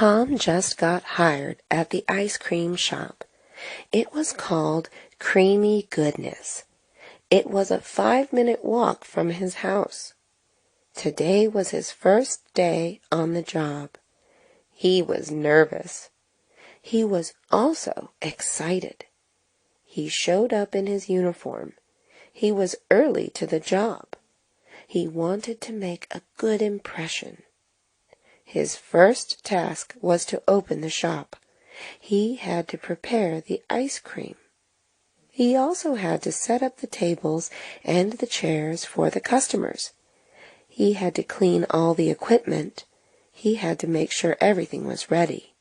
Tom just got hired at the ice cream shop. It was called Creamy Goodness. It was a 5-minute walk from his house. Today was his first day on the job. He was nervous. He was also excited. He showed up in his uniform. He was early to the job. He wanted to make a good impression. His first task was to open the shop. He had to prepare the ice cream. He also had to set up the tables and the chairs for the customers. He had to clean all the equipment. He had to make sure everything was ready.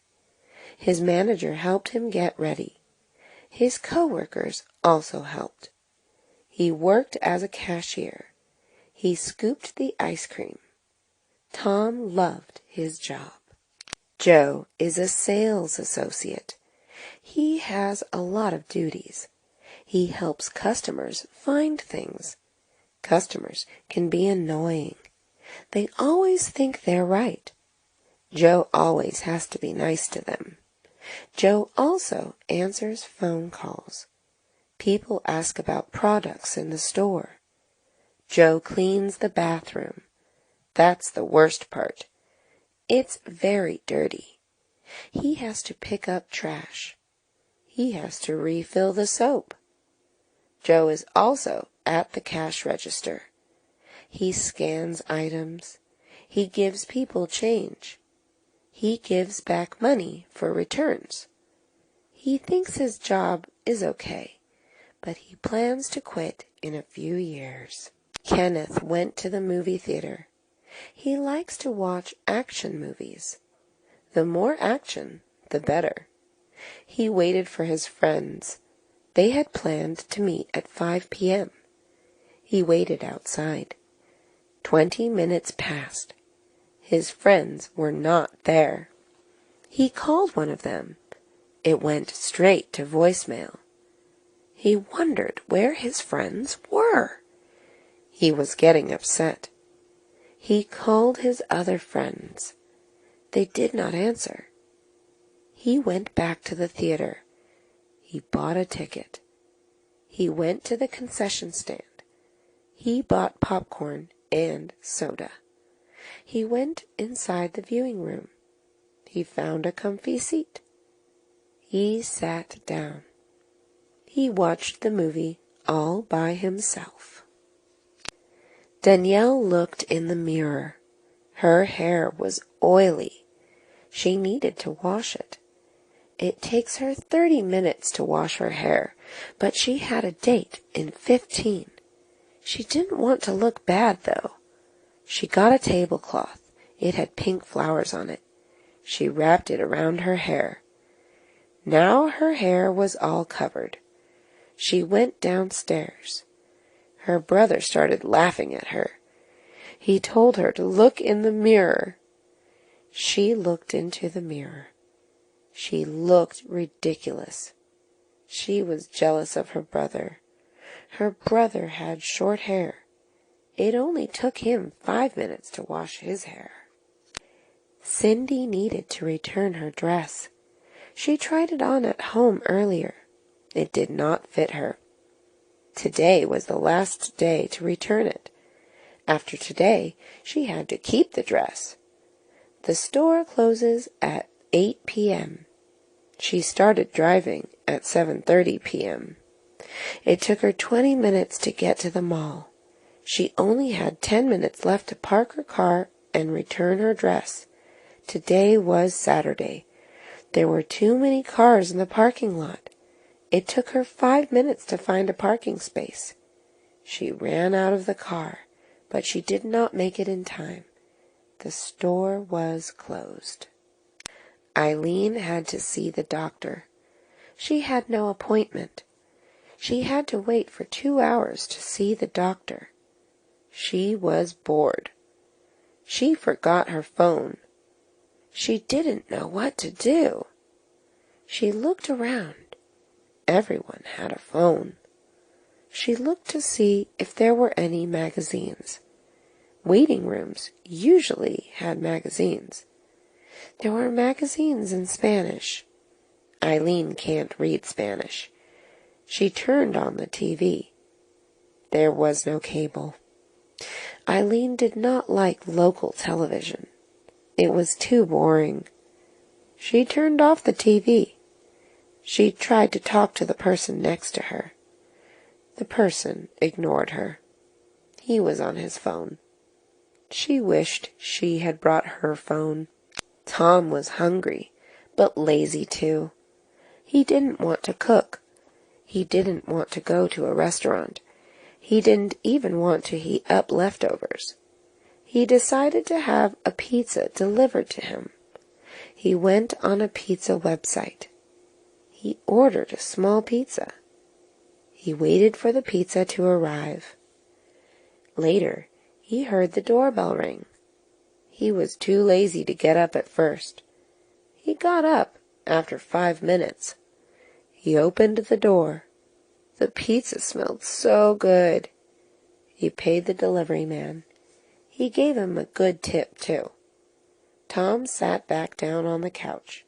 His manager helped him get ready. His coworkers also helped. He worked as a cashier. He scooped the ice cream. Tom loved his job. Joe is a sales associate. He has a lot of duties. He helps customers find things. Customers can be annoying. They always think they're right. Joe always has to be nice to them. Joe also answers phone calls. People ask about products in the store. Joe cleans the bathroom. That's the worst part. It's very dirty. He has to pick up trash. He has to refill the soap. Joe is also at the cash register. He scans items. He gives people change. He gives back money for returns. He thinks his job is okay, but he plans to quit in a few years. Kenneth went to the movie theater. He likes to watch action movies. The more action, the better. He waited for his friends. They had planned to meet at 5 p.m. He waited outside. 20 minutes passed. His friends were not there. He called one of them. It went straight to voicemail. He wondered where his friends were. He was getting upset. He called his other friends. They did not answer. He went back to the theater. He bought a ticket. He went to the concession stand. He bought popcorn and soda. He went inside the viewing room. He found a comfy seat. He sat down. He watched the movie all by himself. Danielle looked in the mirror. Her hair was oily. She needed to wash it. It takes her 30 minutes to wash her hair, but she had a date in 15. She didn't want to look bad, though. She got a tablecloth. It had pink flowers on it. She wrapped it around her hair. Now her hair was all covered. She went downstairs. Her brother started laughing at her. He told her to look in the mirror. She looked into the mirror. She looked ridiculous. She was jealous of her brother. Her brother had short hair. It only took him 5 minutes to wash his hair. Cindy needed to return her dress. She tried it on at home earlier. It did not fit her. Today was the last day to return it. After today, she had to keep the dress. The store closes at 8 p.m. She started driving at 7:30 p.m. It took her 20 minutes to get to the mall. She only had 10 minutes left to park her car and return her dress. Today was Saturday. There were too many cars in the parking lot. It took her 5 minutes to find a parking space. She ran out of the car, but she did not make it in time. The store was closed. Eileen had to see the doctor. She had no appointment. She had to wait for 2 hours to see the doctor. She was bored. She forgot her phone. She didn't know what to do. She looked around. Everyone had a phone. She looked to see if there were any magazines. Waiting rooms usually had magazines. There were magazines in Spanish. Eileen can't read Spanish. She turned on the TV. There was no cable. Eileen did not like local television. It was too boring. She turned off the TV. She tried to talk to the person next to her. The person ignored her. He was on his phone. She wished she had brought her phone. Tom was hungry, but lazy too. He didn't want to cook. He didn't want to go to a restaurant. He didn't even want to heat up leftovers. He decided to have a pizza delivered to him. He went on a pizza website. He ordered a small pizza. He waited for the pizza to arrive. Later, he heard the doorbell ring. He was too lazy to get up at first. He got up after 5 minutes. He opened the door. The pizza smelled so good. He paid the delivery man. He gave him a good tip, too. Tom sat back down on the couch.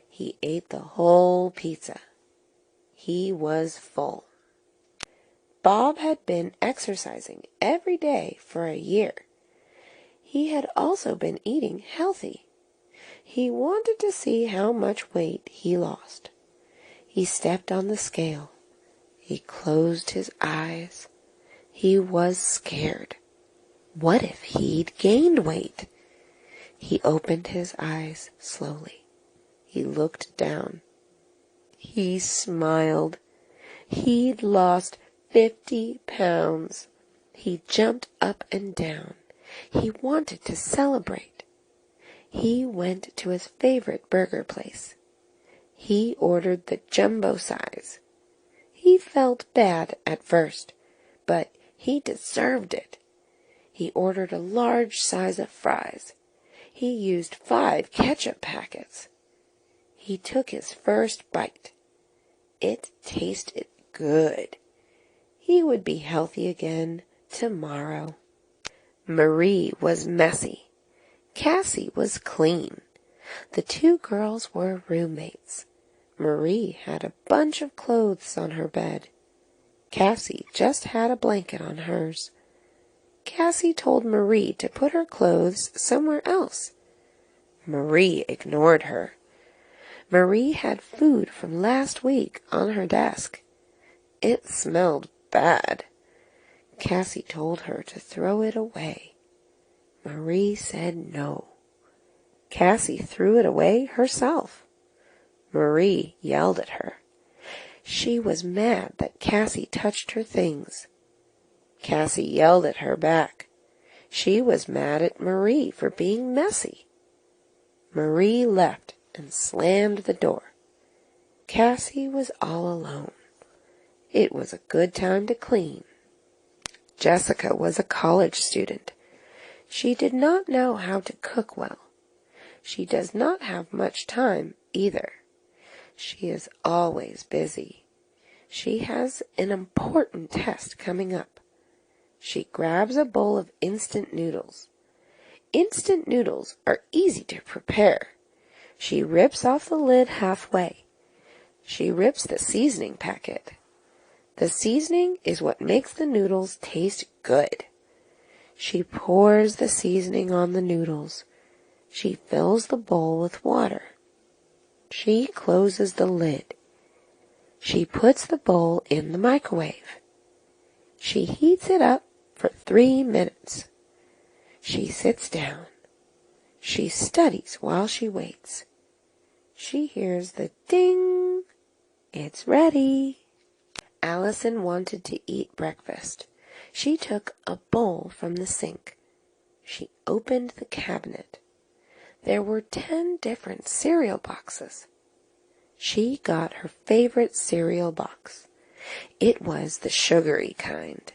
He ate the whole pizza. He was full. Bob had been exercising every day for a year. He had also been eating healthy. He wanted to see how much weight he lost. He stepped on the scale. He closed his eyes. He was scared. What if he'd gained weight? He opened his eyes slowly. He looked down. He smiled. He'd lost 50 pounds. He jumped up and down. He wanted to celebrate. He went to his favorite burger place. He ordered the jumbo size. He felt bad at first, but he deserved it. He ordered a large size of fries. He used 5 ketchup packets. He took his first bite. It tasted good. He would be healthy again tomorrow. Marie was messy. Cassie was clean. The 2 girls were roommates. Marie had a bunch of clothes on her bed. Cassie just had a blanket on hers. Cassie told Marie to put her clothes somewhere else. Marie ignored her. Marie had food from last week on her desk. It smelled bad. Cassie told her to throw it away. Marie said no. Cassie threw it away herself. Marie yelled at her. She was mad that Cassie touched her things. Cassie yelled at her back. She was mad at Marie for being messy. Marie left and slammed the door. Cassie was all alone. It was a good time to clean. Jessica was a college student. She did not know how to cook well. She does not have much time either. She is always busy. She has an important test coming up. She grabs a bowl of instant noodles. Instant noodles are easy to prepare. She rips off the lid halfway. She rips the seasoning packet. The seasoning is what makes the noodles taste good. She pours the seasoning on the noodles. She fills the bowl with water. She closes the lid. She puts the bowl in the microwave. She heats it up for 3 minutes. She sits down. She studies while she waits. She hears the ding. It's ready. Allison wanted to eat breakfast. She took a bowl from the sink. She opened the cabinet. There were 10 different cereal boxes. She got her favorite cereal box. It was the sugary kind.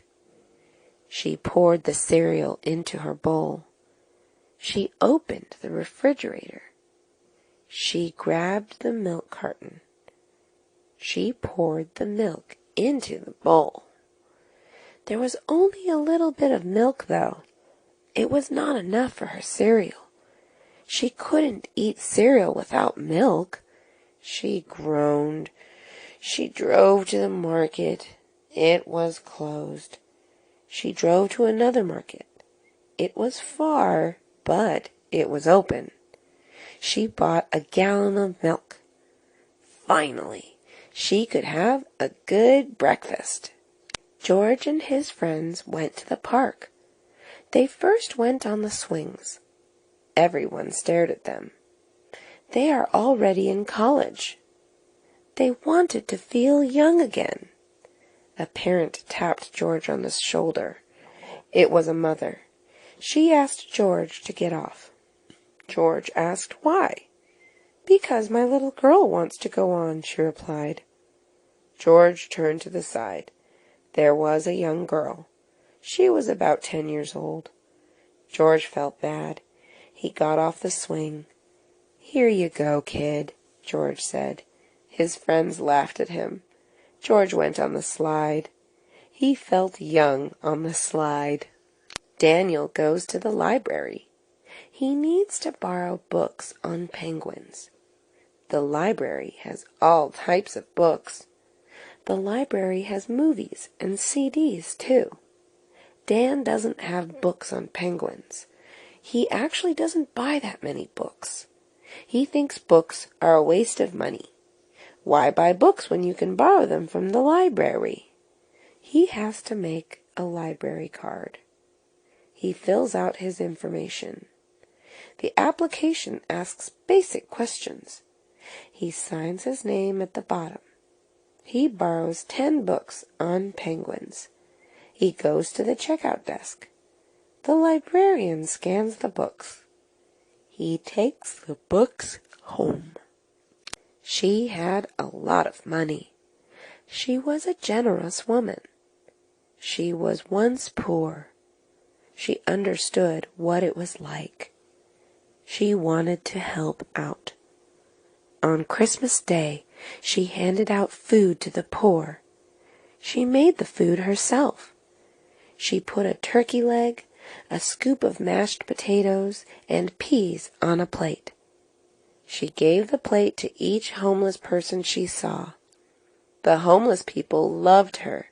She poured the cereal into her bowl. She opened the refrigerator. She grabbed the milk carton. She poured the milk into the bowl. There was only a little bit of milk, though. It was not enough for her cereal. She couldn't eat cereal without milk. She groaned. She drove to the market. It was closed. She drove to another market. It was far, but it was open. She bought a gallon of milk. Finally, she could have a good breakfast. George and his friends went to the park. They first went on the swings. Everyone stared at them. They are already in college. They wanted to feel young again. A parent tapped George on the shoulder. It was a mother. She asked George to get off. George asked why. "Because my little girl wants to go on," she replied. George turned to the side. There was a young girl. She was about 10 years old. George felt bad. He got off the swing. "Here you go, kid," George said. His friends laughed at him. George went on the slide. He felt young on the slide. Daniel goes to the library. He needs to borrow books on penguins. The library has all types of books. The library has movies and CDs, too. Dan doesn't have books on penguins. He actually doesn't buy that many books. He thinks books are a waste of money. Why buy books when you can borrow them from the library? He has to make a library card. He fills out his information. The application asks basic questions. He signs his name at the bottom. He borrows 10 books on penguins. He goes to the checkout desk. The librarian scans the books. He takes the books home. She had a lot of money. She was a generous woman. She was once poor. She understood what it was like. She wanted to help out. On Christmas Day, she handed out food to the poor. She made the food herself. She put a turkey leg, a scoop of mashed potatoes, and peas on a plate. She gave the plate to each homeless person she saw. The homeless people loved her.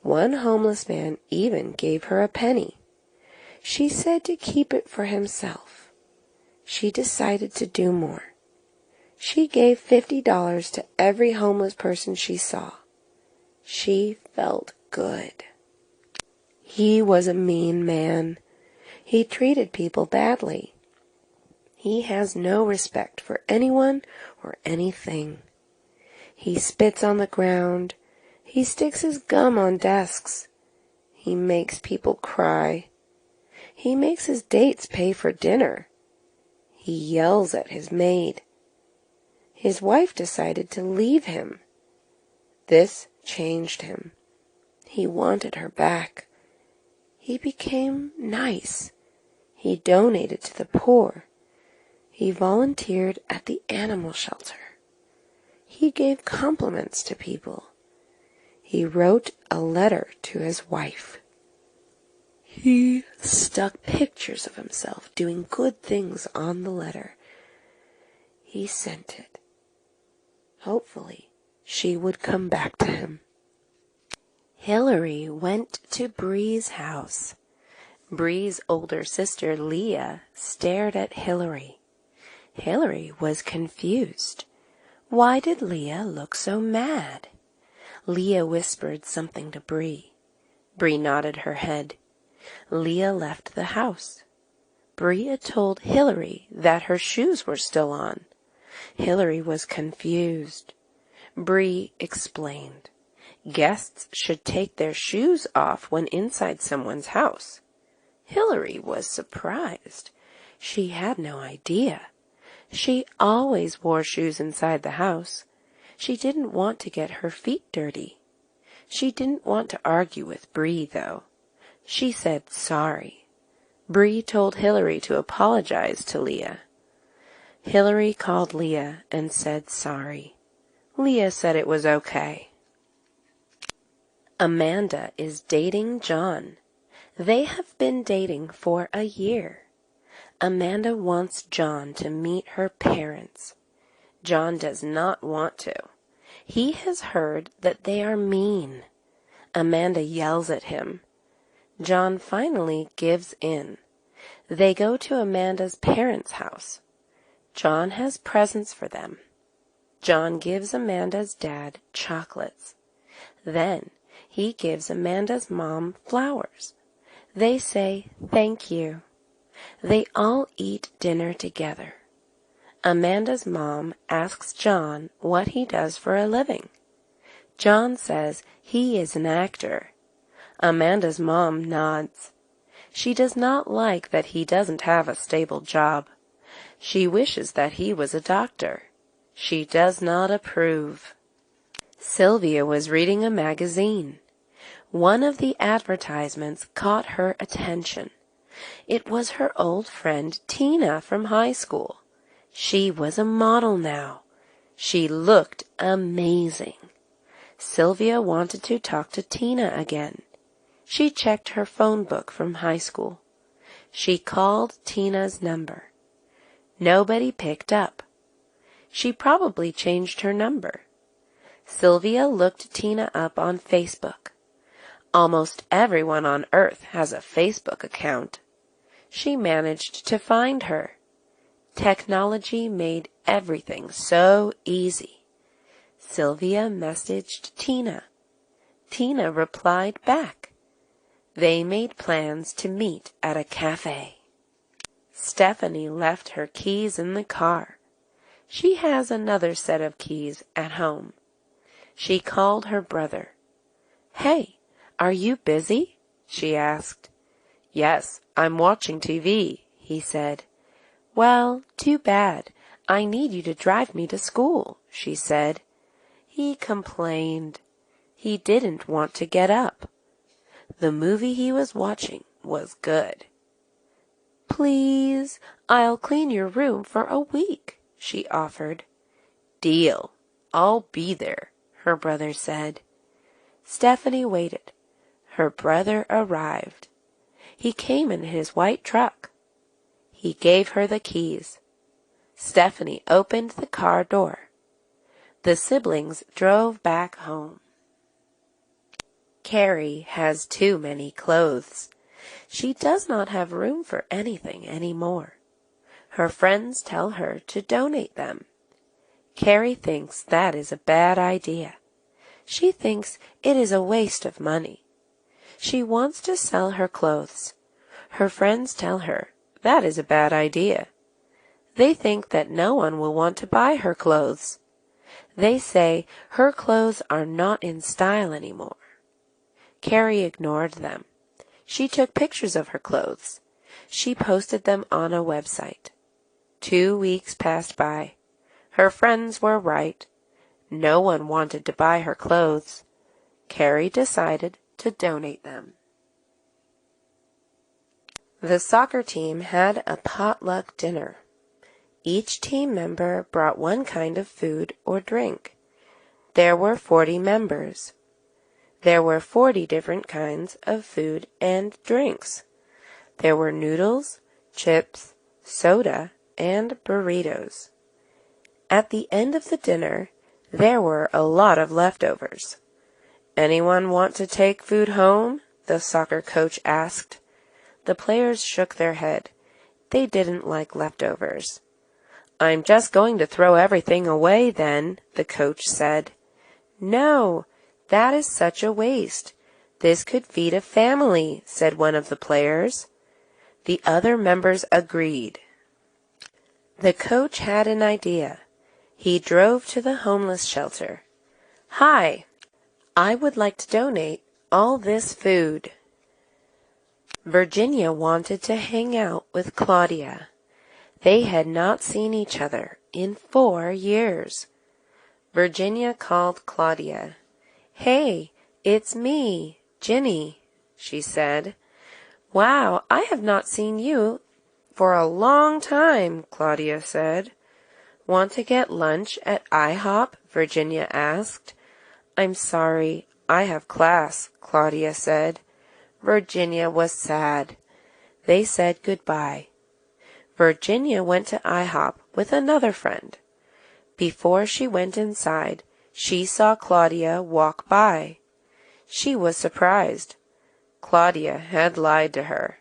One homeless man even gave her a penny. She said to keep it for himself. She decided to do more. She gave $50 to every homeless person she saw. She felt good. He was a mean man. He treated people badly. He has no respect for anyone or anything. He spits on the ground. He sticks his gum on desks. He makes people cry. He makes his dates pay for dinner. He yells at his maid. His wife decided to leave him. This changed him. He wanted her back. He became nice. He donated to the poor. He volunteered at the animal shelter. He gave compliments to people. He wrote a letter to his wife. He stuck pictures of himself doing good things on the letter. He sent it. Hopefully, she would come back to him. Hillary went to Bree's house. Bree's older sister, Leah, stared at Hillary. Hillary was confused. Why did Leah look so mad? Leah whispered something to Bree. Bree nodded her head. Leah left the house. Bree told Hillary that her shoes were still on. Hillary was confused. Bree explained. Guests should take their shoes off when inside someone's house. Hillary was surprised. She had no idea. She always wore shoes inside the house. She didn't want to get her feet dirty. She didn't want to argue with Bree, though. She said sorry. Bree told Hillary to apologize to Leah. Hillary called Leah and said sorry. Leah said it was okay. Amanda is dating John. They have been dating for a year. Amanda wants John to meet her parents. John does not want to. He has heard that they are mean. Amanda yells at him. John finally gives in. They go to Amanda's parents' house. John has presents for them. John gives Amanda's dad chocolates. Then he gives Amanda's mom flowers. They say thank you. They all eat dinner together. Amanda's mom asks John what he does for a living. John says he is an actor. Amanda's mom nods. She does not like that he doesn't have a stable job. She wishes that he was a doctor. She does not approve. Sylvia was reading a magazine. One of the advertisements caught her attention. It was her old friend Tina from high school. She was a model now. She looked amazing. Sylvia wanted to talk to Tina again. She checked her phone book from high school. She called Tina's number. Nobody picked up. She probably changed her number. Sylvia looked Tina up on Facebook. Almost everyone on Earth has a Facebook account. She managed to find her. Technology made everything so easy. Sylvia messaged Tina. Tina replied back. They made plans to meet at a cafe. Stephanie left her keys in the car. She has another set of keys at home. She called her brother. "Hey, are you busy?" she asked. "Yes, I'm watching TV," he said. "Well, too bad. I need you to drive me to school," she said. He complained. He didn't want to get up. The movie he was watching was good. "Please, I'll clean your room for a week," she offered. "Deal. I'll be there," her brother said. Stephanie waited. Her brother arrived. He came in his white truck. He gave her the keys. Stephanie opened the car door. The siblings drove back home. Carrie has too many clothes. She does not have room for anything anymore. Her friends tell her to donate them. Carrie thinks that is a bad idea. She thinks it is a waste of money. She wants to sell her clothes. Her friends tell her that is a bad idea. They think that no one will want to buy her clothes. They say her clothes are not in style anymore. Carrie ignored them. She took pictures of her clothes. She posted them on a website. 2 weeks passed by. Her friends were right. No one wanted to buy her clothes. Carrie decided to donate them. The soccer team had a potluck dinner. Each team member brought one kind of food or drink. There were 40 members. There were 40 different kinds of food and drinks. There were noodles, chips, soda, and burritos. At the end of the dinner, there were a lot of leftovers. "Anyone want to take food home?" the soccer coach asked. The players shook their head. They didn't like leftovers. "I'm just going to throw everything away then," the coach said. "No, that is such a waste. This could feed a family," said one of the players. The other members agreed. The coach had an idea. He drove to the homeless shelter. "Hi, I would like to donate all this food." Virginia wanted to hang out with Claudia. They had not seen each other in 4 years. Virginia called Claudia. "Hey, it's me, Ginny," she said. "Wow, I have not seen you for a long time," Claudia said. "Want to get lunch at IHOP?" Virginia asked. "I'm sorry, I have class," Claudia said. Virginia was sad. They said goodbye. Virginia went to IHOP with another friend. Before she went inside, she saw Claudia walk by. She was surprised. Claudia had lied to her.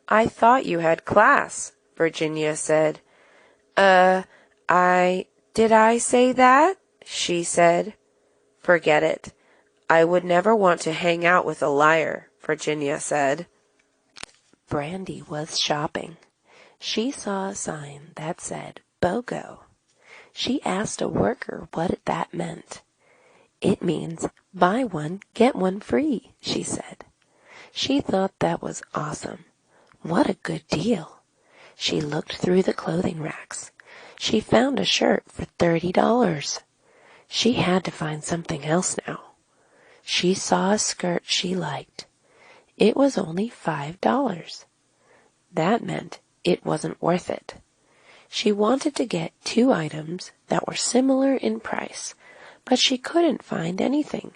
"I thought you had class," Virginia said. Did I say that?" she said. "Forget it. I would never want to hang out with a liar," Virginia said. Brandy was shopping. She saw a sign that said BOGO. She asked a worker what that meant. "It means buy one, get one free," she said. She thought that was awesome. What a good deal. She looked through the clothing racks. She found a shirt for $30. She had to find something else now. She saw a skirt she liked. It was only $5. That meant it wasn't worth it. She wanted to get 2 items that were similar in price, but she couldn't find anything.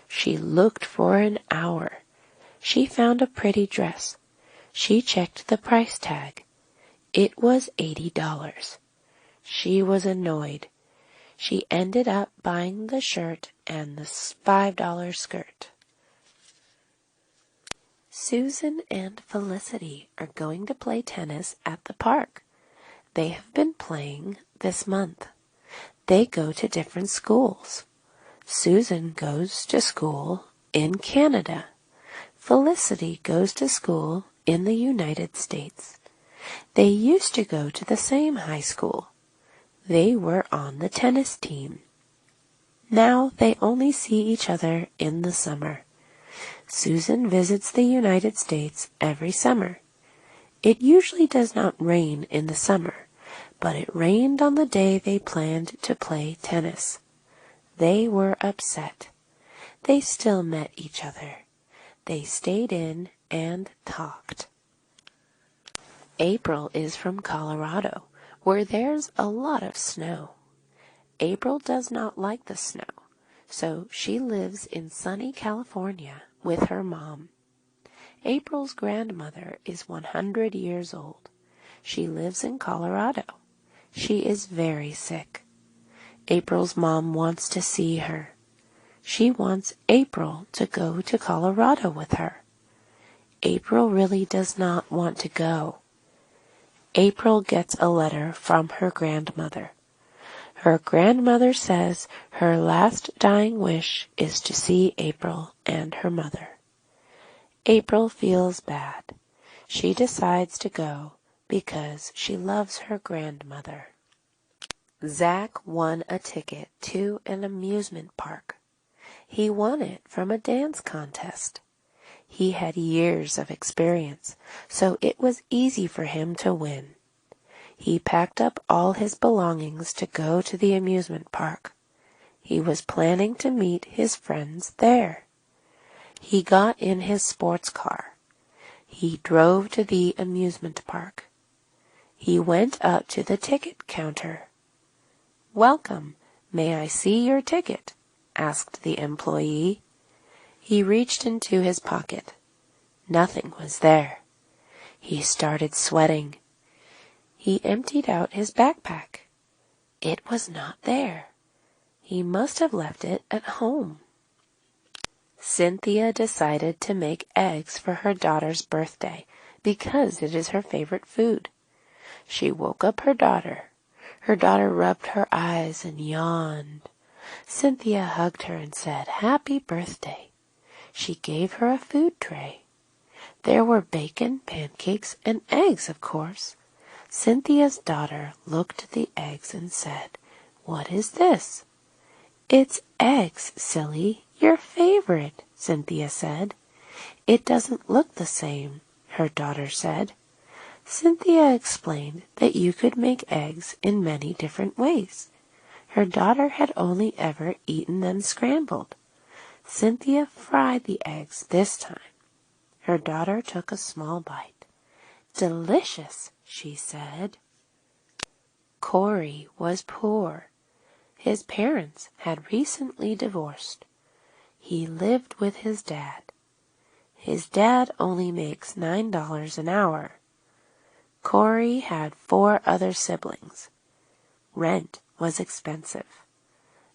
She looked for an hour. She found a pretty dress. She checked the price tag. It was $80. She was annoyed. She ended up buying the shirt and the $5 skirt. Susan and Felicity are going to play tennis at the park. They have been playing this month. They go to different schools. Susan goes to school in Canada. Felicity goes to school in the United States. They used to go to the same high school. They were on the tennis team. Now they only see each other in the summer. Susan visits the United States every summer. It usually does not rain in the summer, but it rained on the day they planned to play tennis. They were upset. They still met each other. They stayed in and talked. April is from Colorado, where there's a lot of snow. April does not like the snow, so she lives in sunny California with her mom. April's grandmother is 100 years old. She lives in Colorado. She is very sick. April's mom wants to see her. She wants April to go to Colorado with her. April really does not want to go. April gets a letter from her grandmother. Her grandmother says her last dying wish is to see April and her mother. April feels bad. She decides to go because she loves her grandmother. Zach won a ticket to an amusement park. He won it from a dance contest. He had years of experience, so it was easy for him to win. He packed up all his belongings to go to the amusement park. He was planning to meet his friends there. He got in his sports car. He drove to the amusement park. He went up to the ticket counter. "Welcome. May I see your ticket?" asked the employee. He reached into his pocket. Nothing was there. He started sweating. He emptied out his backpack. It was not there. He must have left it at home. Cynthia decided to make eggs for her daughter's birthday because it is her favorite food. She woke up her daughter. Her daughter rubbed her eyes and yawned. Cynthia hugged her and said, "Happy birthday." She gave her a food tray. There were bacon, pancakes, and eggs, of course. Cynthia's daughter looked at the eggs and said, "What is this?" "It's eggs, silly, your favorite," Cynthia said. "It doesn't look the same," her daughter said. Cynthia explained that you could make eggs in many different ways. Her daughter had only ever eaten them scrambled. Cynthia fried the eggs this time. Her daughter took a small bite. "Delicious," she said. Corey was poor. His parents had recently divorced. He lived with his dad. His dad only makes $9 an hour. Corey had 4 other siblings. Rent was expensive.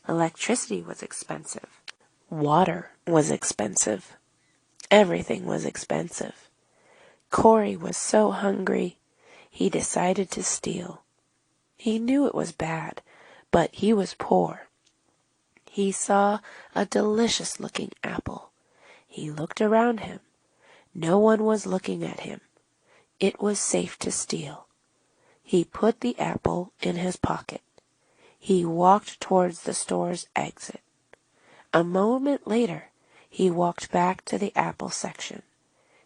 Electricity was expensive. Water was expensive. Everything was expensive. Corey was so hungry, he decided to steal. He knew it was bad, but he was poor. He saw a delicious-looking apple. He looked around him. No one was looking at him. It was safe to steal. He put the apple in his pocket. He walked towards the store's exit. A moment later, he walked back to the apple section.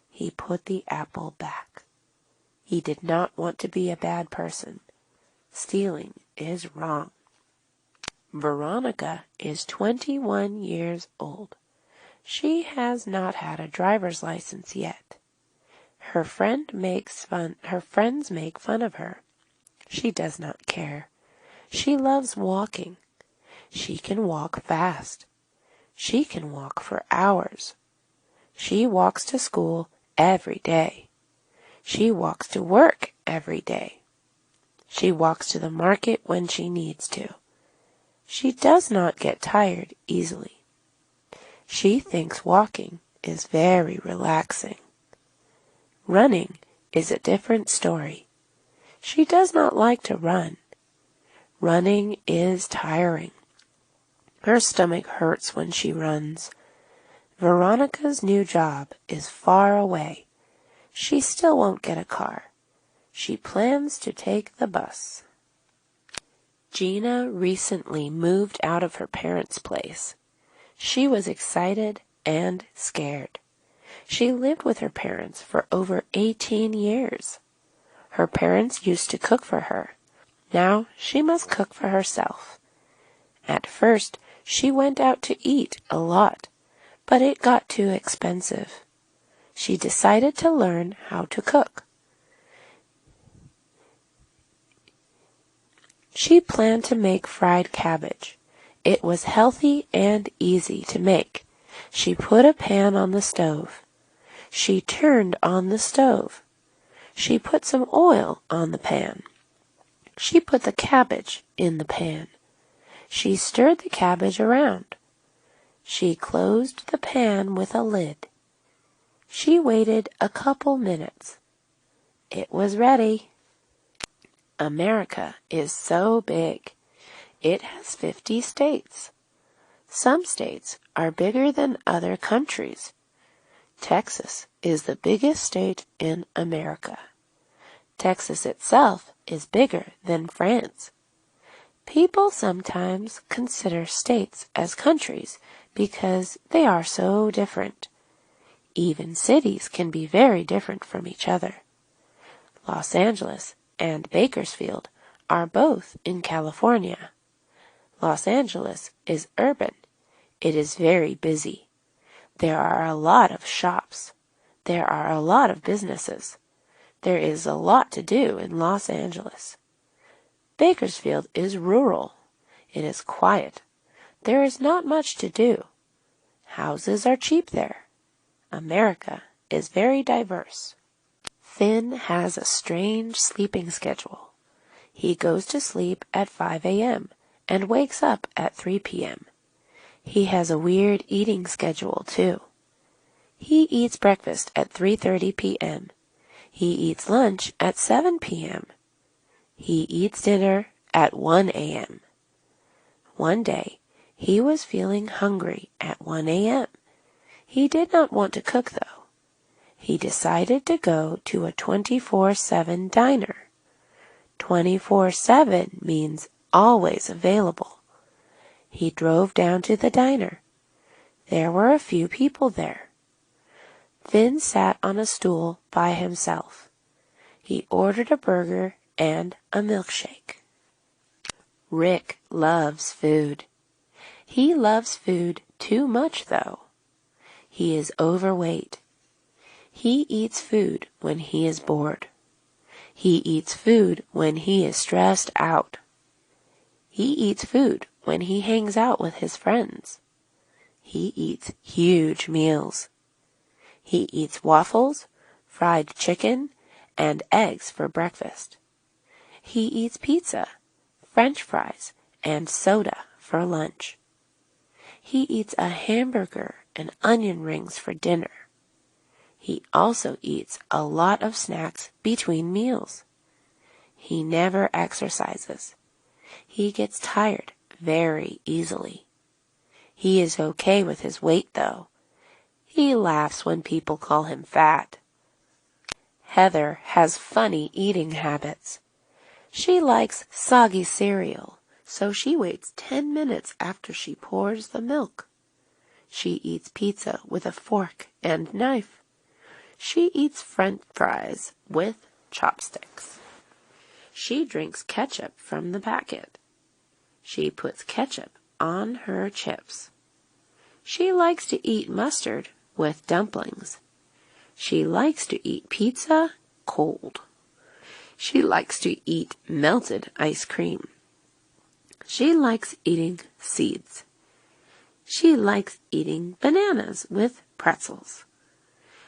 He put the apple back. He did not want to be a bad person. Stealing is wrong. Veronica is 21 years old. She has not had a driver's license yet. Her friends make fun of her. She does not care. She loves walking. She can walk fast. She can walk for hours. She walks to school every day. She walks to work every day. She walks to the market when she needs to. She does not get tired easily. She thinks walking is very relaxing. Running is a different story. She does not like to run. Running is tiring. Her stomach hurts when she runs. Veronica's new job is far away. She still won't get a car. She plans to take the bus. Gina recently moved out of her parents' place. She was excited and scared. She lived with her parents for over 18 years. Her parents used to cook for her. Now she must cook for herself. At first, she went out to eat a lot, but it got too expensive. She decided to learn how to cook. She planned to make fried cabbage. It was healthy and easy to make. She put a pan on the stove. She turned on the stove. She put some oil on the pan. She put the cabbage in the pan. She stirred the cabbage around. She closed the pan with a lid. She waited a couple minutes. It was ready. America is so big. It has 50 states. Some states are bigger than other countries. Texas is the biggest state in America. Texas itself is bigger than France. People sometimes consider states as countries because they are so different. Even cities can be very different from each other. Los Angeles and Bakersfield are both in California. Los Angeles is urban. It is very busy. There are a lot of shops. There are a lot of businesses. There is a lot to do in Los Angeles. Bakersfield is rural. It is quiet. There is not much to do. Houses are cheap there. America is very diverse. Finn has a strange sleeping schedule. He goes to sleep at 5 a.m. and wakes up at 3 p.m. He has a weird eating schedule, too. He eats breakfast at 3:30 p.m. He eats lunch at 7 p.m. He eats dinner at 1 a.m. One day, he was feeling hungry at 1 a.m. He did not want to cook, though. He decided to go to a 24/7 diner. 24/7 means always available. He drove down to the diner. There were a few people there. Finn sat on a stool by himself. He ordered a burger and a milkshake. Rick loves food. He loves food too much, though. He is overweight. He eats food when he is bored. He eats food when he is stressed out. He eats food when he hangs out with his friends. He eats huge meals. He eats waffles, fried chicken, and eggs for breakfast. He eats pizza, French fries, and soda for lunch. He eats a hamburger and onion rings for dinner. He also eats a lot of snacks between meals. He never exercises. He gets tired very easily. He is okay with his weight, though. He laughs when people call him fat. Heather has funny eating habits. She likes soggy cereal, so she waits 10 minutes after she pours the milk. She eats pizza with a fork and knife. She eats French fries with chopsticks. She drinks ketchup from the packet. She puts ketchup on her chips. She likes to eat mustard with dumplings. She likes to eat pizza cold. She likes to eat melted ice cream. She likes eating seeds. She likes eating bananas with pretzels.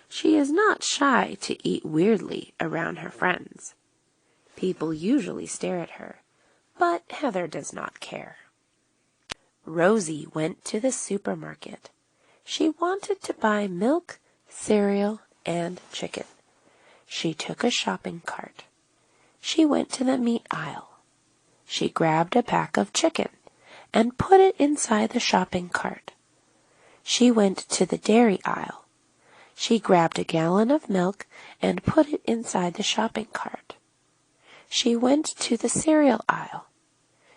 She is not shy to eat weirdly around her friends. People usually stare at her, but Heather does not care. Rosie went to the supermarket. She wanted to buy milk, cereal, and chicken. She took a shopping cart. She went to the meat aisle. She grabbed a pack of chicken and put it inside the shopping cart. She went to the dairy aisle. She grabbed a gallon of milk and put it inside the shopping cart. She went to the cereal aisle.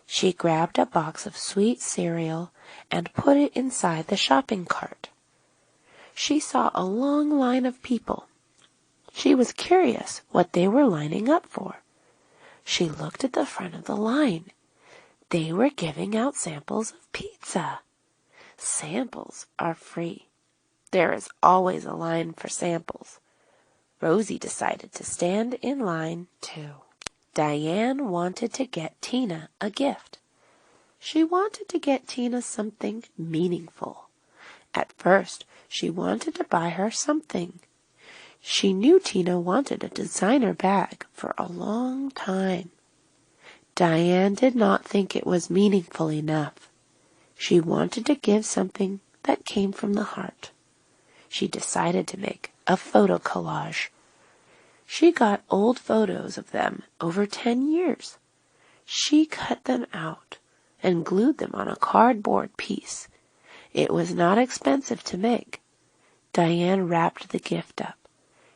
She grabbed a box of sweet cereal and put it inside the shopping cart. She saw a long line of people. She was curious what they were lining up for. She looked at the front of the line. They were giving out samples of pizza. Samples are free. There is always a line for samples. Rosie decided to stand in line too. Diane wanted to get Tina a gift. She wanted to get Tina something meaningful. At first, she wanted to buy her something. She knew Tina wanted a designer bag for a long time. Diane did not think it was meaningful enough. She wanted to give something that came from the heart. She decided to make a photo collage. She got old photos of them over 10 years. She cut them out and glued them on a cardboard piece. It was not expensive to make. Diane wrapped the gift up.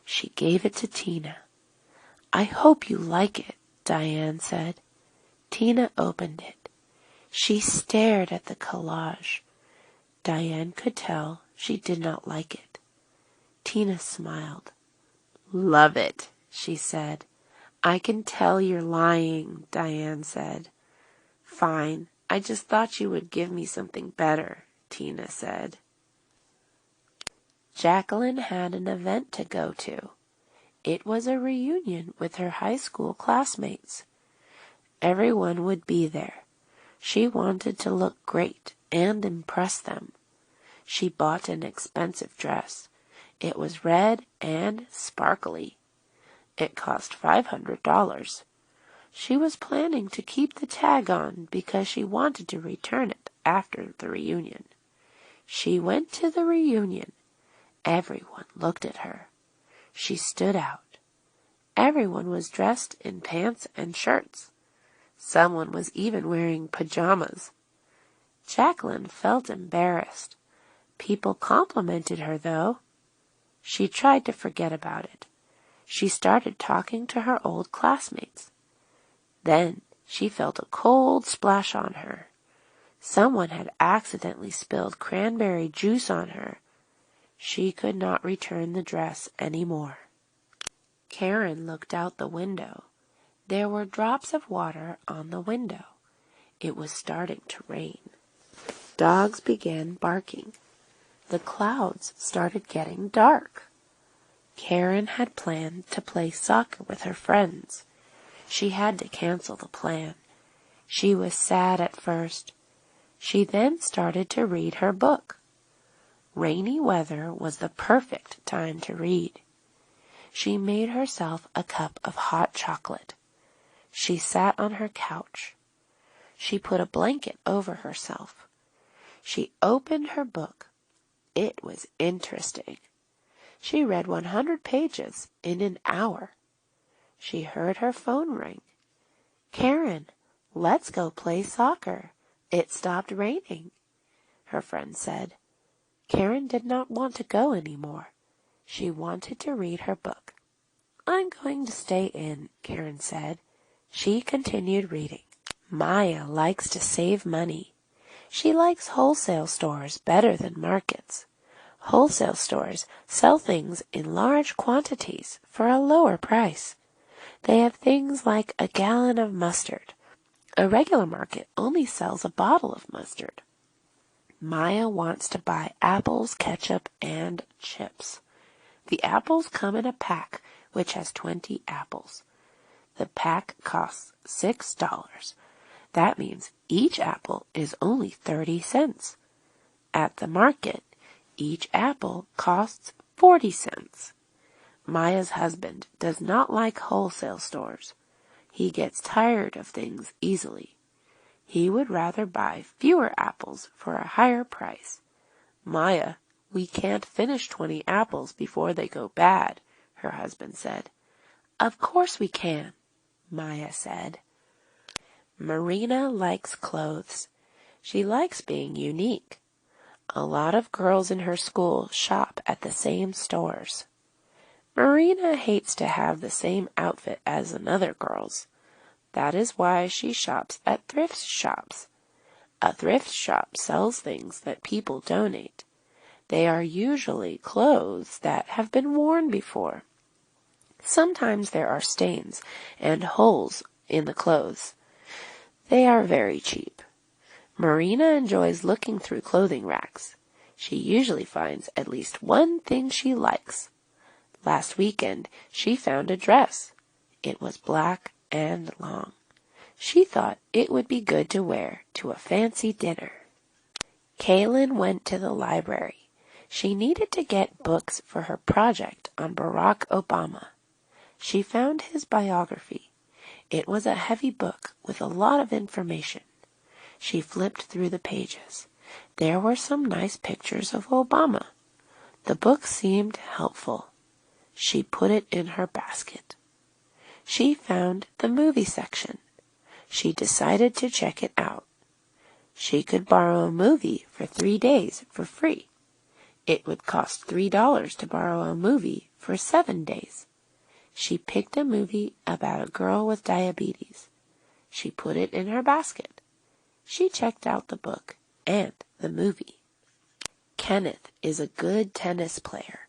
She gave it to Tina. "I hope you like it," Diane said. Tina opened it. She stared at the collage. Diane could tell she did not like it. Tina smiled. "Love it," she said. "I can tell you're lying," Diane said. "Fine, I just thought you would give me something better," Tina said. Jacqueline had an event to go to. It was a reunion with her high school classmates. Everyone would be there. She wanted to look great and impress them. She bought an expensive dress. It was red and sparkly. It cost $500. She was planning to keep the tag on because she wanted to return it after the reunion. She went to the reunion. Everyone looked at her. She stood out. Everyone was dressed in pants and shirts. Someone was even wearing pajamas. Jacqueline felt embarrassed. People complimented her, though. She tried to forget about it. She started talking to her old classmates. Then she felt a cold splash on her. Someone had accidentally spilled cranberry juice on her. She could not return the dress any more. Karen looked out the window. There were drops of water on the window. It was starting to rain. Dogs began barking. The clouds started getting dark. Karen had planned to play soccer with her friends. She had to cancel the plan. She was sad at first. She then started to read her book. Rainy weather was the perfect time to read. She made herself a cup of hot chocolate. She sat on her couch. She put a blanket over herself. She opened her book. It was interesting. She read 100 pages in an hour. She heard her phone ring. "Karen, let's go play soccer. It stopped raining," her friend said. Karen did not want to go anymore. She wanted to read her book. "I'm going to stay in," Karen said. She continued reading. Maya likes to save money. She likes wholesale stores better than markets. Wholesale stores sell things in large quantities for a lower price. They have things like a gallon of mustard. A regular market only sells a bottle of mustard. Maya wants to buy apples, ketchup, and chips. The apples come in a pack which has 20 apples. The pack costs $6. That means each apple is only 30 cents. At the market, each apple costs 40 cents. Maya's husband does not like wholesale stores. He gets tired of things easily. He would rather buy fewer apples for a higher price. "Maya, we can't finish 20 apples before they go bad," her husband said. "Of course we can," Maya said. Marina likes clothes. She likes being unique. A lot of girls in her school shop at the same stores. Marina hates to have the same outfit as another girl's. That is why she shops at thrift shops. A thrift shop sells things that people donate. They are usually clothes that have been worn before. Sometimes there are stains and holes in the clothes. They are very cheap. Marina enjoys looking through clothing racks. She usually finds at least one thing she likes. Last weekend, she found a dress. It was black and long. She thought it would be good to wear to a fancy dinner. Kaylin went to the library. She needed to get books for her project on Barack Obama. She found his biography. It was a heavy book with a lot of information. She flipped through the pages. There were some nice pictures of Obama. The book seemed helpful. She put it in her basket. She found the movie section. She decided to check it out. She could borrow a movie for 3 days for free. It would cost $3 to borrow a movie for 7 days. She picked a movie about a girl with diabetes. She put it in her basket. She checked out the book and the movie. Kenneth is a good tennis player.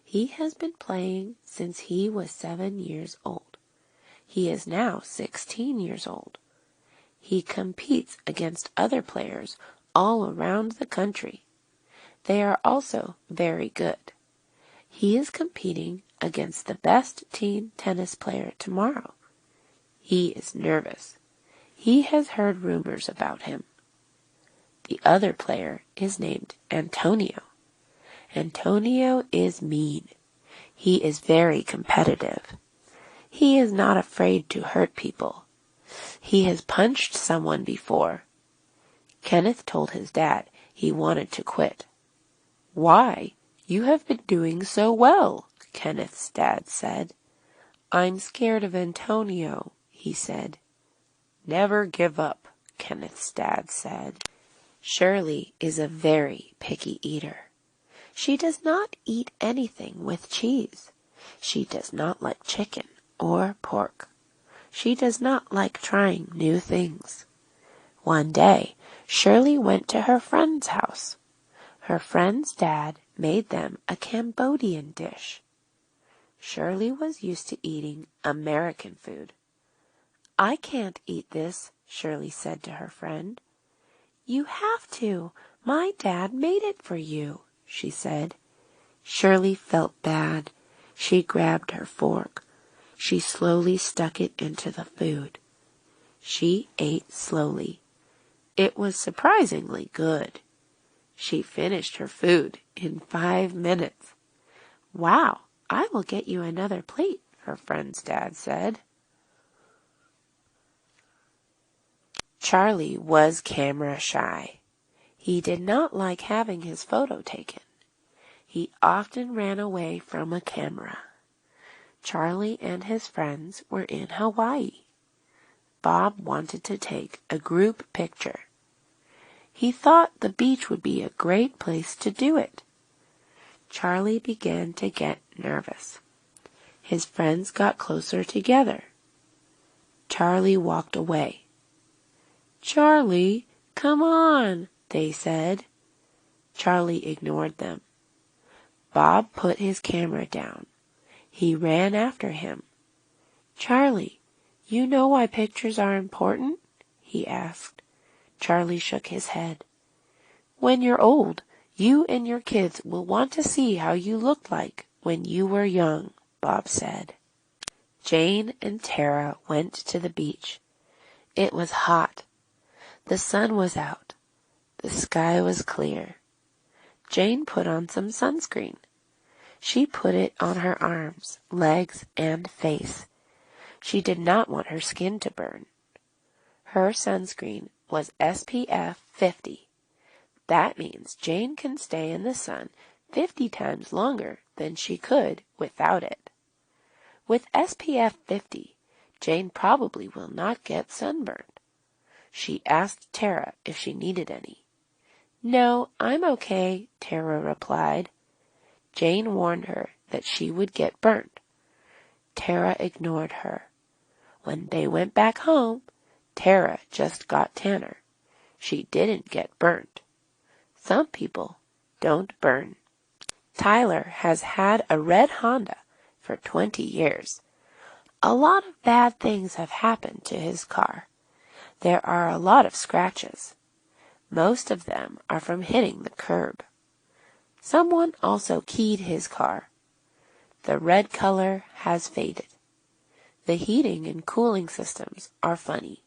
He has been playing since he was 7 years old. He is now 16 years old. He competes against other players all around the country. They are also very good. He is competing against the best teen tennis player tomorrow. He is nervous. He has heard rumors about him. The other player is named Antonio. Antonio is mean. He is very competitive. He is not afraid to hurt people. He has punched someone before. Kenneth told his dad he wanted to quit. "Why? You have been doing so well," Kenneth's dad said. "I'm scared of Antonio," he said. "Never give up," Kenneth's dad said. Shirley is a very picky eater. She does not eat anything with cheese. She does not like chicken or pork. She does not like trying new things. One day, Shirley went to her friend's house. Her friend's dad made them a Cambodian dish. Shirley was used to eating American food. "I can't eat this," Shirley said to her friend. "You have to. My dad made it for you," she said. Shirley felt bad. She grabbed her fork. She slowly stuck it into the food. She ate slowly. It was surprisingly good. She finished her food in 5 minutes. "Wow, I will get you another plate, her friend's dad said. Charlie was camera shy. He did not like having his photo taken. He often ran away from a camera. Charlie and his friends were in Hawaii. Bob wanted to take a group picture. He thought the beach would be a great place to do it. Charlie began to get nervous. His friends got closer together. Charlie walked away. "Charlie, come on," they said. Charlie ignored them. Bob put his camera down. He ran after him. "Charlie, you know why pictures are important?" he asked. Charlie shook his head. "When you're old, you and your kids will want to see how you looked like when you were young," Bob said. Jane and Tara went to the beach. It was hot. The sun was out. The sky was clear. Jane put on some sunscreen. She put it on her arms, legs, and face. She did not want her skin to burn. Her sunscreen was SPF 50. That means Jane can stay in the sun 50 times longer than she could without it. With SPF 50, Jane probably will not get sunburned. She asked Tara if she needed any. "No, I'm okay," Tara replied. Jane warned her that she would get burnt. Tara ignored her. When they went back home, Tara just got tanner. She didn't get burnt. Some people don't burn. Tyler has had a red Honda for 20 years. A lot of bad things have happened to his car. There are a lot of scratches. Most of them are from hitting the curb. Someone also keyed his car. The red color has faded. The heating and cooling systems are funny.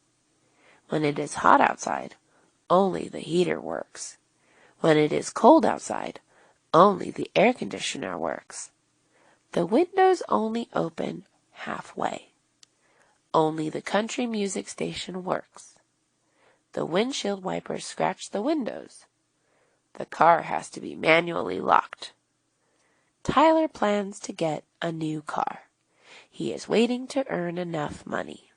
When it is hot outside, only the heater works. When it is cold outside, only the air conditioner works. The windows only open halfway. Only the country music station works. The windshield wipers scratch the windows. The car has to be manually locked. Tyler plans to get a new car. He is waiting to earn enough money.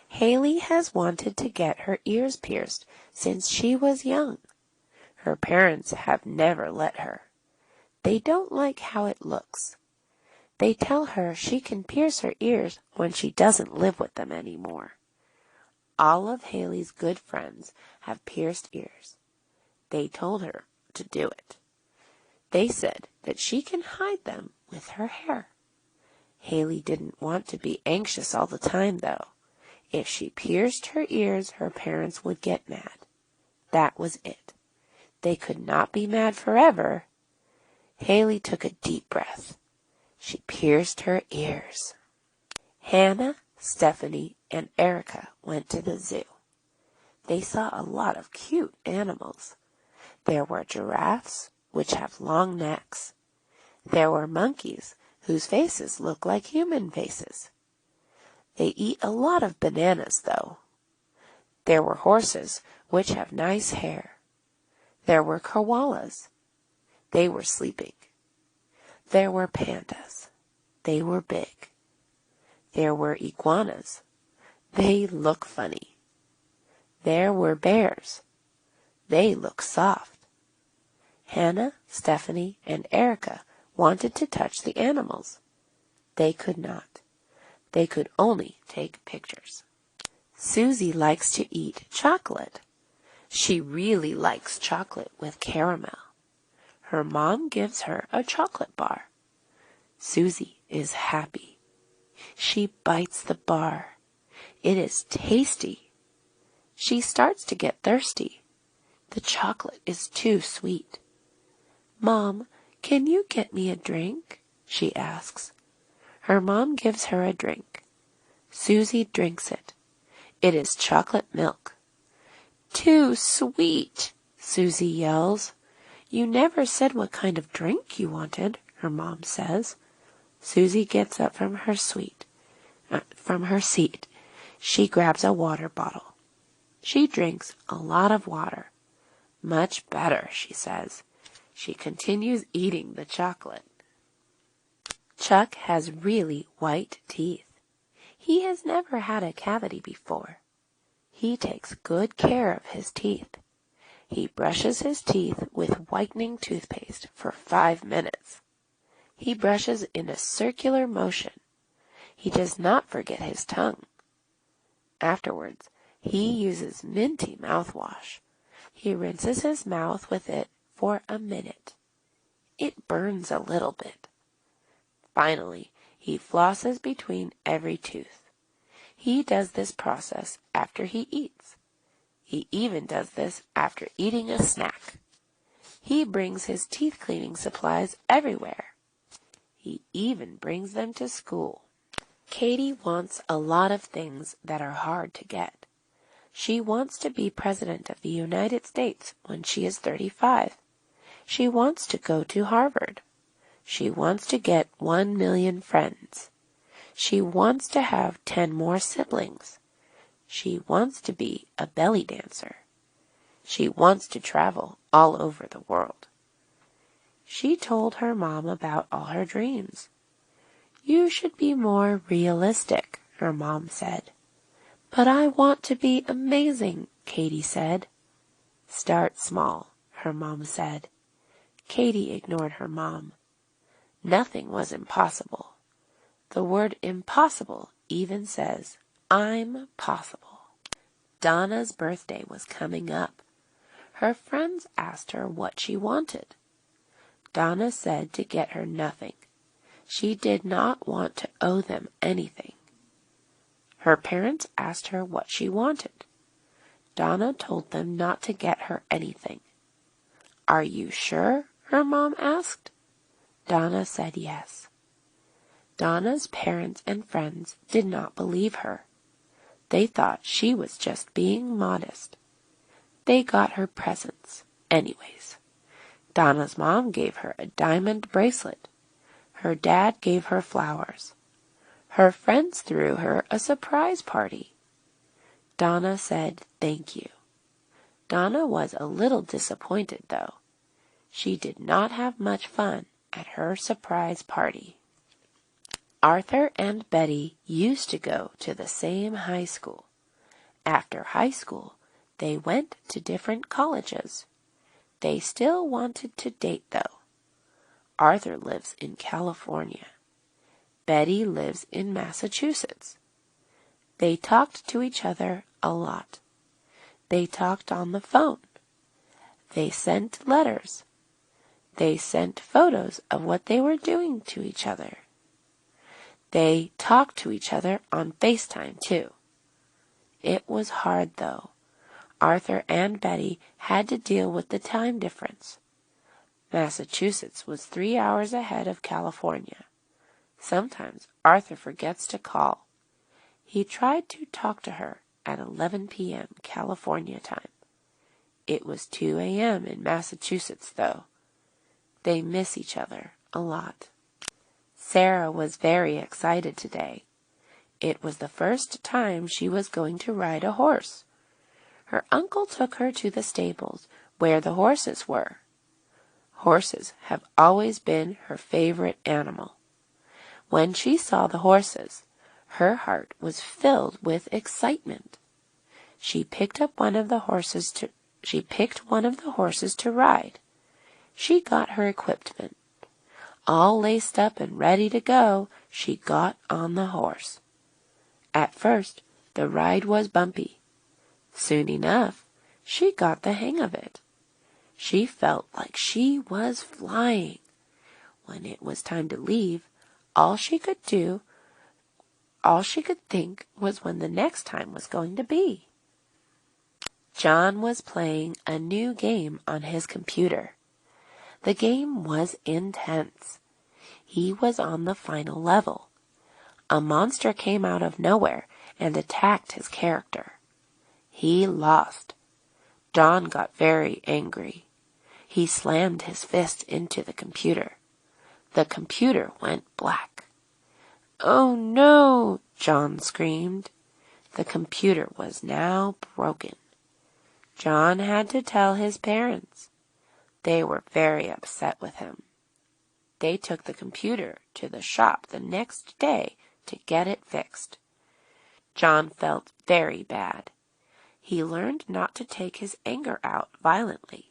Haley has wanted to get her ears pierced since she was young. Her parents have never let her. They don't like how it looks. They tell her she can pierce her ears when she doesn't live with them anymore. All of Haley's good friends have pierced ears. They told her to do it. They said that she can hide them with her hair. Haley didn't want to be anxious all the time, though. If she pierced her ears, her parents would get mad. That was it. They could not be mad forever. Haley took a deep breath. She pierced her ears. Hannah, Stephanie, and Erica went to the zoo. They saw a lot of cute animals. There were giraffes, which have long necks. There were monkeys, whose faces look like human faces. They eat a lot of bananas, though. There were horses, which have nice hair. There were koalas. They were sleeping. There were pandas. They were big. There were iguanas. They look funny. There were bears. They look soft. Hannah, Stephanie, and Erica wanted to touch the animals. They could not. They could only take pictures. Susie likes to eat chocolate. She really likes chocolate with caramel. Her mom gives her a chocolate bar. Susie is happy. She bites the bar. It is tasty. She starts to get thirsty. The chocolate is too sweet. "Mom, can you get me a drink?" she asks. Her mom gives her a drink. Susie drinks it. It is chocolate milk. "Too sweet," Susie yells. "You never said what kind of drink you wanted," her mom says. Susie gets up from her seat. She grabs a water bottle. She drinks a lot of water. Much better, she says. She continues eating the chocolate. Chuck has really white teeth. He has never had a cavity before. He takes good care of his teeth. He brushes his teeth with whitening toothpaste for 5 minutes. He brushes in a circular motion. He does not forget his tongue. Afterwards, he uses minty mouthwash. He rinses his mouth with it for a minute. It burns a little bit. Finally, he flosses between every tooth. He does this process after he eats. He even does this after eating a snack. He brings his teeth cleaning supplies everywhere. He even brings them to school. Katie wants a lot of things that are hard to get. She wants to be President of the United States when she is 35. She wants to go to Harvard. She wants to get 1 million friends. She wants to have 10 more siblings. She wants to be a belly dancer. She wants to travel all over the world. She told her mom about all her dreams. You should be more realistic, her mom said. But I want to be amazing, Katie said. Start small, her mom said. Katie ignored her mom. Nothing was impossible. The word impossible even says, I'm possible. Donna's birthday was coming up. Her friends asked her what she wanted. Donna said to get her nothing. She did not want to owe them anything. Her parents asked her what she wanted. Donna told them not to get her anything. Are you sure? Her mom asked. Donna said yes. Donna's parents and friends did not believe her. They thought she was just being modest. They got her presents anyways. Donna's mom gave her a diamond bracelet. Her dad gave her flowers. Her friends threw her a surprise party. Donna said thank you. Donna was a little disappointed, though. She did not have much fun at her surprise party. Arthur and Betty used to go to the same high school. After high school, they went to different colleges. They still wanted to date, though. Arthur lives in California. Betty lives in Massachusetts. They talked to each other a lot. They talked on the phone. They sent letters. They sent photos of what they were doing to each other. They talked to each other on FaceTime, too. It was hard, though. Arthur and Betty had to deal with the time difference. Massachusetts was 3 hours ahead of California. Sometimes Arthur forgets to call. He tried to talk to her at 11 p.m. California time. It was 2 a.m. in Massachusetts, though. They miss each other a lot. Sarah was very excited today. It was the first time she was going to ride a horse. Her uncle took her to the stables where the horses were. Horses have always been her favorite animal. When she saw the horses, her heart was filled with excitement. She picked one of the horses to ride. She got her equipment. All laced up and ready to go, she got on the horse. At first, the ride was bumpy. Soon enough, she got the hang of it. She felt like she was flying. When it was time to leave, all she could think was when the next time was going to be. John was playing a new game on his computer. The game was intense. He was on the final level. A monster came out of nowhere and attacked his character. He lost. John got very angry. He slammed his fist into the computer. The computer went black. "Oh no!" John screamed. The computer was now broken. John had to tell his parents. They were very upset with him. They took the computer to the shop the next day to get it fixed. John felt very bad. He learned not to take his anger out violently.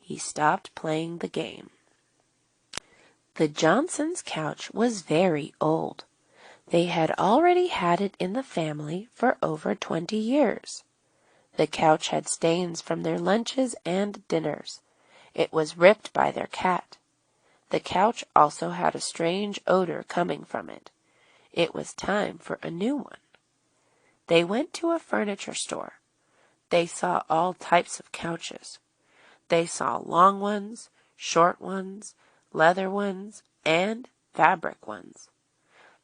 He stopped playing the game. The Johnsons' couch was very old. They had already had it in the family for over 20 years. The couch had stains from their lunches and dinners. It was ripped by their cat. The couch also had a strange odor coming from it. It was time for a new one. They went to a furniture store. They saw all types of couches. They saw long ones, short ones, leather ones, and fabric ones.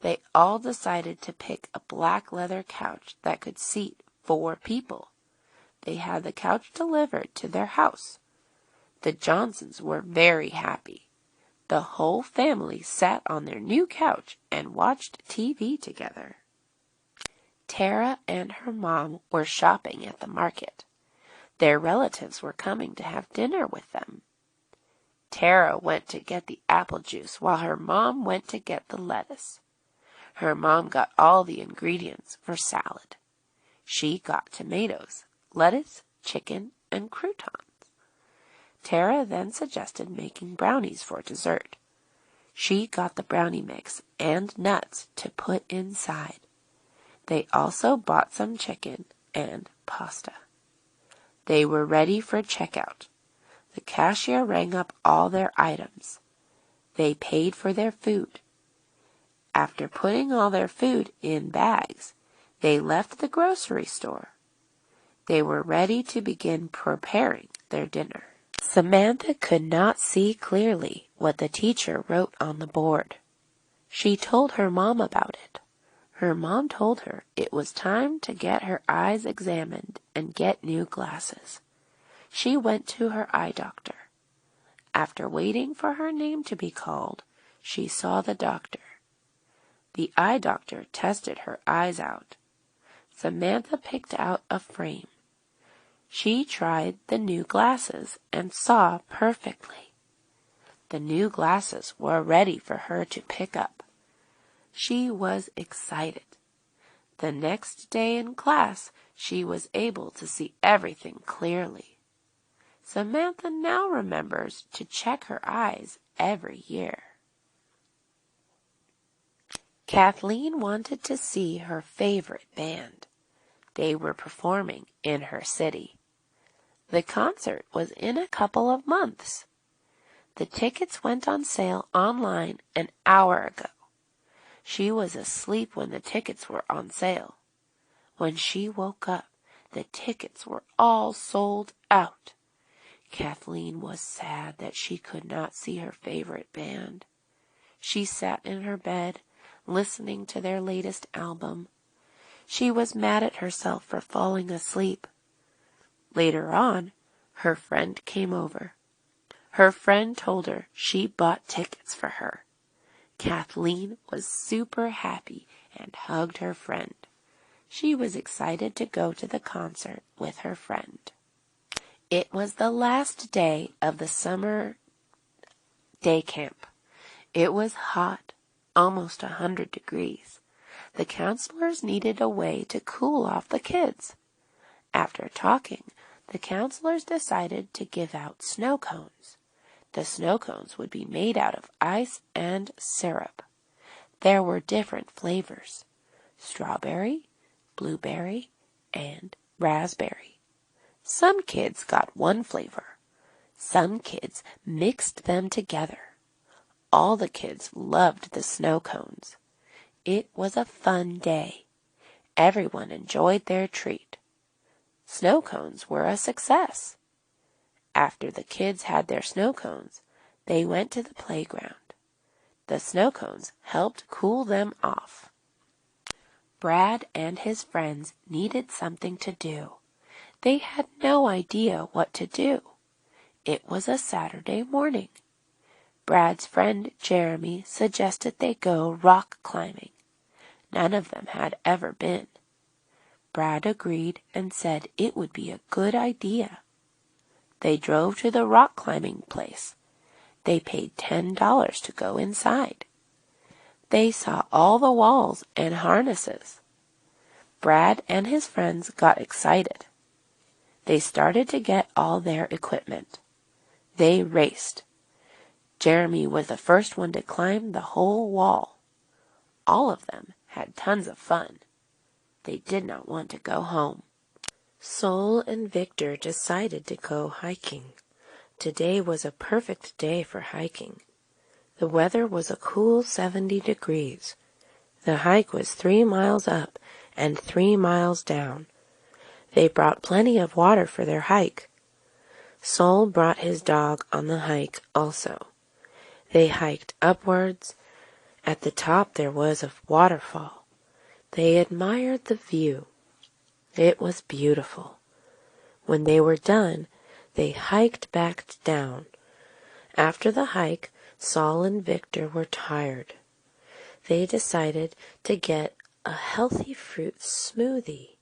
They all decided to pick a black leather couch that could seat 4 people. They had the couch delivered to their house. The Johnsons were very happy. The whole family sat on their new couch and watched TV together. Tara and her mom were shopping at the market. Their relatives were coming to have dinner with them. Tara went to get the apple juice while her mom went to get the lettuce. Her mom got all the ingredients for salad. She got tomatoes, lettuce, chicken, and croutons. Tara then suggested making brownies for dessert. She got the brownie mix and nuts to put inside. They also bought some chicken and pasta. They were ready for checkout. The cashier rang up all their items. They paid for their food. After putting all their food in bags, they left the grocery store. They were ready to begin preparing their dinner. Samantha could not see clearly what the teacher wrote on the board. She told her mom about it. Her mom told her it was time to get her eyes examined and get new glasses. She went to her eye doctor. After waiting for her name to be called, she saw the doctor. The eye doctor tested her eyes out. Samantha picked out a frame. She tried the new glasses and saw perfectly. The new glasses were ready for her to pick up. She was excited. The next day in class, she was able to see everything clearly. Samantha now remembers to check her eyes every year. Kathleen wanted to see her favorite band. They were performing in her city. The concert was in a couple of months. The tickets went on sale online an hour ago. She was asleep when the tickets were on sale. When she woke up, the tickets were all sold out. Kathleen was sad that she could not see her favorite band. She sat in her bed, listening to their latest album. She was mad at herself for falling asleep. Later on, her friend came over. Her friend told her she bought tickets for her. Kathleen was super happy and hugged her friend. She was excited to go to the concert with her friend. It was the last day of the summer day camp. It was hot, almost 100 degrees. The counselors needed a way to cool off the kids. After talking, the counselors decided to give out snow cones. The snow cones would be made out of ice and syrup. There were different flavors: strawberry, blueberry, and raspberry. Some kids got one flavor. Some kids mixed them together. All the kids loved the snow cones. It was a fun day. Everyone enjoyed their treat. Snow cones were a success. After the kids had their snow cones, they went to the playground. The snow cones helped cool them off. Brad and his friends needed something to do. They had no idea what to do. It was a Saturday morning. Brad's friend Jeremy suggested they go rock climbing. None of them had ever been. Brad agreed and said it would be a good idea. They drove to the rock climbing place. They paid $10 to go inside. They saw all the walls and harnesses. Brad and his friends got excited. They started to get all their equipment. They raced. Jeremy was the first one to climb the whole wall. All of them had tons of fun. They did not want to go home. Sol and Victor decided to go hiking. Today was a perfect day for hiking. The weather was a cool 70 degrees. The hike was 3 miles up and 3 miles down. They brought plenty of water for their hike. Sol brought his dog on the hike also. They hiked upwards. At the top there was a waterfall. They admired the view. It was beautiful. When they were done, they hiked back down. After the hike, Sol and Victor were tired. They decided to get a healthy fruit smoothie.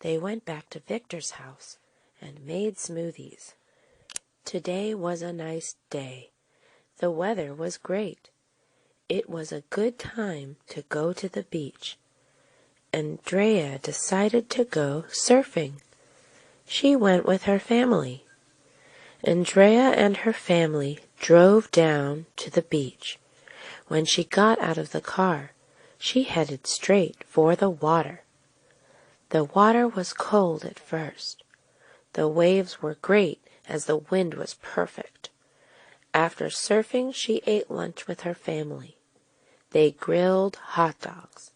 They went back to Victor's house and made smoothies. Today was a nice day. The weather was great. It was a good time to go to the beach. Andrea decided to go surfing. She went with her family. Andrea and her family drove down to the beach. When she got out of the car, she headed straight for the water. The water was cold at first. The waves were great as the wind was perfect. After surfing, she ate lunch with her family. They grilled hot dogs.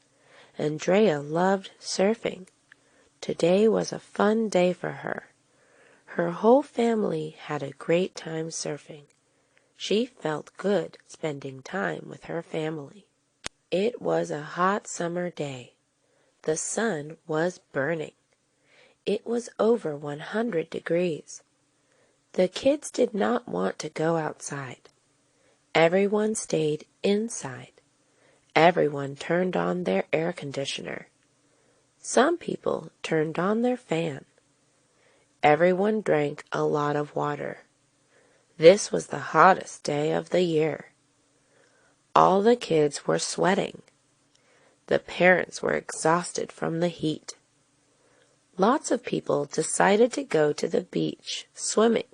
Andrea loved surfing. Today was a fun day for her. Her whole family had a great time surfing. She felt good spending time with her family. It was a hot summer day. The sun was burning. It was over 100 degrees. The kids did not want to go outside. Everyone stayed inside. Everyone turned on their air conditioner. Some people turned on their fan. Everyone drank a lot of water. This was the hottest day of the year. All the kids were sweating. The parents were exhausted from the heat. Lots of people decided to go to the beach swimming.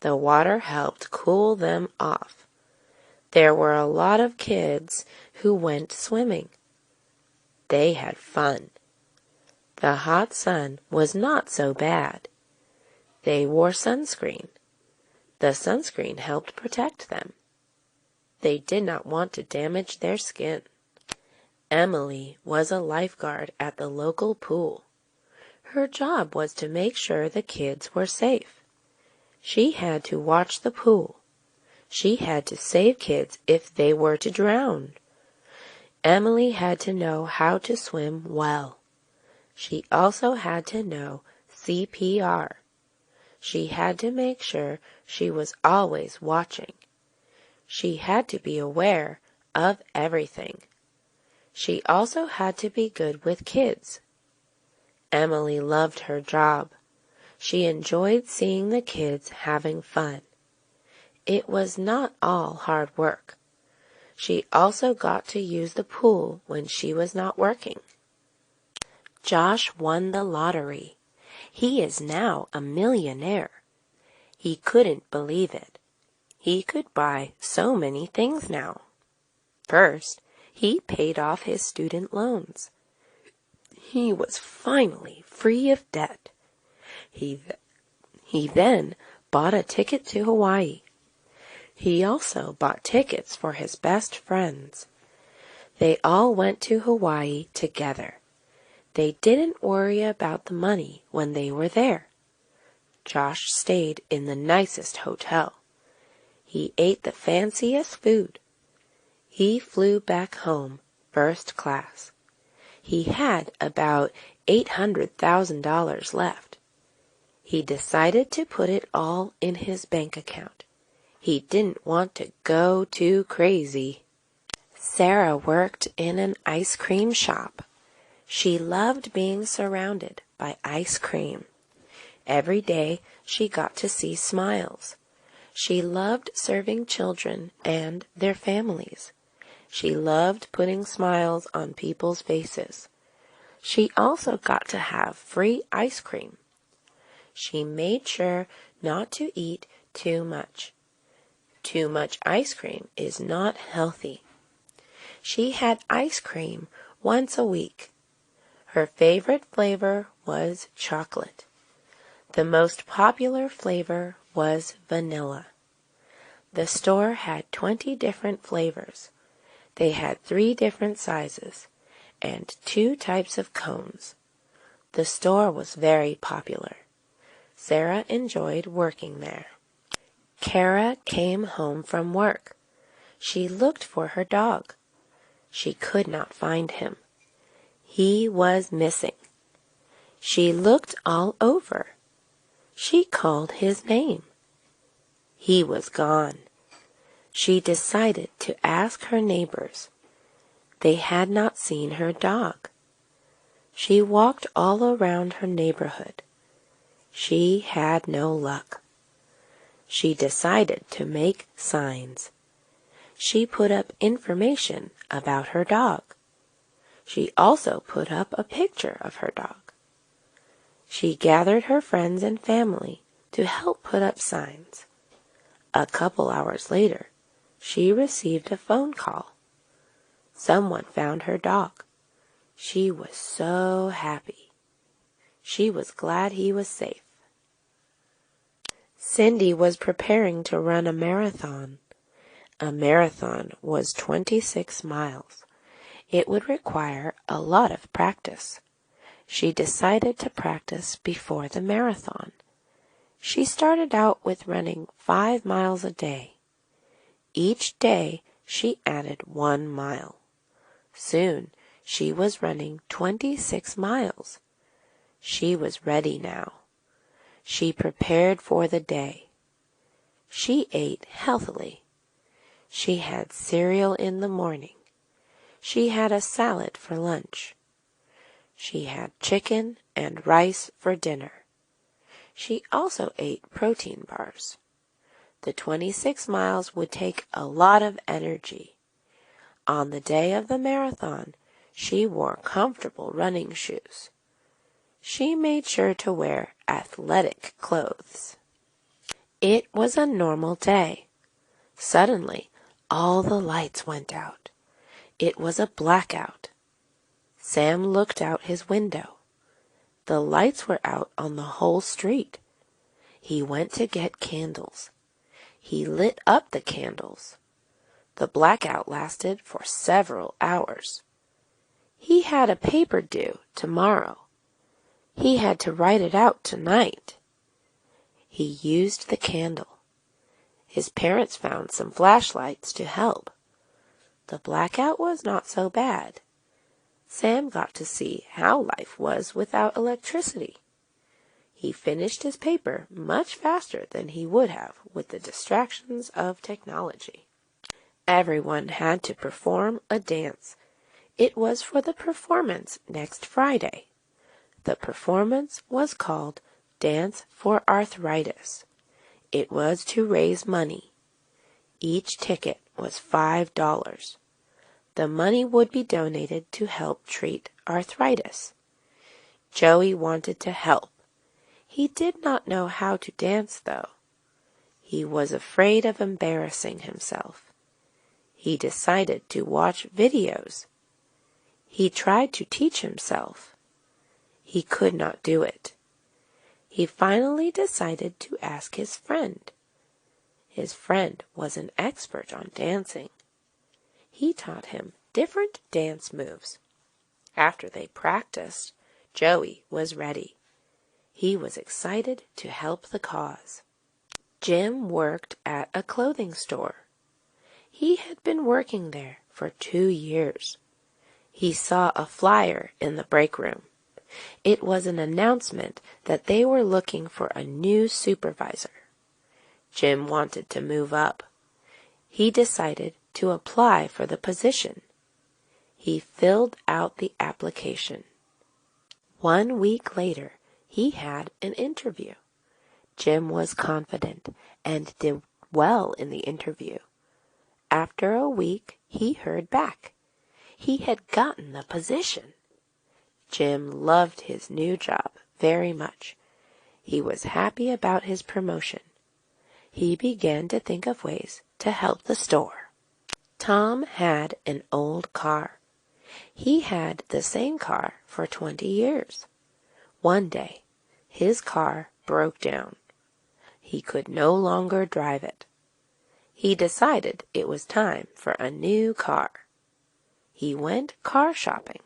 The water helped cool them off. There were a lot of kids who went swimming. They had fun. The hot sun was not so bad. They wore sunscreen. The sunscreen helped protect them. They did not want to damage their skin. Emily was a lifeguard at the local pool. Her job was to make sure the kids were safe. She had to watch the pool. She had to save kids if they were to drown. Emily had to know how to swim well. She also had to know CPR. She had to make sure she was always watching. She had to be aware of everything. She also had to be good with kids. Emily loved her job. She enjoyed seeing the kids having fun. It was not all hard work. She also got to use the pool when she was not working. Josh won the lottery. He is now a millionaire. He couldn't believe it. He could buy so many things now. First, he paid off his student loans. He was finally free of debt. He then bought a ticket to Hawaii. He also bought tickets for his best friends. They all went to Hawaii together. They didn't worry about the money when they were there. Josh stayed in the nicest hotel. He ate the fanciest food. He flew back home first class. He had about $800,000 left. He decided to put it all in his bank account. He didn't want to go too crazy. Sarah worked in an ice cream shop. She loved being surrounded by ice cream. Every day she got to see smiles. She loved serving children and their families. She loved putting smiles on people's faces. She also got to have free ice cream. She made sure not to eat too much. Too much ice cream is not healthy. She had ice cream once a week. Her favorite flavor was chocolate. The most popular flavor was vanilla. The store had 20 different flavors. They had 3 different sizes and 2 types of cones. The store was very popular. Sarah enjoyed working there. Kara came home from work. She looked for her dog. She could not find him. He was missing. She looked all over. She called his name. He was gone. She decided to ask her neighbors. They had not seen her dog. She walked all around her neighborhood. She had no luck. She decided to make signs. She put up information about her dog. She also put up a picture of her dog. She gathered her friends and family to help put up signs. A couple hours later, she received a phone call. Someone found her dog. She was so happy. She was glad he was safe. Cindy was preparing to run a marathon. A marathon was 26 miles. It would require a lot of practice. She decided to practice before the marathon. She started out with running 5 miles a day. Each day she added 1 mile. Soon she was running 26 miles. She was ready now. She prepared for the day. She ate healthily. She had cereal in the morning. She had a salad for lunch. She had chicken and rice for dinner. She also ate protein bars. The 26 miles would take a lot of energy. On the day of the marathon, she wore comfortable running shoes. She made sure to wear athletic clothes. It was a normal day. Suddenly, all the lights went out. It was a blackout. Sam looked out his window. The lights were out on the whole street. He went to get candles. He lit up the candles. The blackout lasted for several hours. He had a paper due tomorrow. He had to write it out tonight. He used the candle. His parents found some flashlights to help. The blackout was not so bad. Sam got to see how life was without electricity. He finished his paper much faster than he would have with the distractions of technology. Everyone had to perform a dance. It was for the performance next Friday. The performance was called Dance for Arthritis. It was to raise money. Each ticket was $5. The money would be donated to help treat arthritis. Joey wanted to help. He did not know how to dance, though. He was afraid of embarrassing himself. He decided to watch videos. He tried to teach himself. He could not do it. He finally decided to ask his friend. His friend was an expert on dancing. He taught him different dance moves. After they practiced, Joey was ready. He was excited to help the cause. Jim worked at a clothing store. He had been working there for 2 years. He saw a flyer in the break room. It was an announcement that they were looking for a new supervisor. Jim wanted to move up. He decided to apply for the position. He filled out the application. 1 week later, he had an interview. Jim was confident and did well in the interview. After a week, he heard back. He had gotten the position. Jim loved his new job very much. He was happy about his promotion. He began to think of ways to help the store. Tom had an old car. He had the same car for 20 years. One day, his car broke down. He could no longer drive it. He decided it was time for a new car. He went car shopping.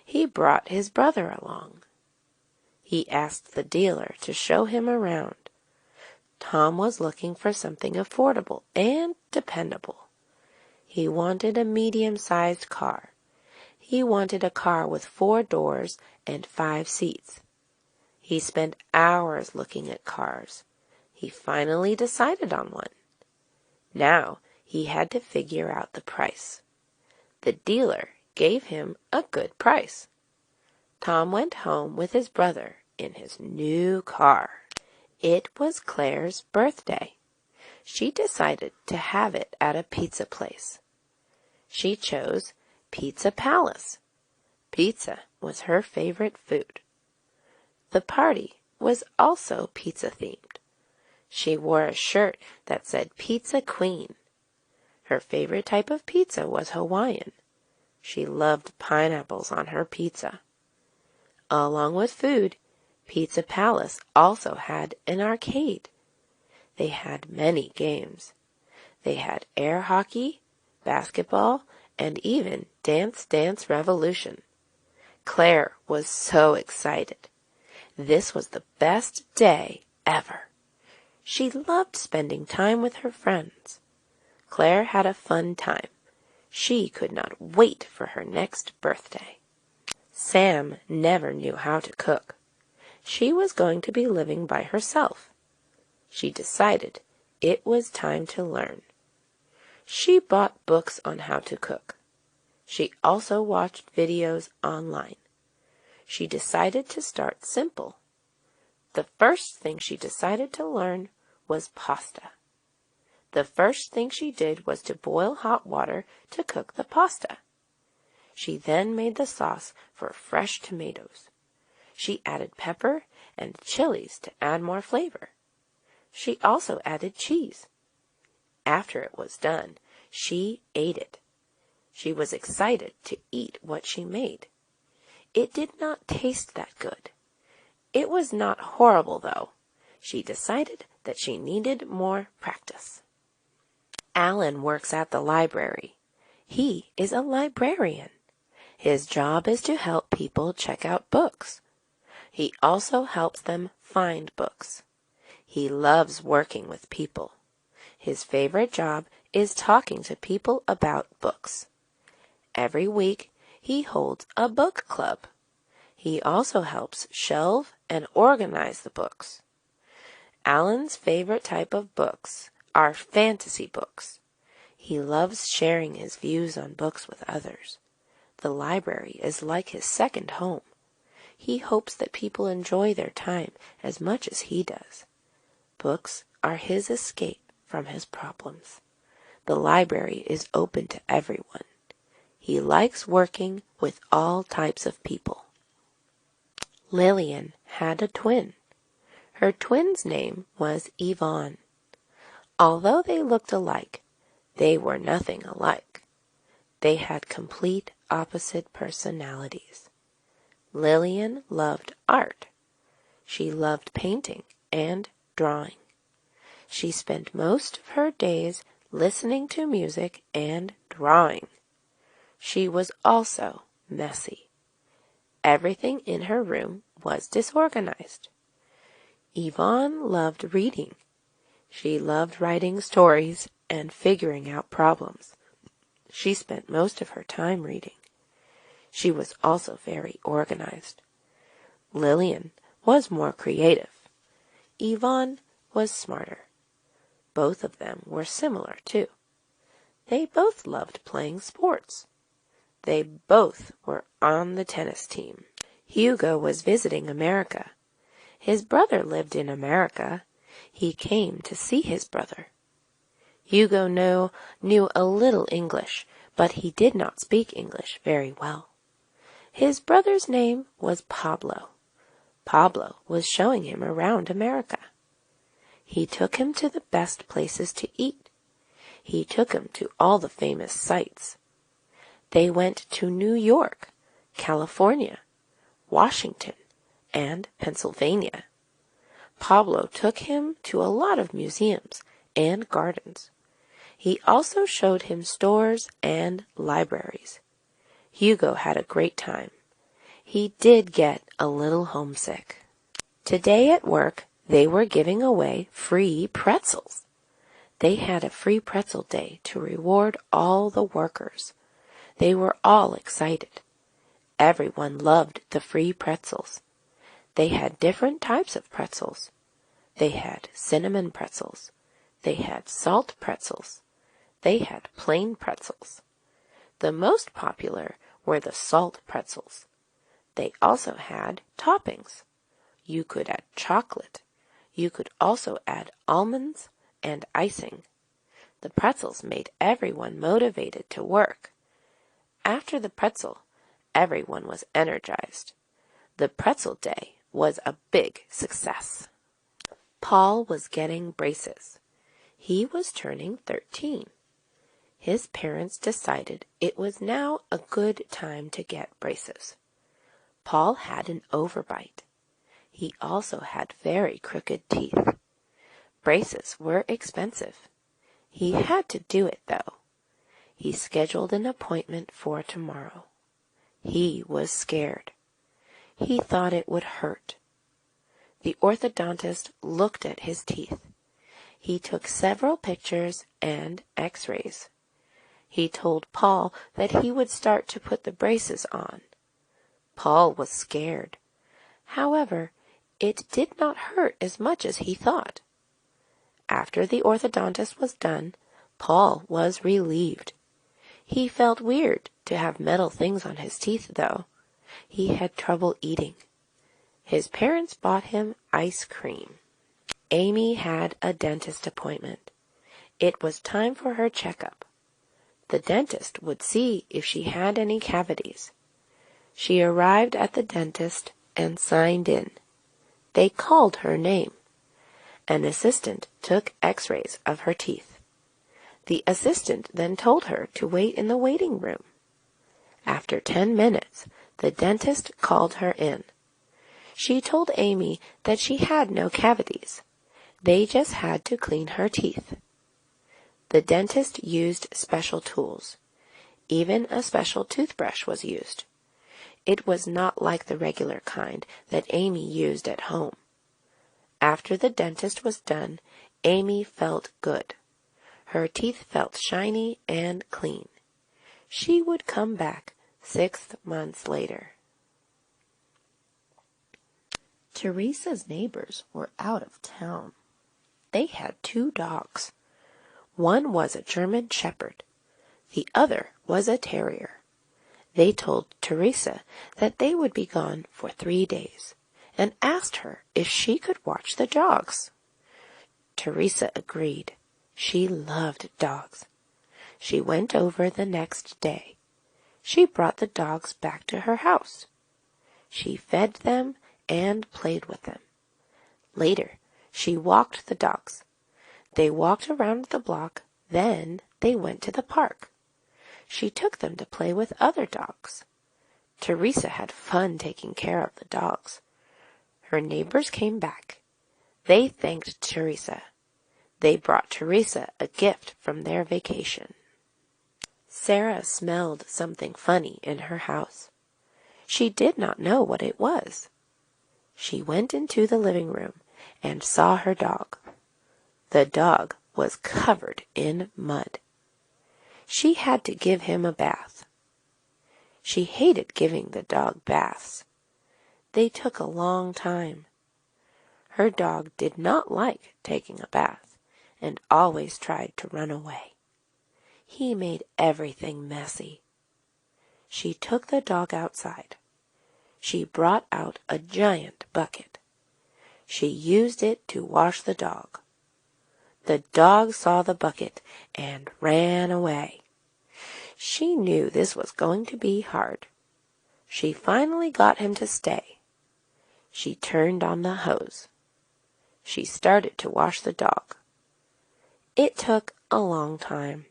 He brought his brother along. He asked the dealer to show him around. Tom was looking for something affordable and dependable. He wanted a medium-sized car. He wanted a car with 4 doors and 5 seats. He spent hours looking at cars. He finally decided on one. Now he had to figure out the price. The dealer gave him a good price. Tom went home with his brother in his new car. It was Claire's birthday. She decided to have it at a pizza place. She chose Pizza Palace. Pizza was her favorite food. The party was also pizza-themed. She wore a shirt that said Pizza Queen. Her favorite type of pizza was Hawaiian. She loved pineapples on her pizza. Along with food, Pizza Palace also had an arcade. They had many games. They had air hockey, basketball, and even Dance Dance Revolution. Claire was so excited. This was the best day ever. She loved spending time with her friends. Claire had a fun time. She could not wait for her next birthday. Sam never knew how to cook. She was going to be living by herself. She decided it was time to learn. She bought books on how to cook. She also watched videos online. She decided to start simple. The first thing she decided to learn was pasta. The first thing she did was to boil hot water to cook the pasta. She then made the sauce for fresh tomatoes. She added pepper and chilies to add more flavor. She also added cheese. After it was done, she ate it. She was excited to eat what she made. It did not taste that good. It was not horrible, though. She decided that she needed more practice. Alan works at the library. He is a librarian. His job is to help people check out books. He also helps them find books. He loves working with people. His favorite job is talking to people about books. Every week, he holds a book club. He also helps shelve and organize the books. Alan's favorite type of books are fantasy books. He loves sharing his views on books with others. The library is like his second home. He hopes that people enjoy their time as much as he does. Books are his escape from his problems. The library is open to everyone. He likes working with all types of people. Lillian had a twin. Her twin's name was Yvonne. Although they looked alike, they were nothing alike. They had complete opposite personalities. Lillian loved art. She loved painting and drawing. She spent most of her days listening to music and drawing. She was also messy. Everything in her room was disorganized. Yvonne loved reading. She loved writing stories and figuring out problems. She spent most of her time reading. She was also very organized. Lillian was more creative. Yvonne was smarter. Both of them were similar, too. They both loved playing sports. They both were on the tennis team. Hugo was visiting America. His brother lived in America. He came to see his brother. Hugo knew a little English, but he did not speak English very well. His brother's name was Pablo. Pablo was showing him around America. He took him to the best places to eat. He took him to all the famous sights. They went to New York, California, Washington, and Pennsylvania. Pablo took him to a lot of museums and gardens. He also showed him stores and libraries. Hugo had a great time. He did get a little homesick. Today at work, they were giving away free pretzels. They had a free pretzel day to reward all the workers. They were all excited. Everyone loved the free pretzels. They had different types of pretzels. They had cinnamon pretzels. They had salt pretzels. They had plain pretzels. The most popular were the salt pretzels. They also had toppings. You could add chocolate. You could also add almonds and icing. The pretzels made everyone motivated to work. After the pretzel, everyone was energized. The pretzel day was a big success. Paul was getting braces. He was turning 13. His parents decided it was now a good time to get braces. Paul had an overbite. He also had very crooked teeth. Braces were expensive. He had to do it, though. He scheduled an appointment for tomorrow. He was scared. He thought it would hurt. The orthodontist looked at his teeth. He took several pictures and x-rays. He told Paul that he would start to put the braces on. Paul was scared. However, it did not hurt as much as he thought. After the orthodontist was done, Paul was relieved. He felt weird to have metal things on his teeth, though. He had trouble eating. His parents bought him ice cream. Amy had a dentist appointment. It was time for her checkup. The dentist would see if she had any cavities. She arrived at the dentist and signed in. They called her name. An assistant took x-rays of her teeth. The assistant then told her to wait in the waiting room. After 10 minutes, the dentist called her in. She told Amy that she had no cavities. They just had to clean her teeth. The dentist used special tools. Even a special toothbrush was used. It was not like the regular kind that Amy used at home. After the dentist was done, Amy felt good. Her teeth felt shiny and clean. She would come back 6 months later. Teresa's neighbors were out of town. They had 2 dogs. One was a German shepherd. The other was a terrier. They told Teresa that they would be gone for 3 days and asked her if she could watch the dogs. Teresa agreed. She loved dogs. She went over the next day. She brought the dogs back to her house. She fed them and played with them. Later, she walked the dogs. They walked around the block, then they went to the park. She took them to play with other dogs. Teresa had fun taking care of the dogs. Her neighbors came back. They thanked Teresa. They brought Teresa a gift from their vacation. Sarah smelled something funny in her house. She did not know what it was. She went into the living room and saw her dog. The dog was covered in mud. She had to give him a bath. She hated giving the dog baths. They took a long time. Her dog did not like taking a bath, and always tried to run away. He made everything messy. She took the dog outside. She brought out a giant bucket. She used it to wash the dog. The dog saw the bucket and ran away. She knew this was going to be hard. She finally got him to stay. She turned on the hose. She started to wash the dog. It took a long time.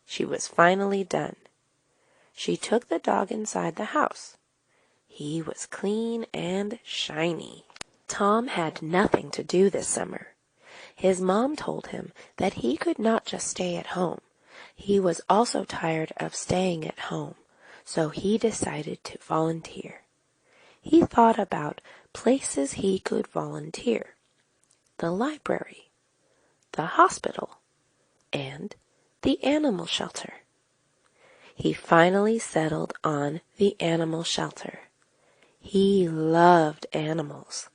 She was finally done. She took the dog inside the house. He was clean and shiny. Tom had nothing to do this summer. His mom told him that he could not just stay at home. He was also tired of staying at home, so he decided to volunteer. He thought about places he could volunteer: the library, the hospital, and the animal shelter. He finally settled on the animal shelter. He loved animals.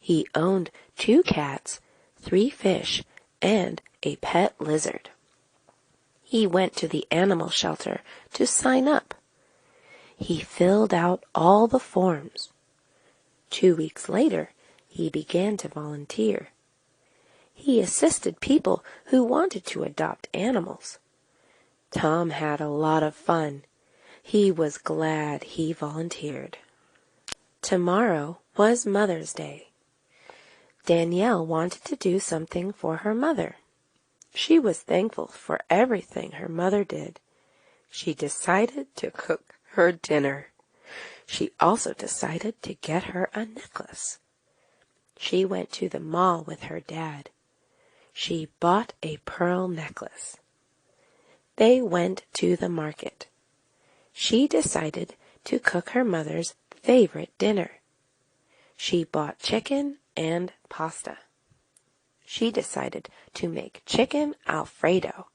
He owned 2 cats, 3 fish, and a pet lizard. He went to the animal shelter to sign up. He filled out all the forms. 2 weeks later, he began to volunteer. He assisted people who wanted to adopt animals. Tom had a lot of fun. He was glad he volunteered. Tomorrow was Mother's Day. Danielle wanted to do something for her mother. She was thankful for everything her mother did. She decided to cook her dinner. She also decided to get her a necklace. She went to the mall with her dad. She bought a pearl necklace. They went to the market. She decided to cook her mother's favorite dinner. She bought chicken and pasta. She decided to make chicken Alfredo.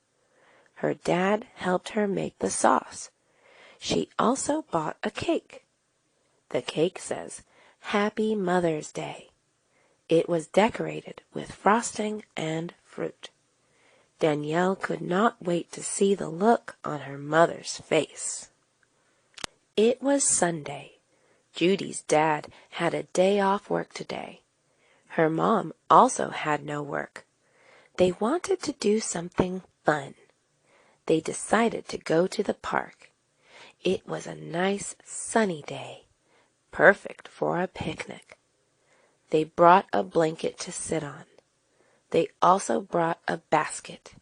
Her dad helped her make the sauce. She also bought a cake. The cake says, "Happy Mother's Day." It was decorated with frosting and fruit. Danielle could not wait to see the look on her mother's face. It was Sunday. Judy's dad had a day off work today. Her mom also had no work. They wanted to do something fun. They decided to go to the park. It was a nice sunny day, perfect for a picnic. They brought a blanket to sit on. They also brought a basket.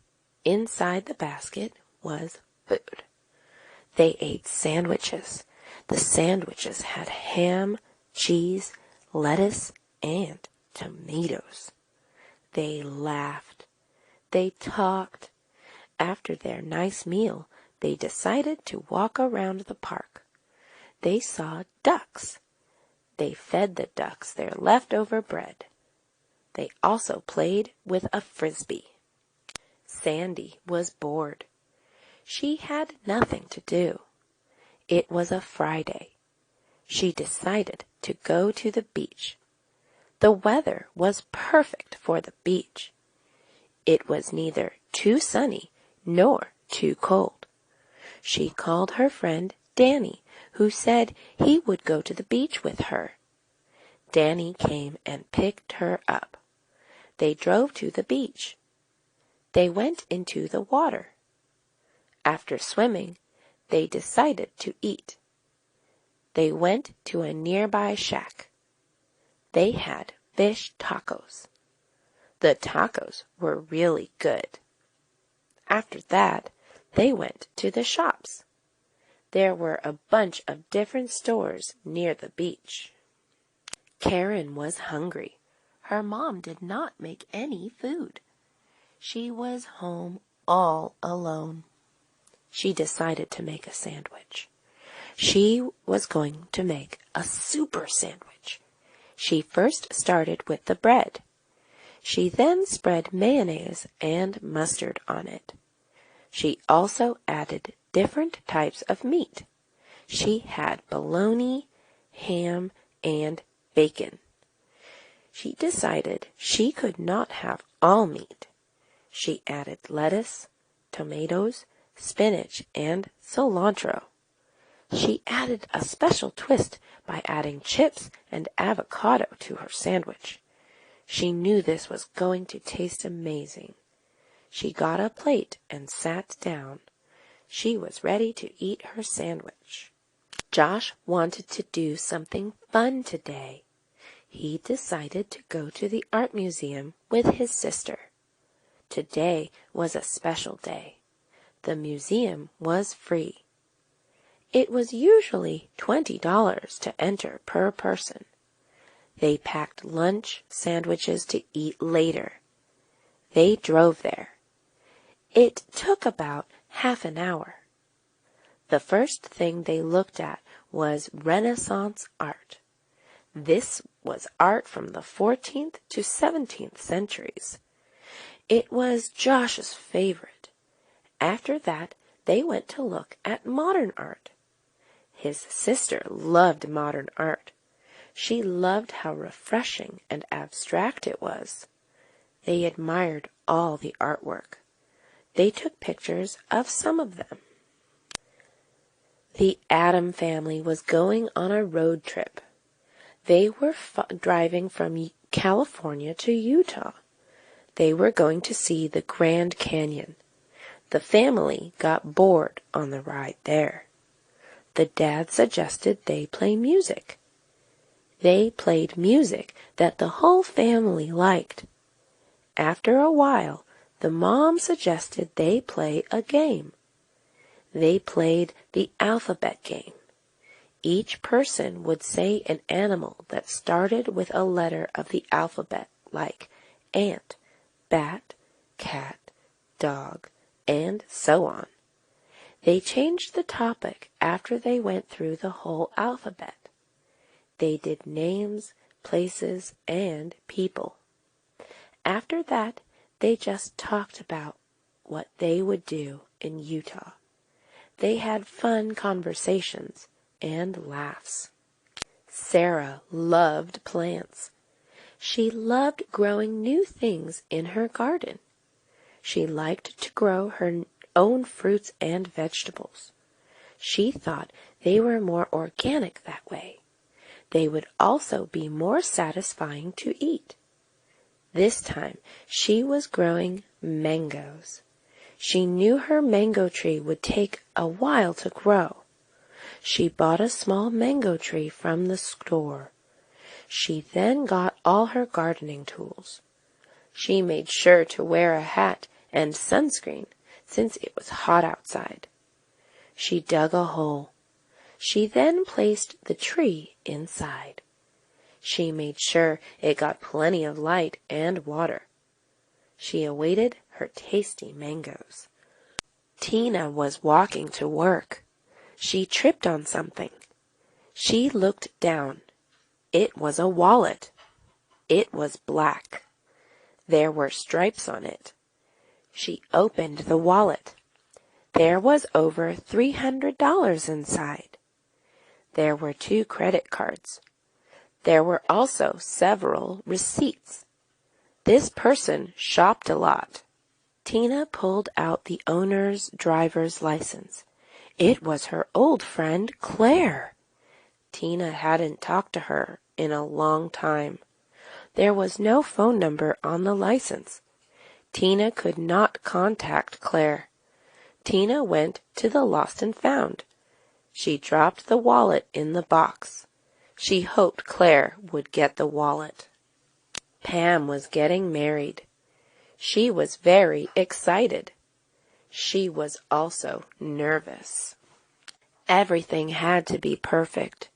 Inside the basket was food. They ate sandwiches. The sandwiches had ham, cheese, lettuce, and tomatoes. They laughed. They talked. After their nice meal, they decided to walk around the park. They saw ducks. They fed the ducks their leftover bread. They also played with a frisbee. Sandy was bored. She had nothing to do. It was a Friday. She decided to go to the beach. The weather was perfect for the beach. It was neither too sunny nor too cold. She called her friend Danny, who said he would go to the beach with her. Danny came and picked her up. They drove to the beach. They went into the water. After swimming, they decided to eat. They went to a nearby shack. They had fish tacos. The tacos were really good. After that, they went to the shops. There were a bunch of different stores near the beach. Karen was hungry. Her mom did not make any food. She was home all alone. She decided to make a sandwich. She was going to make a super sandwich. She first started with the bread. She then spread mayonnaise and mustard on it. She also added different types of meat. She had bologna, ham, and bacon. She decided she could not have all meat. She added lettuce, tomatoes, spinach, and cilantro. She added a special twist by adding chips and avocado to her sandwich. She knew this was going to taste amazing. She got a plate and sat down. She was ready to eat her sandwich. Josh wanted to do something fun today. He decided to go to the art museum with his sister. Today was a special day. The museum was free. It was usually $20 to enter per person. They packed lunch sandwiches to eat later. They drove there. It took about half an hour. The first thing they looked at was Renaissance art. This was art from the 14th to 17th centuries. It was Josh's favorite. After that, they went to look at modern art. His sister loved modern art. She loved how refreshing and abstract it was. They admired all the artwork. They took pictures of some of them. The Adam family was going on a road trip. They were driving from California to Utah. They were going to see the Grand Canyon. The family got bored on the ride there. The dad suggested they play music. They played music that the whole family liked. After a while, the mom suggested they play a game. They played the alphabet game. Each person would say an animal that started with a letter of the alphabet, like ant, bat, cat, dog, and so on. They changed the topic after they went through the whole alphabet. They did names, places, and people. After that, they just talked about what they would do in Utah. They had fun conversations and laughs. Sarah loved plants. She loved growing new things in her garden. She liked to grow her own fruits and vegetables. She thought they were more organic that way. They would also be more satisfying to eat. This time she was growing mangoes. She knew her mango tree would take a while to grow. She bought a small mango tree from the store. She then got all her gardening tools. She made sure to wear a hat and sunscreen since it was hot outside. She dug a hole. She then placed the tree inside. She made sure it got plenty of light and water. She awaited her tasty mangoes. Tina was walking to work. She tripped on something. She looked down. It was a wallet. It was black. There were stripes on it. She opened the wallet. There was over $300 inside. There were 2 credit cards. There were also several receipts. This person shopped a lot. Tina pulled out the owner's driver's license. It was her old friend, Claire. Tina hadn't talked to her in a long time. There was no phone number on the license. Tina could not contact Claire. Tina went to the Lost and Found. She dropped the wallet in the box. She hoped Claire would get the wallet. Pam was getting married. She was very excited. She was also nervous. Everything had to be perfect.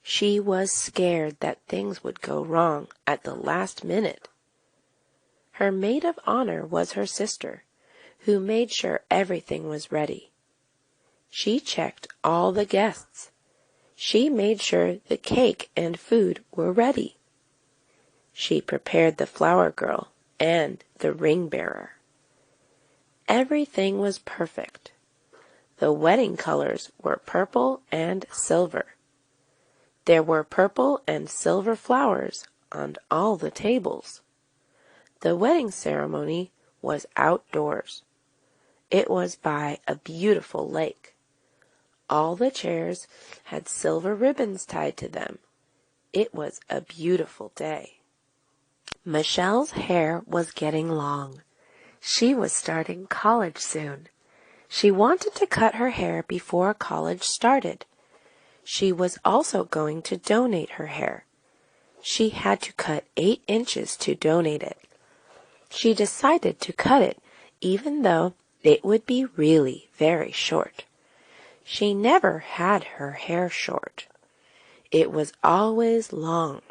She was scared that things would go wrong at the last minute. Her maid of honor was her sister, who made sure everything was ready. She checked all the guests. She made sure the cake and food were ready. She prepared the flower girl and the ring bearer. Everything was perfect. The wedding colors were purple and silver. There were purple and silver flowers on all the tables. The wedding ceremony was outdoors. It was by a beautiful lake. All the chairs had silver ribbons tied to them. It was a beautiful day. Michelle's hair was getting long. She was starting college soon. She wanted to cut her hair before college started. She was also going to donate her hair. She had to cut 8 inches to donate it. She decided to cut it even though it would be really very short. She never had her hair short. It was always long.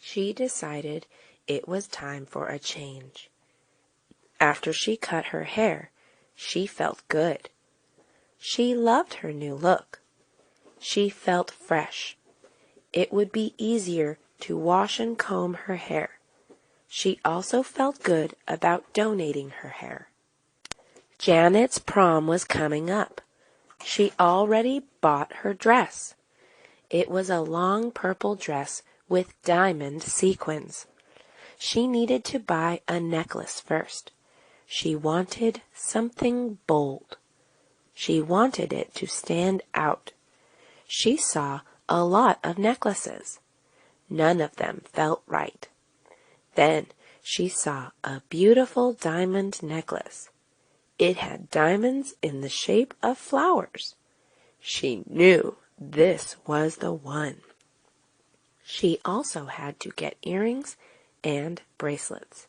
She decided it was time for a change. After she cut her hair, she felt good. She loved her new look. She felt fresh. It would be easier to wash and comb her hair. She also felt good about donating her hair. Janet's prom was coming up. She already bought her dress. It was a long purple dress with diamond sequins. She needed to buy a necklace first. She wanted something bold. She wanted it to stand out. She saw a lot of necklaces. None of them felt right. Then she saw a beautiful diamond necklace. It had diamonds in the shape of flowers. She knew this was the one. She also had to get earrings and bracelets.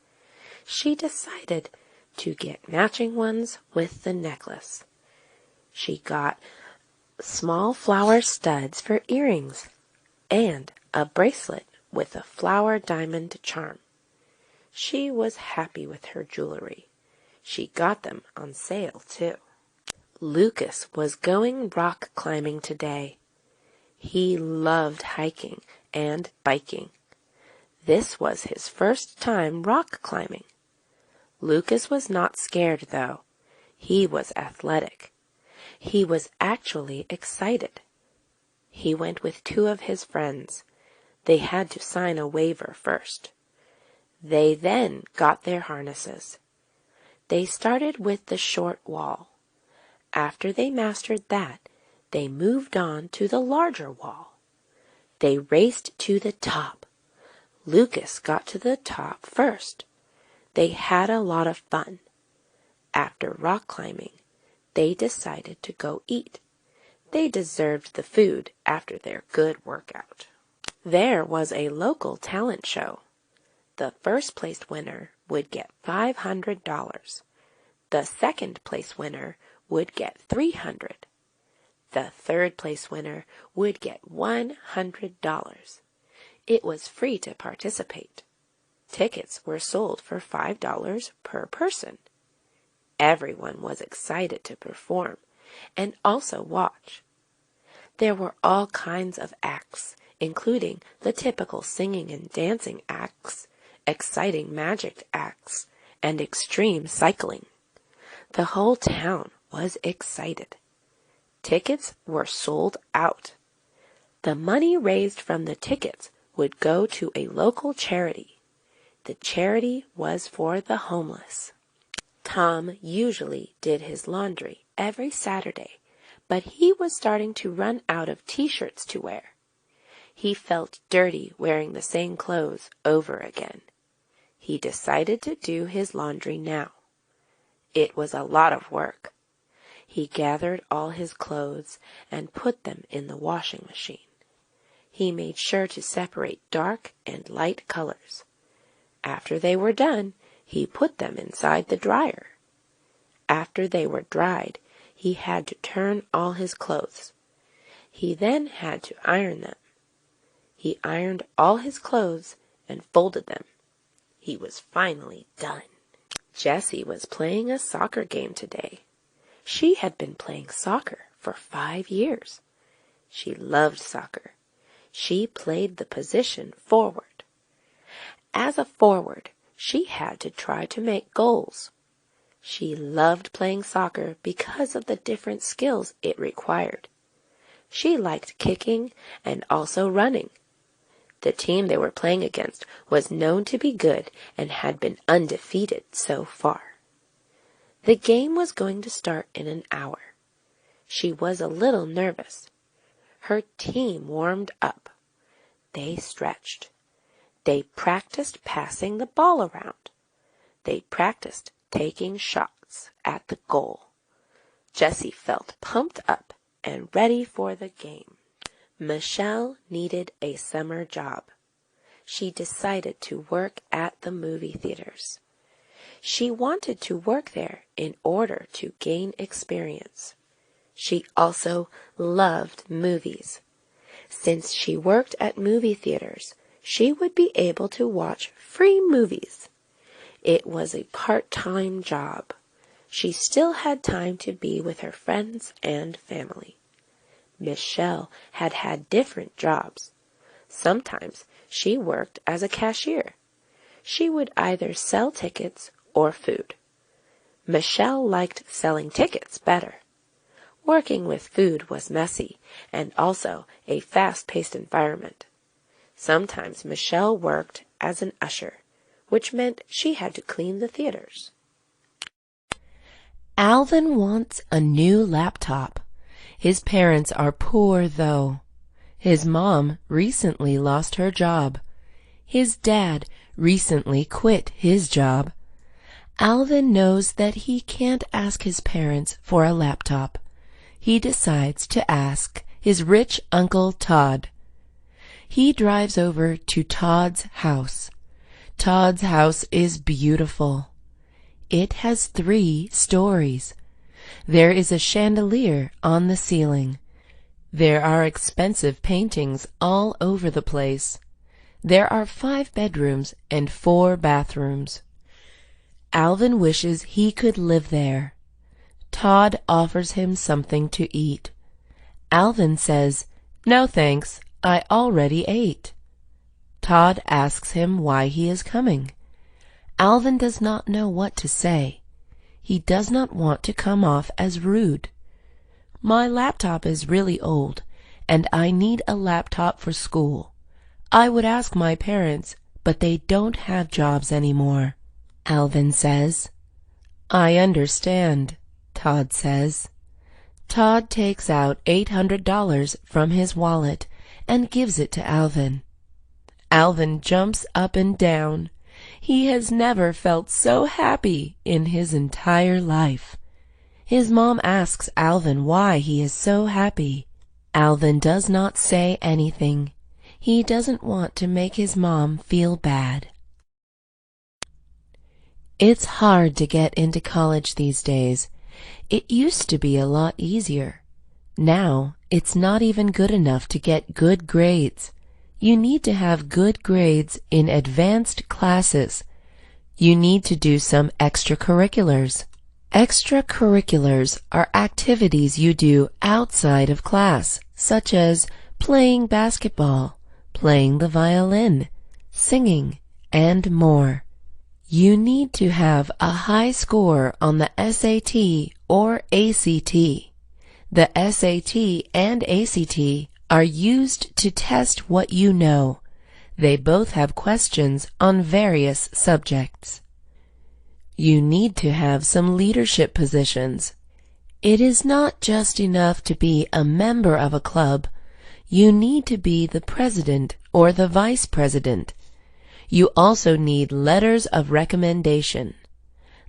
She decided to get matching ones with the necklace. She got small flower studs for earrings and a bracelet with a flower diamond charm. She was happy with her jewelry. She got them on sale, too. Lucas was going rock climbing today. He loved hiking and biking. This was his first time rock climbing. Lucas was not scared, though. He was athletic. He was actually excited. He went with 2 of his friends. They had to sign a waiver first. They then got their harnesses. They started with the short wall. After they mastered that, they moved on to the larger wall. They raced to the top. Lucas got to the top first. They had a lot of fun. After rock climbing, they decided to go eat. They deserved the food after their good workout. There was a local talent show. The first place winner would get $500. The second place winner would get $300. The third place winner would get $100. It was free to participate. Tickets were sold for $5 per person. Everyone was excited to perform and also watch. There were all kinds of acts, including the typical singing and dancing acts, exciting magic acts, and extreme cycling. The whole town was excited. Tickets were sold out. The money raised from the tickets would go to a local charity. The charity was for the homeless. Tom usually did his laundry every Saturday, but he was starting to run out of t-shirts to wear. He felt dirty wearing the same clothes over again. He decided to do his laundry now. It was a lot of work. He gathered all his clothes and put them in the washing machine. He made sure to separate dark and light colors. After they were done, he put them inside the dryer. After they were dried, he had to turn all his clothes. He then had to iron them. He ironed all his clothes and folded them. He was finally done. Jessie was playing a soccer game today. She had been playing soccer for 5 years. She loved soccer. She played the position forward. As a forward, she had to try to make goals. She loved playing soccer because of the different skills it required. She liked kicking and also running. The team they were playing against was known to be good and had been undefeated so far. The game was going to start in an hour. She was a little nervous. Her team warmed up. They stretched. They practiced passing the ball around. They practiced taking shots at the goal. Jessie felt pumped up and ready for the game. Michelle needed a summer job. She decided to work at the movie theaters. She wanted to work there in order to gain experience. She also loved movies. Since she worked at movie theaters, she would be able to watch free movies. It was a part-time job. She still had time to be with her friends and family. Michelle had had different jobs. Sometimes she worked as a cashier. She would either sell tickets or food. Michelle liked selling tickets better. Working with food was messy and also a fast-paced environment. Sometimes Michelle worked as an usher, which meant she had to clean the theaters. Alvin wants a new laptop. His parents are poor, though. His mom recently lost her job. His dad recently quit his job. Alvin knows that he can't ask his parents for a laptop. He decides to ask his rich Uncle Todd. He drives over to Todd's house. Todd's house is beautiful. It has 3 stories. There is a chandelier on the ceiling. There are expensive paintings all over the place. There are 5 bedrooms and 4 bathrooms. Alvin wishes he could live there. Todd offers him something to eat. Alvin says, "No thanks, I already ate." Todd asks him why he is coming. Alvin does not know what to say. He does not want to come off as rude. "My laptop is really old, and I need a laptop for school. I would ask my parents, but they don't have jobs anymore," Alvin says. "I understand," Todd says. Todd takes out $800 from his wallet and gives it to Alvin. Alvin jumps up and down. He has never felt so happy in his entire life. His mom asks Alvin why he is so happy. Alvin does not say anything. He doesn't want to make his mom feel bad. It's hard to get into college these days. It used to be a lot easier. Now, it's not even good enough to get good grades. You need to have good grades in advanced classes. You need to do some extracurriculars. Extracurriculars are activities you do outside of class, such as playing basketball, playing the violin, singing, and more. You need to have a high score on the SAT or ACT. The SAT and ACT are used to test what you know. They both have questions on various subjects. You need to have some leadership positions. It is not just enough to be a member of a club. You need to be the president or the vice president. You also need letters of recommendation,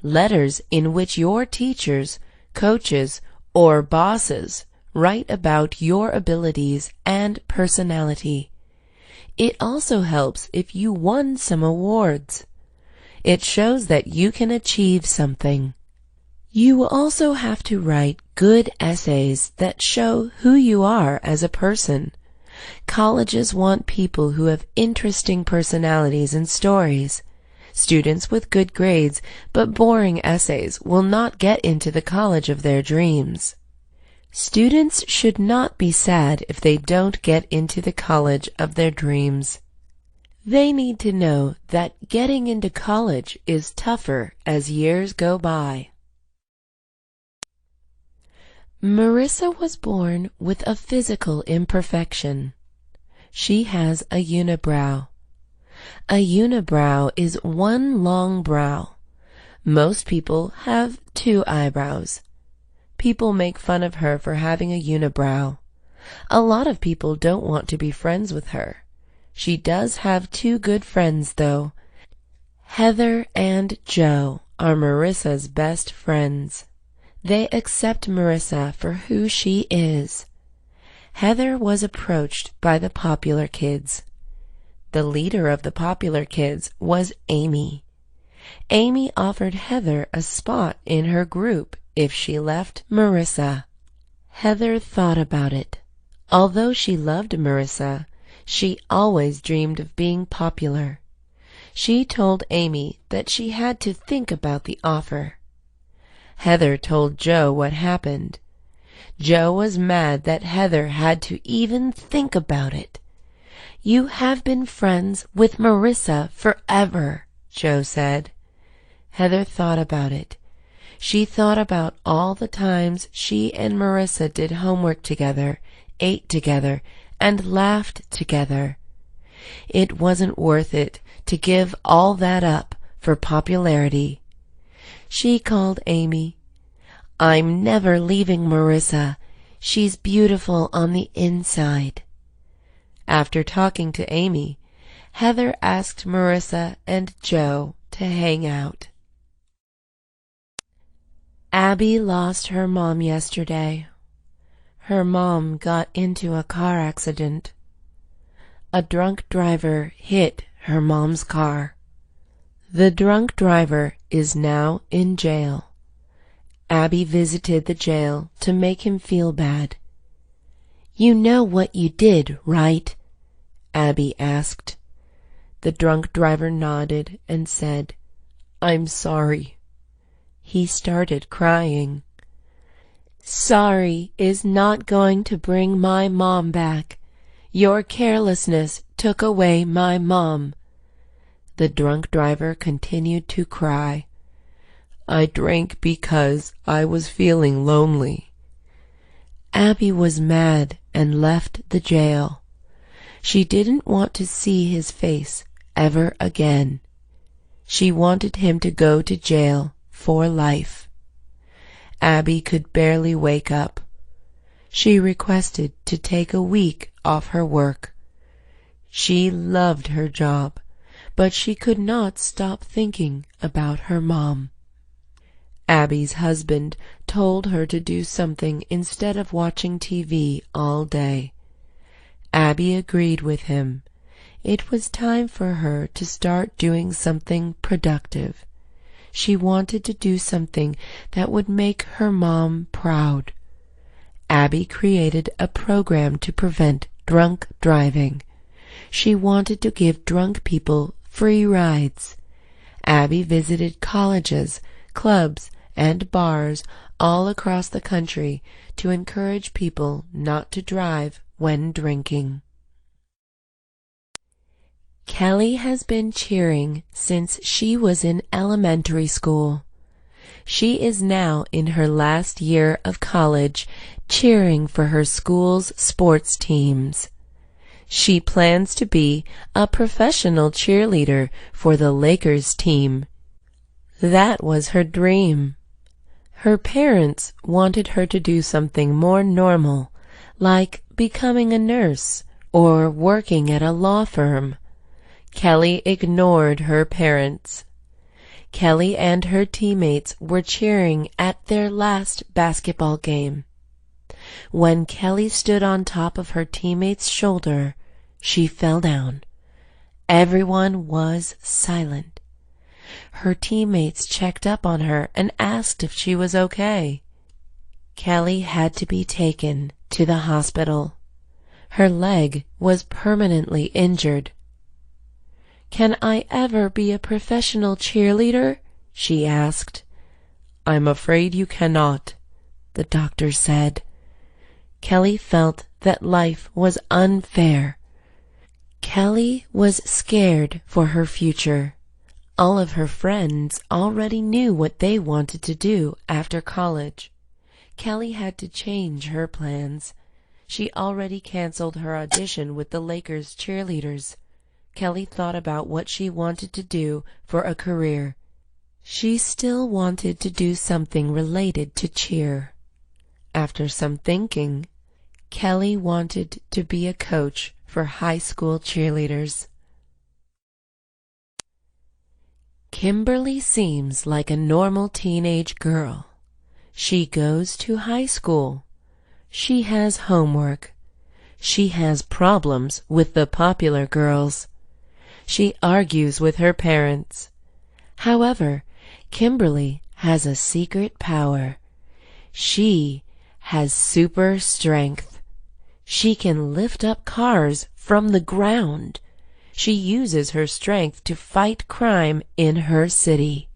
letters in which your teachers, coaches, or bosses write about your abilities and personality. It also helps if you won some awards. It shows that you can achieve something. You will also have to write good essays that show who you are as a person. Colleges want people who have interesting personalities and stories. Students with good grades but boring essays will not get into the college of their dreams. Students should not be sad if they don't get into the college of their dreams. They need to know that getting into college is tougher as years go by. Marissa was born with a physical imperfection. She has a unibrow. A unibrow is one long brow. Most people have two eyebrows. People make fun of her for having a unibrow. A lot of people don't want to be friends with her. She does have two good friends, though. Heather and Joe are Marissa's best friends. They accept Marissa for who she is. Heather was approached by the popular kids. The leader of the popular kids was Amy. Amy offered Heather a spot in her group if she left Marissa. Heather thought about it. Although she loved Marissa, she always dreamed of being popular. She told Amy that she had to think about the offer. Heather told Joe what happened. Joe was mad that Heather had to even think about it. "You have been friends with Marissa forever," Joe said. Heather thought about it. She thought about all the times she and Marissa did homework together, ate together, and laughed together. It wasn't worth it to give all that up for popularity. She called Amy. "I'm never leaving Marissa. She's beautiful on the inside." After talking to Amy, Heather asked Marissa and Joe to hang out. Abby lost her mom yesterday. Her mom got into a car accident. A drunk driver hit her mom's car. The drunk driver is now in jail. Abby visited the jail to make him feel bad. "You know what you did, right?" Abby asked. The drunk driver nodded and said, "I'm sorry." He started crying. "Sorry is not going to bring my mom back. Your carelessness took away my mom." The drunk driver continued to cry. "I drank because I was feeling lonely." Abby was mad and left the jail. She didn't want to see his face ever again. She wanted him to go to jail for life. Abby could barely wake up. She requested to take a week off her work. She loved her job, but she could not stop thinking about her mom. Abby's husband told her to do something instead of watching TV all day. Abby agreed with him. It was time for her to start doing something productive. She wanted to do something that would make her mom proud. Abby created a program to prevent drunk driving. She wanted to give drunk people free rides. Abby visited colleges, clubs, and bars all across the country to encourage people not to drive when drinking. Kelly has been cheering since she was in elementary school. She is now in her last year of college, cheering for her school's sports teams. She plans to be a professional cheerleader for the Lakers team. That was her dream. Her parents wanted her to do something more normal, like becoming a nurse or working at a law firm. Kelly ignored her parents. Kelly and her teammates were cheering at their last basketball game. When Kelly stood on top of her teammate's shoulder, she fell down. Everyone was silent. Her teammates checked up on her and asked if she was okay. Kelly had to be taken to the hospital. Her leg was permanently injured. "Can I ever be a professional cheerleader?" she asked. "I'm afraid you cannot," the doctor said. Kelly felt that life was unfair. Kelly was scared for her future. All of her friends already knew what they wanted to do after college. Kelly had to change her plans. She already canceled her audition with the Lakers cheerleaders. Kelly thought about what she wanted to do for a career. She still wanted to do something related to cheer. After some thinking, Kelly wanted to be a coach for high school cheerleaders. Kimberly seems like a normal teenage girl. She goes to high school. She has homework. She has problems with the popular girls. She argues with her parents. However, Kimberly has a secret power. She has super strength. She can lift up cars from the ground. She uses her strength to fight crime in her city.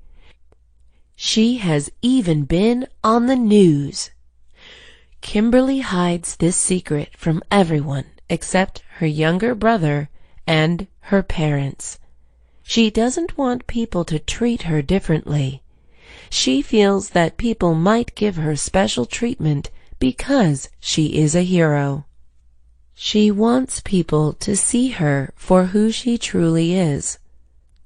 She has even been on the news. Kimberly hides this secret from everyone except her younger brother and her parents. She doesn't want people to treat her differently. She feels that people might give her special treatment because she is a hero. She wants people to see her for who she truly is.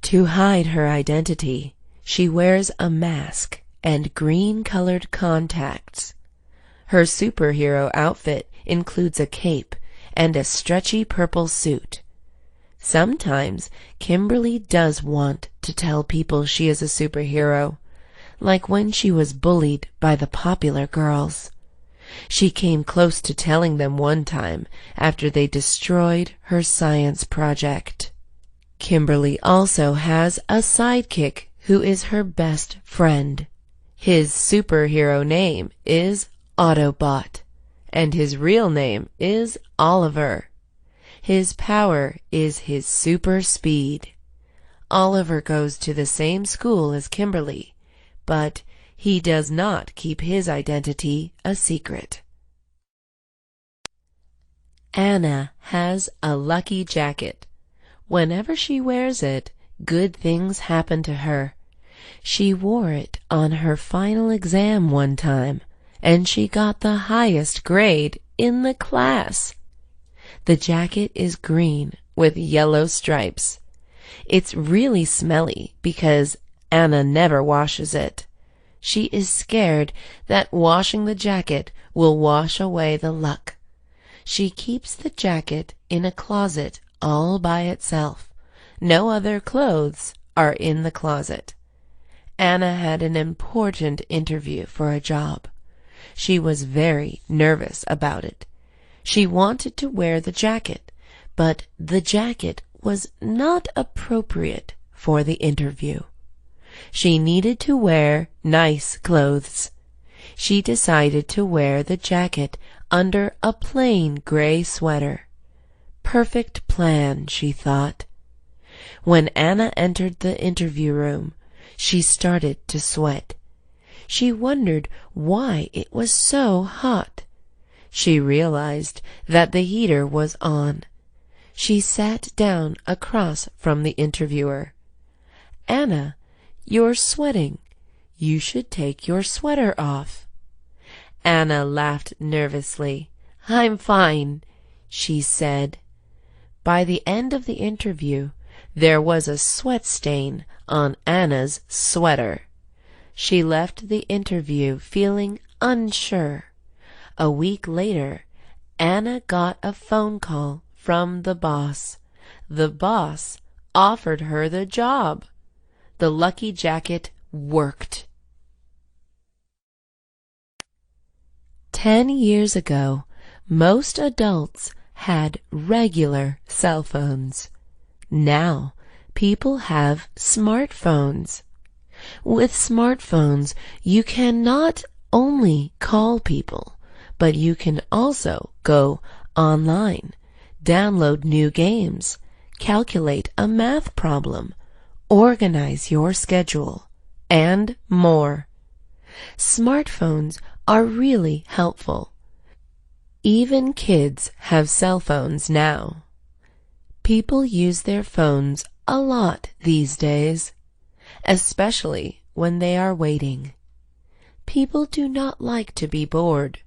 To hide her identity, she wears a mask and green-colored contacts. Her superhero outfit includes a cape and a stretchy purple suit. Sometimes Kimberly does want to tell people she is a superhero, like when she was bullied by the popular girls. She came close to telling them one time after they destroyed her science project. Kimberly also has a sidekick who is her best friend. His superhero name is Autobot, and his real name is Oliver. His power is his super speed. Oliver goes to the same school as Kimberly, but he does not keep his identity a secret. Anna has a lucky jacket. Whenever she wears it, good things happen to her. She wore it on her final exam one time, and she got the highest grade in the class. The jacket is green with yellow stripes. It's really smelly because Anna never washes it. She is scared that washing the jacket will wash away the luck. She keeps the jacket in a closet all by itself. No other clothes are in the closet. Anna had an important interview for a job. She was very nervous about it. She wanted to wear the jacket, but the jacket was not appropriate for the interview. She needed to wear nice clothes. She decided to wear the jacket under a plain gray sweater. Perfect plan, she thought. When Anna entered the interview room, she started to sweat. She wondered why it was so hot. She realized that the heater was on. She sat down across from the interviewer. "Anna, you're sweating. You should take your sweater off." Anna laughed nervously. "I'm fine," she said. By the end of the interview, there was a sweat stain on Anna's sweater. She left the interview feeling unsure. A week later, Anna got a phone call from the boss. The boss offered her the job. The lucky jacket worked. 10 years ago, most adults had regular cell phones. Now, people have smartphones. With smartphones, you can not only call people, but you can also go online, download new games, calculate a math problem, organize your schedule, and more. Smartphones are really helpful. Even kids have cell phones now. People use their phones a lot these days, especially when they are waiting. People do not like to be bored,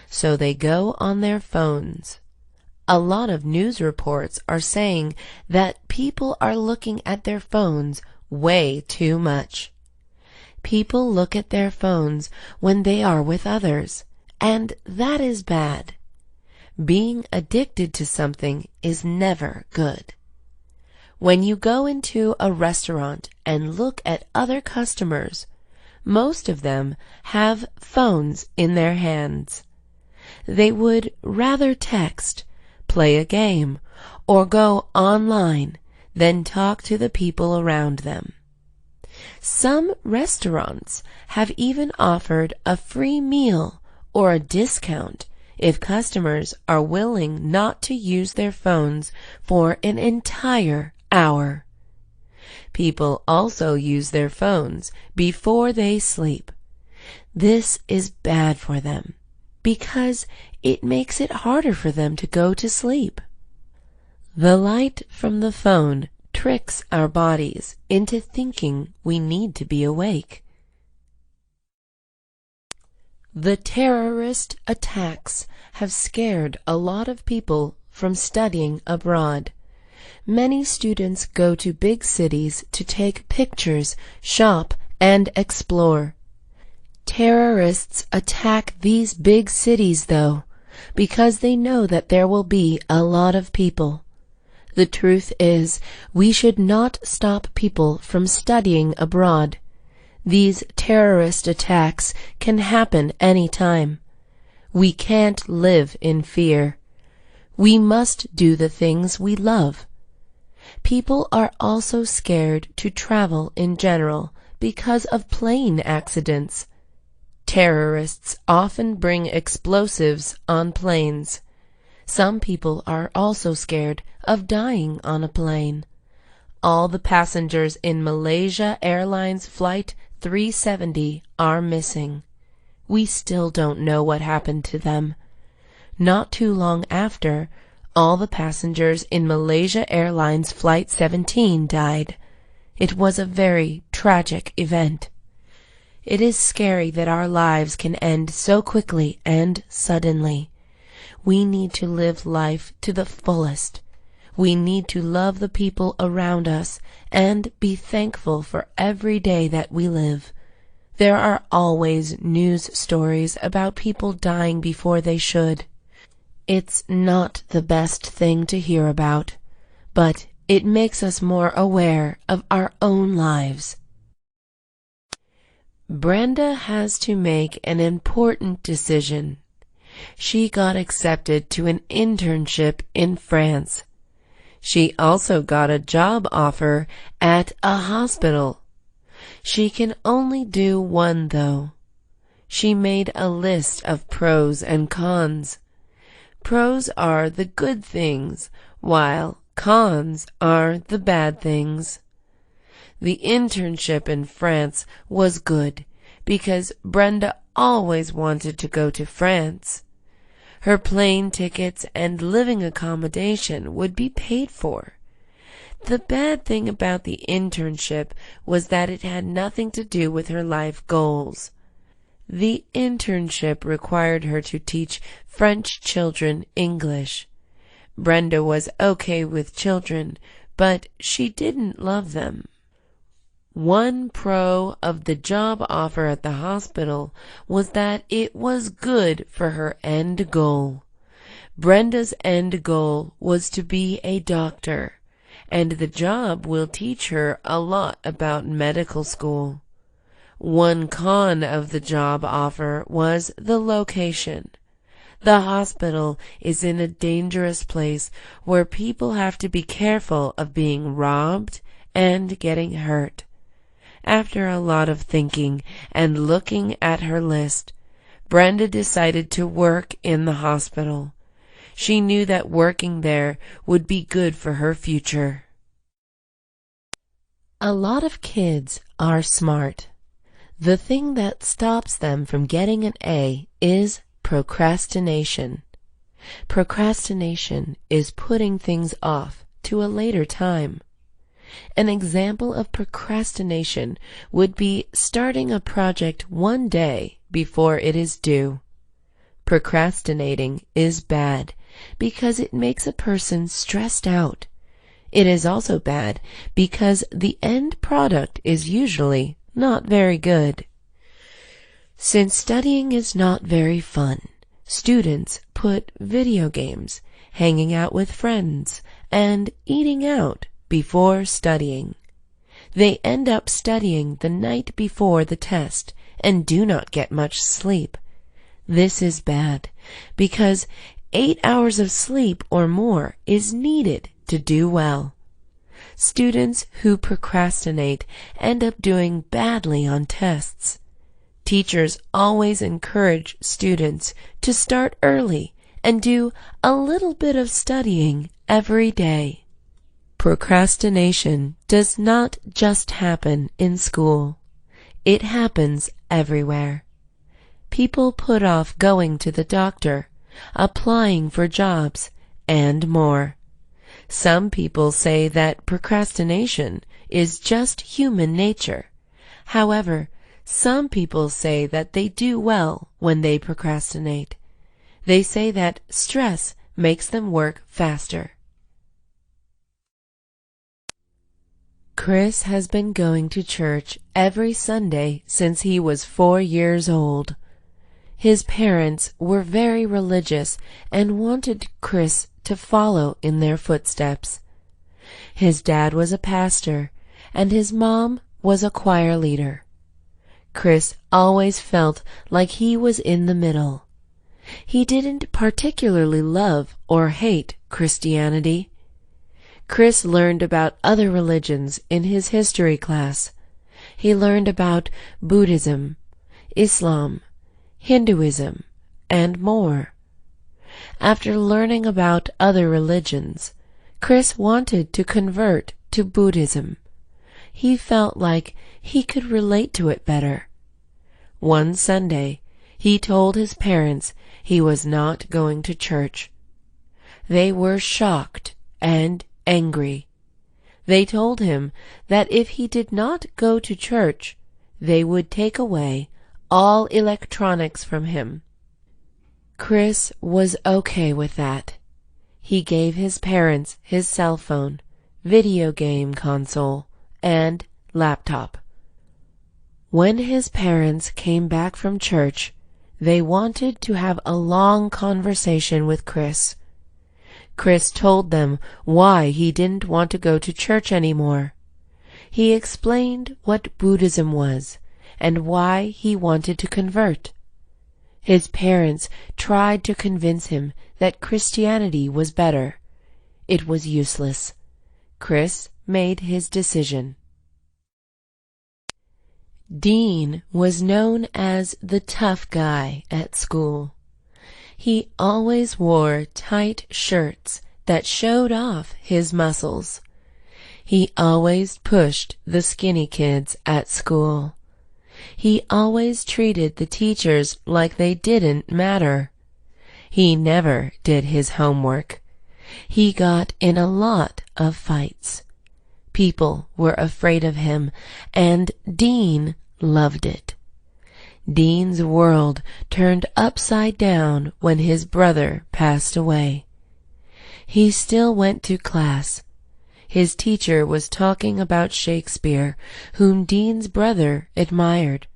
so they go on their phones. A lot of news reports are saying that people are looking at their phones way too much. People look at their phones when they are with others, and that is bad. Being addicted to something is never good. When you go into a restaurant and look at other customers, most of them have phones in their hands. They would rather text, play a game, or go online than talk to the people around them. Some restaurants have even offered a free meal or a discount if customers are willing not to use their phones for an entire hour. People also use their phones before they sleep. This is bad for them because it makes it harder for them to go to sleep. The light from the phone tricks our bodies into thinking we need to be awake. The terrorist attacks have scared a lot of people from studying abroad. Many students go to big cities to take pictures, shop, and explore. Terrorists attack these big cities, though, because they know that there will be a lot of people. The truth is, we should not stop people from studying abroad. These terrorist attacks can happen any time. We can't live in fear. We must do the things we love. People are also scared to travel in general because of plane accidents. Terrorists often bring explosives on planes. Some people are also scared of dying on a plane. All the passengers in Malaysia Airlines Flight 370 are missing. We still don't know what happened to them. Not too long after, all the passengers in Malaysia Airlines Flight 17 died. It was a very tragic event. It is scary that our lives can end so quickly and suddenly. We need to live life to the fullest. We need to love the people around us and be thankful for every day that we live. There are always news stories about people dying before they should. It's not the best thing to hear about, but it makes us more aware of our own lives. Brenda has to make an important decision. She got accepted to an internship in France. She also got a job offer at a hospital. She can only do one, though. She made a list of pros and cons. Pros are the good things, while cons are the bad things. The internship in France was good because Brenda always wanted to go to France. Her plane tickets and living accommodation would be paid for. The bad thing about the internship was that it had nothing to do with her life goals. The internship required her to teach French children English. Brenda was okay with children, but she didn't love them. One pro of the job offer at the hospital was that it was good for her end goal. Brenda's end goal was to be a doctor, and the job will teach her a lot about medical school. One con of the job offer was the location. The hospital is in a dangerous place where people have to be careful of being robbed and getting hurt. After a lot of thinking and looking at her list, Brenda decided to work in the hospital. She knew that working there would be good for her future. A lot of kids are smart. The thing that stops them from getting an A is procrastination. Procrastination is putting things off to a later time. An example of procrastination would be starting a project one day before it is due. Procrastinating is bad because it makes a person stressed out. It is also bad because the end product is usually not very good. Since studying is not very fun, students put video games, hanging out with friends, and eating out before studying. They end up studying the night before the test and do not get much sleep. This is bad because 8 hours of sleep or more is needed to do well. Students who procrastinate end up doing badly on tests. Teachers always encourage students to start early and do a little bit of studying every day. Procrastination does not just happen in school. It happens everywhere. People put off going to the doctor, applying for jobs, and more. Some people say that procrastination is just human nature. However, some people say that they do well when they procrastinate. They say that stress makes them work faster. Chris has been going to church every Sunday since he was 4 years old. His parents were very religious and wanted Chris to follow in their footsteps. His dad was a pastor, and his mom was a choir leader. Chris always felt like he was in the middle. He didn't particularly love or hate Christianity. Chris learned about other religions in his history class. He learned about Buddhism, Islam, Hinduism, and more. After learning about other religions, Chris wanted to convert to Buddhism. He felt like he could relate to it better. One Sunday, he told his parents he was not going to church. They were shocked and angry. They told him that if he did not go to church, they would take away all electronics from him. Chris was okay with that. He gave his parents his cell phone, video game console, and laptop. When his parents came back from church, they wanted to have a long conversation with Chris. Chris told them why he didn't want to go to church anymore. He explained what Buddhism was and why he wanted to convert. His parents tried to convince him that Christianity was better. It was useless. Chris made his decision. Dean was known as the tough guy at school. He always wore tight shirts that showed off his muscles. He always pushed the skinny kids at school. He always treated the teachers like they didn't matter. He never did his homework. He got in a lot of fights. People were afraid of him, and Dean loved it. Dean's world turned upside down when his brother passed away. He still went to class. His teacher was talking about Shakespeare, whom Dean's brother admired.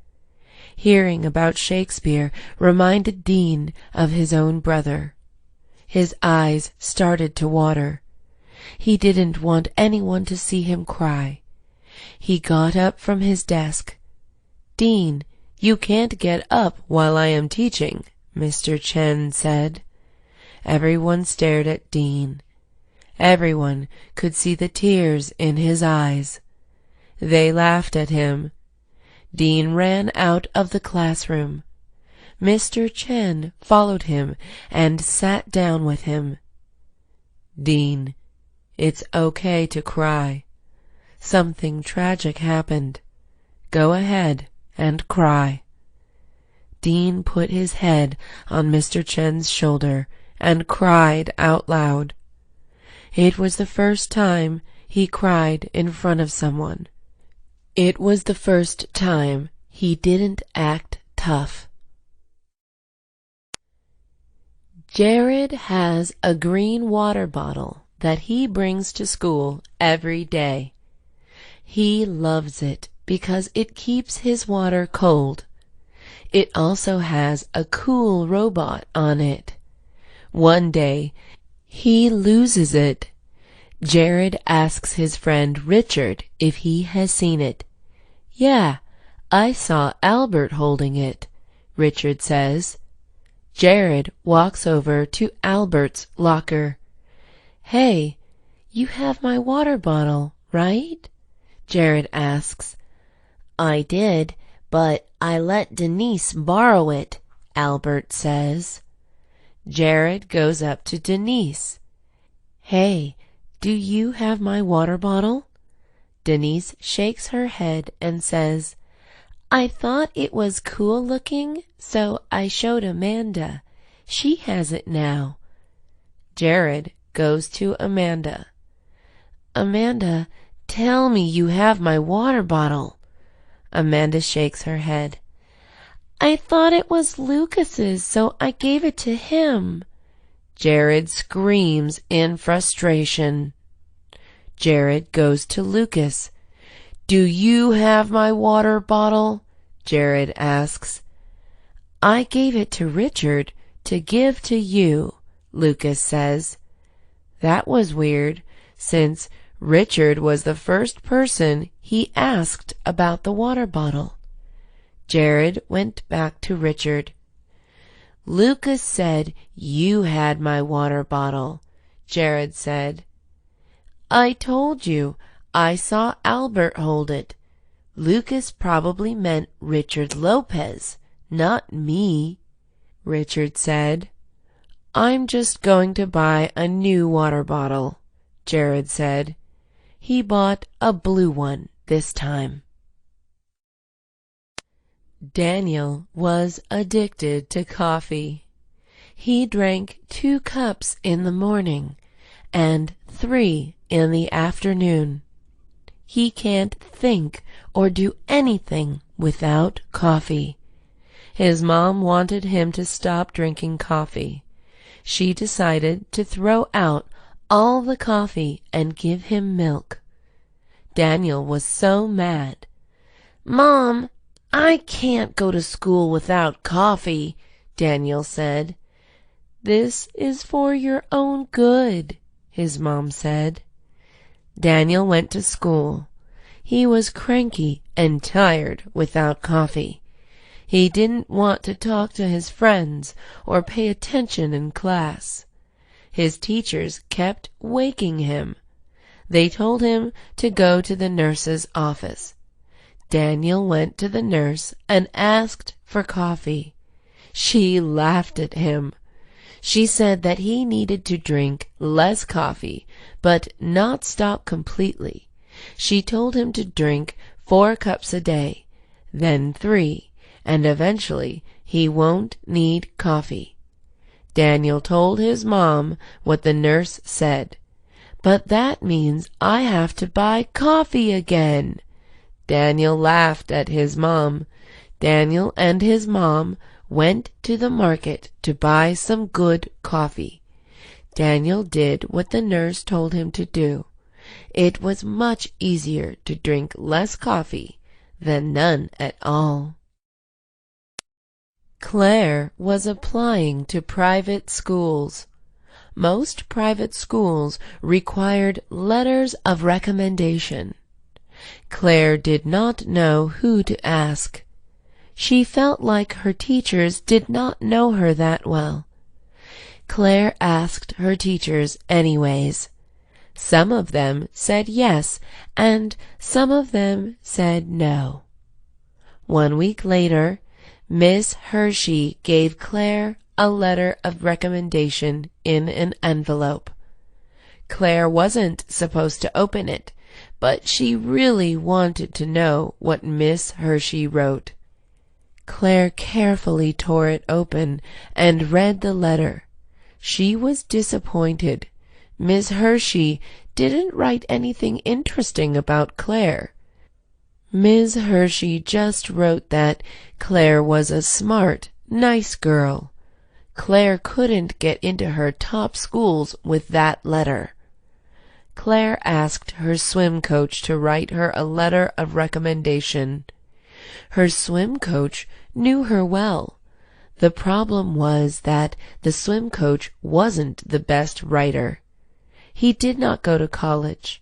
Hearing about Shakespeare reminded Dean of his own brother. His eyes started to water. He didn't want anyone to see him cry. He got up from his desk. "Dean, you can't get up while I am teaching," Mr. Chen said. Everyone stared at Dean. Everyone could see the tears in his eyes. They laughed at him. Dean ran out of the classroom. Mr. Chen followed him and sat down with him. "Dean, it's okay to cry. Something tragic happened. Go ahead and cry." Dean put his head on Mr. Chen's shoulder and cried out loud. It was the first time he cried in front of someone. It was the first time he didn't act tough. Jared has a green water bottle that he brings to school every day. He loves it because it keeps his water cold. It also has a cool robot on it. One day, he loses it. Jared asks his friend Richard if he has seen it. "Yeah, I saw Albert holding it," Richard says. Jared walks over to Albert's locker. "Hey, you have my water bottle, right?" Jared asks. "I did, but I let Denise borrow it," Albert says. Jared goes up to Denise. "Hey, do you have my water bottle?" Denise shakes her head and says, "I thought it was cool looking, so I showed Amanda. She has it now." Jared goes to Amanda. "Amanda, tell me you have my water bottle." Amanda shakes her head. "I thought it was Lucas's, so I gave it to him." Jared screams in frustration. Jared goes to Lucas. "Do you have my water bottle?" Jared asks. "I gave it to Richard to give to you," Lucas says. That was weird, since Richard was the first person he asked about the water bottle. Jared went back to Richard. "Lucas said you had my water bottle," Jared said. "I told you, I saw Albert hold it. Lucas probably meant Richard Lopez, not me," Richard said. "I'm just going to buy a new water bottle," Jared said. He bought a blue one this time. Daniel was addicted to coffee. He drank 2 cups in the morning and 3 in the afternoon. He can't think or do anything without coffee. His mom wanted him to stop drinking coffee. She decided to throw out all the coffee and give him milk. Daniel was so mad. "Mom, I can't go to school without coffee," Daniel said. "This is for your own good," his mom said. Daniel went to school. He was cranky and tired without coffee. He didn't want to talk to his friends or pay attention in class. His teachers kept waking him. They told him to go to the nurse's office. Daniel went to the nurse and asked for coffee. She laughed at him. She said that he needed to drink less coffee, but not stop completely. She told him to drink 4 cups a day, then 3, and eventually he won't need coffee. Daniel told his mom what the nurse said. "But that means I have to buy coffee again." Daniel laughed at his mom. Daniel and his mom went to the market to buy some good coffee. Daniel did what the nurse told him to do. It was much easier to drink less coffee than none at all. Claire was applying to private schools. Most private schools required letters of recommendation. Claire did not know who to ask. She felt like her teachers did not know her that well. Claire asked her teachers anyways. Some of them said yes, and some of them said no. 1 week later, Miss Hershey gave Claire a letter of recommendation in an envelope. Claire wasn't supposed to open it, but she really wanted to know what Miss Hershey wrote. Claire carefully tore it open and read the letter. She was disappointed. Miss Hershey didn't write anything interesting about Claire. Miss Hershey just wrote that Claire was a smart, nice girl. Claire couldn't get into her top schools with that letter. Claire asked her swim coach to write her a letter of recommendation. Her swim coach knew her well. The problem was that the swim coach wasn't the best writer. He did not go to college.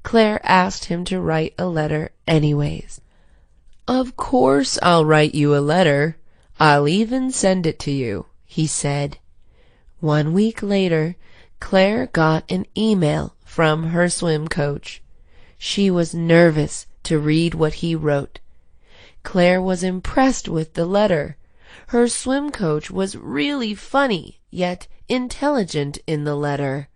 Claire asked him to write a letter anyways. "Of course I'll write you a letter. I'll even send it to you," he said. 1 week later, Claire got an email from her swim coach. She was nervous to read what he wrote. Claire was impressed with the letter. Her swim coach was really funny, yet intelligent in the letter.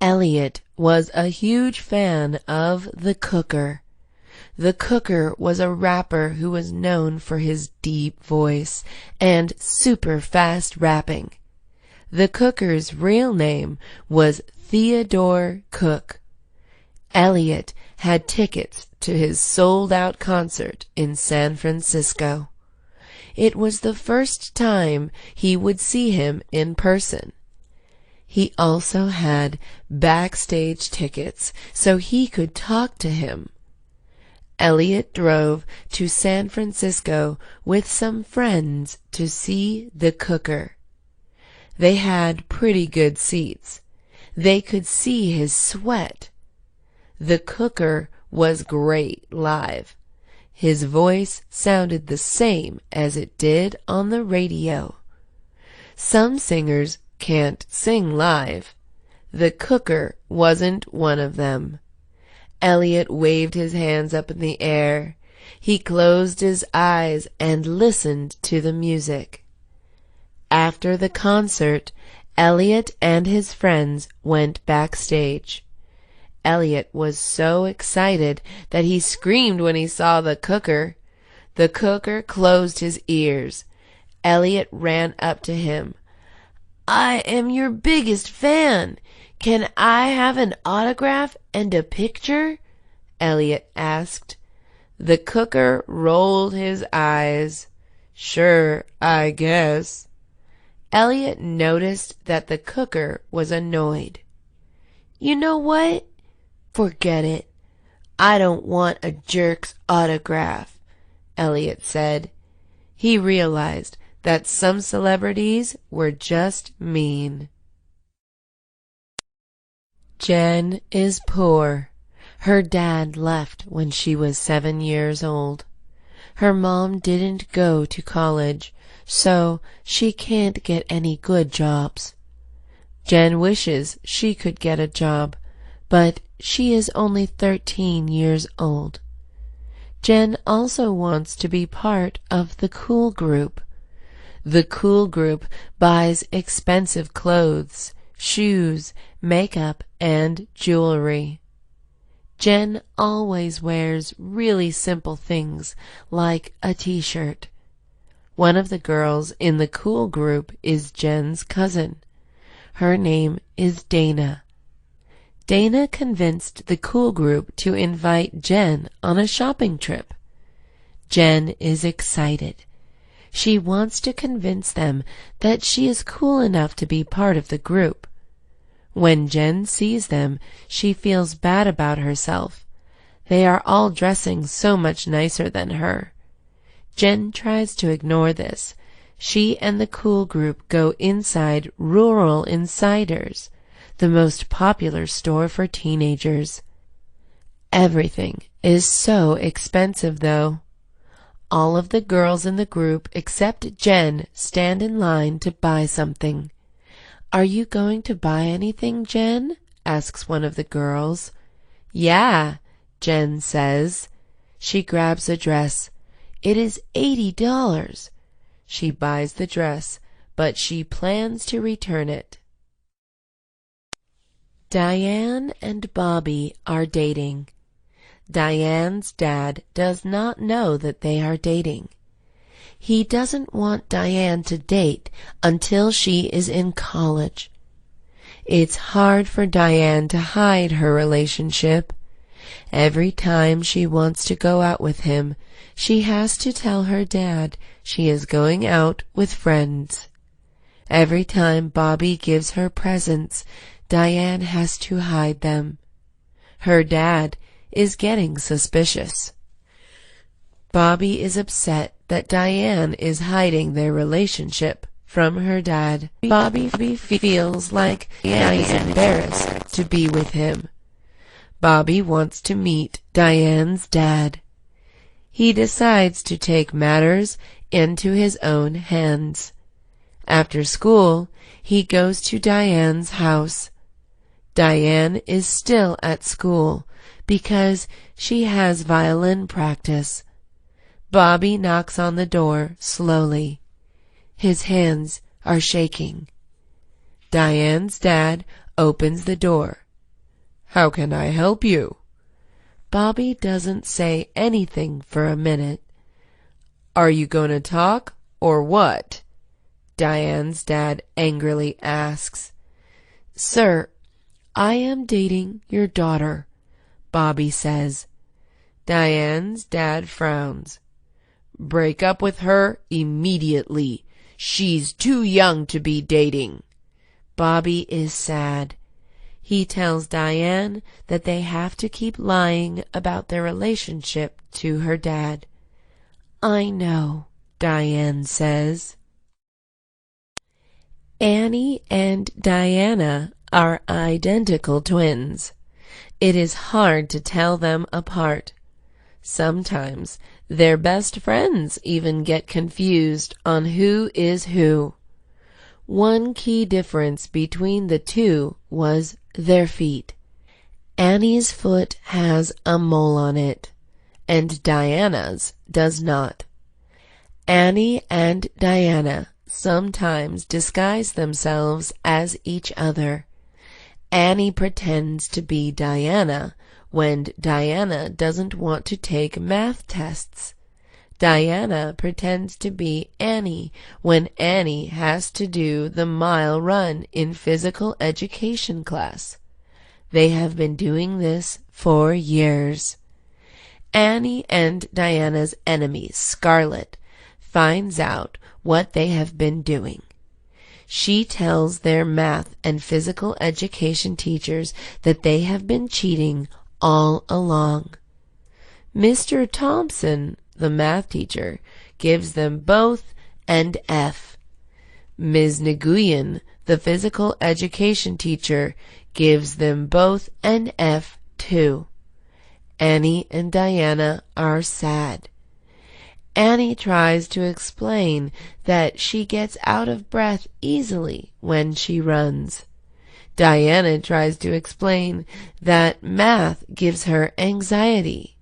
Elliot was a huge fan of the Cooker. The Cooker was a rapper who was known for his deep voice and super fast rapping. The Cooker's real name was Theodore Cook. Elliot had tickets to his sold-out concert in San Francisco. It was the first time he would see him in person. He also had backstage tickets so he could talk to him. Elliot drove to San Francisco with some friends to see the Cooker. They had pretty good seats. They could see his sweat. The Cooker was great live. His voice sounded the same as it did on the radio. Some singers can't sing live. The Cooker wasn't one of them. Elliot waved his hands up in the air. He closed his eyes and listened to the music. After the concert, Elliot and his friends went backstage. Elliot was so excited that he screamed when he saw the Cooker. The Cooker closed his ears. Elliot ran up to him. "I am your biggest fan. Can I have an autograph and a picture?" Elliot asked. The Cooker rolled his eyes. "Sure, I guess." Elliot noticed that the Cooker was annoyed. "You know what? Forget it. I don't want a jerk's autograph," Elliot said. He realized that some celebrities were just mean. Jen is poor. Her dad left when she was 7 years old. Her mom didn't go to college, so she can't get any good jobs. Jen wishes she could get a job, but she is only 13 years old. Jen also wants to be part of the cool group. The cool group buys expensive clothes, shoes, makeup, and jewelry. Jen always wears really simple things like a t-shirt. One of the girls in the cool group is Jen's cousin. Her name is Dana. Dana convinced the cool group to invite Jen on a shopping trip. Jen is excited. She wants to convince them that she is cool enough to be part of the group. When Jen sees them, she feels bad about herself. They are all dressing so much nicer than her. Jen tries to ignore this. She and the cool group go inside Rural Insiders, the most popular store for teenagers. Everything is so expensive, though. All of the girls in the group except Jen stand in line to buy something. "Are you going to buy anything, Jen?" asks one of the girls. "Yeah," Jen says. She grabs a dress. It is $80. She buys the dress, but she plans to return it. Diane and Bobby are dating. Diane's dad does not know that they are dating. He doesn't want Diane to date until she is in college. It's hard for Diane to hide her relationship. Every time she wants to go out with him, She has to tell her dad she is going out with friends. Every time Bobby gives her presents, Diane has to hide them. Her dad is getting suspicious. Bobby is upset that Diane is hiding their relationship from her dad. Bobby feels like Diane is embarrassed to be with him. Bobby wants to meet Diane's dad. He decides to take matters into his own hands. After school, he goes to Diane's house. Diane is still at school because she has violin practice. Bobby knocks on the door slowly. His hands are shaking. Diane's dad opens the door. "How can I help you?" Bobby doesn't say anything for a minute. "Are you going to talk or what?" Diane's dad angrily asks. "Sir, I am dating your daughter," Bobby says. Diane's dad frowns. "Break up with her immediately. She's too young to be dating." Bobby is sad. He tells Diane that they have to keep lying about their relationship to her dad. "I know," Diane says. Annie and Diana are identical twins. It is hard to tell them apart. Sometimes their best friends even get confused on who is who. One key difference between the two was their feet. Annie's foot has a mole on it, and Diana's does not. Annie and Diana sometimes disguise themselves as each other. Annie pretends to be Diana when Diana doesn't want to take math tests. Diana pretends to be Annie when Annie has to do the mile run in physical education class. They have been doing this for years. Annie and Diana's enemy, Scarlett, finds out what they have been doing. She tells their math and physical education teachers that they have been cheating all along. Mr. Thompson, the math teacher, gives them both an F. Ms. Nguyen, the physical education teacher, gives them both an F too. Annie and Diana are sad. Annie tries to explain that she gets out of breath easily when she runs. Diana tries to explain that math gives her anxiety.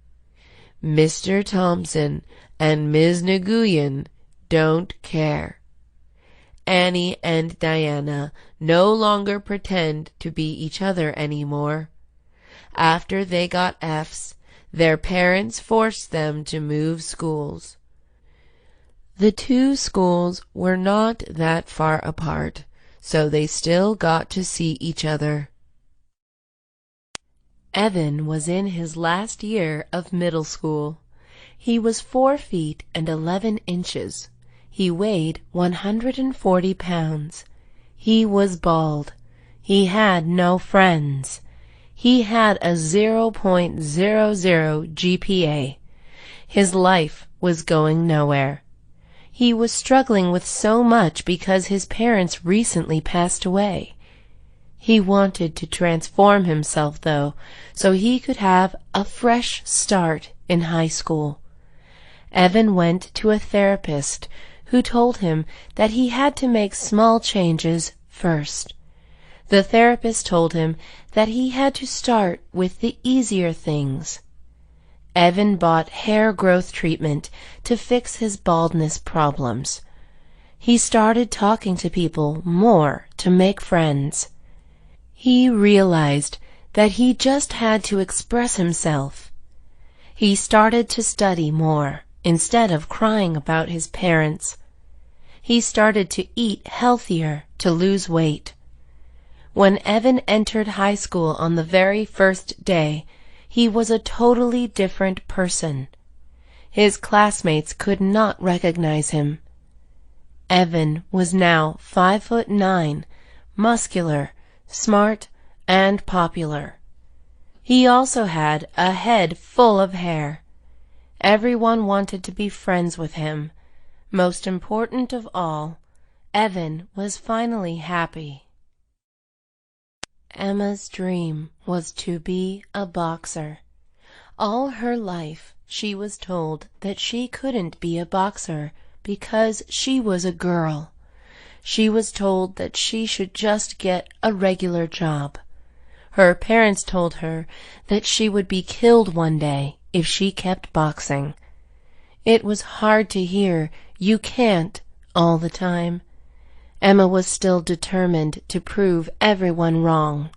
Mr. Thompson and Ms. Nguyen don't care. Annie and Diana no longer pretend to be each other anymore. After they got F's, their parents forced them to move schools. The two schools were not that far apart, so they still got to see each other. Evan was in his last year of middle school. He was 4 feet and 11 inches. He weighed 140 pounds. He was bald. He had no friends. He had a 0.00 GPA. His life was going nowhere. He was struggling with so much because his parents recently passed away. He wanted to transform himself, though, so he could have a fresh start in high school. Evan went to a therapist who told him that he had to make small changes first. The therapist told him that he had to start with the easier things. Evan bought hair growth treatment to fix his baldness problems. He started talking to people more to make friends. He realized that he just had to express himself. He started to study more instead of crying about his parents. He started to eat healthier to lose weight. When Evan entered high school on the very first day, he was a totally different person. His classmates could not recognize him. Evan was now 5'9", muscular, smart, and popular. He also had a head full of hair. Everyone wanted to be friends with him. Most important of all, Evan was finally happy. Emma's dream was to be a boxer. All her life she was told that she couldn't be a boxer because she was a girl. She was told that she should just get a regular job. Her parents told her that she would be killed one day if she kept boxing. It was hard to hear "you can't" all the time. Emma was still determined to prove everyone wrong.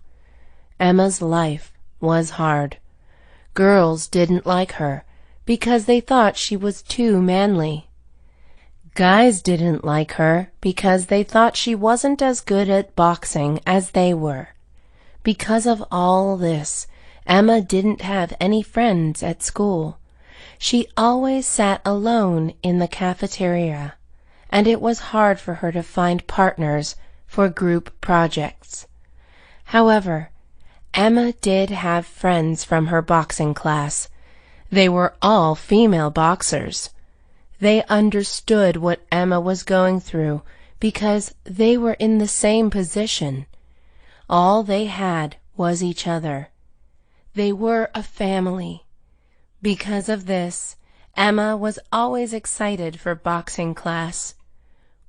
Emma's life was hard. Girls didn't like her because they thought she was too manly. Guys didn't like her because they thought she wasn't as good at boxing as they were. Because of all this, Emma didn't have any friends at school. She always sat alone in the cafeteria, and it was hard for her to find partners for group projects. However, Emma did have friends from her boxing class. They were all female boxers. They understood what Emma was going through because they were in the same position. All they had was each other. They were a family. Because of this, Emma was always excited for boxing class.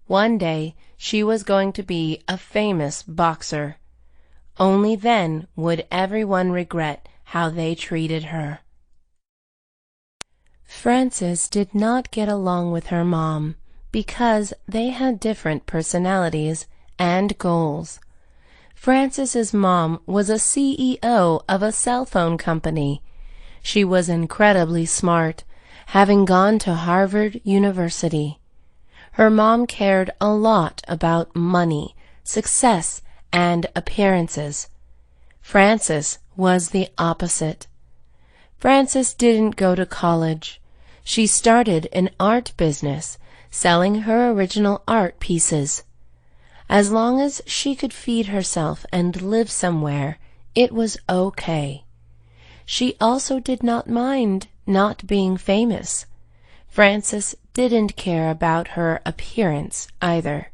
One day she was going to be a famous boxer. Only then would everyone regret how they treated her. Frances did not get along with her mom because they had different personalities and goals. Frances's mom was a CEO of a cell phone company. She was incredibly smart, having gone to Harvard University. Her mom cared a lot about money, success, and appearances. Frances was the opposite. Frances didn't go to college. She started an art business, selling her original art pieces. As long as she could feed herself and live somewhere, it was okay. She also did not mind not being famous. Frances didn't care about her appearance either.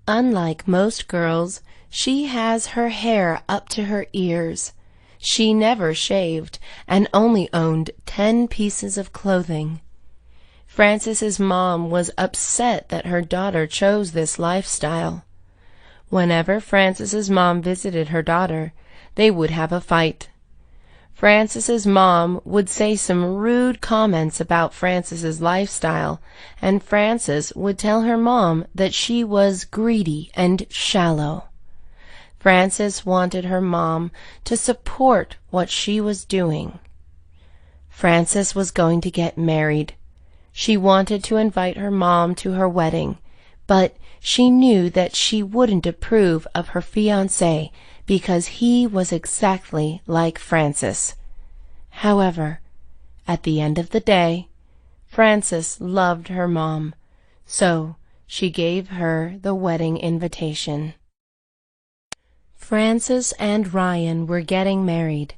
Unlike most girls, she has her hair up to her ears. She never shaved and only owned 10 pieces of clothing. Frances's mom was upset that her daughter chose this lifestyle. Whenever Frances's mom visited her daughter, they would have a fight. Frances's mom would say some rude comments about Frances's lifestyle, and Frances would tell her mom that she was greedy and shallow. Frances wanted her mom to support what she was doing. Frances was going to get married. She wanted to invite her mom to her wedding, but she knew that she wouldn't approve of her fiancé because he was exactly like Frances. However, at the end of the day, Frances loved her mom, so she gave her the wedding invitation. Frances and Ryan were getting married.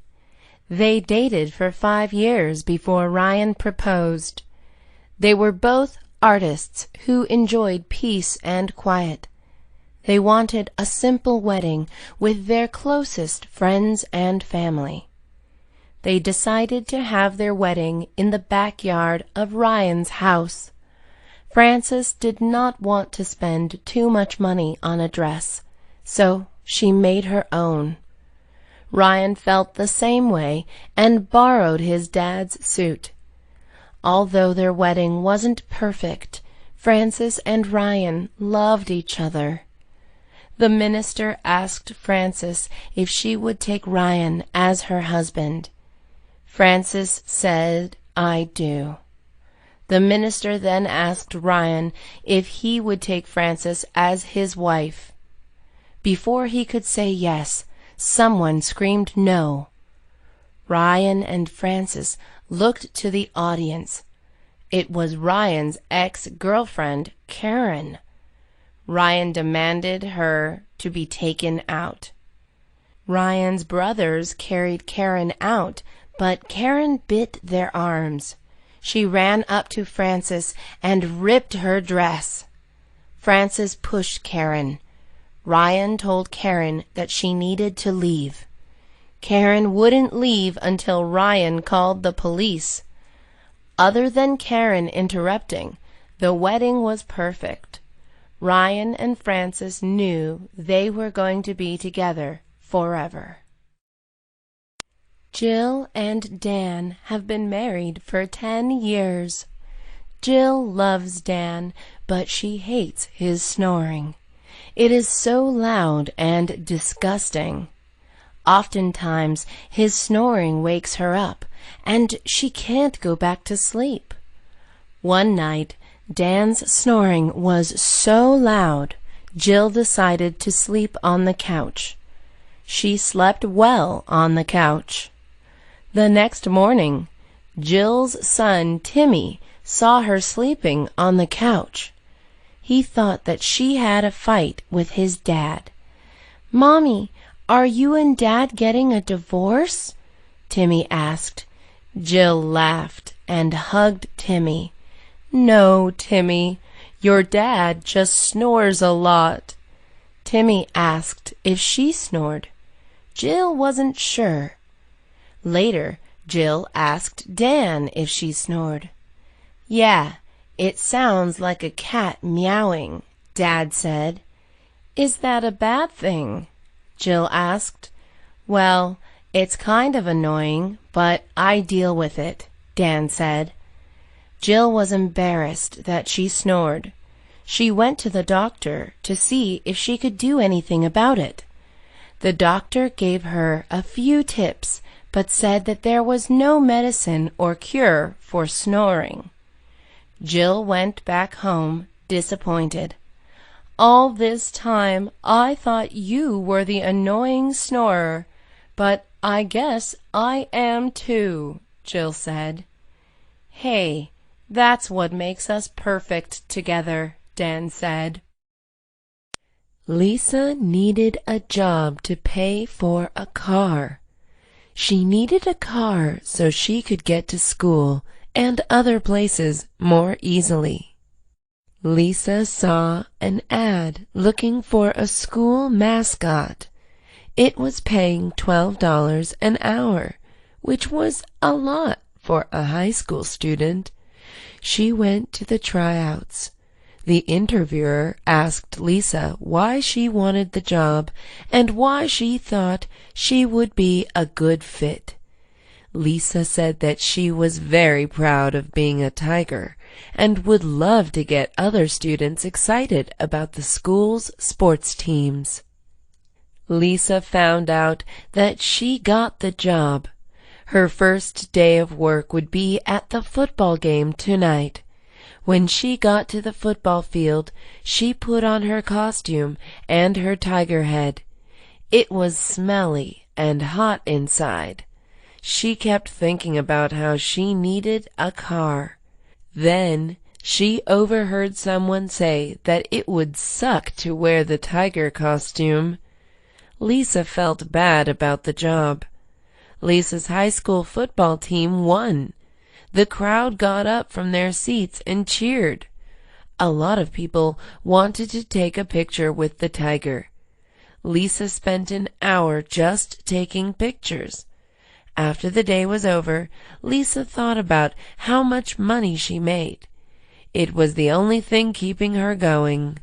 They dated for 5 years before Ryan proposed. They were both artists who enjoyed peace and quiet. They wanted a simple wedding with their closest friends and family. They decided to have their wedding in the backyard of Ryan's house. Frances did not want to spend too much money on a dress, so she made her own. Ryan felt the same way and borrowed his dad's suit. Although their wedding wasn't perfect, Frances and Ryan loved each other. The minister asked Frances if she would take Ryan as her husband. Frances said, "I do." The minister then asked Ryan if he would take Frances as his wife. Before he could say yes, someone screamed no. Ryan and Frances looked to the audience. It was Ryan's ex-girlfriend, Karen. Ryan demanded her to be taken out. Ryan's brothers carried Karen out, but Karen bit their arms. She ran up to Frances and ripped her dress. Frances pushed Karen. Ryan told Karen that she needed to leave. Karen wouldn't leave until Ryan called the police. Other than Karen interrupting, the wedding was perfect. Ryan and Frances knew they were going to be together forever. Jill and Dan have been married for 10 years. Jill loves Dan, but she hates his snoring. It is so loud and disgusting. Oftentimes his snoring wakes her up, and she can't go back to sleep. One night, Dan's snoring was so loud, Jill decided to sleep on the couch. She slept well on the couch. The next morning, Jill's son Timmy saw her sleeping on the couch. He thought that she had a fight with his dad. "Mommy, are you and Dad getting a divorce?" Timmy asked. Jill laughed and hugged Timmy. "No, Timmy, your dad just snores a lot." Timmy asked if she snored. Jill wasn't sure. Later, Jill asked Dan if she snored. "Yeah, it sounds like a cat meowing," Dad said. "Is that a bad thing?" Jill asked. "Well, it's kind of annoying, but I deal with it," Dan said. Jill was embarrassed that she snored. She went to the doctor to see if she could do anything about it. The doctor gave her a few tips, but said that there was no medicine or cure for snoring. Jill went back home disappointed. "All this time I thought you were the annoying snorer, but I guess I am too," Jill said. "Hey, that's what makes us perfect together," Dan said. Lisa needed a job to pay for a car. She needed a car so she could get to school and other places more easily. Lisa saw an ad looking for a school mascot. It was paying $12 an hour, which was a lot for a high school student. She went to the tryouts. The interviewer asked Lisa why she wanted the job and why she thought she would be a good fit. Lisa said that she was very proud of being a tiger and would love to get other students excited about the school's sports teams. Lisa found out that she got the job. Her first day of work would be at the football game tonight. When she got to the football field, she put on her costume and her tiger head. It was smelly and hot inside. She kept thinking about how she needed a car. Then she overheard someone say that it would suck to wear the tiger costume. Lisa felt bad about the job. Lisa's high school football team won. The crowd got up from their seats and cheered. A lot of people wanted to take a picture with the tiger. Lisa spent an hour just taking pictures. After the day was over, Lisa thought about how much money she made. It was the only thing keeping her going.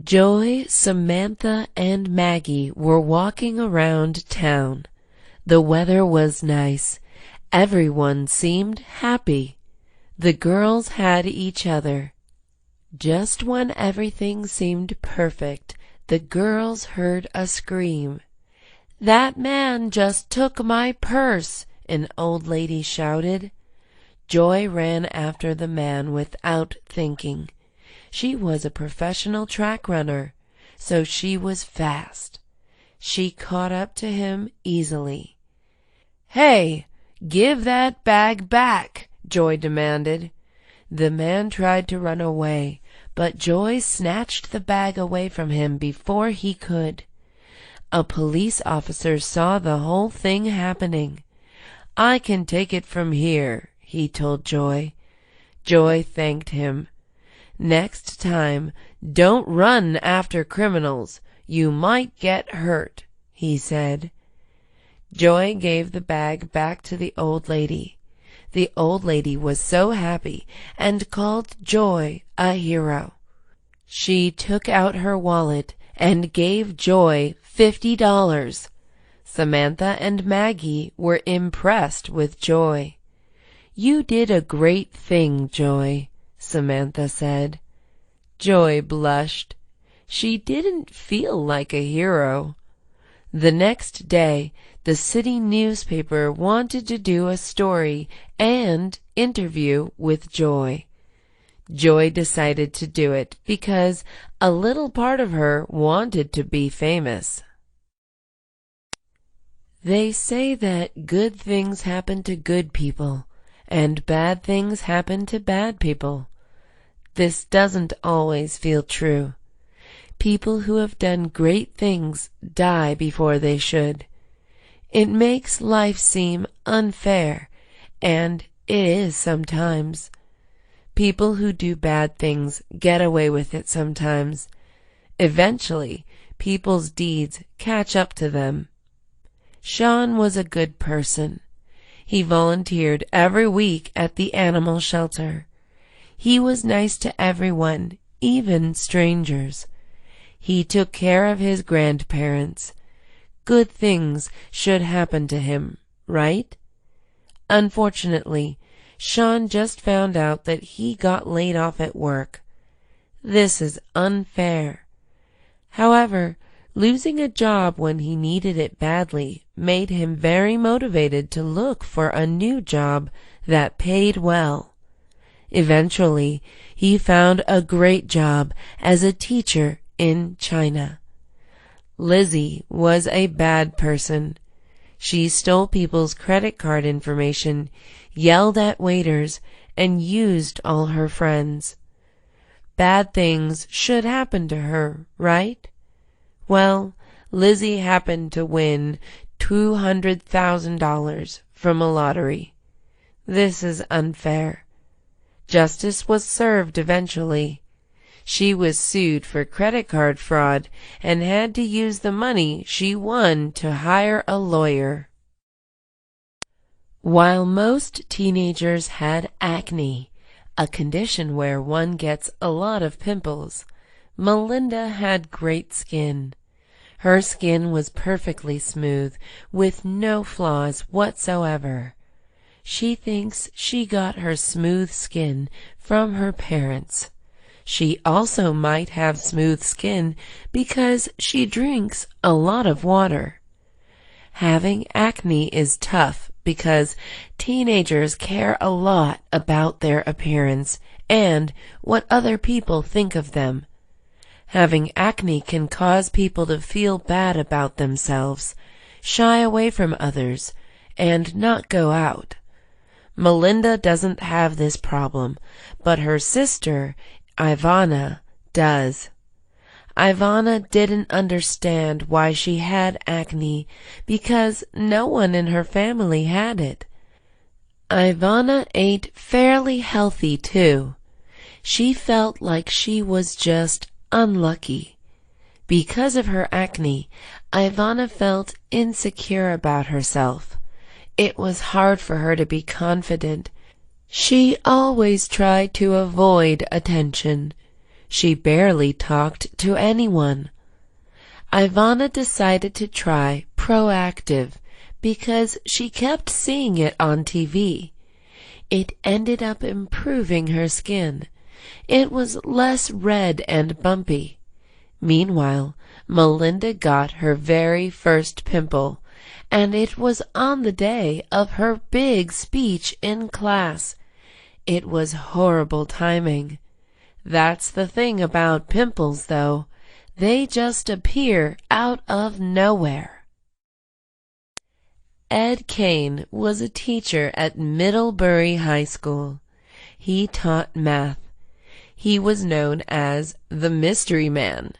Joy, Samantha, and Maggie were walking around town. The weather was nice. Everyone seemed happy. The girls had each other. Just when everything seemed perfect, the girls heard a scream. "That man just took my purse," an old lady shouted. Joy ran after the man without thinking. She was a professional track runner, so she was fast. She caught up to him easily. "Hey, give that bag back," Joy demanded. The man tried to run away, but Joy snatched the bag away from him before he could. A police officer saw the whole thing happening. "I can take it from here," he told Joy. Joy thanked him. "Next time, don't run after criminals. You might get hurt," he said. Joy gave the bag back to the old lady. The old lady was so happy and called Joy a hero. She took out her wallet and gave Joy $50. Samantha and Maggie were impressed with Joy. "You did a great thing, Joy," Samantha said. Joy blushed. She didn't feel like a hero. The next day, the city newspaper wanted to do a story and interview with Joy. Joy decided to do it because a little part of her wanted to be famous. They say that good things happen to good people, and bad things happen to bad people. This doesn't always feel true. People who have done great things die before they should. It makes life seem unfair, and it is sometimes. People who do bad things get away with it sometimes. Eventually, people's deeds catch up to them. Sean was a good person. He volunteered every week at the animal shelter. He was nice to everyone, even strangers. He took care of his grandparents. Good things should happen to him, right? Unfortunately, Sean just found out that he got laid off at work. This is unfair. However, losing a job when he needed it badly made him very motivated to look for a new job that paid well. Eventually, he found a great job as a teacher in China. Lizzie was a bad person. She stole people's credit card information, yelled at waiters, and used all her friends. Bad things should happen to her, right? Well, Lizzie happened to win $200,000 from a lottery. This is unfair. Justice was served eventually. She was sued for credit card fraud and had to use the money she won to hire a lawyer. While most teenagers had acne, a condition where one gets a lot of pimples, Melinda had great skin. Her skin was perfectly smooth, with no flaws whatsoever. She thinks she got her smooth skin from her parents. She also might have smooth skin because she drinks a lot of water. Having acne is tough because teenagers care a lot about their appearance and what other people think of them. Having acne can cause people to feel bad about themselves, shy away from others, and not go out. Melinda doesn't have this problem, but her sister, Ivana, does. Ivana didn't understand why she had acne because no one in her family had it. Ivana ate fairly healthy too. She felt like she was just unlucky. Because of her acne, Ivana felt insecure about herself. It was hard for her to be confident. She always tried to avoid attention. She barely talked to anyone. Ivana decided to try Proactive because she kept seeing it on TV. It ended up improving her skin. It was less red and bumpy. Meanwhile, Melinda got her very first pimple, and it was on the day of her big speech in class. It was horrible timing. That's the thing about pimples, though. They just appear out of nowhere. Ed Kane was a teacher at Middlebury High School. He taught math. He was known as the Mystery Man.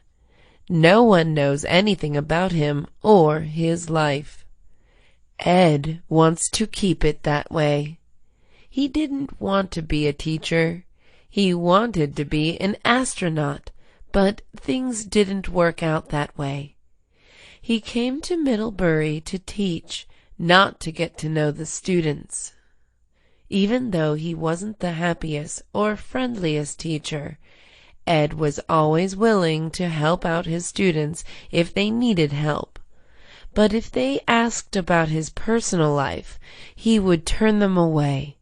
No one knows anything about him or his life. Ed wants to keep it that way. He didn't want to be a teacher. He wanted to be an astronaut, but things didn't work out that way. He came to Middlebury to teach, not to get to know the students. Even though he wasn't the happiest or friendliest teacher, Ed was always willing to help out his students if they needed help. But if they asked about his personal life, he would turn them away.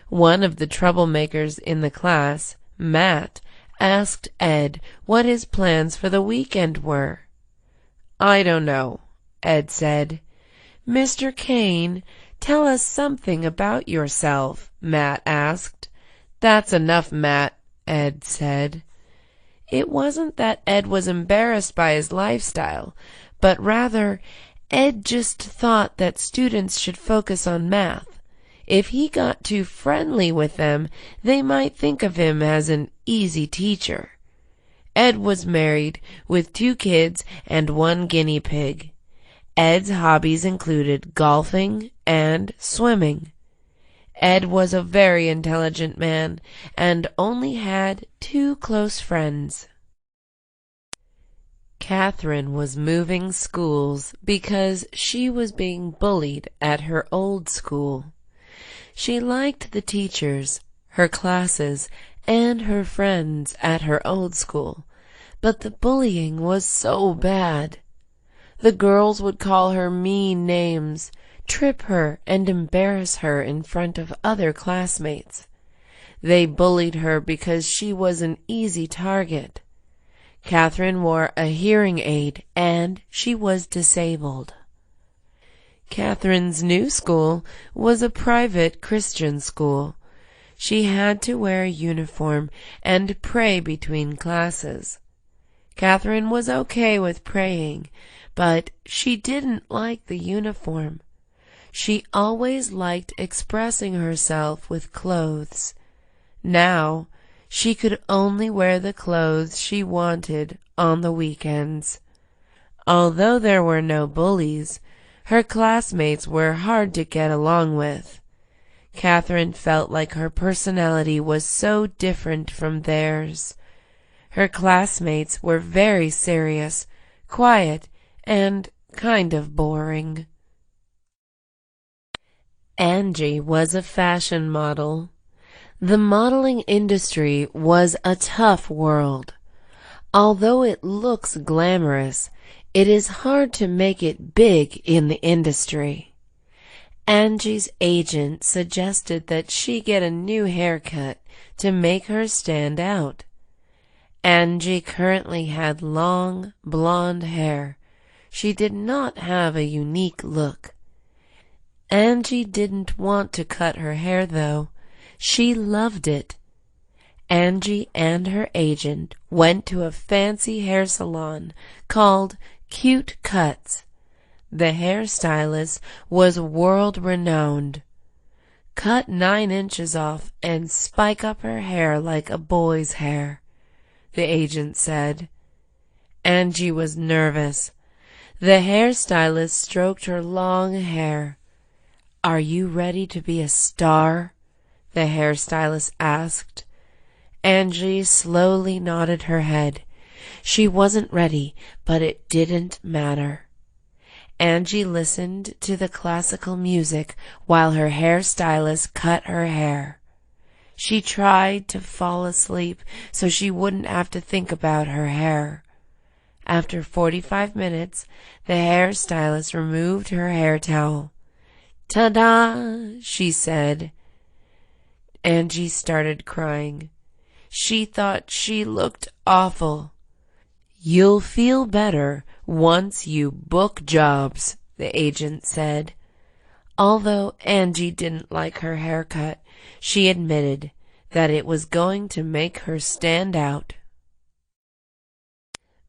One of the troublemakers in the class, Matt, asked Ed what his plans for the weekend were. "I don't know," Ed said. "Mr. Kane, tell us something about yourself," Matt asked. "That's enough, Matt," Ed said. It wasn't that Ed was embarrassed by his lifestyle, but rather Ed just thought that students should focus on math. If he got too friendly with them, they might think of him as an easy teacher. Ed was married with 2 kids and 1 guinea pig. Ed's hobbies included golfing and swimming. Ed was a very intelligent man and only had 2 close friends. Catherine was moving schools because she was being bullied at her old school. She liked the teachers, her classes, and her friends at her old school, but the bullying was so bad. The girls would call her mean names, trip her, and embarrass her in front of other classmates. They bullied her because she was an easy target. Catherine wore a hearing aid and she was disabled. Catherine's new school was a private Christian school. She had to wear a uniform and pray between classes. Catherine was okay with praying, but she didn't like the uniform. She always liked expressing herself with clothes. Now, she could only wear the clothes she wanted on the weekends. Although there were no bullies, her classmates were hard to get along with. Catherine felt like her personality was so different from theirs. Her classmates were very serious, quiet, and kind of boring. Angie was a fashion model. The modeling industry was a tough world. Although it looks glamorous, it is hard to make it big in the industry. Angie's agent suggested that she get a new haircut to make her stand out. Angie currently had long, blonde hair. She did not have a unique look. Angie didn't want to cut her hair, though. She loved it. Angie and her agent went to a fancy hair salon called Cute Cuts. The hairstylist was world-renowned. "Cut 9 inches off and spike up her hair like a boy's hair," the agent said. Angie was nervous. The hairstylist stroked her long hair. "Are you ready to be a star?" the hairstylist asked. Angie slowly nodded her head. She wasn't ready, but it didn't matter. Angie listened to the classical music while her hairstylist cut her hair. She tried to fall asleep so she wouldn't have to think about her hair. After 45 minutes, the hairstylist removed her hair towel. "Ta-da!" she said. Angie started crying. She thought she looked awful. "You'll feel better once you book jobs," the agent said. Although Angie didn't like her haircut, she admitted that it was going to make her stand out.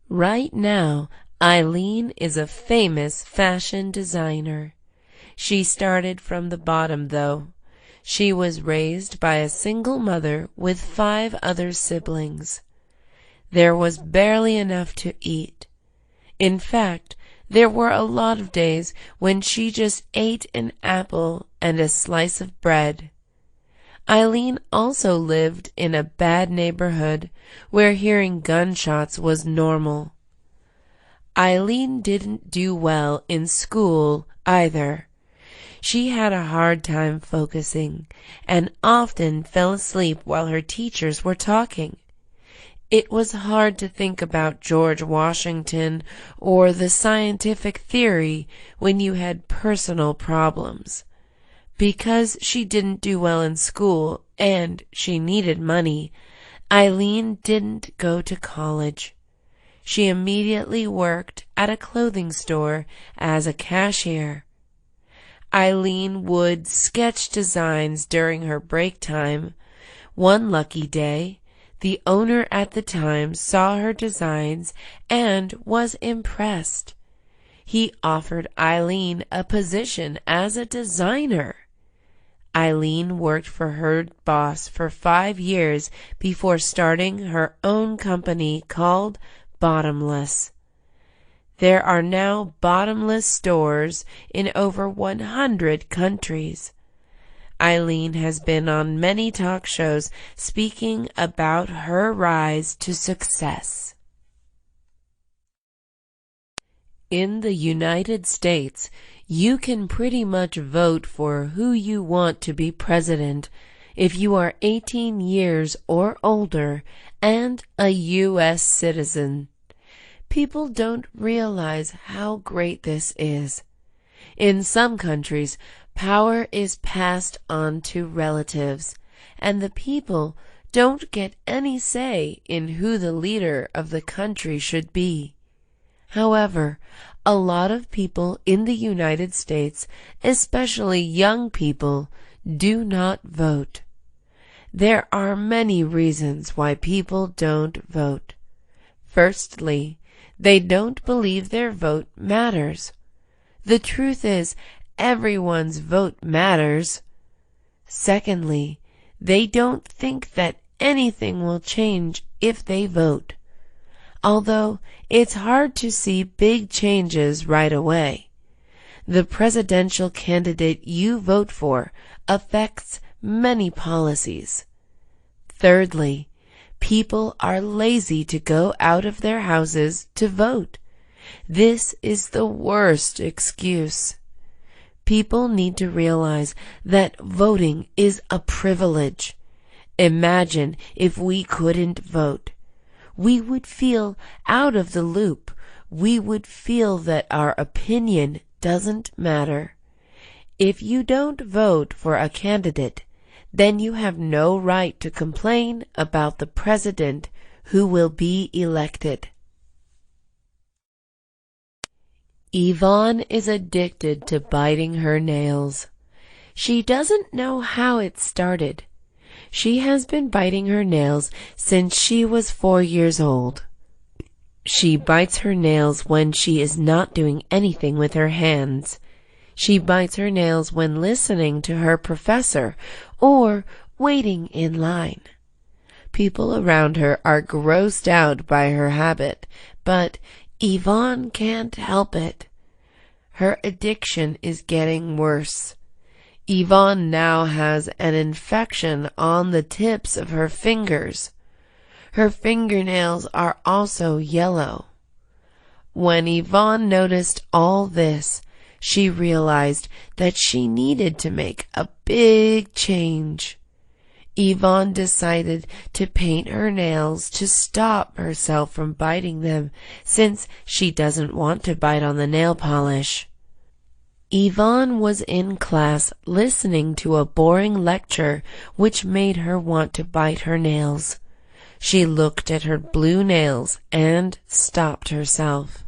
Right now, Eileen is a famous fashion designer. She started from the bottom, though. She was raised by a single mother with 5 other siblings. There was barely enough to eat. In fact, there were a lot of days when she just ate an apple and a slice of bread. Eileen also lived in a bad neighborhood where hearing gunshots was normal. Eileen didn't do well in school either. She had a hard time focusing and often fell asleep while her teachers were talking. It was hard to think about George Washington or the scientific theory when you had personal problems. Because she didn't do well in school and she needed money, Eileen didn't go to college. She immediately worked at a clothing store as a cashier. Eileen would sketch designs during her break time. One lucky day, the owner at the time saw her designs and was impressed. He offered Eileen a position as a designer. Eileen worked for her boss for 5 years before starting her own company called Bottomless. There are now bottomless stores in over 100 countries. Eileen has been on many talk shows speaking about her rise to success. In the United States, you can pretty much vote for who you want to be president if you are 18 years or older and a U.S. citizen. People don't realize how great this is. In some countries, power is passed on to relatives, and the people don't get any say in who the leader of the country should be. However, a lot of people in the United States, especially young people, do not vote. There are many reasons why people don't vote. Firstly, they don't believe their vote matters. The truth is, everyone's vote matters. Secondly, they don't think that anything will change if they vote. Although it's hard to see big changes right away. The presidential candidate you vote for affects many policies. Thirdly, people are lazy to go out of their houses to vote. This is the worst excuse. People need to realize that voting is a privilege. Imagine if we couldn't vote. We would feel out of the loop. We would feel that our opinion doesn't matter. If you don't vote for a candidate, then you have no right to complain about the president who will be elected. Yvonne is addicted to biting her nails. She doesn't know how it started. She has been biting her nails since she was 4 years old. She bites her nails when she is not doing anything with her hands. She bites her nails when listening to her professor or waiting in line. People around her are grossed out by her habit, but Yvonne can't help it. Her addiction is getting worse. Yvonne now has an infection on the tips of her fingers. Her fingernails are also yellow. When Yvonne noticed all this, she realized that she needed to make a big change. Yvonne decided to paint her nails to stop herself from biting them, since she doesn't want to bite on the nail polish. Yvonne was in class listening to a boring lecture which made her want to bite her nails. She looked at her blue nails and stopped herself.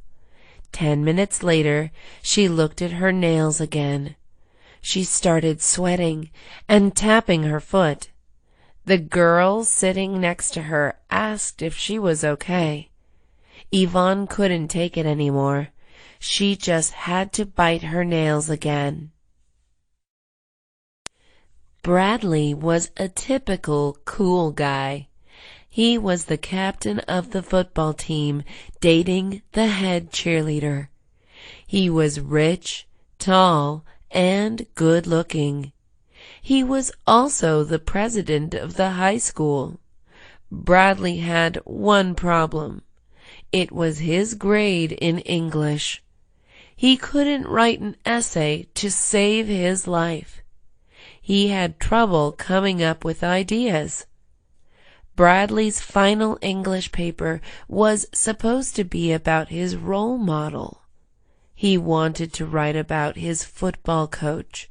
10 minutes later, she looked at her nails again. She started sweating and tapping her foot. The girl sitting next to her asked if she was okay. Yvonne couldn't take it anymore. She just had to bite her nails again. Bradley was a typical cool guy. He was the captain of the football team, dating the head cheerleader. He was rich, tall, and good-looking. He was also the president of the high school. Bradley had one problem. It was his grade in English. He couldn't write an essay to save his life. He had trouble coming up with ideas. Bradley's final English paper was supposed to be about his role model. He wanted to write about his football coach.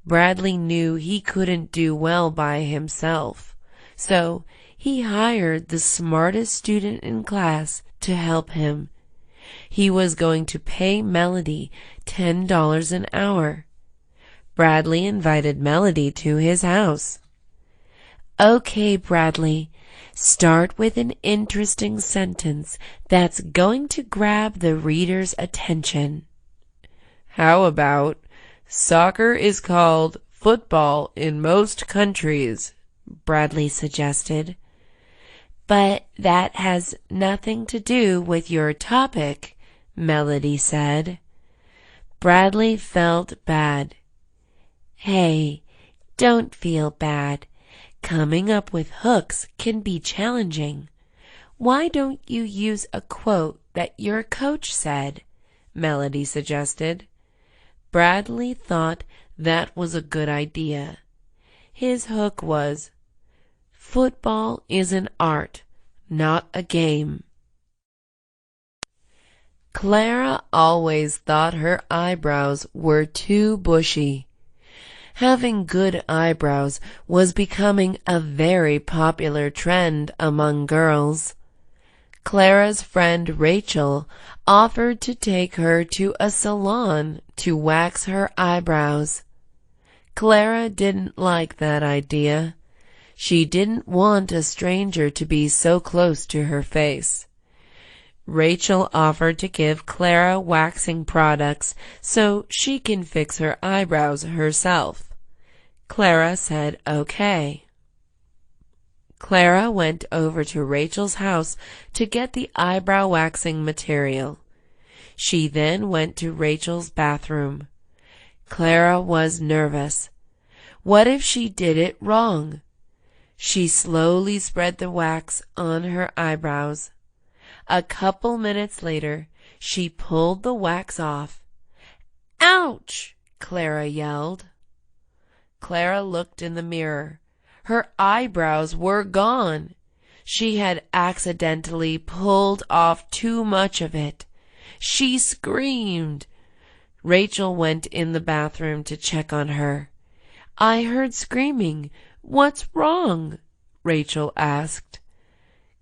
Bradley knew he couldn't do well by himself, so he hired the smartest student in class to help him. He was going to pay Melody $10 an hour. Bradley invited Melody to his house. "Okay, Bradley, start with an interesting sentence that's going to grab the reader's attention." "How about, soccer is called football in most countries," Bradley suggested. "But that has nothing to do with your topic," Melody said. Bradley felt bad. "Hey, don't feel bad. Coming up with hooks can be challenging. Why don't you use a quote that your coach said?" Melody suggested. Bradley thought that was a good idea. His hook was, "Football is an art, not a game." Clara always thought her eyebrows were too bushy. Having good eyebrows was becoming a very popular trend among girls. Clara's friend Rachel offered to take her to a salon to wax her eyebrows. Clara didn't like that idea. She didn't want a stranger to be so close to her face. Rachel offered to give Clara waxing products so she can fix her eyebrows herself. Clara said okay. Clara went over to Rachel's house to get the eyebrow waxing material. She then went to Rachel's bathroom. Clara was nervous. What if she did it wrong? She slowly spread the wax on her eyebrows. A couple minutes later, she pulled the wax off. "Ouch!" Clara yelled. Clara looked in the mirror. Her eyebrows were gone. She had accidentally pulled off too much of it. She screamed. Rachel went in the bathroom to check on her. "I heard screaming. What's wrong?" Rachel asked.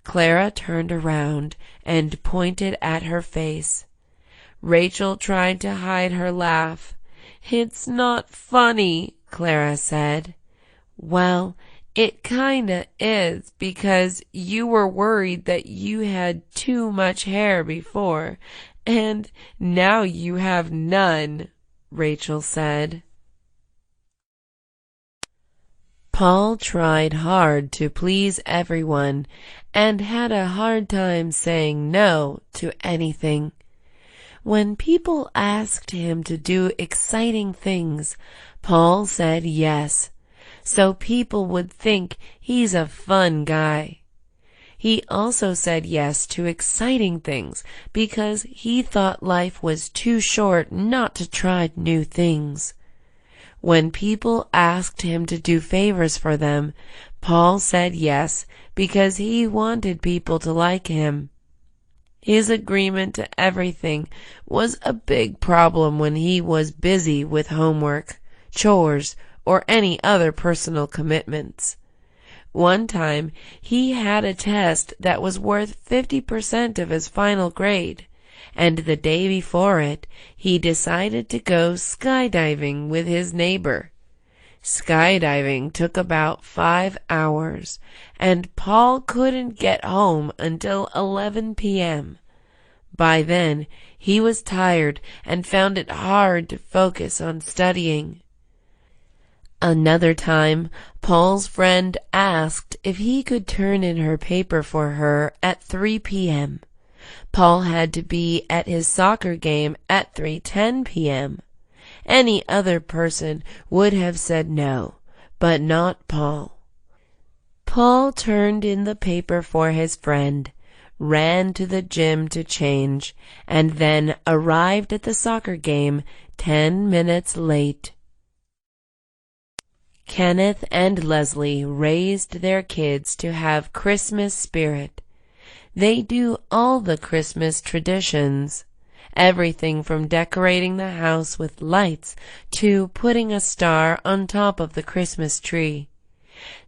Clara turned around and pointed at her face. Rachel tried to hide her laugh. "It's not funny," Clara said. "Well, it kinda is, because you were worried that you had too much hair before, and now you have none," Rachel said. Paul tried hard to please everyone and had a hard time saying no to anything. When people asked him to do exciting things, Paul said yes, so people would think he's a fun guy. He also said yes to exciting things because he thought life was too short not to try new things. When people asked him to do favors for them, Paul said yes because he wanted people to like him. His agreement to everything was a big problem when he was busy with homework, chores, or any other personal commitments. One time, he had a test that was worth 50% of his final grade, and the day before it, he decided to go skydiving with his neighbor. Skydiving took about 5 hours, and Paul couldn't get home until 11 p.m. By then, he was tired and found it hard to focus on studying. Another time, Paul's friend asked if he could turn in her paper for her at 3 p.m. Paul had to be at his soccer game at 3:10 p.m. Any other person would have said no, but not Paul. Paul turned in the paper for his friend, ran to the gym to change, and then arrived at the soccer game 10 minutes late. Kenneth and Leslie raised their kids to have Christmas spirit. They do all the Christmas traditions, everything from decorating the house with lights to putting a star on top of the Christmas tree.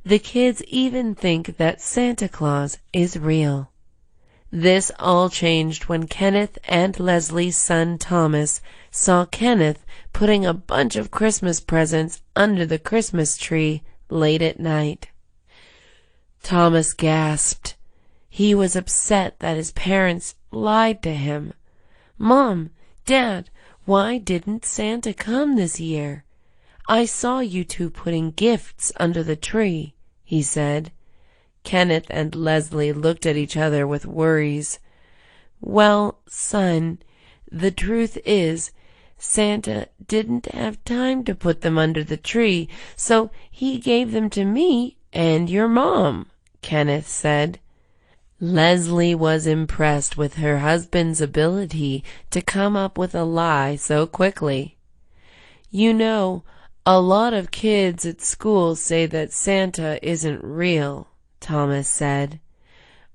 The kids even think that Santa Claus is real. This all changed when Kenneth and Leslie's son Thomas saw Kenneth putting a bunch of Christmas presents under the Christmas tree late at night. Thomas gasped. He was upset that his parents lied to him. "Mom, Dad, why didn't Santa come this year? I saw you two putting gifts under the tree," he said. Kenneth and Leslie looked at each other with worries. "Well, son, the truth is, Santa didn't have time to put them under the tree, so he gave them to me and your mom," Kenneth said. Leslie was impressed with her husband's ability to come up with a lie so quickly. "You know, a lot of kids at school say that Santa isn't real," Thomas said.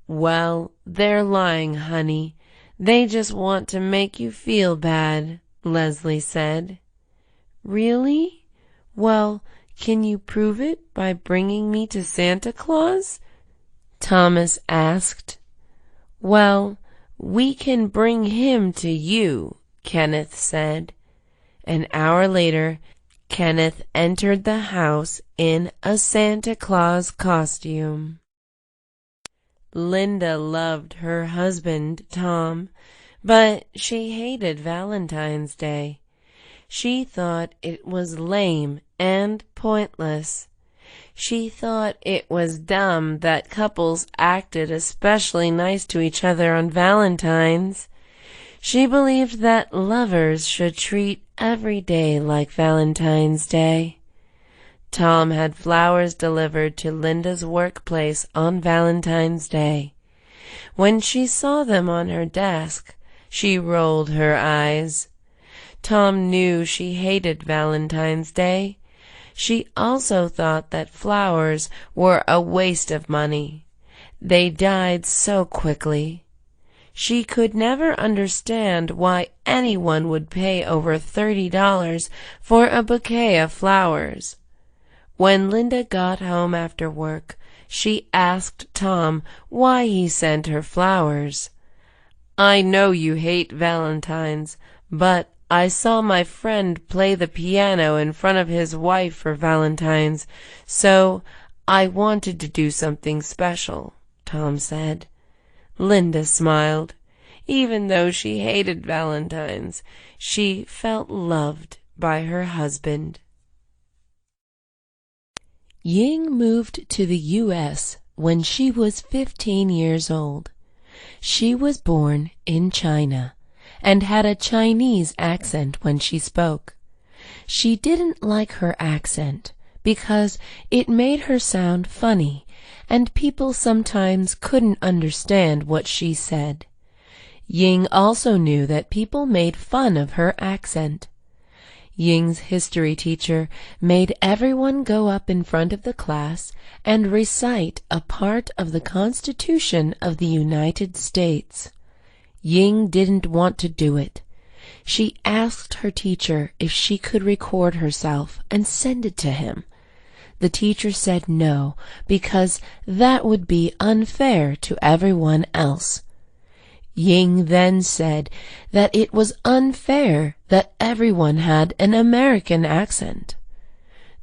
"Well, they're lying, honey. They just want to make you feel bad," Leslie said. "Really? Well, can you prove it by bringing me to Santa Claus?" Thomas asked. "Well, we can bring him to you," Kenneth said. An hour later, Kenneth entered the house in a Santa Claus costume. Linda loved her husband, Tom, but she hated Valentine's Day. She thought it was lame and pointless. She thought it was dumb that couples acted especially nice to each other on Valentine's. She believed that lovers should treat every day like Valentine's Day. Tom had flowers delivered to Linda's workplace on Valentine's Day. When she saw them on her desk, she rolled her eyes. Tom knew she hated Valentine's Day. She also thought that flowers were a waste of money. They died so quickly. She could never understand why anyone would pay over $30 for a bouquet of flowers. When Linda got home after work, she asked Tom why he sent her flowers. "I know you hate Valentine's, but I saw my friend play the piano in front of his wife for Valentine's, so I wanted to do something special," Tom said. Linda smiled. Even though she hated Valentine's, she felt loved by her husband. Ying moved to the U.S. when she was 15 years old. She was born in China and had a Chinese accent when she spoke. She didn't like her accent because it made her sound funny, and people sometimes couldn't understand what she said. Ying also knew that people made fun of her accent. Ying's history teacher made everyone go up in front of the class and recite a part of the Constitution of the United States. Ying didn't want to do it. She asked her teacher if she could record herself and send it to him. The teacher said no, because that would be unfair to everyone else. Ying then said that it was unfair that everyone had an American accent.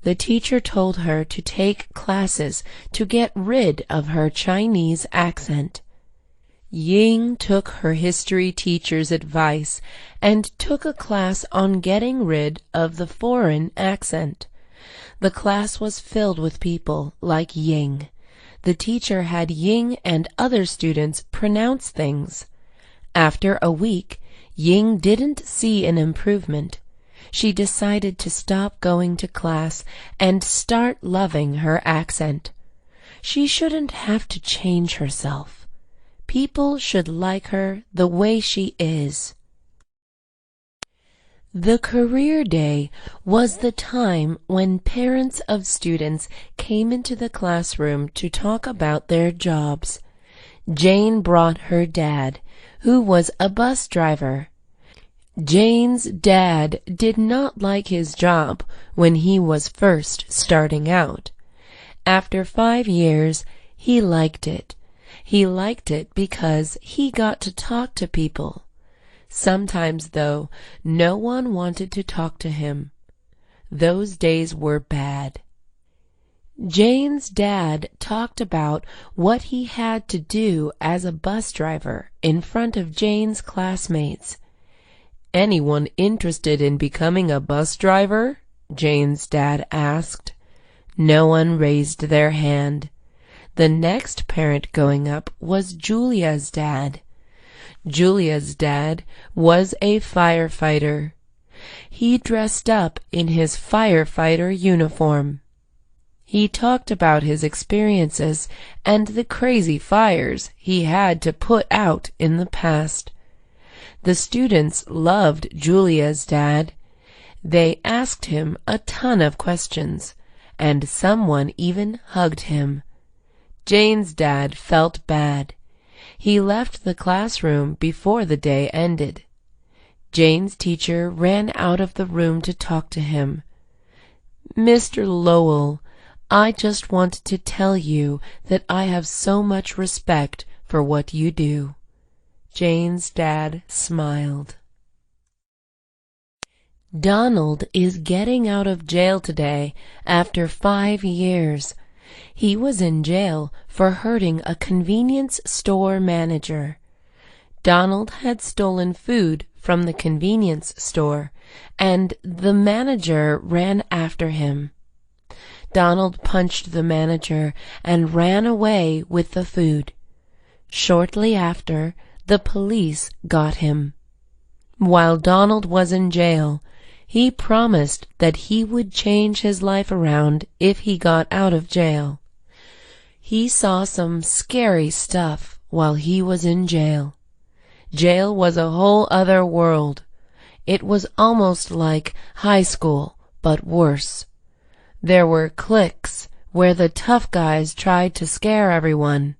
The teacher told her to take classes to get rid of her Chinese accent. Ying took her history teacher's advice and took a class on getting rid of the foreign accent. The class was filled with people like Ying. The teacher had Ying and other students pronounce things. After a week, Ying didn't see an improvement. She decided to stop going to class and start loving her accent. She shouldn't have to change herself. People should like her the way she is. The career day was the time when parents of students came into the classroom to talk about their jobs. Jane brought her dad, who was a bus driver. Jane's dad did not like his job when he was first starting out. After 5 years, he liked it. He liked it because he got to talk to people. Sometimes, though, no one wanted to talk to him. Those days were bad. Jane's dad talked about what he had to do as a bus driver in front of Jane's classmates. "Anyone interested in becoming a bus driver?" Jane's dad asked. No one raised their hand. The next parent going up was Julia's dad. Julia's dad was a firefighter. He dressed up in his firefighter uniform. He talked about his experiences and the crazy fires he had to put out in the past. The students loved Julia's dad. They asked him a ton of questions, and someone even hugged him. Jane's dad felt bad. He left the classroom before the day ended. Jane's teacher ran out of the room to talk to him. "Mr. Lowell, I just wanted to tell you that I have so much respect for what you do." Jane's dad smiled. Donald is getting out of jail today after 5 years. He was in jail for hurting a convenience store manager. Donald had stolen food from the convenience store, and the manager ran after him. Donald punched the manager and ran away with the food. Shortly after, the police got him. While Donald was in jail, he promised that he would change his life around if he got out of jail. He saw some scary stuff while he was in jail. Jail was a whole other world. It was almost like high school, but worse. There were cliques where the tough guys tried to scare everyone.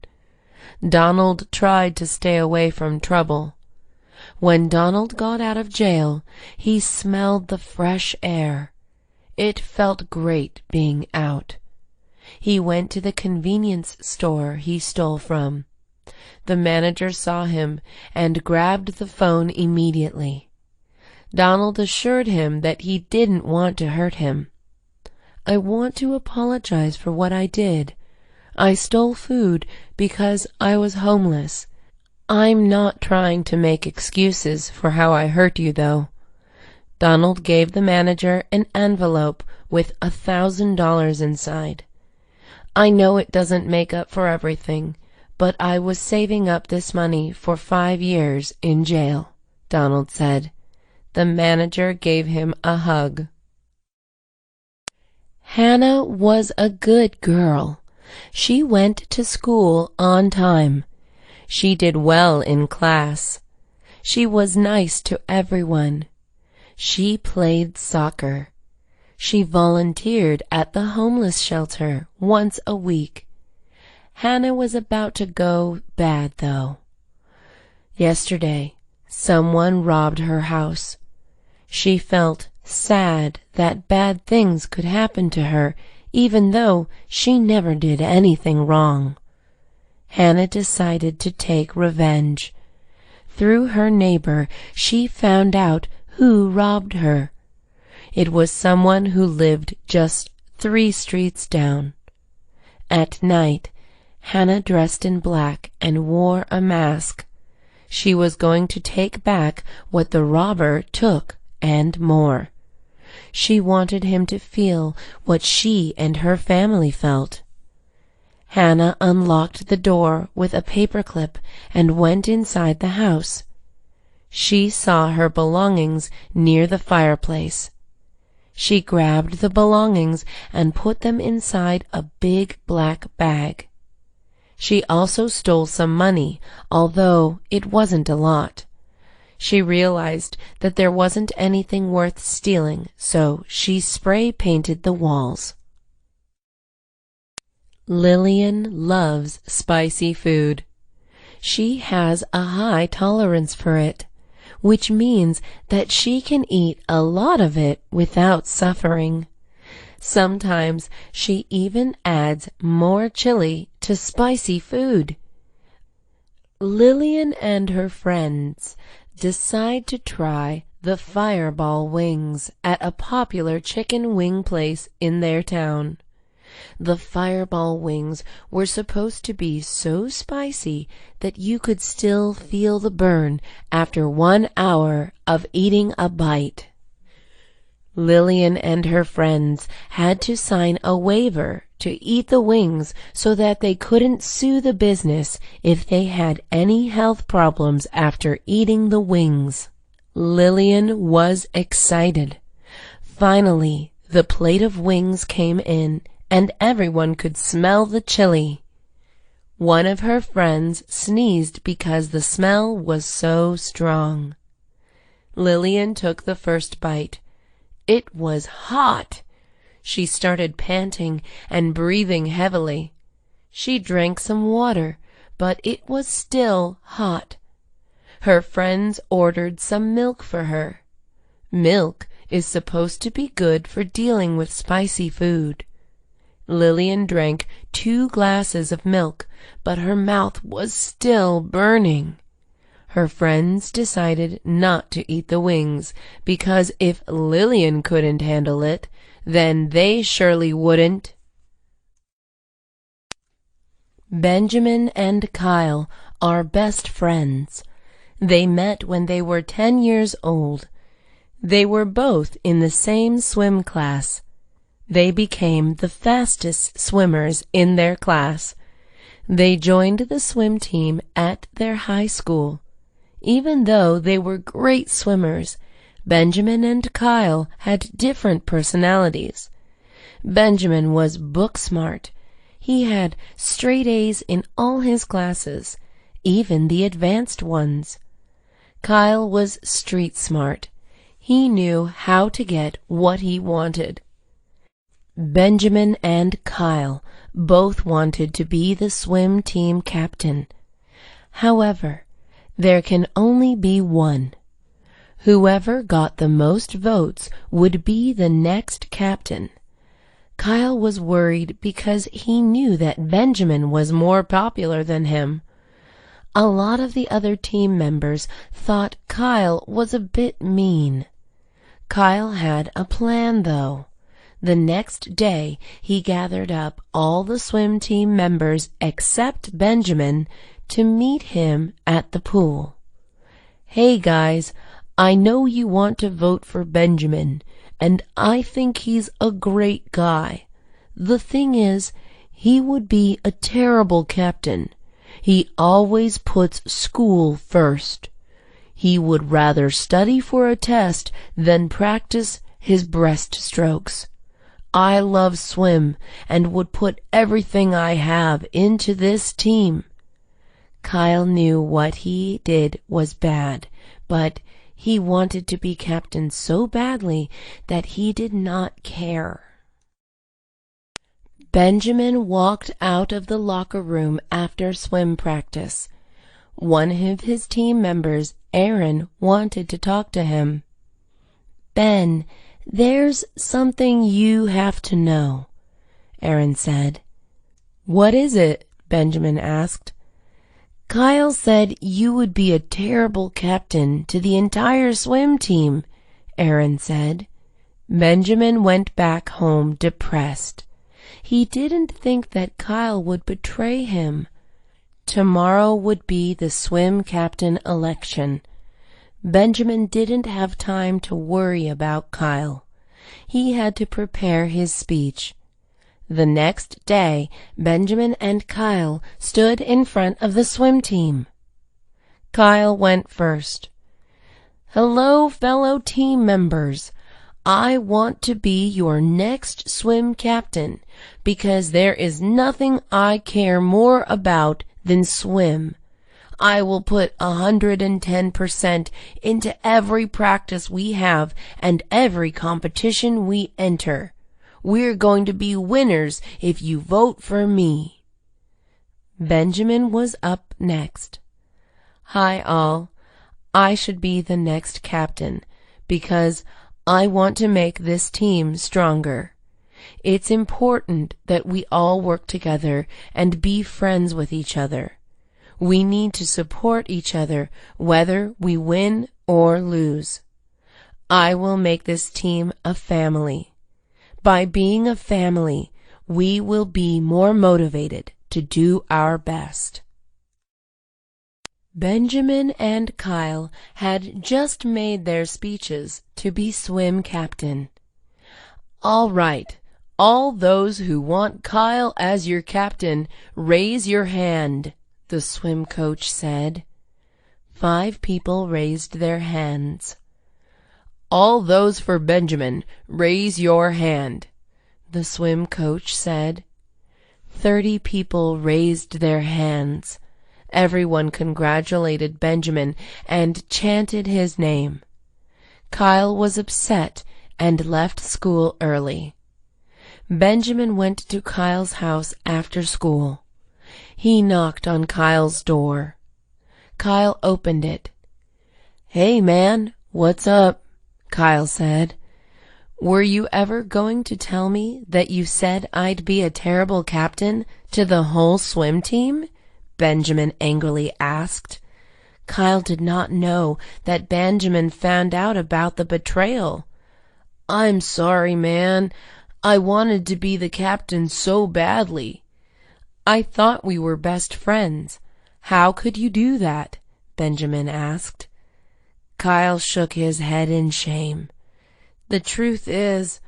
Donald tried to stay away from trouble. When Donald got out of jail, he smelled the fresh air. It felt great being out. He went to the convenience store he stole from. The manager saw him and grabbed the phone immediately. Donald assured him that he didn't want to hurt him. "I want to apologize for what I did. I stole food because I was homeless. I'm not trying to make excuses for how I hurt you, though." Donald gave the manager an envelope with $1,000 inside. "I know it doesn't make up for everything, but I was saving up this money for 5 years in jail," Donald said. The manager gave him a hug. Hannah was a good girl. She went to school on time. She did well in class. She was nice to everyone. She played soccer. She volunteered at the homeless shelter once a week. Hannah was about to go bad, though. Yesterday, someone robbed her house. She felt sad that bad things could happen to her, even though she never did anything wrong. Hannah decided to take revenge. Through her neighbor, she found out who robbed her. It was someone who lived just 3 streets down. At night, Hannah dressed in black and wore a mask. She was going to take back what the robber took and more. She wanted him to feel what she and her family felt. Hannah unlocked the door with a paperclip and went inside the house. She saw her belongings near the fireplace. She grabbed the belongings and put them inside a big black bag. She also stole some money, although it wasn't a lot. She realized that there wasn't anything worth stealing, so she spray painted the walls. Lillian loves spicy food. She has a high tolerance for it, which means that she can eat a lot of it without suffering. Sometimes she even adds more chili to spicy food. Lillian and her friends decide to try the fireball wings at a popular chicken wing place in their town. The fireball wings were supposed to be so spicy that you could still feel the burn after 1 hour of eating a bite. Lillian and her friends had to sign a waiver to eat the wings so that they couldn't sue the business if they had any health problems after eating the wings. Lillian was excited. Finally, the plate of wings came in, and everyone could smell the chili. One of her friends sneezed because the smell was so strong. Lillian took the first bite. It was hot. She started panting and breathing heavily. She drank some water, but it was still hot. Her friends ordered some milk for her. Milk is supposed to be good for dealing with spicy food. Lillian drank 2 glasses of milk, but her mouth was still burning. Her friends decided not to eat the wings, because if Lillian couldn't handle it, then they surely wouldn't. Benjamin and Kyle are best friends. They met when they were 10 years old. They were both in the same swim class. They became the fastest swimmers in their class. They joined the swim team at their high school. Even though they were great swimmers, Benjamin and Kyle had different personalities. Benjamin was book smart. He had straight A's in all his classes, even the advanced ones. Kyle was street smart. He knew how to get what he wanted. Benjamin and Kyle both wanted to be the swim team captain. However, there can only be one. Whoever got the most votes would be the next captain. Kyle was worried because he knew that Benjamin was more popular than him. A lot of the other team members thought Kyle was a bit mean. Kyle had a plan, though. The next day, he gathered up all the swim team members except Benjamin to meet him at the pool. "Hey guys, I know you want to vote for Benjamin, and I think he's a great guy. The thing is, he would be a terrible captain. He always puts school first. He would rather study for a test than practice his breaststrokes. I love swim and would put everything I have into this team." Kyle knew what he did was bad, but he wanted to be captain so badly that he did not care. Benjamin walked out of the locker room after swim practice. One of his team members, Aaron, wanted to talk to him. "Ben, there's something you have to know," Aaron said. "What is it?" Benjamin asked. "Kyle said you would be a terrible captain to the entire swim team," Aaron said. Benjamin went back home depressed. He didn't think that Kyle would betray him. Tomorrow would be the swim captain election. Benjamin didn't have time to worry about Kyle. He had to prepare his speech. The next day, Benjamin and Kyle stood in front of the swim team. Kyle went first. "Hello, fellow team members. I want to be your next swim captain because there is nothing I care more about than swim. I will put 110% into every practice we have and every competition we enter. We're going to be winners if you vote for me." Benjamin was up next. "Hi all. I should be the next captain because I want to make this team stronger. It's important that we all work together and be friends with each other. We need to support each other whether we win or lose. I will make this team a family. By being a family, we will be more motivated to do our best." Benjamin and Kyle had just made their speeches to be swim captain. "All right, all those who want Kyle as your captain, raise your hand," the swim coach said. 5 people raised their hands. "All those for Benjamin, raise your hand," the swim coach said. 30 people raised their hands. Everyone congratulated Benjamin and chanted his name. Kyle was upset and left school early. Benjamin went to Kyle's house after school. He knocked on Kyle's door. Kyle opened it. "Hey man, what's up?" Kyle said. "Were you ever going to tell me that you said I'd be a terrible captain to the whole swim team?" Benjamin angrily asked. Kyle did not know that Benjamin found out about the betrayal. "I'm sorry, man. I wanted to be the captain so badly." "I thought we were best friends. How could you do that?" Benjamin asked. Kyle shook his head in shame. "The truth is,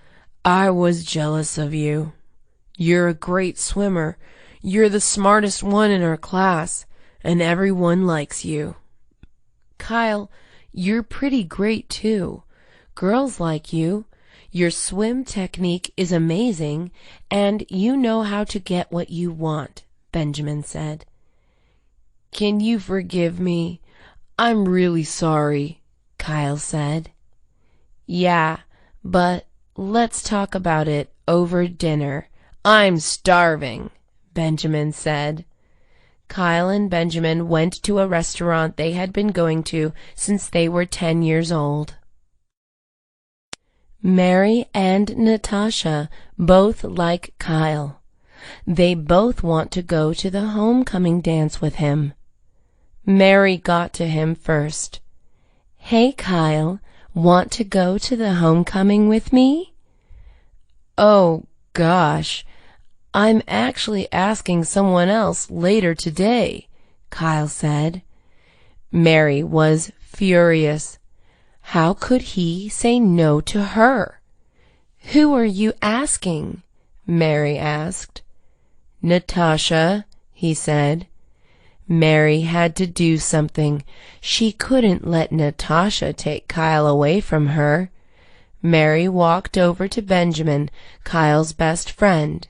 I was jealous of you. You're a great swimmer. You're the smartest one in our class, and everyone likes you." "Kyle, you're pretty great too. Girls like you. Your swim technique is amazing, and you know how to get what you want," Benjamin said. "Can you forgive me? I'm really sorry," Kyle said. "Yeah, but let's talk about it over dinner. I'm starving," Benjamin said. Kyle and Benjamin went to a restaurant they had been going to since they were 10 years old. Mary and Natasha both like Kyle. They both want to go to the homecoming dance with him. Mary got to him first. "Hey, Kyle, want to go to the homecoming with me?" "Oh, gosh. I'm actually asking someone else later today," Kyle said. Mary was furious. How could he say no to her? "Who are you asking?" Mary asked. "Natasha," he said. Mary had to do something. She couldn't let Natasha take Kyle away from her. Mary walked over to Benjamin, Kyle's best friend.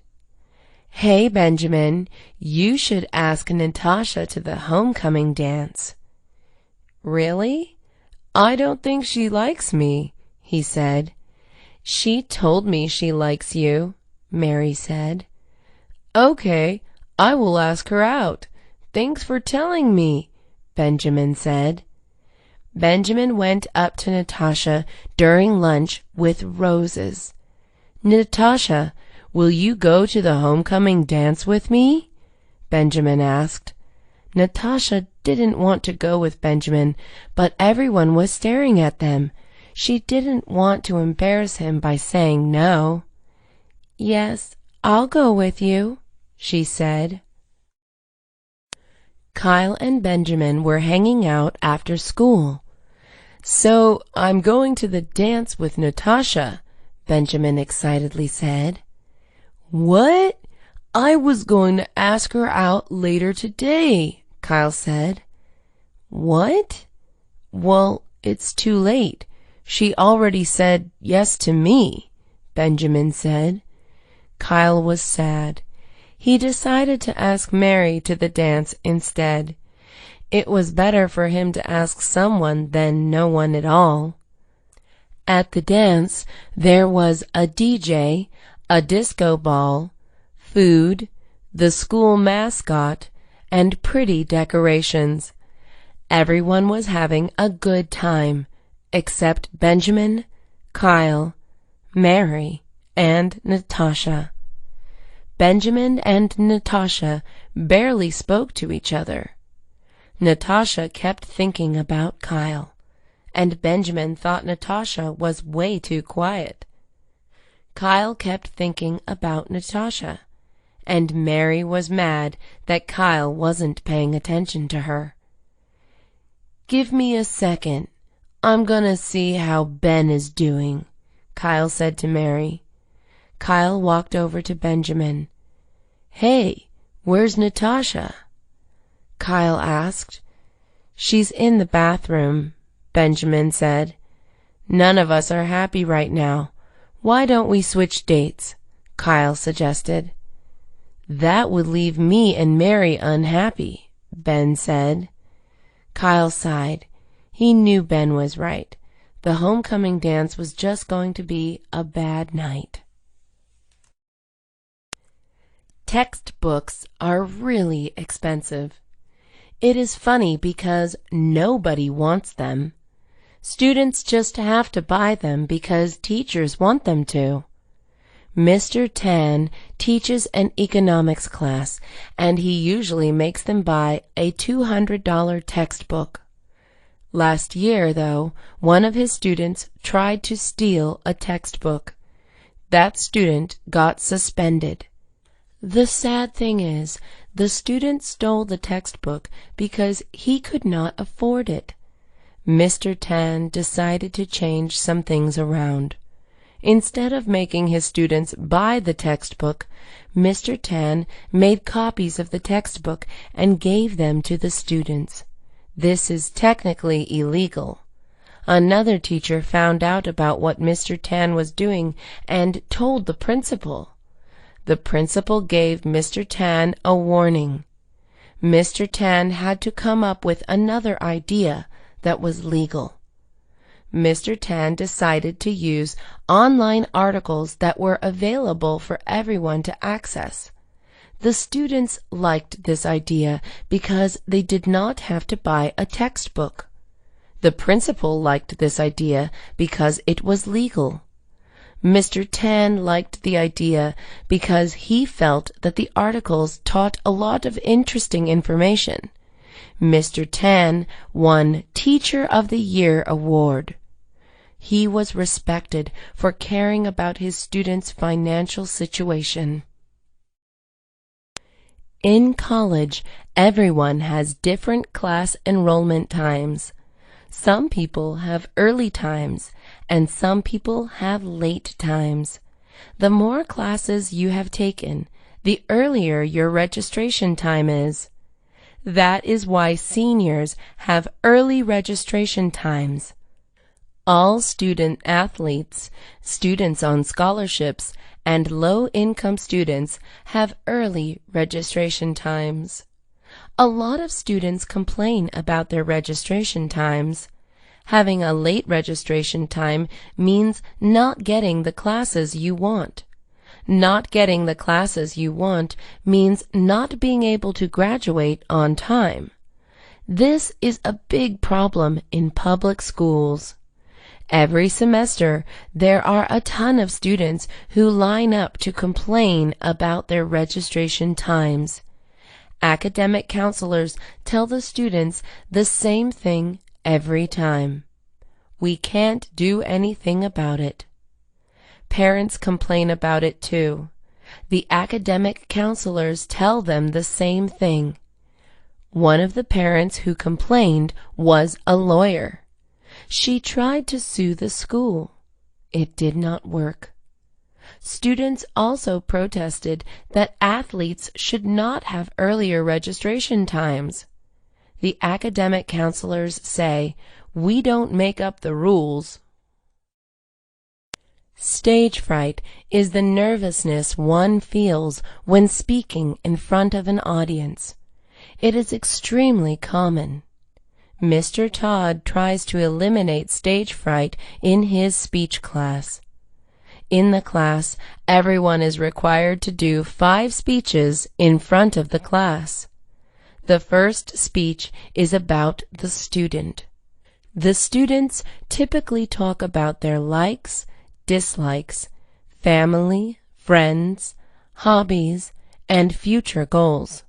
"Hey, Benjamin, you should ask Natasha to the homecoming dance." "Really? I don't think she likes me," he said. "She told me she likes you," Mary said. "Okay, I will ask her out. Thanks for telling me," Benjamin said. Benjamin went up to Natasha during lunch with roses. "Natasha, will you go to the homecoming dance with me?" Benjamin asked. Natasha didn't want to go with Benjamin, but everyone was staring at them. She didn't want to embarrass him by saying no. "Yes, I'll go with you," she said. Kyle and Benjamin were hanging out after school. "So I'm going to the dance with Natasha," Benjamin excitedly said. What? I was going to ask her out later today, Kyle said. What? Well, it's too late. She already said yes to me, Benjamin said. Kyle was sad. He decided to ask Mary to the dance instead. It was better for him to ask someone than no one at all. At the dance, there was a DJ, a disco ball, food, the school mascot, and pretty decorations. Everyone was having a good time, except Benjamin, Kyle, Mary, and Natasha. Benjamin and Natasha barely spoke to each other. Natasha kept thinking about Kyle, and Benjamin thought Natasha was way too quiet. Kyle kept thinking about Natasha, and Mary was mad that Kyle wasn't paying attention to her. Give me a second. I'm gonna see how Ben is doing, Kyle said to Mary. Kyle walked over to Benjamin. Hey, where's Natasha? Kyle asked. She's in the bathroom, Benjamin said. None of us are happy right now. Why don't we switch dates? Kyle suggested. That would leave me and Mary unhappy, Ben said. Kyle sighed. He knew Ben was right. The homecoming dance was just going to be a bad night. Textbooks are really expensive. It is funny because nobody wants them. Students just have to buy them because teachers want them to. Mr. Tan teaches an economics class, and he usually makes them buy a $200 textbook. Last year, though, one of his students tried to steal a textbook. That student got suspended. The sad thing is, the student stole the textbook because he could not afford it. Mr. Tan decided to change some things around. Instead of making his students buy the textbook, Mr. Tan made copies of the textbook and gave them to the students. This is technically illegal. Another teacher found out about what Mr. Tan was doing and told the principal. The principal gave Mr. Tan a warning. Mr. Tan had to come up with another idea that was legal. Mr. Tan decided to use online articles that were available for everyone to access. The students liked this idea because they did not have to buy a textbook. The principal liked this idea because it was legal. Mr. Tan liked the idea because he felt that the articles taught a lot of interesting information. Mr. Tan won Teacher of the Year award. He was respected for caring about his students' financial situation. In college, everyone has different class enrollment times. Some people have early times, and some people have late times. The more classes you have taken, the earlier your registration time is. That is why seniors have early registration times. All student athletes, students on scholarships, and low-income students have early registration times. A lot of students complain about their registration times. Having a late registration time means not getting the classes you want. Not getting the classes you want means not being able to graduate on time. This is a big problem in public schools. Every semester, there are a ton of students who line up to complain about their registration times. Academic counselors tell the students the same thing every time. We can't do anything about it. Parents complain about it too. The academic counselors tell them the same thing. One of the parents who complained was a lawyer. She tried to sue the school. It did not work. Students also protested that athletes should not have earlier registration times. The academic counselors say, "We don't make up the rules." Stage fright is the nervousness one feels when speaking in front of an audience. It is extremely common. Mr. Todd tries to eliminate stage fright in his speech class. In the class, everyone is required to do 5 speeches in front of the class. The first speech is about the student. The students typically talk about their likes, dislikes, family, friends, hobbies, and future goals.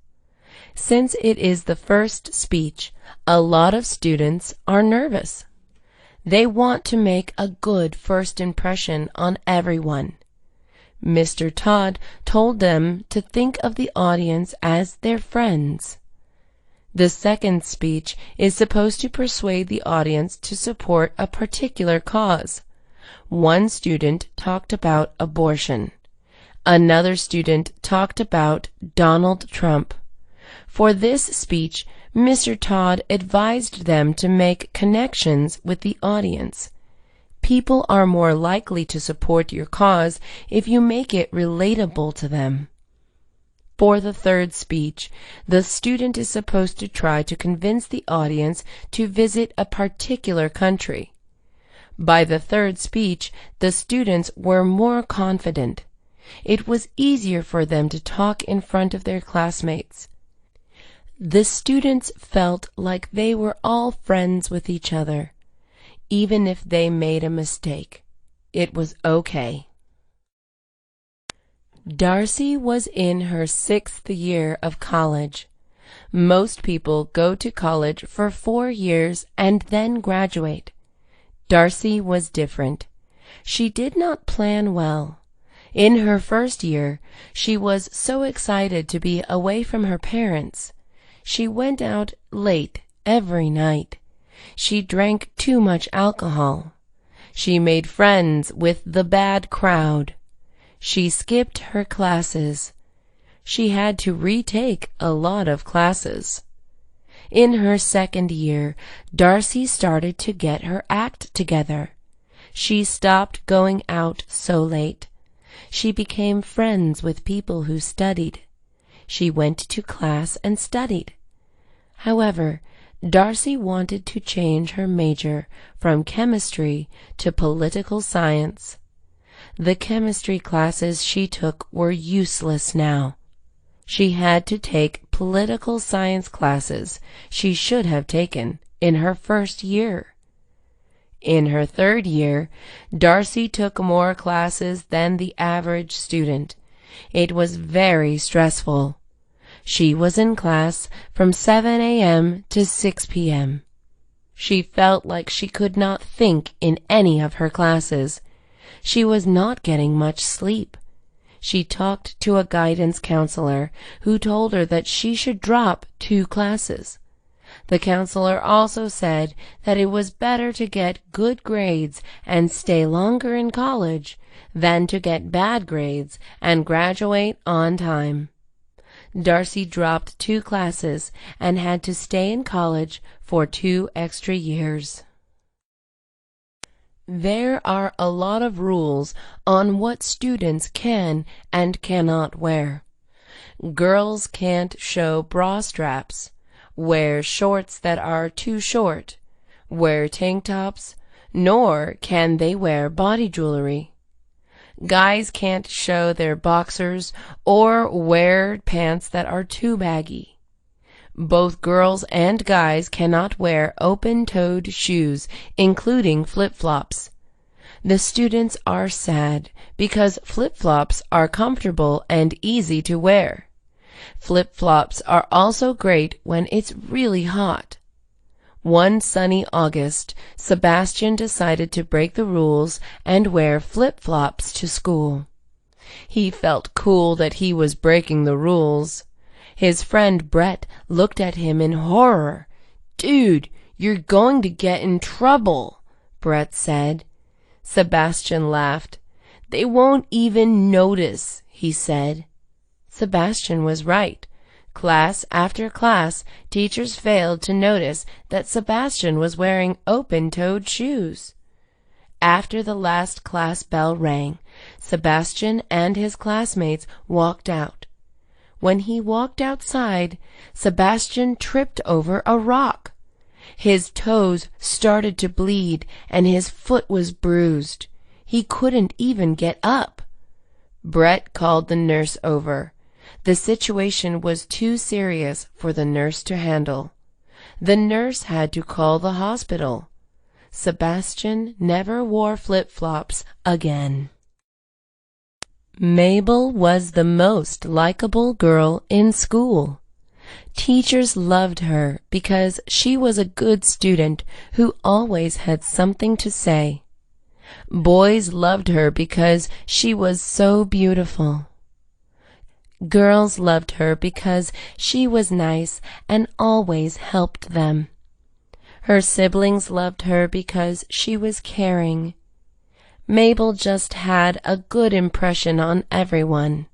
Since it is the first speech, a lot of students are nervous. They want to make a good first impression on everyone. Mr. Todd told them to think of the audience as their friends. The second speech is supposed to persuade the audience to support a particular cause. One student talked about abortion. Another student talked about Donald Trump. For this speech, Mr. Todd advised them to make connections with the audience. People are more likely to support your cause if you make it relatable to them. For the third speech, the student is supposed to try to convince the audience to visit a particular country. By the third speech, the students were more confident. It was easier for them to talk in front of their classmates. The students felt like they were all friends with each other. Even if they made a mistake, it was okay. Darcy was in her 6th year of college. Most people go to college for 4 years and then graduate. Darcy was different. She did not plan well. In her first year, she was so excited to be away from her parents. She went out late every night. She drank too much alcohol. She made friends with the bad crowd. She skipped her classes. She had to retake a lot of classes. In her second year, Darcy started to get her act together. She stopped going out so late. She became friends with people who studied. She went to class and studied. However, Darcy wanted to change her major from chemistry to political science. The chemistry classes she took were useless now. She had to take political science classes she should have taken in her first year. In her third year, Darcy took more classes than the average student. It was very stressful. She was in class from 7 a.m. to 6 p.m. She felt like she could not think in any of her classes. She was not getting much sleep. She talked to a guidance counselor who told her that she should drop 2 classes. The counselor also said that it was better to get good grades and stay longer in college than to get bad grades and graduate on time. Darcy dropped 2 classes and had to stay in college for 2 extra years. There are a lot of rules on what students can and cannot wear. Girls can't show bra straps, wear shorts that are too short, wear tank tops, nor can they wear body jewelry. Guys can't show their boxers or wear pants that are too baggy. Both girls and guys cannot wear open-toed shoes, including flip-flops. The students are sad because flip-flops are comfortable and easy to wear. Flip-flops are also great when it's really hot. One sunny August, Sebastian decided to break the rules and wear flip-flops to school. He felt cool that he was breaking the rules. His friend Brett looked at him in horror. "Dude, you're going to get in trouble," Brett said. Sebastian laughed. They won't even notice, he said. Sebastian was right. Class after class, teachers failed to notice that Sebastian was wearing open-toed shoes. After the last class bell rang, Sebastian and his classmates walked out. When he walked outside, Sebastian tripped over a rock. His toes started to bleed and his foot was bruised. He couldn't even get up. Brett called the nurse over. The situation was too serious for the nurse to handle. The nurse had to call the hospital. Sebastian never wore flip-flops again. Mabel was the most likable girl in school. Teachers loved her because she was a good student who always had something to say. Boys loved her because she was so beautiful. Girls loved her because she was nice and always helped them. Her siblings loved her because she was caring. Mabel just had a good impression on everyone.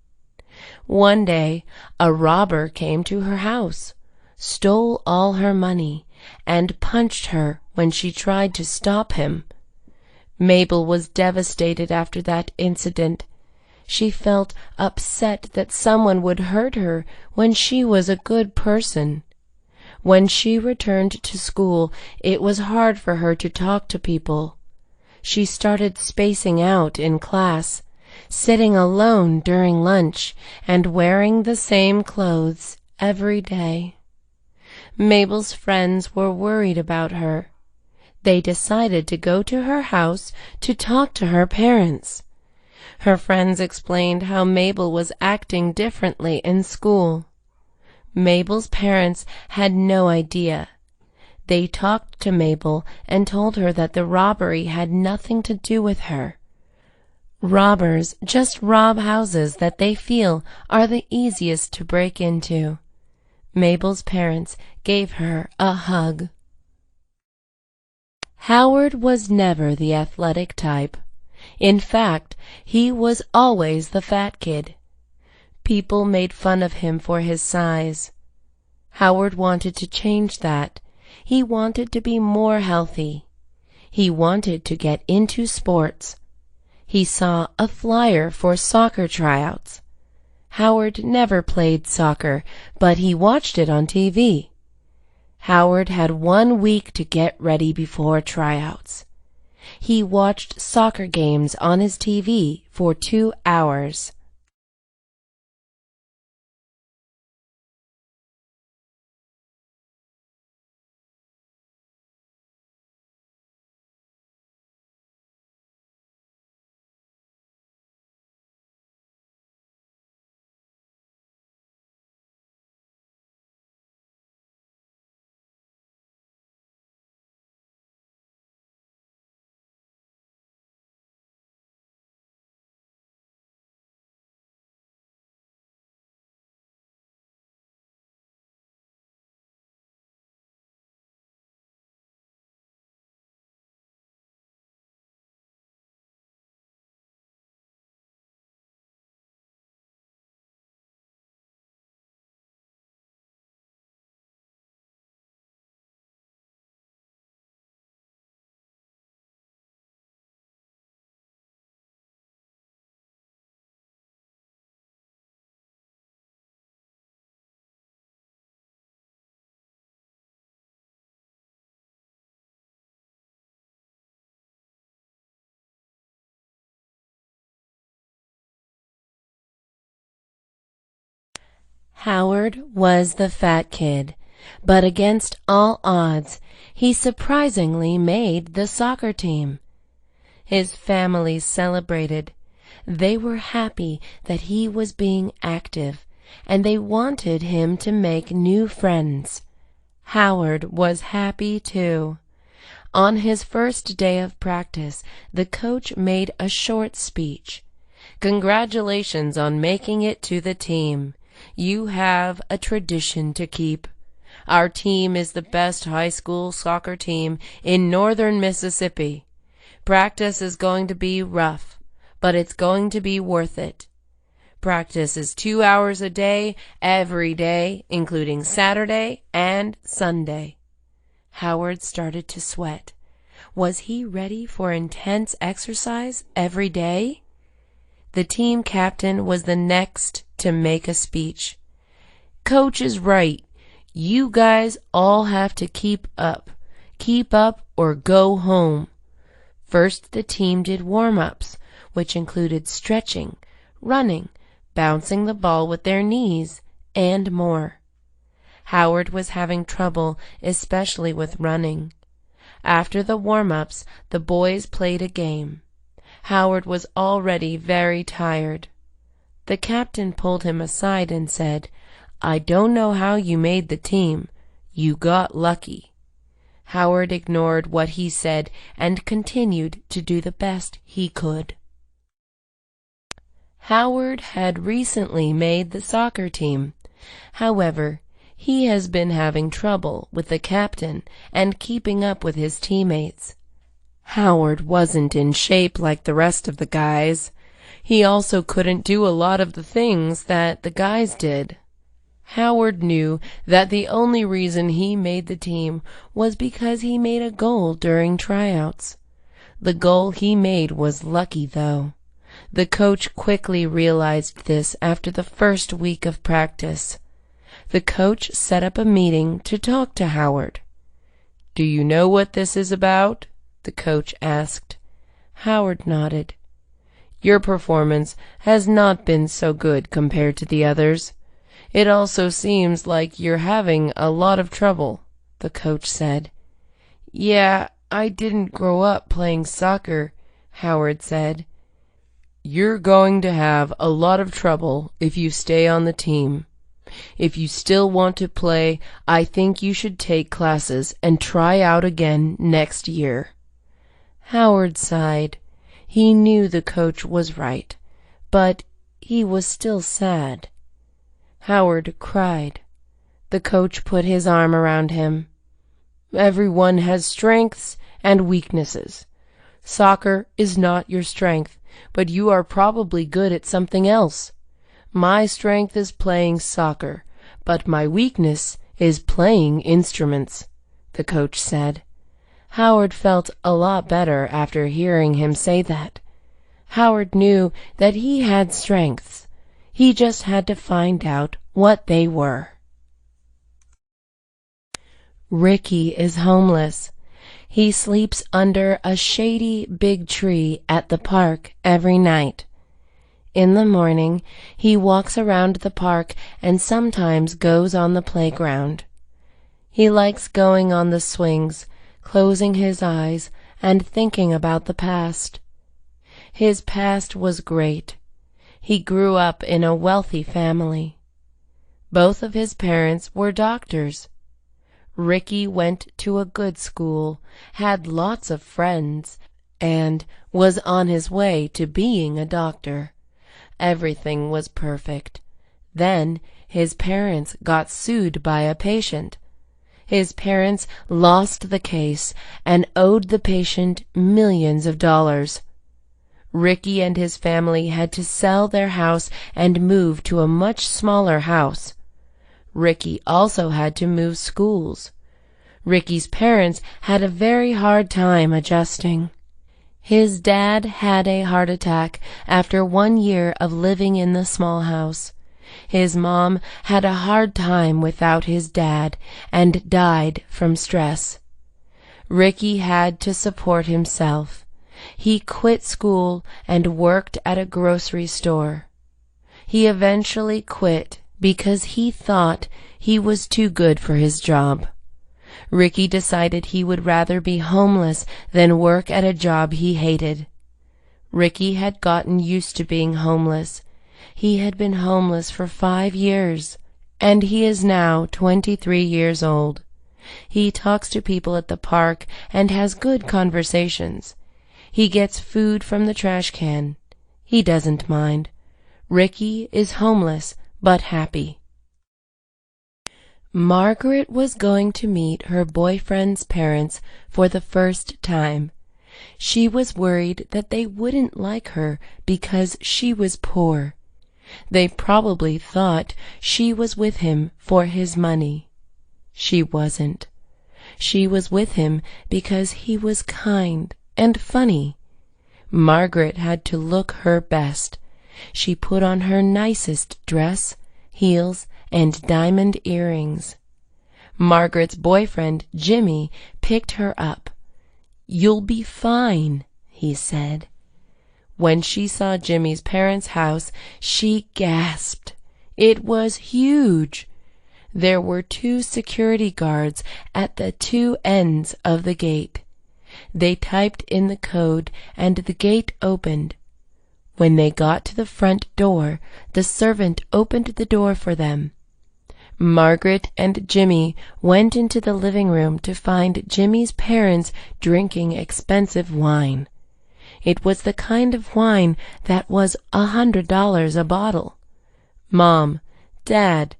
One day, a robber came to her house, stole all her money, and punched her when she tried to stop him. Mabel was devastated after that incident. She felt upset that someone would hurt her when she was a good person. When she returned to school, it was hard for her to talk to people. She started spacing out in class, sitting alone during lunch, and wearing the same clothes every day. Mabel's friends were worried about her. They decided to go to her house to talk to her parents. Her friends explained how Mabel was acting differently in school. Mabel's parents had no idea. They talked to Mabel and told her that the robbery had nothing to do with her. Robbers just rob houses that they feel are the easiest to break into. Mabel's parents gave her a hug. Howard was never the athletic type. In fact, he was always the fat kid. People made fun of him for his size. Howard wanted to change that. He wanted to be more healthy. He wanted to get into sports. He saw a flyer for soccer tryouts. Howard never played soccer, but he watched it on TV. Howard had 1 week to get ready before tryouts. He watched soccer games on his TV for 2 hours. Howard was the fat kid, but against all odds, he surprisingly made the soccer team. His family celebrated. They were happy that he was being active, and they wanted him to make new friends. Howard was happy too. On his first day of practice, the coach made a short speech. "Congratulations on making it to the team. You have a tradition to keep. Our team is the best high school soccer team in northern Mississippi. Practice is going to be rough, but it's going to be worth it. Practice is 2 hours a day, every day, including Saturday and Sunday. Howard started to sweat. Was he ready for intense exercise every day? The team captain was the next to make a speech. Coach is right. You guys all have to keep up. Keep up or go home. First, the team did warm-ups, which included stretching, running, bouncing the ball with their knees, and more. Howard was having trouble, especially with running. After the warm-ups, the boys played a game. Howard was already very tired. The captain pulled him aside and said, "I don't know how you made the team. You got lucky." Howard ignored what he said and continued to do the best he could. Howard had recently made the soccer team. However, he has been having trouble with the captain and keeping up with his teammates. Howard wasn't in shape like the rest of the guys. He also couldn't do a lot of the things that the guys did. Howard knew that the only reason he made the team was because he made a goal during tryouts. The goal he made was lucky, though. The coach quickly realized this after the first week of practice. The coach set up a meeting to talk to Howard. "Do you know what this is about?" the coach asked. Howard nodded. "Your performance has not been so good compared to the others. It also seems like you're having a lot of trouble," the coach said. "Yeah, I didn't grow up playing soccer," Howard said. "You're going to have a lot of trouble if you stay on the team. If you still want to play, I think you should take classes and try out again next year." Howard sighed. He knew the coach was right, but he was still sad. Howard cried. The coach put his arm around him. "Everyone has strengths and weaknesses. Soccer is not your strength, but you are probably good at something else. My strength is playing soccer, but my weakness is playing instruments," the coach said. Howard felt a lot better after hearing him say that. Howard knew that he had strengths. He just had to find out what they were. Ricky is homeless. He sleeps under a shady big tree at the park every night. In the morning, he walks around the park and sometimes goes on the playground. He likes going on the swings, closing his eyes and thinking about the past. His past was great. He grew up in a wealthy family. Both of his parents were doctors. Ricky went to a good school, had lots of friends, and was on his way to being a doctor. Everything was perfect. Then his parents got sued by a patient. His parents lost the case and owed the patient millions of dollars. Ricky and his family had to sell their house and move to a much smaller house. Ricky also had to move schools. Ricky's parents had a very hard time adjusting. His dad had a heart attack after 1 year of living in the small house. His mom had a hard time without his dad and died from stress. Ricky had to support himself. He quit school and worked at a grocery store. He eventually quit because he thought he was too good for his job. Ricky decided he would rather be homeless than work at a job he hated. Ricky had gotten used to being homeless. He had been homeless for 5 years, and he is now 23 years old. He talks to people at the park and has good conversations. He gets food from the trash can. He doesn't mind. Ricky is homeless but happy. Margaret was going to meet her boyfriend's parents for the first time. She was worried that they wouldn't like her because she was poor. They probably thought she was with him for his money. She wasn't. She was with him because he was kind and funny. Margaret had to look her best. She put on her nicest dress, heels, and diamond earrings. Margaret's boyfriend, Jimmy, picked her up. "You'll be fine," he said. When she saw Jimmy's parents' house, she gasped. It was huge. There were 2 security guards at the 2 ends of the gate. They typed in the code and the gate opened. When they got to the front door, the servant opened the door for them. Margaret and Jimmy went into the living room to find Jimmy's parents drinking expensive wine. It was the kind of wine that was $100 a bottle. "Mom, Dad,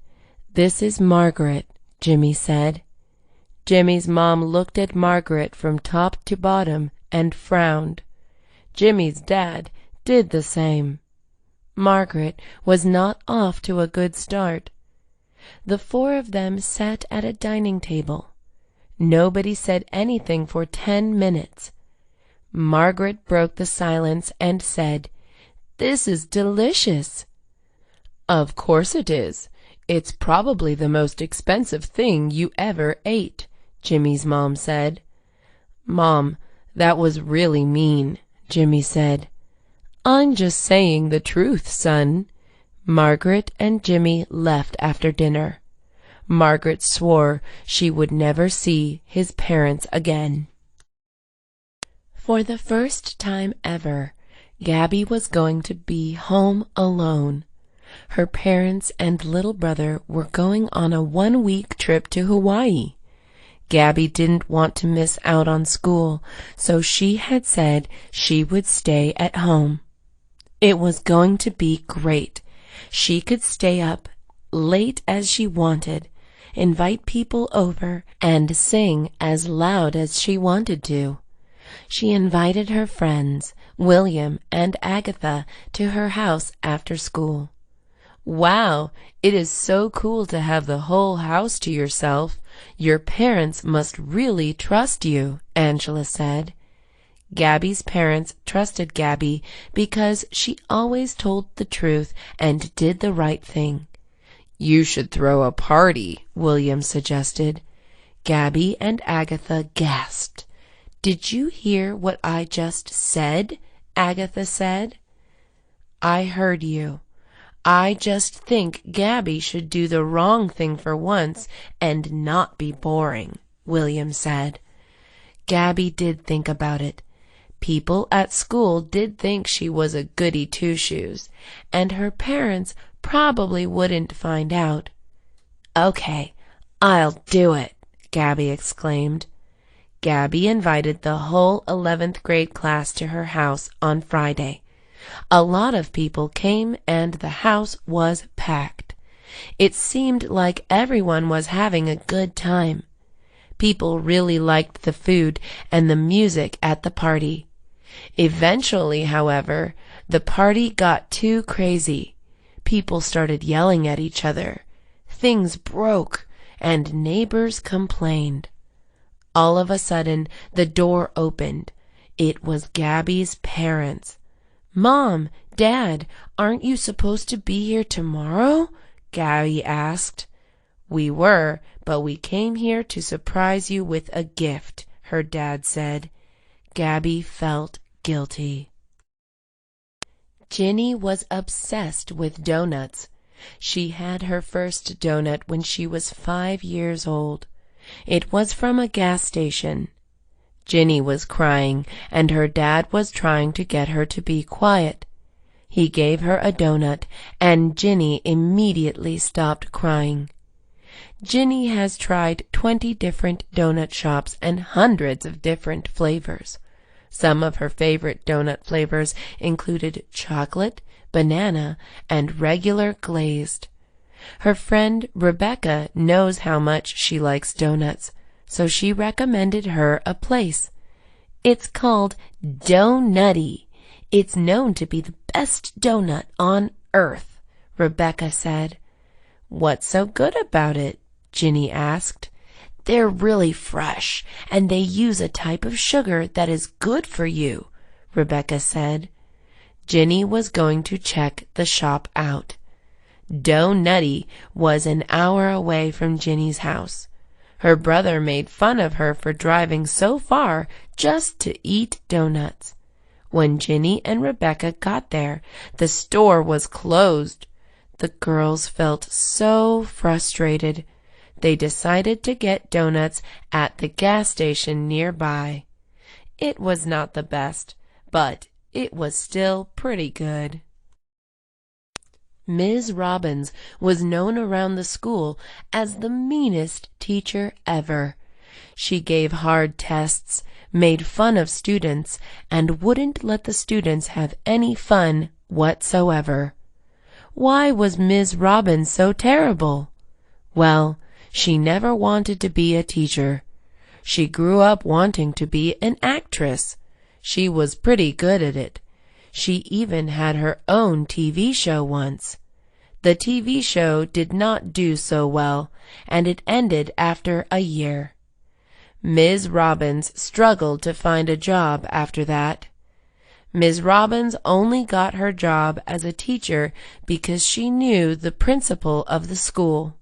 this is Margaret," Jimmy said. Jimmy's mom looked at Margaret from top to bottom and frowned. Jimmy's dad did the same. Margaret was not off to a good start. The 4 of them sat at a dining table. Nobody said anything for 10 minutes. Margaret broke the silence and said, "This is delicious." "Of course it is. It's probably the most expensive thing you ever ate," Jimmy's mom said. "Mom, that was really mean," Jimmy said. "I'm just saying the truth, son." Margaret and Jimmy left after dinner. Margaret swore she would never see his parents again. For the first time ever, Gabby was going to be home alone. Her parents and little brother were going on a 1-week trip to Hawaii. Gabby didn't want to miss out on school, so she had said she would stay at home. It was going to be great. She could stay up late as she wanted, invite people over, and sing as loud as she wanted to. She invited her friends, William and Agatha, to her house after school. "Wow, it is so cool to have the whole house to yourself. Your parents must really trust you," Angela said. Gabby's parents trusted Gabby because she always told the truth and did the right thing. "You should throw a party," William suggested. Gabby and Agatha gasped. "Did you hear what I just said?" Agatha said. "I heard you. I just think Gabby should do the wrong thing for once and not be boring," William said. Gabby did think about it. People at school did think she was a goody two-shoes, and her parents probably wouldn't find out. "Okay, I'll do it," Gabby exclaimed. Gabby invited the whole 11th grade class to her house on Friday. A lot of people came and the house was packed. It seemed like everyone was having a good time. People really liked the food and the music at the party. Eventually, however, the party got too crazy. People started yelling at each other. Things broke, and neighbors complained. All of a sudden, the door opened. It was Gabby's parents. "Mom, Dad, aren't you supposed to be here tomorrow?" Gabby asked. "We were, but we came here to surprise you with a gift," her dad said. Gabby felt guilty. Ginny was obsessed with donuts. She had her first donut when she was 5 years old. It was from a gas station. Ginny was crying, and her dad was trying to get her to be quiet. He gave her a donut, and Ginny immediately stopped crying. Ginny has tried 20 different donut shops and hundreds of different flavors. Some of her favorite donut flavors included chocolate, banana, and regular glazed. Her friend Rebecca knows how much she likes donuts, so she recommended her a place. It's called Doughnutty. It's known to be the best donut on earth, Rebecca said. What's so good about it? Ginny asked. They're really fresh, and they use a type of sugar that is good for you, Rebecca said. Ginny was going to check the shop out. Doughnutty was an hour away from Ginny's house. Her brother made fun of her for driving so far just to eat doughnuts. When Ginny and Rebecca got there, the store was closed. The girls felt so frustrated. They decided to get doughnuts at the gas station nearby. It was not the best, but it was still pretty good. Ms. Robbins was known around the school as the meanest teacher ever. She gave hard tests, made fun of students, and wouldn't let the students have any fun whatsoever. Why was Ms. Robbins so terrible? Well, she never wanted to be a teacher. She grew up wanting to be an actress. She was pretty good at it. She even had her own TV show once. The TV show did not do so well, and it ended after a year. Ms. Robbins struggled to find a job after that. Ms. Robbins only got her job as a teacher because she knew the principal of the school.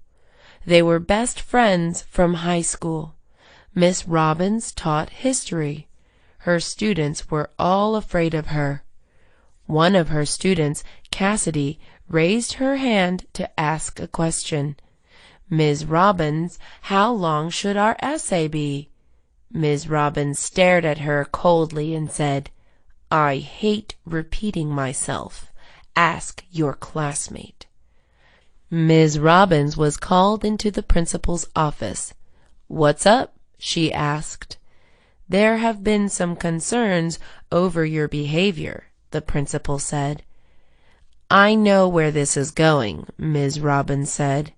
They were best friends from high school. Miss Robbins taught history. Her students were all afraid of her. One of her students, Cassidy, raised her hand to ask a question. Ms. Robbins, how long should our essay be? Ms. Robbins stared at her coldly and said, I hate repeating myself. Ask your classmate. Ms. Robbins was called into the principal's office. What's up? She asked. There have been some concerns over your behavior, the principal said. I know where this is going, Ms. Robbins said.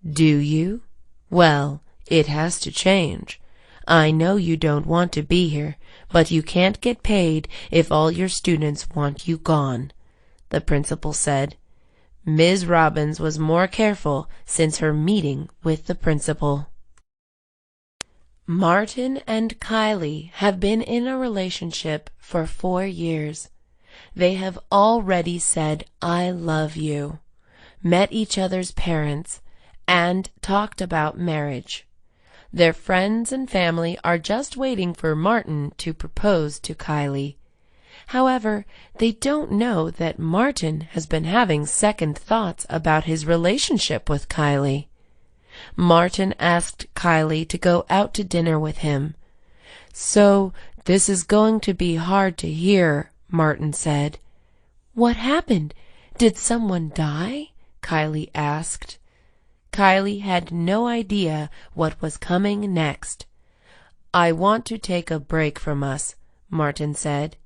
Do you? Well, it has to change. I know you don't want to be here, but you can't get paid if all your students want you gone, the principal said. Ms. Robbins was more careful since her meeting with the principal. Martin and Kylie have been in a relationship for 4 years. They have already said, I love you, met each other's parents, and talked about marriage. Their friends and family are just waiting for Martin to propose to Kylie. However, they don't know that Martin has been having second thoughts about his relationship with Kylie. Martin asked Kylie to go out to dinner with him. So, this is going to be hard to hear, Martin said. What happened? Did someone die? Kylie asked. Kylie had no idea what was coming next. I want to take a break from us, Martin said.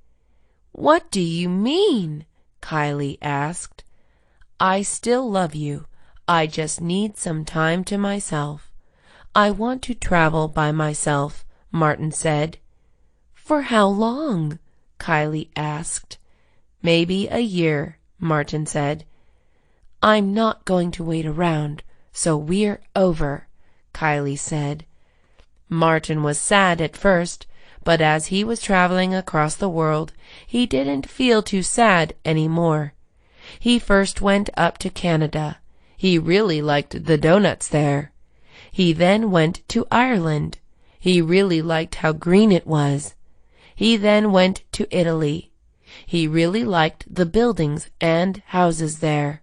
What do you mean? Kylie asked. I still love you. I just need some time to myself. I want to travel by myself, Martin said. For how long? Kylie asked. Maybe a year, Martin said. I'm not going to wait around, so we're over, Kylie said. Martin was sad at first, but as he was traveling across the world, he didn't feel too sad anymore. He first went up to Canada. He really liked the donuts there. He then went to Ireland. He really liked how green it was. He then went to Italy. He really liked the buildings and houses there.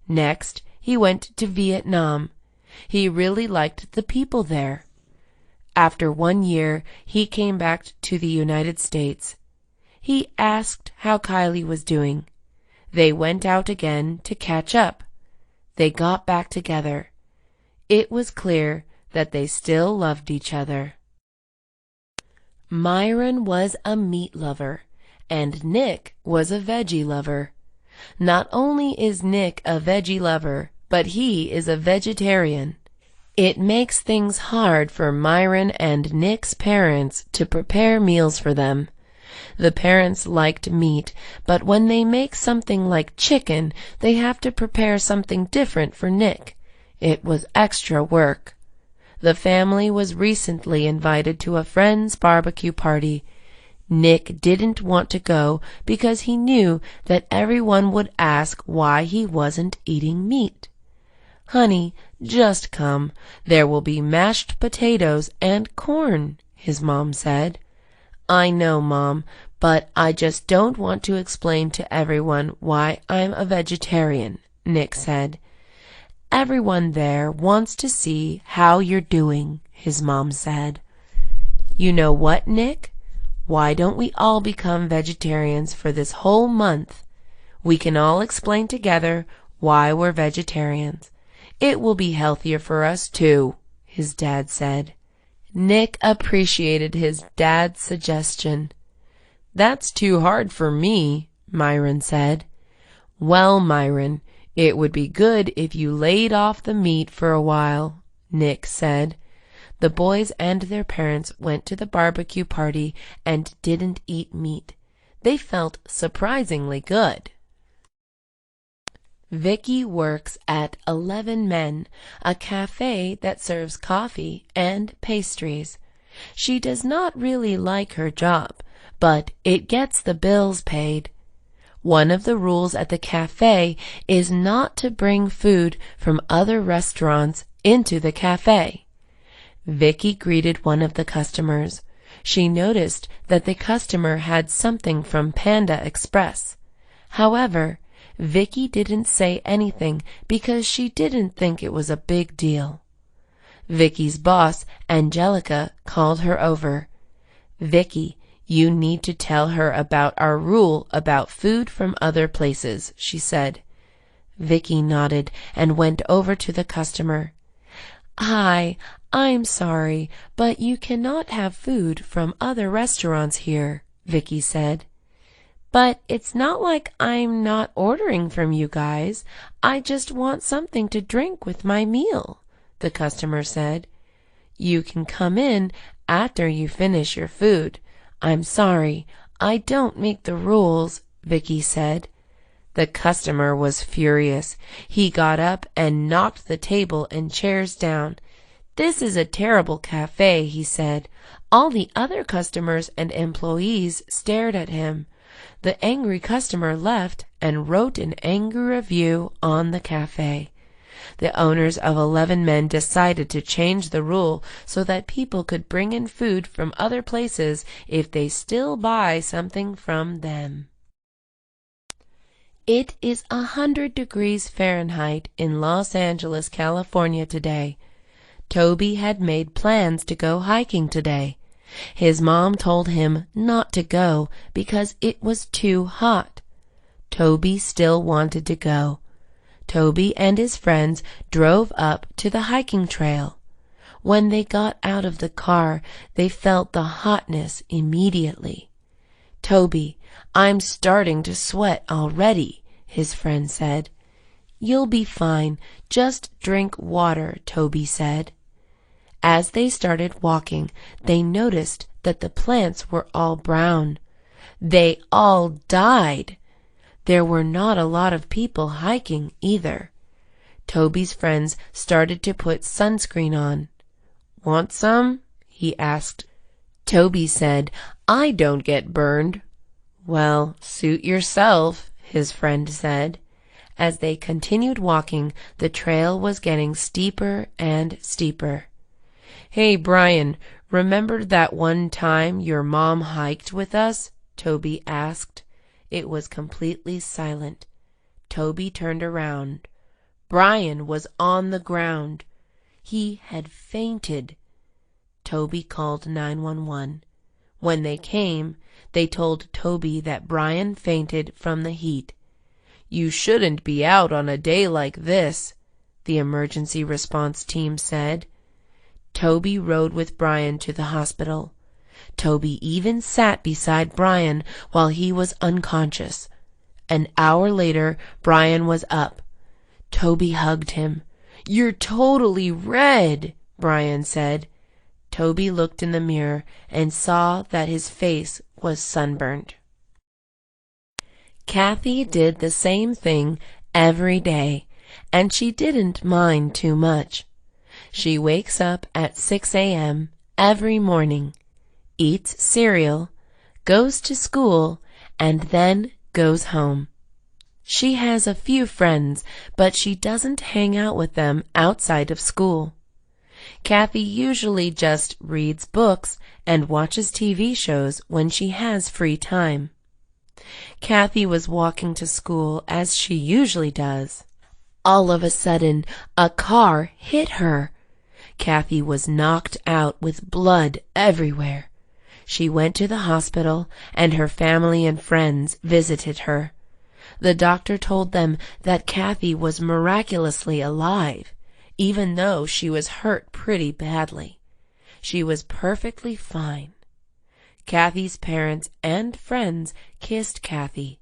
Next, he went to Vietnam. He really liked the people there. After 1 year, he came back to the United States. He asked how Kylie was doing. They went out again to catch up. They got back together. It was clear that they still loved each other. Myron was a meat lover, and Nick was a veggie lover. Not only is Nick a veggie lover, but he is a vegetarian. It makes things hard for Myron and Nick's parents to prepare meals for them. The parents liked meat, but when they make something like chicken, they have to prepare something different for Nick. It was extra work. The family was recently invited to a friend's barbecue party. Nick didn't want to go because he knew that everyone would ask why he wasn't eating meat. "Honey, just come. There will be mashed potatoes and corn," his mom said. "I know, Mom, but I just don't want to explain to everyone why I'm a vegetarian," Nick said. "Everyone there wants to see how you're doing," his mom said. "You know what, Nick? Why don't we all become vegetarians for this whole month? We can all explain together why we're vegetarians. It will be healthier for us, too," his dad said. Nick appreciated his dad's suggestion. "That's too hard for me," Myron said. "Well, Myron, it would be good if you laid off the meat for a while," Nick said. The boys and their parents went to the barbecue party and didn't eat meat. They felt surprisingly good. Vicky works at 11 Men, a cafe that serves coffee and pastries. She does not really like her job, but it gets the bills paid. One of the rules at the cafe is not to bring food from other restaurants into the cafe. Vicky greeted one of the customers. She noticed that the customer had something from Panda Express. However, Vicky didn't say anything because she didn't think it was a big deal. Vicky's boss, Angelica, called her over. "Vicky, you need to tell her about our rule about food from other places," she said. Vicky nodded and went over to the customer. "Hi, I'm sorry, but you cannot have food from other restaurants here," Vicky said. "But it's not like I'm not ordering from you guys. I just want something to drink with my meal," the customer said. "You can come in after you finish your food. I'm sorry, I don't make the rules," Vicky said. The customer was furious. He got up and knocked the table and chairs down. "This is a terrible cafe," he said. All the other customers and employees stared at him. The angry customer left and wrote an angry review on the cafe. The owners of 11 Men decided to change the rule so that people could bring in food from other places if they still buy something from them. It is 100 degrees Fahrenheit in Los Angeles, California today. Toby had made plans to go hiking today. His mom told him not to go because it was too hot. Toby still wanted to go. Toby and his friends drove up to the hiking trail. When they got out of the car, they felt the hotness immediately. "Toby, I'm starting to sweat already," his friend said. "You'll be fine. Just drink water," Toby said. As they started walking, they noticed that the plants were all brown. They all died. There were not a lot of people hiking either. Toby's friends started to put sunscreen on. "Want some?" he asked. Toby said, "I don't get burned." "Well, suit yourself," his friend said. As they continued walking, the trail was getting steeper and steeper. "Hey, Brian, remember that one time your mom hiked with us?" Toby asked. It was completely silent. Toby turned around. Brian was on the ground. He had fainted. Toby called 911. When they came, they told Toby that Brian fainted from the heat. "You shouldn't be out on a day like this," the emergency response team said. Toby rode with Brian to the hospital. Toby even sat beside Brian while he was unconscious. An hour later, Brian was up. Toby hugged him. "You're totally red," Brian said. Toby looked in the mirror and saw that his face was sunburned. Kathy did the same thing every day, and she didn't mind too much. She wakes up at 6 a.m. every morning, eats cereal, goes to school, and then goes home. She has a few friends, but she doesn't hang out with them outside of school. Kathy usually just reads books and watches TV shows when she has free time. Kathy was walking to school as she usually does. All of a sudden, a car hit her. Kathy was knocked out with blood everywhere. She went to the hospital, and her family and friends visited her. The doctor told them that Kathy was miraculously alive, even though she was hurt pretty badly. She was perfectly fine. Kathy's parents and friends kissed Kathy.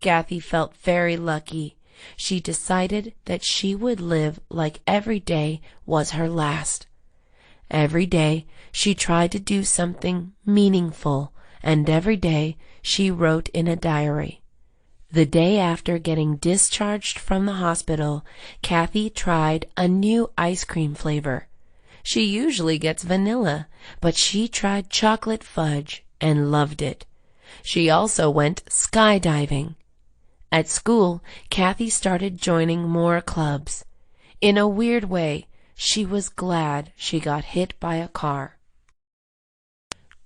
Kathy felt very lucky. She decided that she would live like every day was her last. Every day she tried to do something meaningful, and every day she wrote in a diary. The day after getting discharged from the hospital, Kathy tried a new ice cream flavor. She usually gets vanilla, but she tried chocolate fudge and loved it. She also went skydiving. At school, Kathy started joining more clubs. In a weird way, she was glad she got hit by a car.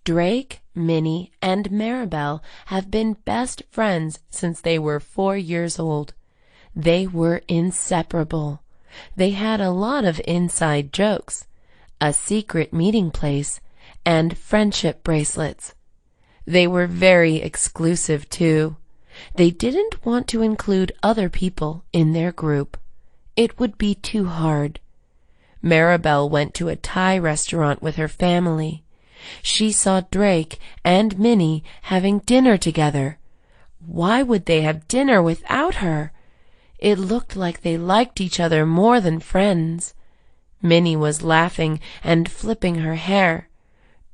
Drake, Minnie, and Maribel have been best friends since they were 4 years old. They were inseparable. They had a lot of inside jokes, a secret meeting place, and friendship bracelets. They were very exclusive, too. They didn't want to include other people in their group. It would be too hard. Maribel went to a Thai restaurant with her family. She saw Drake and Minnie having dinner together. Why would they have dinner without her? It looked like they liked each other more than friends. Minnie was laughing and flipping her hair.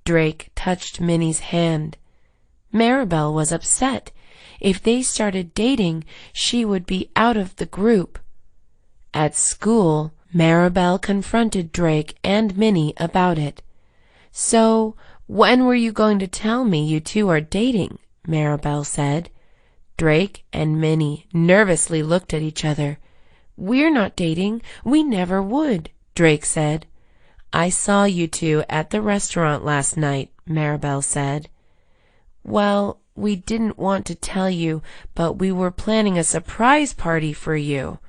Drake touched Minnie's hand. Maribel was upset. If they started dating, she would be out of the group. At school, Maribel confronted Drake and Minnie about it. "So, when were you going to tell me you two are dating?" Maribel said. Drake and Minnie nervously looked at each other. "We're not dating. We never would," Drake said. "I saw you two at the restaurant last night," Maribel said. "Well, we didn't want to tell you, but we were planning a surprise party for you.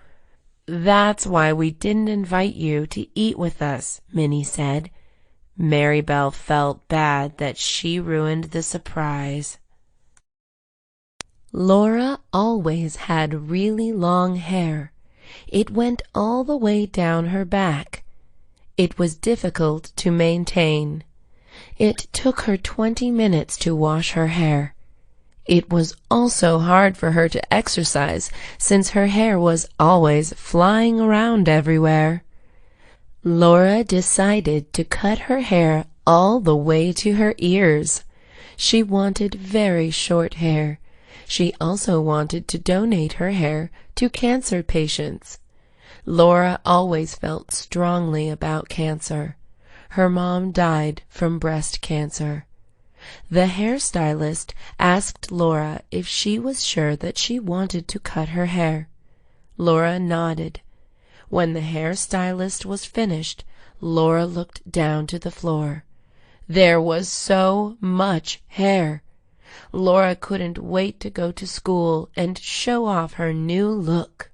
That's why we didn't invite you to eat with us," Minnie said. Maribel felt bad that she ruined the surprise. Laura always had really long hair. It went all the way down her back. It was difficult to maintain. It took her 20 minutes to wash her hair. It was also hard for her to exercise since her hair was always flying around everywhere. Laura decided to cut her hair all the way to her ears. She wanted very short hair. She also wanted to donate her hair to cancer patients. Laura always felt strongly about cancer. Her mom died from breast cancer. The hairstylist asked Laura if she was sure that she wanted to cut her hair. Laura nodded. When the hairstylist was finished, Laura looked down to the floor. There was so much hair. Laura couldn't wait to go to school and show off her new look.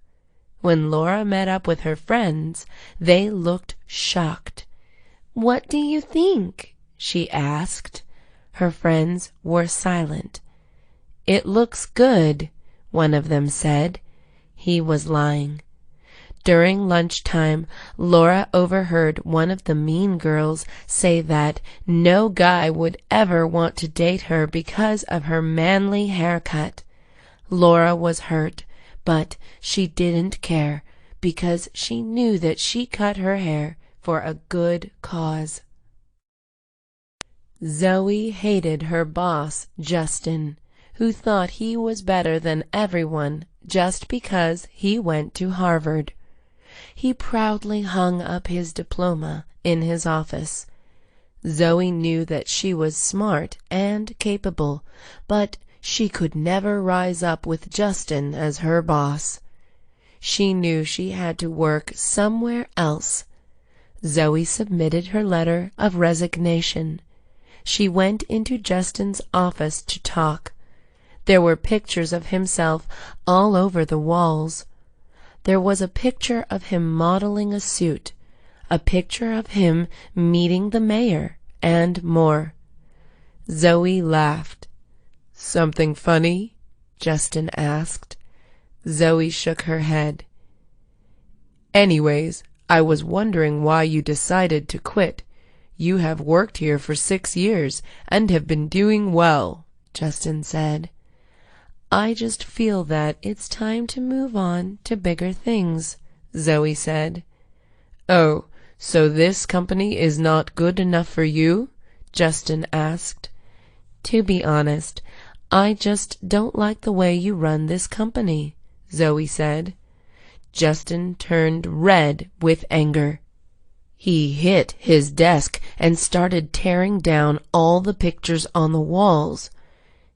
When Laura met up with her friends, they looked shocked. "What do you think?" she asked. Her friends were silent. "It looks good," one of them said. He was lying. During lunchtime, Laura overheard one of the mean girls say that no guy would ever want to date her because of her manly haircut. Laura was hurt, but she didn't care because she knew that she cut her hair for a good cause. Zoe hated her boss, Justin, who thought he was better than everyone just because he went to Harvard. He proudly hung up his diploma in his office. Zoe knew that she was smart and capable, but she could never rise up with Justin as her boss. She knew she had to work somewhere else. Zoe submitted her letter of resignation. She went into Justin's office to talk. There were pictures of himself all over the walls. There was a picture of him modeling a suit, a picture of him meeting the mayor, and more. Zoe laughed. "Something funny?" Justin asked. Zoe shook her head. "Anyways, I was wondering why you decided to quit. You have worked here for 6 years and have been doing well," Justin said. "I just feel that it's time to move on to bigger things," Zoe said. "Oh, so this company is not good enough for you?" Justin asked. "To be honest, I just don't like the way you run this company," Zoe said. Justin turned red with anger. He hit his desk and started tearing down all the pictures on the walls.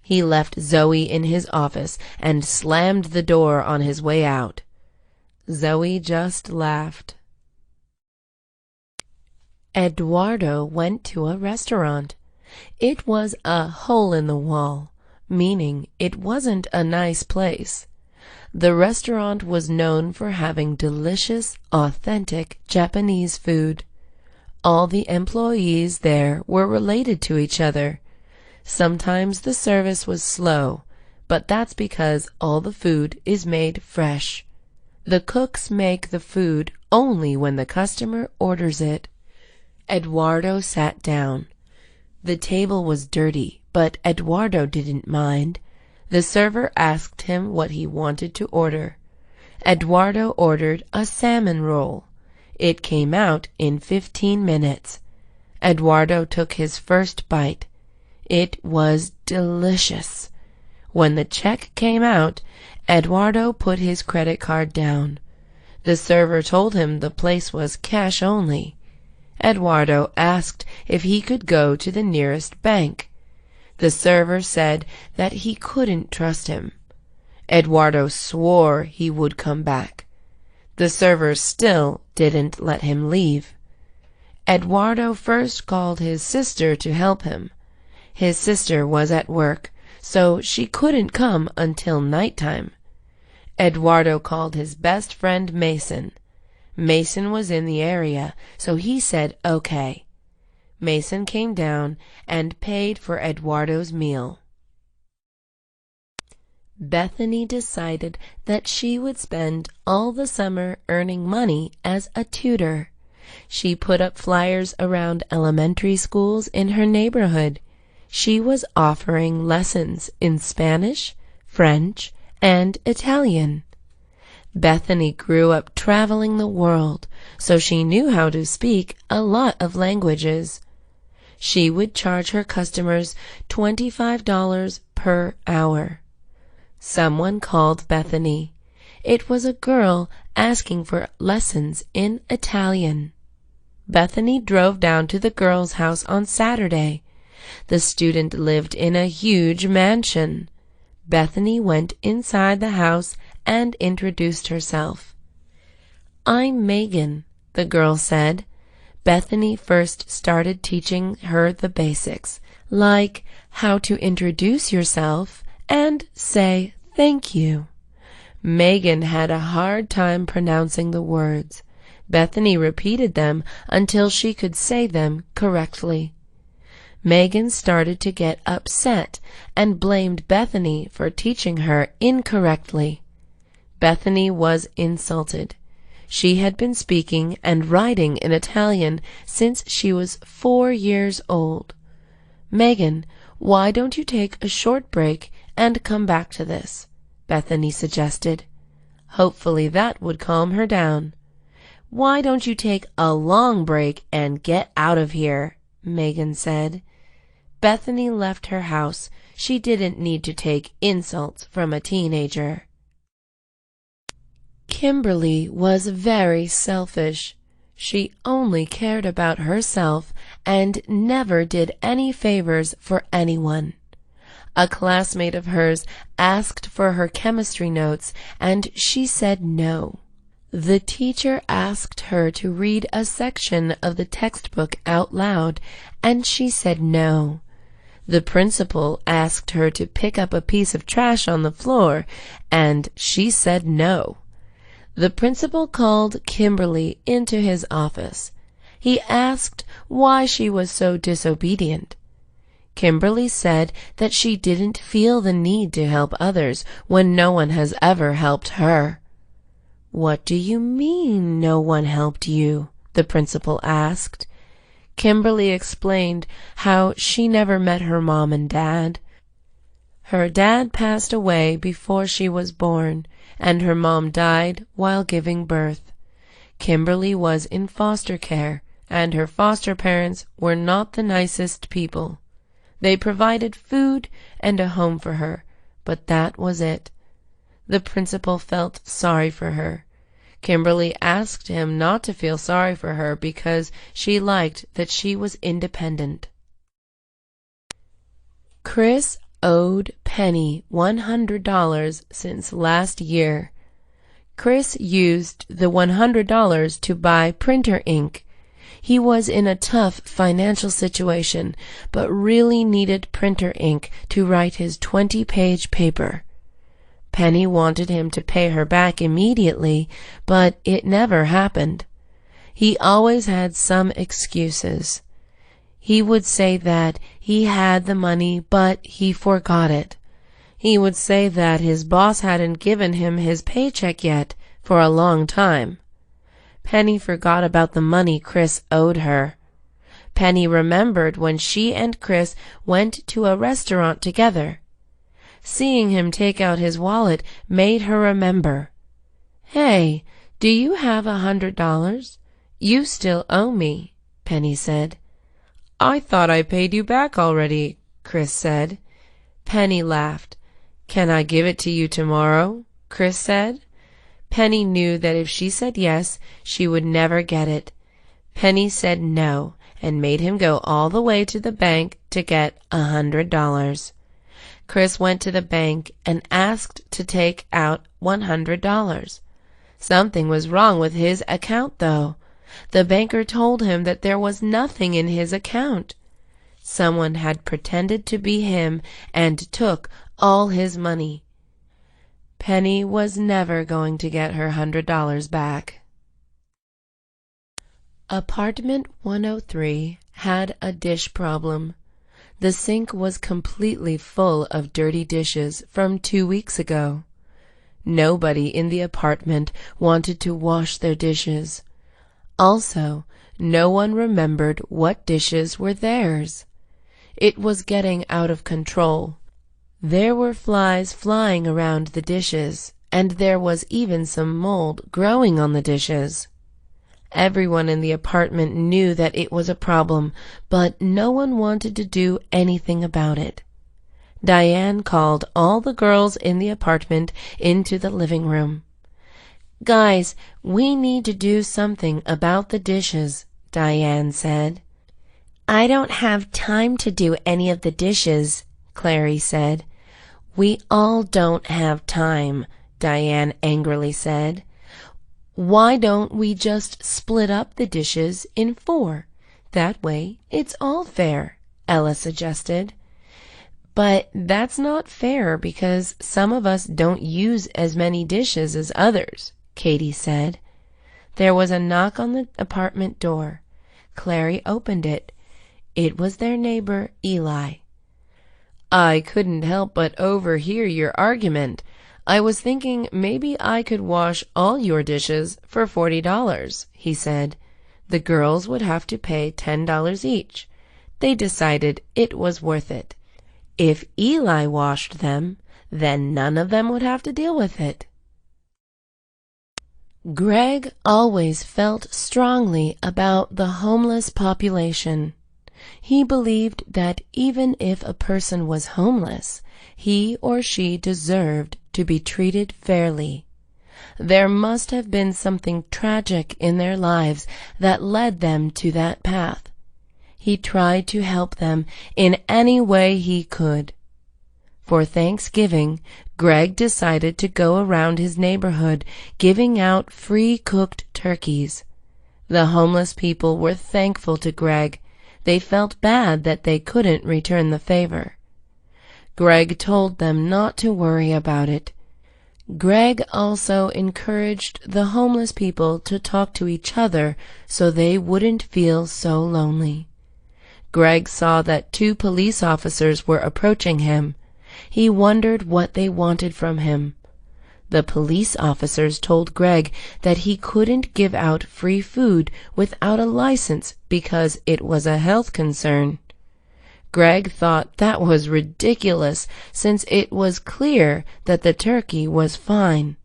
He left Zoe in his office and slammed the door on his way out. Zoe just laughed. Eduardo went to a restaurant. It was a hole in the wall, meaning it wasn't a nice place. The restaurant was known for having delicious, authentic Japanese food. All the employees there were related to each other. Sometimes the service was slow, but that's because all the food is made fresh. The cooks make the food only when the customer orders it. Eduardo sat down. The table was dirty, but Eduardo didn't mind. The server asked him what he wanted to order. Eduardo ordered a salmon roll. It came out in 15 minutes. Eduardo took his first bite. It was delicious. When the check came out, Eduardo put his credit card down. The server told him the place was cash only. Eduardo asked if he could go to the nearest bank. The server said that he couldn't trust him. Eduardo swore he would come back. The server still didn't let him leave. Eduardo first called his sister to help him. His sister was at work, so she couldn't come until nighttime. Eduardo called his best friend Mason. Mason was in the area, so he said okay. Mason came down and paid for Eduardo's meal. Bethany decided that she would spend all the summer earning money as a tutor. She put up flyers around elementary schools in her neighborhood. She was offering lessons in Spanish, French, and Italian. Bethany grew up traveling the world, so she knew how to speak a lot of languages. She would charge her customers $25 per hour. Someone called Bethany. It was a girl asking for lessons in Italian. Bethany drove down to the girl's house on Saturday. The student lived in a huge mansion. Bethany went inside the house and introduced herself. "I'm Megan," the girl said. Bethany first started teaching her the basics, like how to introduce yourself and say thank you. Megan had a hard time pronouncing the words. Bethany repeated them until she could say them correctly. Megan started to get upset and blamed Bethany for teaching her incorrectly. Bethany was insulted. She had been speaking and writing in Italian since she was 4 years old. "Megan, why don't you take a short break and come back to this?" Bethany suggested. Hopefully that would calm her down. "Why don't you take a long break and get out of here?" Megan said. Bethany left her house. She didn't need to take insults from a teenager. Kimberly was very selfish. She only cared about herself and never did any favors for anyone. A classmate of hers asked for her chemistry notes, and she said no. The teacher asked her to read a section of the textbook out loud, and she said no. The principal asked her to pick up a piece of trash on the floor, and she said no. The principal called Kimberly into his office. He asked why she was so disobedient. Kimberly said that she didn't feel the need to help others when no one has ever helped her. "What do you mean no one helped you?" the principal asked. Kimberly explained how she never met her mom and dad. Her dad passed away before she was born, and her mom died while giving birth. Kimberly was in foster care, and her foster parents were not the nicest people. They provided food and a home for her, but that was it. The principal felt sorry for her. Kimberly asked him not to feel sorry for her because she liked that she was independent. Chris owed Penny $100 since last year. Chris used the $100 to buy printer ink. He was in a tough financial situation, but really needed printer ink to write his 20-page paper. Penny wanted him to pay her back immediately, but it never happened. He always had some excuses. He would say that he had the money, but he forgot it. He would say that his boss hadn't given him his paycheck yet for a long time. Penny forgot about the money Chris owed her. Penny remembered when she and Chris went to a restaurant together. Seeing him take out his wallet made her remember. "Hey, do you have $100? You still owe me," Penny said. "I thought I paid you back already," Chris said. Penny laughed. "Can I give it to you tomorrow?" Chris said. Penny knew that if she said yes, she would never get it. Penny said no and made him go all the way to the bank to get $100. Chris went to the bank and asked to take out $100. Something was wrong with his account, though. The banker told him that there was nothing in his account. Someone had pretended to be him and took all his money. Penny was never going to get her $100 back. Apartment 103 had a dish problem. The sink was completely full of dirty dishes from 2 weeks ago. Nobody in the apartment wanted to wash their dishes. Also, no one remembered what dishes were theirs. It was getting out of control. There were flies flying around the dishes, and there was even some mold growing on the dishes. Everyone in the apartment knew that it was a problem, but no one wanted to do anything about it. Diane called all the girls in the apartment into the living room. "Guys, we need to do something about the dishes," Diane said. "I don't have time to do any of the dishes," Clary said. "We all don't have time," Diane angrily said. "Why don't we just split up the dishes in 4? That way it's all fair," Ella suggested. "But that's not fair because some of us don't use as many dishes as others," Katie said. There was a knock on the apartment door. Clary opened it. It was their neighbor, Eli. "I couldn't help but overhear your argument. I was thinking maybe I could wash all your dishes for $40, he said. The girls would have to pay $10 each. They decided it was worth it. If Eli washed them, then none of them would have to deal with it. Greg always felt strongly about the homeless population. He believed that even if a person was homeless, he or she deserved to be treated fairly. There must have been something tragic in their lives that led them to that path. He tried to help them in any way he could. For Thanksgiving, Greg decided to go around his neighborhood giving out free cooked turkeys. The homeless people were thankful to Greg. They felt bad that they couldn't return the favor. Greg told them not to worry about it. Greg also encouraged the homeless people to talk to each other so they wouldn't feel so lonely. Greg saw that 2 police officers were approaching him. He wondered what they wanted from him. The police officers told Greg that he couldn't give out free food without a license because it was a health concern. Greg thought that was ridiculous since it was clear that the turkey was fine.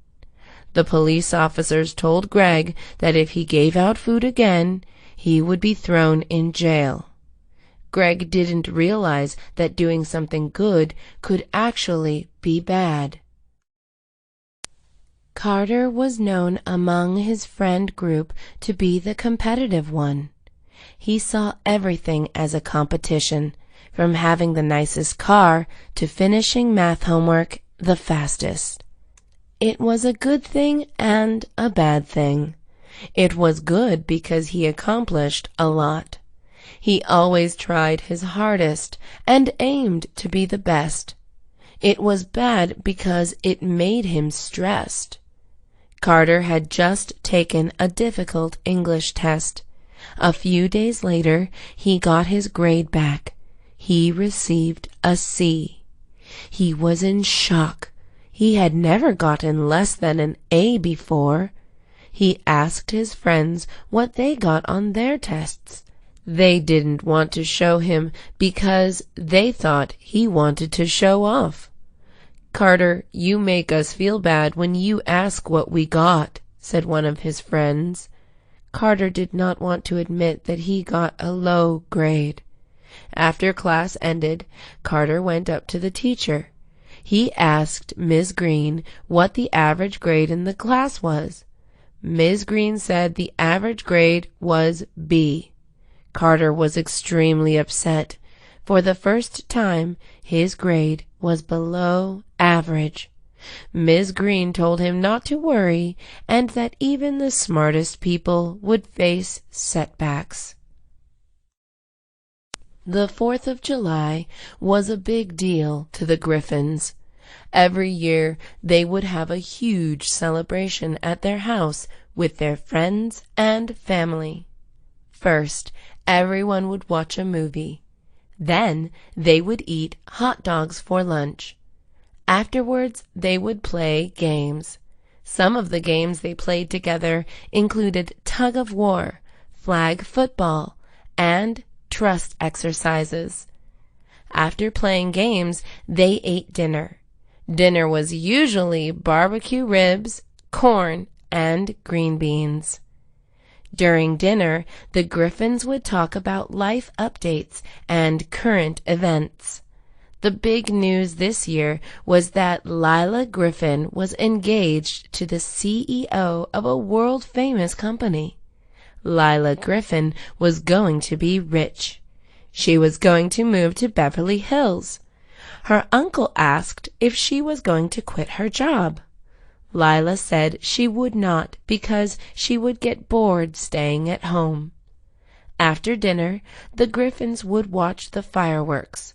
The police officers told Greg that if he gave out food again, he would be thrown in jail. Greg didn't realize that doing something good could actually be bad. Carter was known among his friend group to be the competitive one. He saw everything as a competition, from having the nicest car to finishing math homework the fastest. It was a good thing and a bad thing. It was good because he accomplished a lot. He always tried his hardest and aimed to be the best. It was bad because it made him stressed. Carter had just taken a difficult English test. A few days later, he got his grade back. He received a C. He was in shock. He had never gotten less than an A before. He asked his friends what they got on their tests. They didn't want to show him because they thought he wanted to show off. "Carter, you make us feel bad when you ask what we got," said one of his friends. Carter did not want to admit that he got a low grade. After class ended, Carter went up to the teacher. He asked Ms. Green what the average grade in the class was. Ms. Green said the average grade was B. Carter was extremely upset. For the first time, his grade was below average. Ms. Green told him not to worry and that even the smartest people would face setbacks. The 4th of July was a big deal to the Griffins. Every year they would have a huge celebration at their house with their friends and family. First, everyone would watch a movie. Then they would eat hot dogs for lunch. Afterwards, they would play games. Some of the games they played together included tug of war, flag football, and trust exercises. After playing games, they ate dinner. Dinner was usually barbecue ribs, corn, and green beans. During dinner, the Griffins would talk about life updates and current events. The big news this year was that Lila Griffin was engaged to the CEO of a world-famous company. Lila Griffin was going to be rich. She was going to move to Beverly Hills. Her uncle asked if she was going to quit her job. Lila said she would not because she would get bored staying at home. After dinner, the Griffins would watch the fireworks.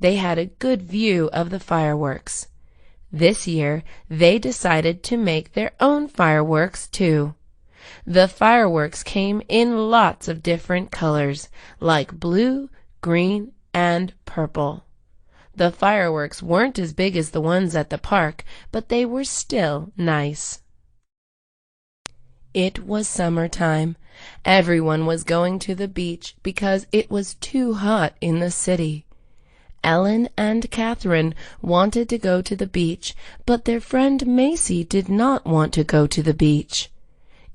They had a good view of the fireworks. This year, they decided to make their own fireworks too. The fireworks came in lots of different colors, like blue, green, and purple. The fireworks weren't as big as the ones at the park, but they were still nice. It was summertime. Everyone was going to the beach because it was too hot in the city. Ellen and Catherine wanted to go to the beach, but their friend Macy did not want to go to the beach.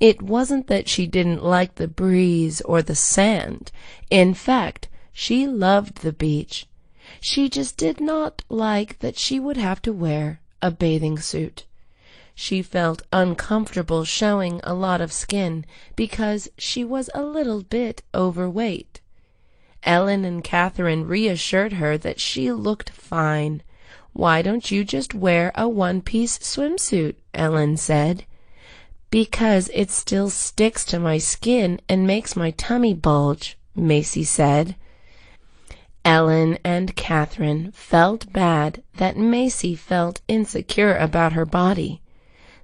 It wasn't that she didn't like the breeze or the sand. In fact, she loved the beach. She just did not like that she would have to wear a bathing suit. She felt uncomfortable showing a lot of skin because she was a little bit overweight. Ellen and Catherine reassured her that she looked fine. "Why don't you just wear a one-piece swimsuit?" Ellen said. "Because it still sticks to my skin and makes my tummy bulge," Macy said. Ellen and Catherine felt bad that Macy felt insecure about her body.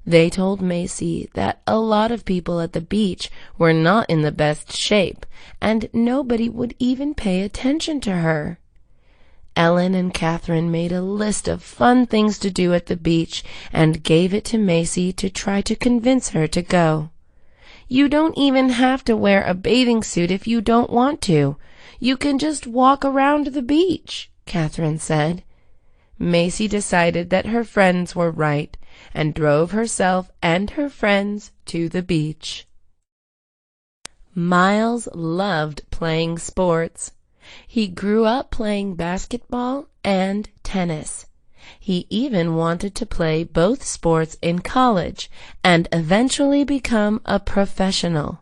They told Macy that a lot of people at the beach were not in the best shape, and nobody would even pay attention to her. Ellen and Catherine made a list of fun things to do at the beach and gave it to Macy to try to convince her to go. "You don't even have to wear a bathing suit if you don't want to. You can just walk around the beach," Catherine said. Macy decided that her friends were right and drove herself and her friends to the beach. Miles loved playing sports. He grew up playing basketball and tennis. He even wanted to play both sports in college and eventually become a professional.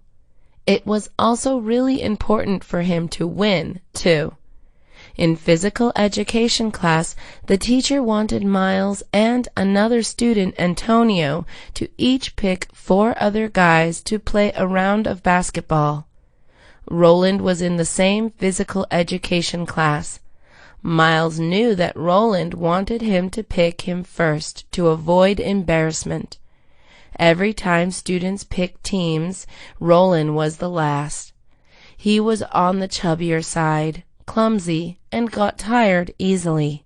It was also really important for him to win, too. In physical education class, the teacher wanted Miles and another student, Antonio, to each pick 4 other guys to play a round of basketball. Roland was in the same physical education class. Miles knew that Roland wanted him to pick him first to avoid embarrassment. Every time students picked teams, Roland was the last. He was on the chubbier side, clumsy, and got tired easily.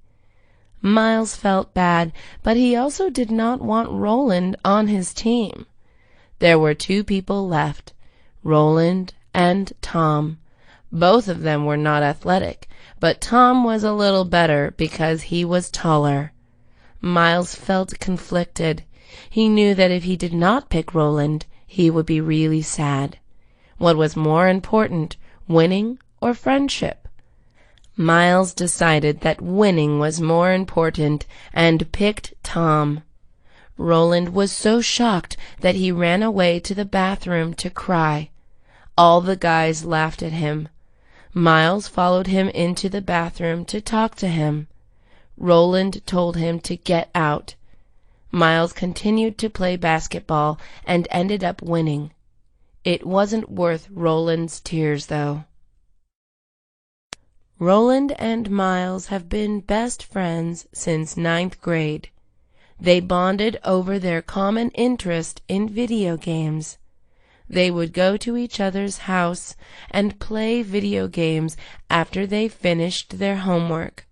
Miles felt bad, but he also did not want Roland on his team. There were 2 people left, Roland and Tom. Both of them were not athletic, but Tom was a little better because he was taller. Miles felt conflicted. He knew that if he did not pick Roland, he would be really sad. What was more important, winning or friendship? Miles decided that winning was more important and picked Tom. Roland was so shocked that he ran away to the bathroom to cry. All the guys laughed at him. Miles followed him into the bathroom to talk to him. Roland told him to get out. Miles continued to play basketball and ended up winning. It wasn't worth Roland's tears, though. Roland and Miles have been best friends since 9th grade. They bonded over their common interest in video games. They would go to each other's house and play video games after they finished their homework.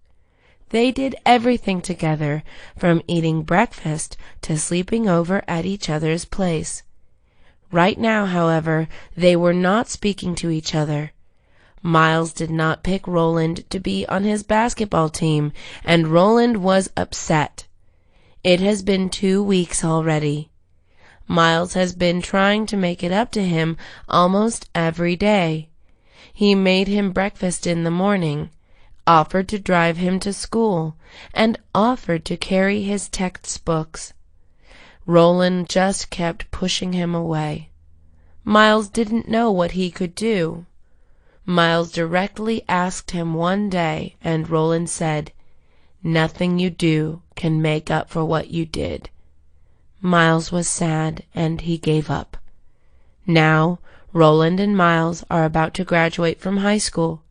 They did everything together, from eating breakfast to sleeping over at each other's place. Right now, however, they were not speaking to each other. Miles did not pick Roland to be on his basketball team, and Roland was upset. It has been 2 weeks already. Miles has been trying to make it up to him almost every day. He made him breakfast in the morning, offered to drive him to school, and offered to carry his textbooks. Roland just kept pushing him away. Miles didn't know what he could do. Miles directly asked him one day, and Roland said, "Nothing you do can make up for what you did." Miles was sad, and he gave up. Now, Roland and Miles are about to graduate from high school.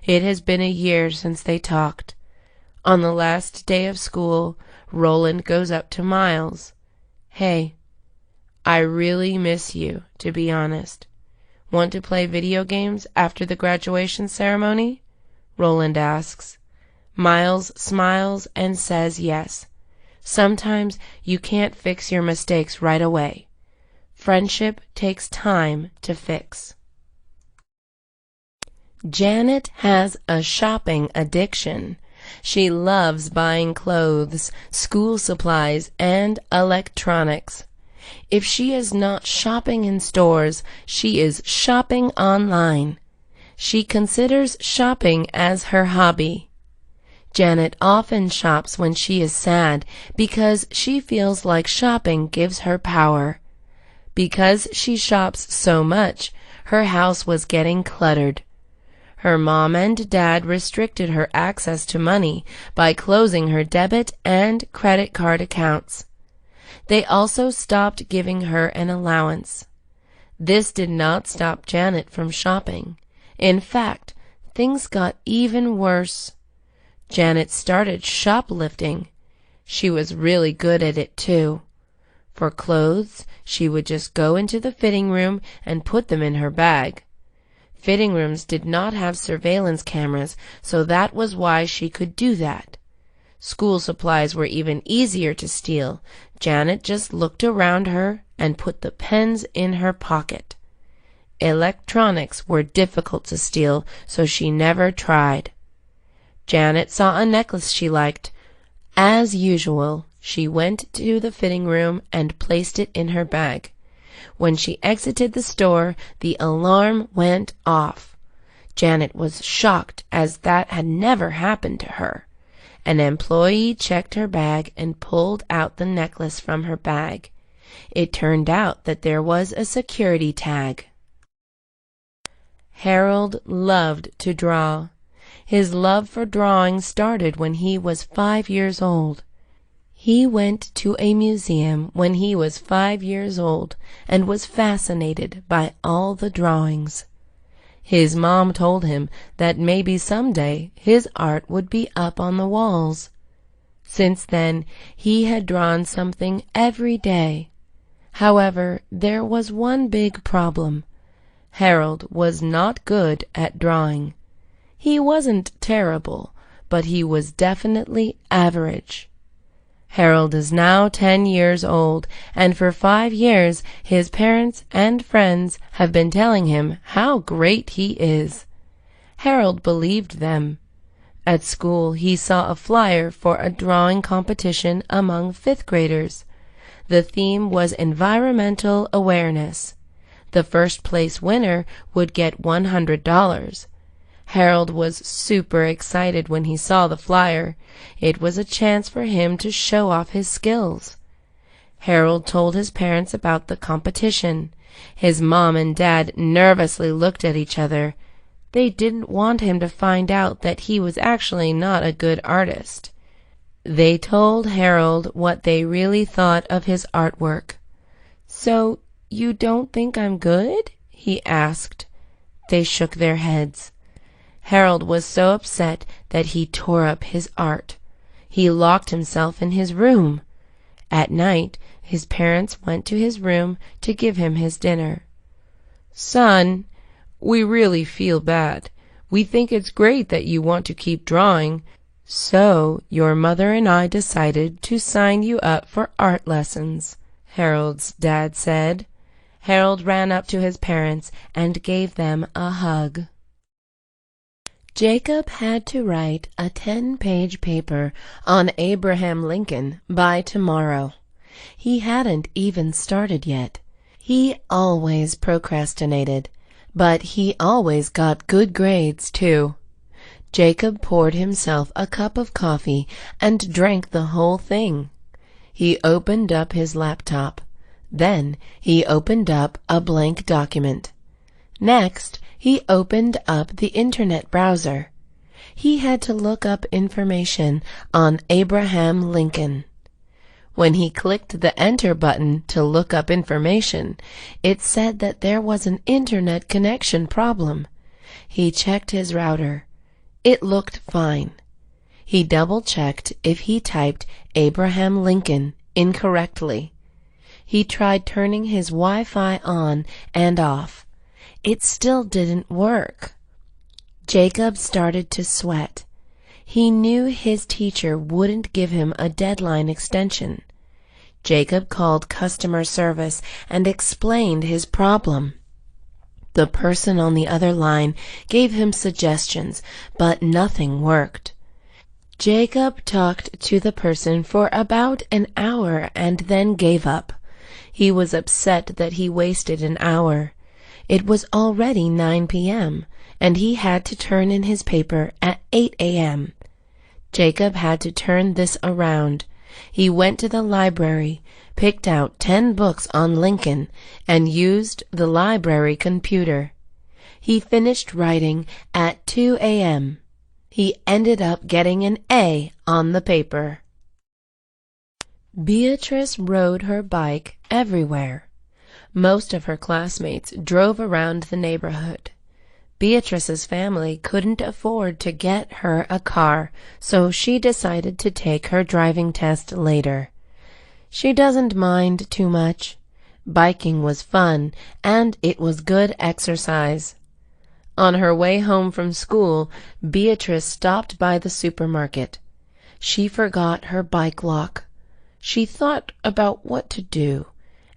It has been a year since they talked. On the last day of school, Roland goes up to Miles. "Hey, I really miss you, to be honest. Want to play video games after the graduation ceremony?" Roland asks. Miles smiles and says yes. Sometimes you can't fix your mistakes right away. Friendship takes time to fix. Janet has a shopping addiction. She loves buying clothes, school supplies, and electronics. If she is not shopping in stores, she is shopping online. She considers shopping as her hobby. Janet often shops when she is sad because she feels like shopping gives her power. Because she shops so much, her house was getting cluttered. Her mom and dad restricted her access to money by closing her debit and credit card accounts. They also stopped giving her an allowance. This did not stop Janet from shopping. In fact, things got even worse. Janet started shoplifting. She was really good at it too. For clothes, she would just go into the fitting room and put them in her bag. Fitting rooms did not have surveillance cameras, so that was why she could do that. School supplies were even easier to steal. Janet just looked around her and put the pens in her pocket. Electronics were difficult to steal, so she never tried. Janet saw a necklace she liked. As usual, she went to the fitting room and placed it in her bag. When she exited the store, the alarm went off. Janet was shocked, as that had never happened to her. An employee checked her bag and pulled out the necklace from her bag. It turned out that there was a security tag. Harold loved to draw. His love for drawing started when he was 5 years old. He went to a museum when he was 5 years old and was fascinated by all the drawings. His mom told him that maybe someday his art would be up on the walls. Since then, he had drawn something every day. However, there was one big problem. Harold was not good at drawing. He wasn't terrible, but he was definitely average. Harold is now 10 years old, and for 5 years his parents and friends have been telling him how great he is. Harold believed them. At school he saw a flyer for a drawing competition among 5th graders. The theme was environmental awareness. The first place winner would get $100. Harold was super excited when he saw the flyer. It was a chance for him to show off his skills. Harold told his parents about the competition. His mom and dad nervously looked at each other. They didn't want him to find out that he was actually not a good artist. They told Harold what they really thought of his artwork. "So, you don't think I'm good?" he asked. They shook their heads. Harold was so upset that he tore up his art. He locked himself in his room. At night, his parents went to his room to give him his dinner. "Son, we really feel bad. We think it's great that you want to keep drawing, so your mother and I decided to sign you up for art lessons," Harold's dad said. Harold ran up to his parents and gave them a hug. Jacob had to write a 10-page paper on Abraham Lincoln by tomorrow. He hadn't even started yet. He always procrastinated, but he always got good grades too. Jacob poured himself a cup of coffee and drank the whole thing. He opened up his laptop. Then he opened up a blank document. Next, he opened up the internet browser. He had to look up information on Abraham Lincoln. When he clicked the enter button to look up information, it said that there was an internet connection problem. He checked his router. It looked fine. He double-checked if he typed Abraham Lincoln incorrectly. He tried turning his Wi-Fi on and off. It still didn't work. Jacob started to sweat. He knew his teacher wouldn't give him a deadline extension. Jacob called customer service and explained his problem. The person on the other line gave him suggestions, but nothing worked. Jacob talked to the person for about an hour and then gave up. He was upset that he wasted an hour. It was already 9 p.m., and he had to turn in his paper at 8 a.m. Jacob had to turn this around. He went to the library, picked out 10 books on Lincoln, and used the library computer. He finished writing at 2 a.m. He ended up getting an A on the paper. Beatrice rode her bike everywhere. Most of her classmates drove around the neighborhood. Beatrice's family couldn't afford to get her a car, so she decided to take her driving test later. She doesn't mind too much. Biking was fun, and it was good exercise. On her way home from school, Beatrice stopped by the supermarket. She forgot her bike lock. She thought about what to do,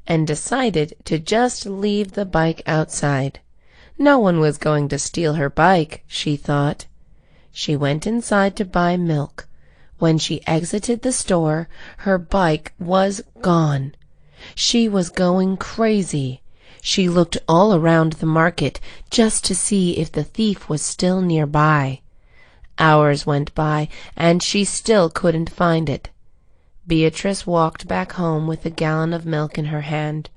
and decided to just leave the bike outside. No one was going to steal her bike, she thought. She went inside to buy milk. When she exited the store, her bike was gone. She was going crazy. She looked all around the market just to see if the thief was still nearby. Hours went by, and she still couldn't find it. Beatrice walked back home with a gallon of milk in her hand.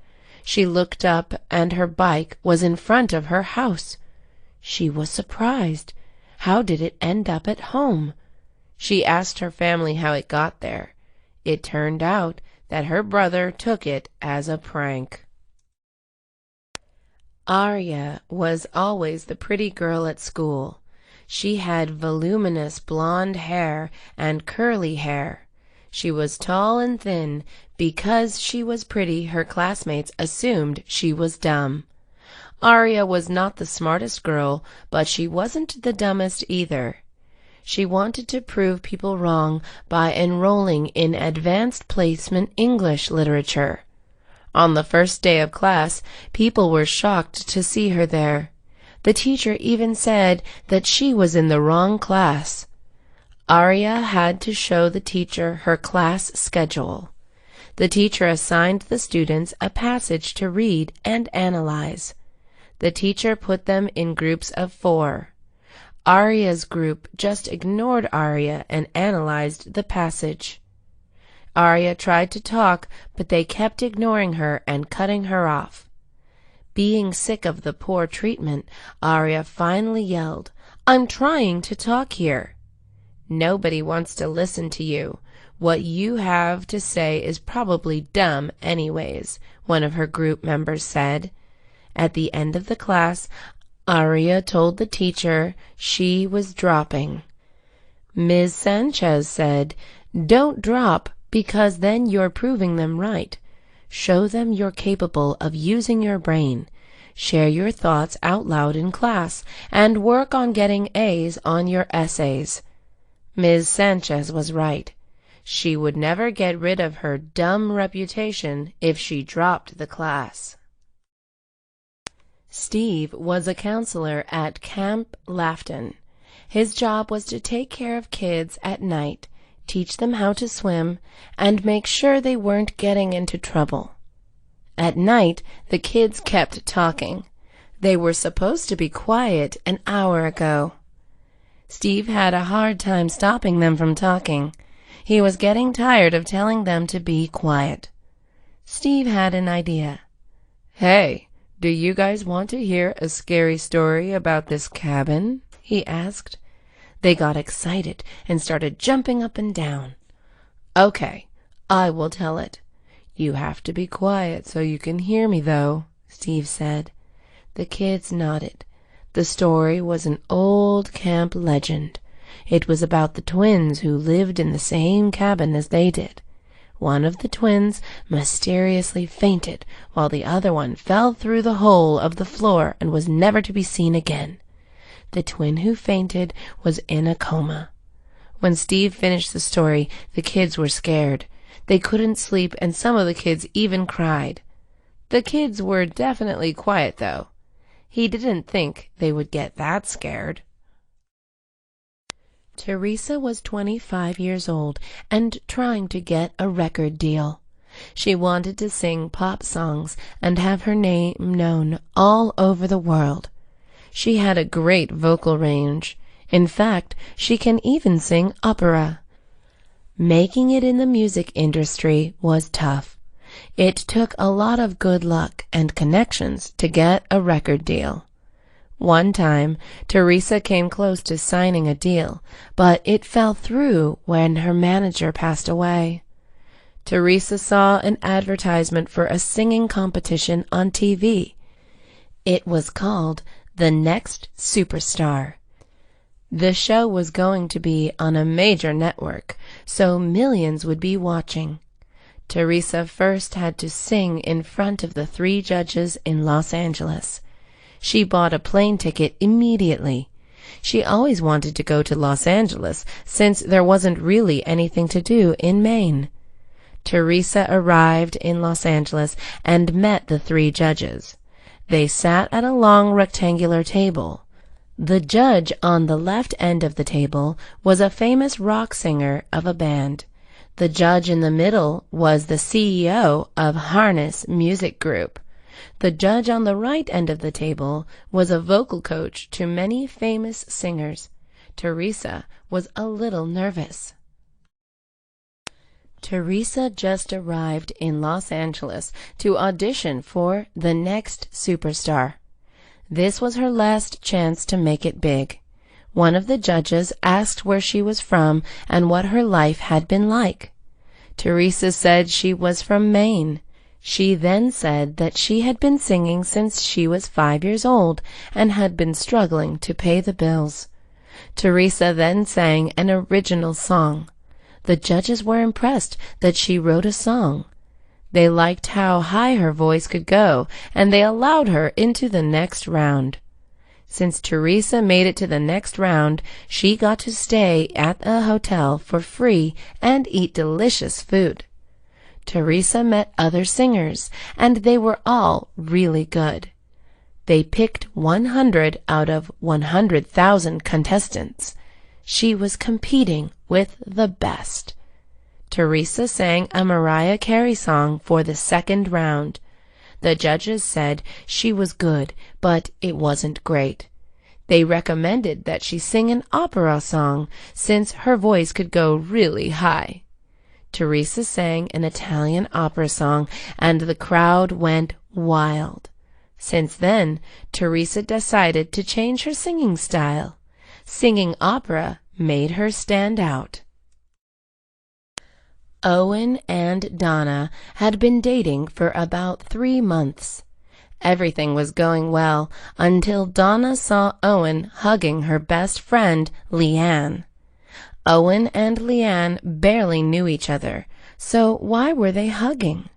She looked up, and her bike was in front of her house. She was surprised. How did it end up at home? She asked her family how it got there. It turned out that her brother took it as a prank. Arya was always the pretty girl at school. She had voluminous blonde hair and curly hair. She was tall and thin. Because she was pretty, her classmates assumed she was dumb. Arya was not the smartest girl, but she wasn't the dumbest either. She wanted to prove people wrong by enrolling in advanced placement English literature. On the first day of class, people were shocked to see her there. The teacher even said that she was in the wrong class. Arya had to show the teacher her class schedule. The teacher assigned the students a passage to read and analyze. The teacher put them in groups of 4. Arya's group just ignored Arya and analyzed the passage. Arya tried to talk, but they kept ignoring her and cutting her off. Being sick of the poor treatment, Arya finally yelled, "I'm trying to talk here." "Nobody wants to listen to you. What you have to say is probably dumb anyways," one of her group members said. At the end of the class, Arya told the teacher she was dropping. Ms. Sanchez said, "Don't drop, because then you're proving them right. Show them you're capable of using your brain. Share your thoughts out loud in class, and work on getting A's on your essays." Ms. Sanchez was right. She would never get rid of her dumb reputation if she dropped the class. Steve was a counselor at Camp Lafton. His job was to take care of kids at night, teach them how to swim, and make sure they weren't getting into trouble. At night, the kids kept talking. They were supposed to be quiet an hour ago. Steve had a hard time stopping them from talking. He was getting tired of telling them to be quiet. Steve had an idea. "Hey, do you guys want to hear a scary story about this cabin?" he asked. They got excited and started jumping up and down. "Okay, I will tell it. You have to be quiet so you can hear me, though," Steve said. The kids nodded. The story was an old camp legend. It was about the twins who lived in the same cabin as they did. One of the twins mysteriously fainted, while the other one fell through the hole of the floor and was never to be seen again. The twin who fainted was in a coma. When Steve finished the story, the kids were scared. They couldn't sleep, and some of the kids even cried. The kids were definitely quiet, though. He didn't think they would get that scared. Teresa was 25 years old and trying to get a record deal. She wanted to sing pop songs and have her name known all over the world. She had a great vocal range. In fact, she can even sing opera. Making it in the music industry was tough. It took a lot of good luck and connections to get a record deal. One time, Teresa came close to signing a deal, but it fell through when her manager passed away. Teresa saw an advertisement for a singing competition on TV. It was called The Next Superstar. The show was going to be on a major network, so millions would be watching. Teresa first had to sing in front of the 3 judges in Los Angeles. She bought a plane ticket immediately. She always wanted to go to Los Angeles since there wasn't really anything to do in Maine. Teresa arrived in Los Angeles and met the 3 judges. They sat at a long rectangular table. The judge on the left end of the table was a famous rock singer of a band. The judge in the middle was the CEO of Harness Music Group. The judge on the right end of the table was a vocal coach to many famous singers. Teresa was a little nervous. Teresa just arrived in Los Angeles to audition for The Next Superstar. This was her last chance to make it big. One of the judges asked where she was from and what her life had been like. Teresa said she was from Maine. She then said that she had been singing since she was 5 years old and had been struggling to pay the bills. Teresa then sang an original song. The judges were impressed that she wrote a song. They liked how high her voice could go, and they allowed her into the next round. Since Teresa made it to the next round, she got to stay at a hotel for free and eat delicious food. Teresa met other singers, and they were all really good. They picked 100 out of 100,000 contestants. She was competing with the best. Teresa sang a Mariah Carey song for the second round. The judges said she was good, but it wasn't great. They recommended that she sing an opera song since her voice could go really high. Teresa sang an Italian opera song, and the crowd went wild. Since then, Teresa decided to change her singing style. Singing opera made her stand out. Owen and Donna had been dating for about 3 months. Everything was going well until Donna saw Owen hugging her best friend, Leanne. Owen and Leanne barely knew each other, so why were they hugging?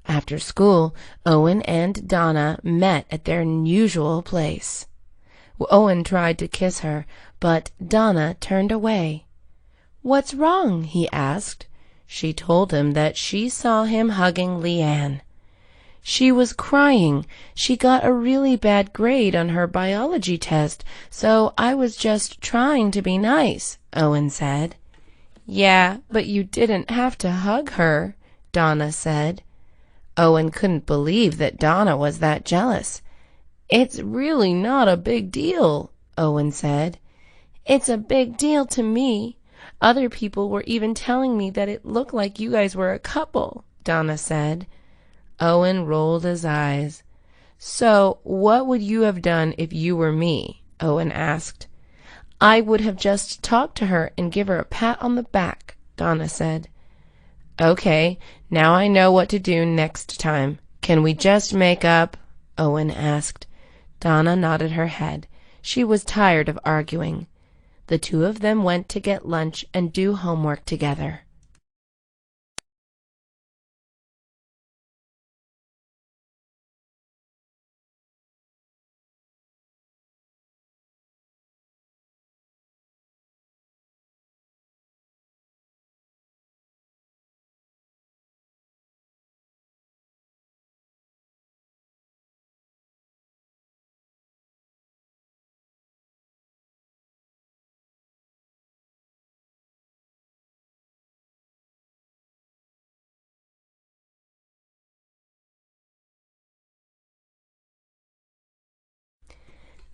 After school, Owen and Donna met at their usual place. Owen tried to kiss her, but Donna turned away. "What's wrong?" he asked. She told him that she saw him hugging Leanne. She was crying. She got a really bad grade on her biology test, so I was just trying to be nice, Owen said. "Yeah, but you didn't have to hug her," Donna said. Owen couldn't believe that Donna was that jealous. "It's really not a big deal," Owen said. "It's a big deal to me. Other people were even telling me that it looked like you guys were a couple," Donna said. Owen rolled his eyes. "So what would you have done if you were me?" Owen asked. "I would have just talked to her and give her a pat on the back," Donna said. "Okay, now I know what to do next time. Can we just make up?" Owen asked. Donna nodded her head. She was tired of arguing. The 2 of them went to get lunch and do homework together.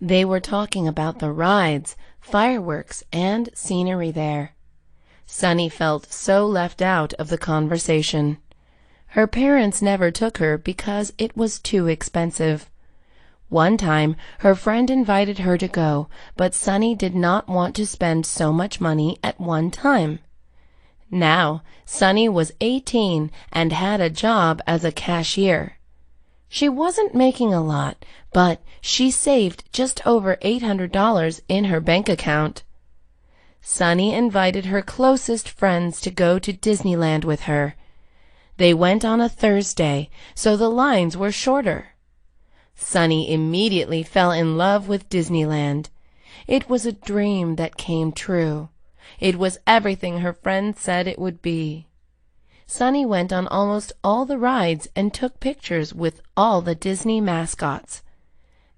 They were talking about the rides, fireworks, and scenery there. Sunny felt so left out of the conversation. Her parents never took her because it was too expensive. One time, her friend invited her to go, but Sunny did not want to spend so much money at one time. Now, Sunny was 18 and had a job as a cashier. She wasn't making a lot, but she saved just over $800 in her bank account. Sunny invited her closest friends to go to Disneyland with her. They went on a Thursday, so the lines were shorter. Sunny immediately fell in love with Disneyland. It was a dream that came true. It was everything her friends said it would be. Sunny went on almost all the rides and took pictures with all the Disney mascots.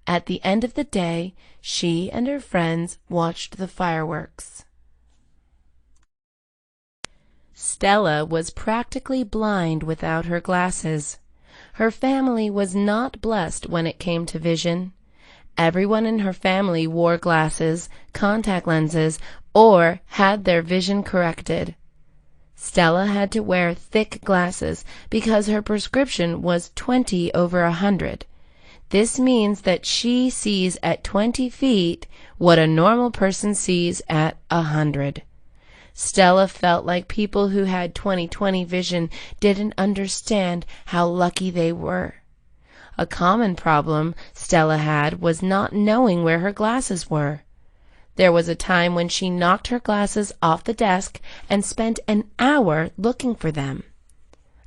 At the end of the day, she and her friends watched the fireworks. Stella was practically blind without her glasses. Her family was not blessed when it came to vision. Everyone in her family wore glasses, contact lenses, or had their vision corrected. Stella had to wear thick glasses because her prescription was 20/100. This means that she sees at 20 feet what a normal person sees at 100. Stella felt like people who had 20/20 vision didn't understand how lucky they were. A common problem Stella had was not knowing where her glasses were. There was a time when she knocked her glasses off the desk and spent an hour looking for them.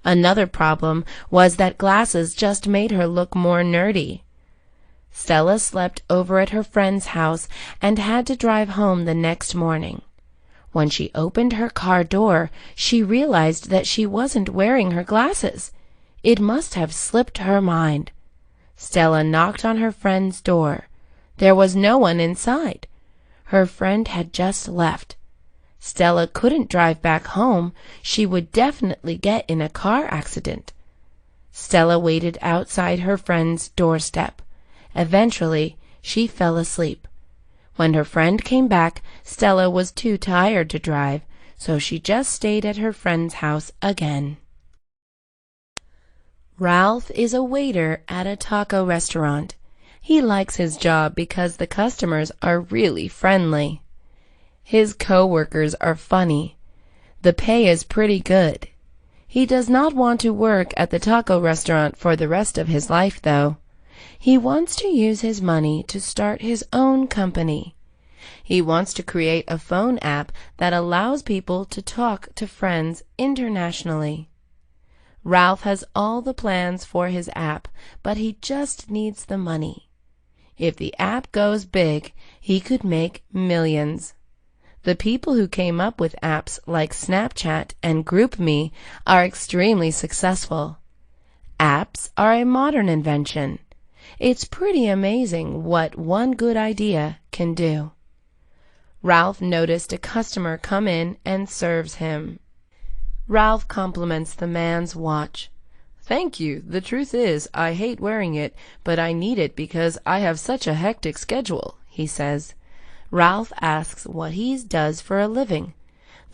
Another problem was that glasses just made her look more nerdy. Stella slept over at her friend's house and had to drive home the next morning. When she opened her car door, she realized that she wasn't wearing her glasses. It must have slipped her mind. Stella knocked on her friend's door. There was no one inside. Her friend had just left. Stella couldn't drive back home. She would definitely get in a car accident. Stella waited outside her friend's doorstep. Eventually, she fell asleep. When her friend came back, Stella was too tired to drive, so she just stayed at her friend's house again. Ralph is a waiter at a taco restaurant. He likes his job because the customers are really friendly. His co-workers are funny. The pay is pretty good. He does not want to work at the taco restaurant for the rest of his life, though. He wants to use his money to start his own company. He wants to create a phone app that allows people to talk to friends internationally. Ralph has all the plans for his app, but he just needs the money. If the app goes big, he could make millions. The people who came up with apps like Snapchat and GroupMe are extremely successful. Apps are a modern invention. It's pretty amazing what one good idea can do. Ralph noticed a customer come in and serves him. Ralph compliments the man's watch. "Thank you. The truth is, I hate wearing it, but I need it because I have such a hectic schedule," he says. Ralph asks what he does for a living.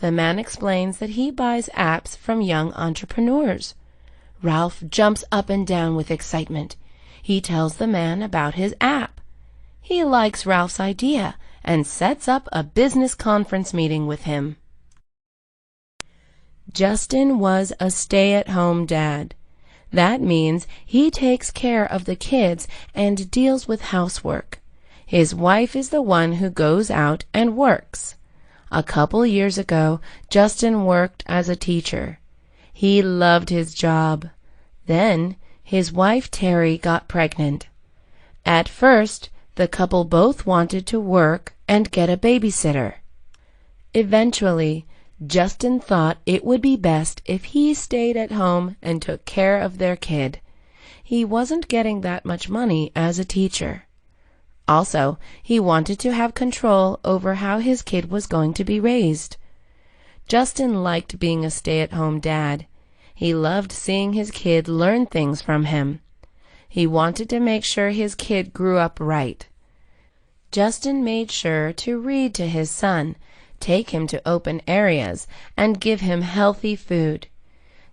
The man explains that he buys apps from young entrepreneurs. Ralph jumps up and down with excitement. He tells the man about his app. He likes Ralph's idea and sets up a business conference meeting with him. Justin was a stay-at-home dad. That means he takes care of the kids and deals with housework. His wife is the one who goes out and works. A couple years ago, Justin worked as a teacher. He loved his job. Then, his wife Terry got pregnant. At first, the couple both wanted to work and get a babysitter. Eventually, Justin thought it would be best if he stayed at home and took care of their kid. He wasn't getting that much money as a teacher. Also, he wanted to have control over how his kid was going to be raised. Justin liked being a stay-at-home dad. He loved seeing his kid learn things from him. He wanted to make sure his kid grew up right. Justin made sure to read to his son, take him to open areas, and give him healthy food.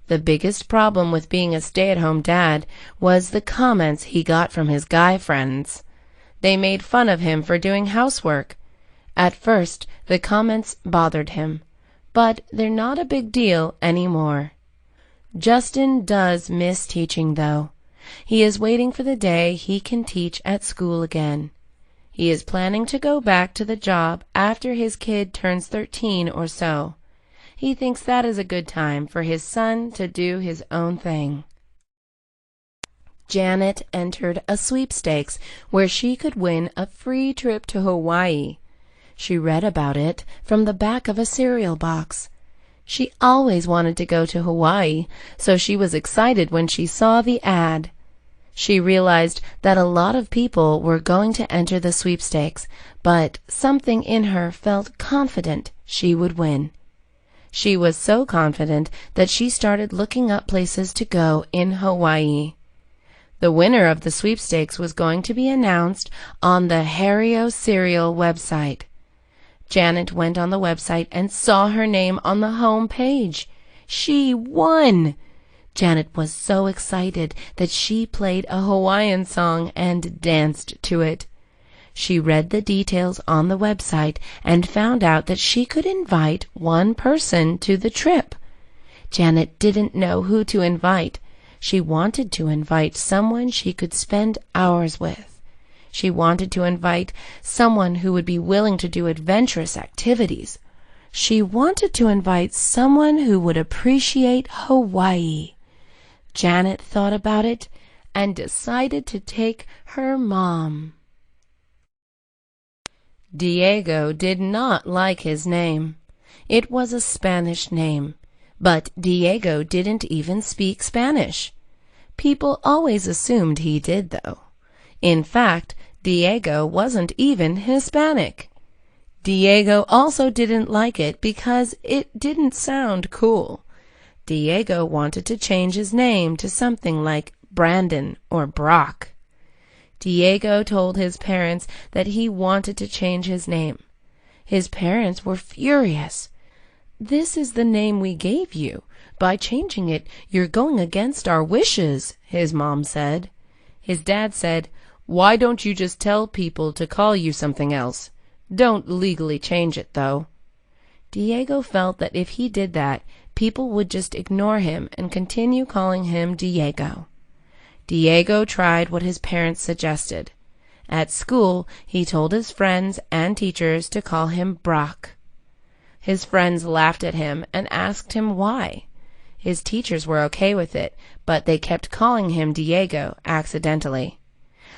The biggest problem with being a stay-at-home dad was the comments he got from his guy friends. They made fun of him for doing housework. At first, the comments bothered him, but they're not a big deal anymore. Justin does miss teaching, though. He is waiting for the day he can teach at school again. He is planning to go back to the job after his kid turns 13 or so. He thinks that is a good time for his son to do his own thing. Janet entered a sweepstakes where she could win a free trip to Hawaii. She read about it from the back of a cereal box. She always wanted to go to Hawaii, so she was excited when she saw the ad. She realized that a lot of people were going to enter the sweepstakes, but something in her felt confident she would win. She was so confident that she started looking up places to go in Hawaii. The winner of the sweepstakes was going to be announced on the Hario cereal website. Janet went on the website and saw her name on the home page. She won! Janet was so excited that she played a Hawaiian song and danced to it. She read the details on the website and found out that she could invite one person to the trip. Janet didn't know who to invite. She wanted to invite someone she could spend hours with. She wanted to invite someone who would be willing to do adventurous activities. She wanted to invite someone who would appreciate Hawaii. Janet thought about it and decided to take her mom. Diego did not like his name. It was a Spanish name, but Diego didn't even speak Spanish. People always assumed he did, though. In fact, Diego wasn't even Hispanic. Diego also didn't like it because it didn't sound cool. Diego wanted to change his name to something like Brandon or Brock. Diego told his parents that he wanted to change his name. His parents were furious. "This is the name we gave you. By changing it, you're going against our wishes," his mom said. His dad said, "Why don't you just tell people to call you something else? Don't legally change it, though." Diego felt that if he did that, people would just ignore him and continue calling him Diego. Diego tried what his parents suggested. At school, he told his friends and teachers to call him Brock. His friends laughed at him and asked him why. His teachers were okay with it, but they kept calling him Diego accidentally.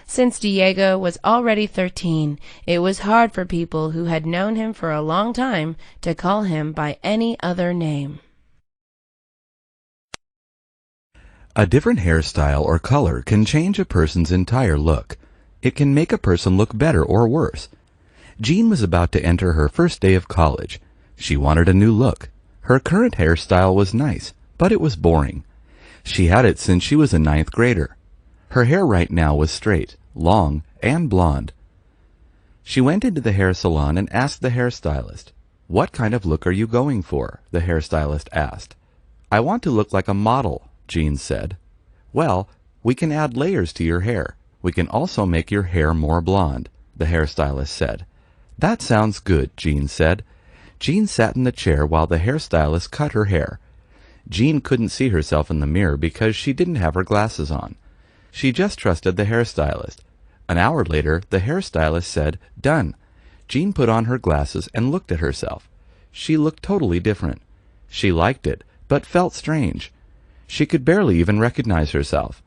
Since Diego was already 13, it was hard for people who had known him for a long time to call him by any other name. A different hairstyle or color can change a person's entire look. It can make a person look better or worse. Jean was about to enter her first day of college. She wanted a new look. Her current hairstyle was nice, but it was boring. She had it since she was a 9th grader. Her hair right now was straight, long, and blonde. She went into the hair salon and asked the hairstylist, "What kind of look are you going for?" the hairstylist asked. "I want to look like a model," Jean said. "Well, we can add layers to your hair. We can also make your hair more blonde," the hairstylist said. "That sounds good," Jean said. Jean sat in the chair while the hairstylist cut her hair. Jean couldn't see herself in the mirror because she didn't have her glasses on. She just trusted the hairstylist. An hour later, the hairstylist said, "Done." Jean put on her glasses and looked at herself. She looked totally different. She liked it, but felt strange. She could barely even recognize herself.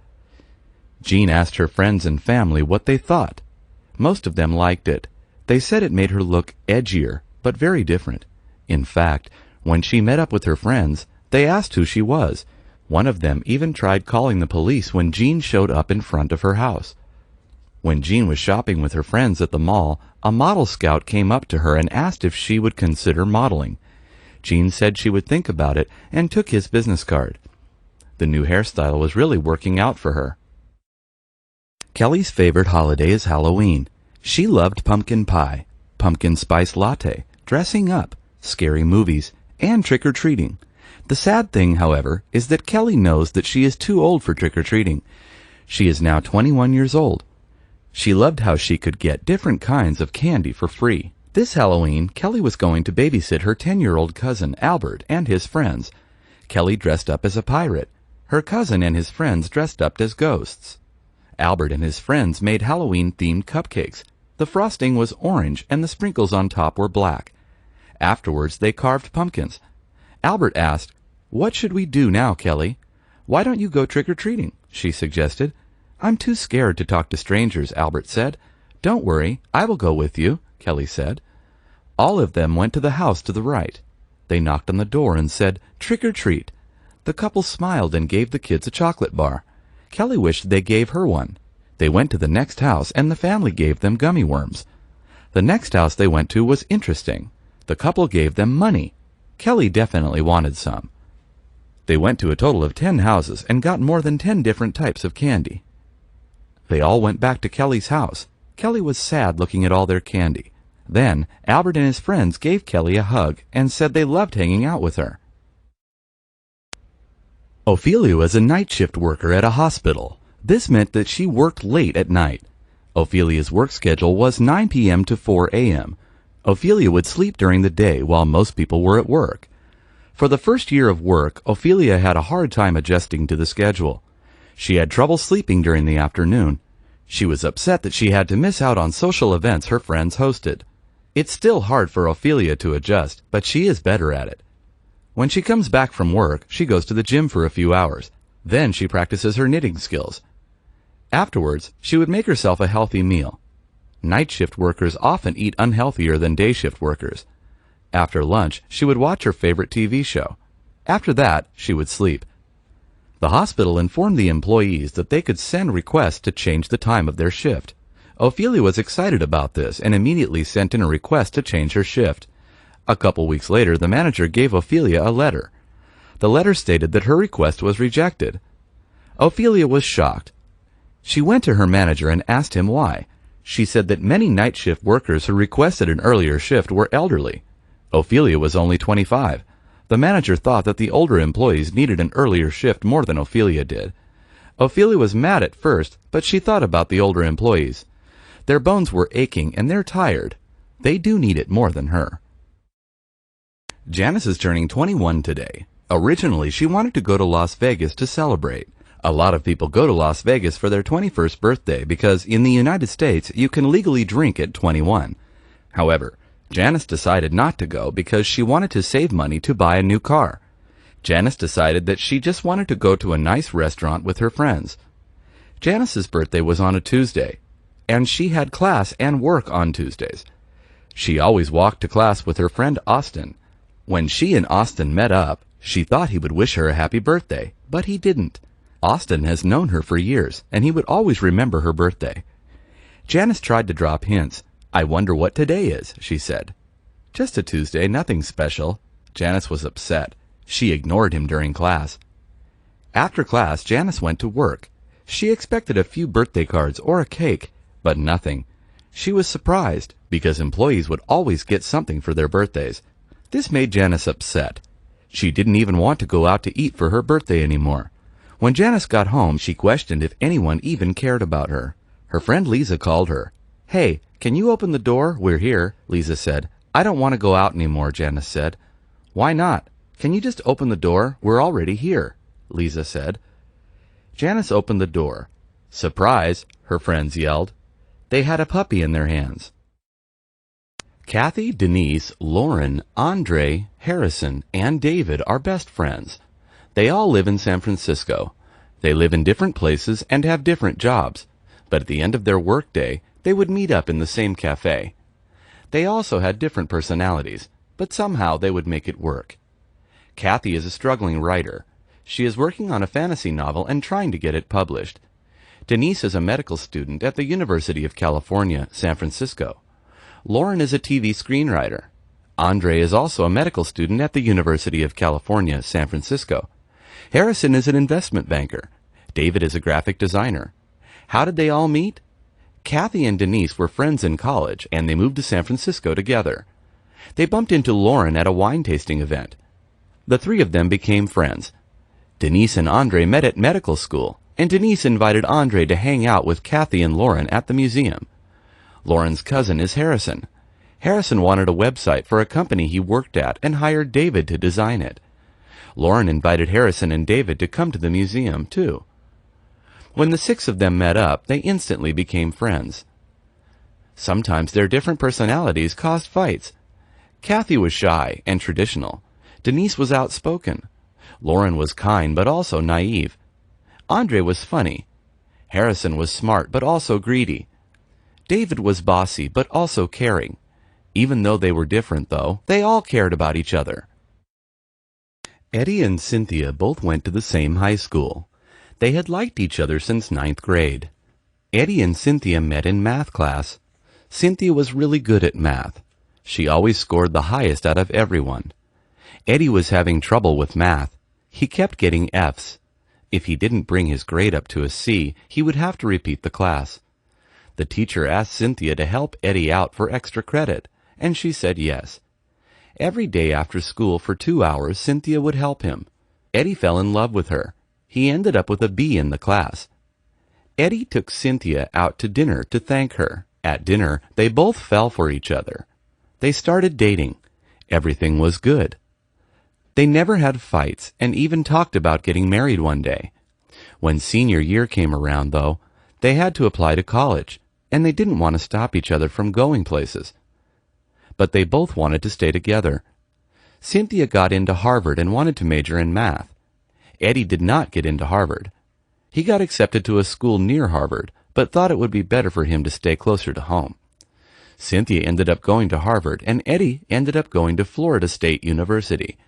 Jean asked her friends and family what they thought. Most of them liked it. They said it made her look edgier, but very different. In fact, when she met up with her friends, they asked who she was. One of them even tried calling the police when Jean showed up in front of her house. When Jean was shopping with her friends at the mall, a model scout came up to her and asked if she would consider modeling. Jean said she would think about it and took his business card. The new hairstyle was really working out for her. Kelly's favorite holiday is Halloween. She loved pumpkin pie, pumpkin spice latte, dressing up, scary movies, and trick-or-treating. The sad thing, however, is that Kelly knows that she is too old for trick-or-treating. She is now 21 years old. She loved how she could get different kinds of candy for free. This Halloween, Kelly was going to babysit her 10-year-old cousin, Albert, and his friends. Kelly dressed up as a pirate. Her cousin and his friends dressed up as ghosts. Albert and his friends made Halloween-themed cupcakes. The frosting was orange and the sprinkles on top were black. Afterwards, they carved pumpkins. Albert asked, "What should we do now, Kelly?" "Why don't you go trick-or-treating?" she suggested. "I'm too scared to talk to strangers," Albert said. "Don't worry, I will go with you," Kelly said. All of them went to the house to the right. They knocked on the door and said, "Trick-or-treat." The couple smiled and gave the kids a chocolate bar. Kelly wished they gave her one. They went to the next house and the family gave them gummy worms. The next house they went to was interesting. The couple gave them money. Kelly definitely wanted some. They went to a total of 10 houses and got more than 10 different types of candy. They all went back to Kelly's house. Kelly was sad looking at all their candy. Then Albert and his friends gave Kelly a hug and said they loved hanging out with her. Ophelia was a night shift worker at a hospital. This meant that she worked late at night. Ophelia's work schedule was 9 p.m. to 4 a.m. Ophelia would sleep during the day while most people were at work. For the first year of work, Ophelia had a hard time adjusting to the schedule. She had trouble sleeping during the afternoon. She was upset that she had to miss out on social events her friends hosted. It's still hard for Ophelia to adjust, but she is better at it. When she comes back from work, she goes to the gym for a few hours. Then she practices her knitting skills. Afterwards, she would make herself a healthy meal. Night shift workers often eat unhealthier than day shift workers. After lunch, she would watch her favorite TV show. After that, she would sleep. The hospital informed the employees that they could send requests to change the time of their shift. Ophelia was excited about this and immediately sent in a request to change her shift. A couple weeks later, the manager gave Ophelia a letter. The letter stated that her request was rejected. Ophelia was shocked. She went to her manager and asked him why. She said that many night shift workers who requested an earlier shift were elderly. Ophelia was only 25. The manager thought that the older employees needed an earlier shift more than Ophelia did. Ophelia was mad at first, but she thought about the older employees. Their bones were aching and they're tired. They do need it more than her. Janice is turning 21 today. Originally, she wanted to go to Las Vegas to celebrate. A lot of people go to Las Vegas for their 21st birthday because in the United States, you can legally drink at 21. However, Janice decided not to go because she wanted to save money to buy a new car. Janice decided that she just wanted to go to a nice restaurant with her friends. Janice's birthday was on a Tuesday, and she had class and work on Tuesdays. She always walked to class with her friend Austin. When she and Austin met up, she thought he would wish her a happy birthday, but he didn't. Austin has known her for years, and he would always remember her birthday. Janice tried to drop hints. "I wonder what today is," she said. "Just a Tuesday, nothing special." Janice was upset. She ignored him during class. After class, Janice went to work. She expected a few birthday cards or a cake, but nothing. She was surprised, because employees would always get something for their birthdays. This made Janice upset. She didn't even want to go out to eat for her birthday anymore. When Janice got home, she questioned if anyone even cared about her. Her friend Lisa called her. "Hey, can you open the door? We're here," Lisa said. "I don't want to go out anymore," Janice said. "Why not? Can you just open the door? We're already here," Lisa said. Janice opened the door. "Surprise!" her friends yelled. They had a puppy in their hands. Kathy, Denise, Lauren, Andre, Harrison, and David are best friends. They all live in San Francisco. They live in different places and have different jobs, but at the end of their workday, they would meet up in the same cafe. They also had different personalities, but somehow they would make it work. Kathy is a struggling writer. She is working on a fantasy novel and trying to get it published. Denise is a medical student at the University of California, San Francisco. Lauren is a TV screenwriter. Andre is also a medical student at the University of California, San Francisco. Harrison is an investment banker. David is a graphic designer. How did they all meet? Kathy and Denise were friends in college, and they moved to San Francisco together. They bumped into Lauren at a wine tasting event. The three of them became friends. Denise and Andre met at medical school, and Denise invited Andre to hang out with Kathy and Lauren at the museum. Lauren's cousin is Harrison. Harrison wanted a website for a company he worked at and hired David to design it. Lauren invited Harrison and David to come to the museum, too. When the six of them met up, they instantly became friends. Sometimes their different personalities caused fights. Kathy was shy and traditional. Denise was outspoken. Lauren was kind but also naive. Andre was funny. Harrison was smart but also greedy. David was bossy but also caring. Even though they were different, though, they all cared about each other. Eddie and Cynthia both went to the same high school. They had liked each other since 9th grade. Eddie and Cynthia met in math class. Cynthia was really good at math. She always scored the highest out of everyone. Eddie was having trouble with math. He kept getting F's. If he didn't bring his grade up to a C, he would have to repeat the class. The teacher asked Cynthia to help Eddie out for extra credit, and she said yes. Every day after school for 2 hours, Cynthia would help him. Eddie fell in love with her. He ended up with a B in the class. Eddie took Cynthia out to dinner to thank her. At dinner, they both fell for each other. They started dating. Everything was good. They never had fights and even talked about getting married one day. When senior year came around, though, they had to apply to college, and they didn't want to stop each other from going places. But they both wanted to stay together. Cynthia got into Harvard and wanted to major in math. Eddie did not get into Harvard. He got accepted to a school near Harvard, but thought it would be better for him to stay closer to home. Cynthia ended up going to Harvard, and Eddie ended up going to Florida State University.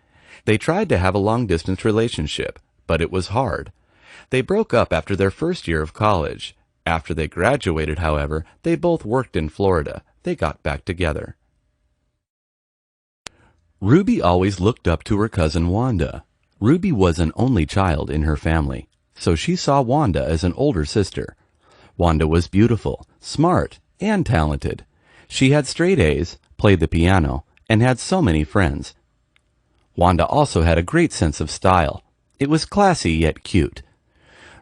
They tried to have a long-distance relationship, but it was hard. They broke up after their first year of college. After they graduated, however, they both worked in Florida. They got back together. Ruby always looked up to her cousin Wanda. Ruby was an only child in her family, so she saw Wanda as an older sister. Wanda was beautiful, smart, and talented. She had straight A's, played the piano, and had so many friends. Wanda also had a great sense of style. It was classy yet cute.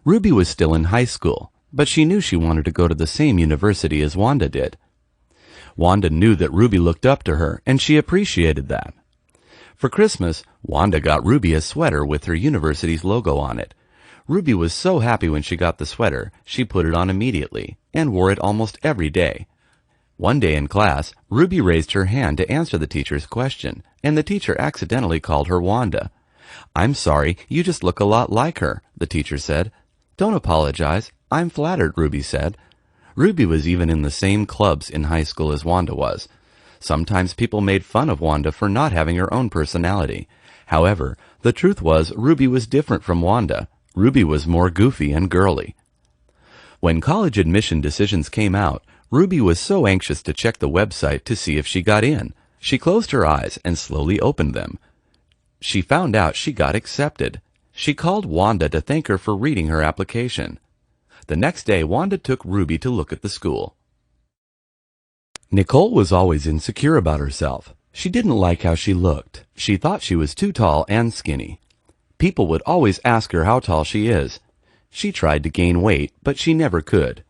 Ruby was still in high school, but she knew she wanted to go to the same university as Wanda did. Wanda knew that Ruby looked up to her, and she appreciated that. For Christmas, Wanda got Ruby a sweater with her university's logo on it. Ruby was so happy when she got the sweater, she put it on immediately, and wore it almost every day. One day in class, Ruby raised her hand to answer the teacher's question, and the teacher accidentally called her Wanda. "I'm sorry, you just look a lot like her," the teacher said. "Don't apologize. I'm flattered," Ruby said. Ruby was even in the same clubs in high school as Wanda was. Sometimes people made fun of Wanda for not having her own personality. However, the truth was Ruby was different from Wanda. Ruby was more goofy and girly. When college admission decisions came out, Ruby was so anxious to check the website to see if she got in. She closed her eyes and slowly opened them. She found out she got accepted. She called Wanda to thank her for reading her application. The next day, Wanda took Ruby to look at the school. Nicole was always insecure about herself. She didn't like how she looked. She thought she was too tall and skinny. People would always ask her how tall she is. She tried to gain weight, but she never could.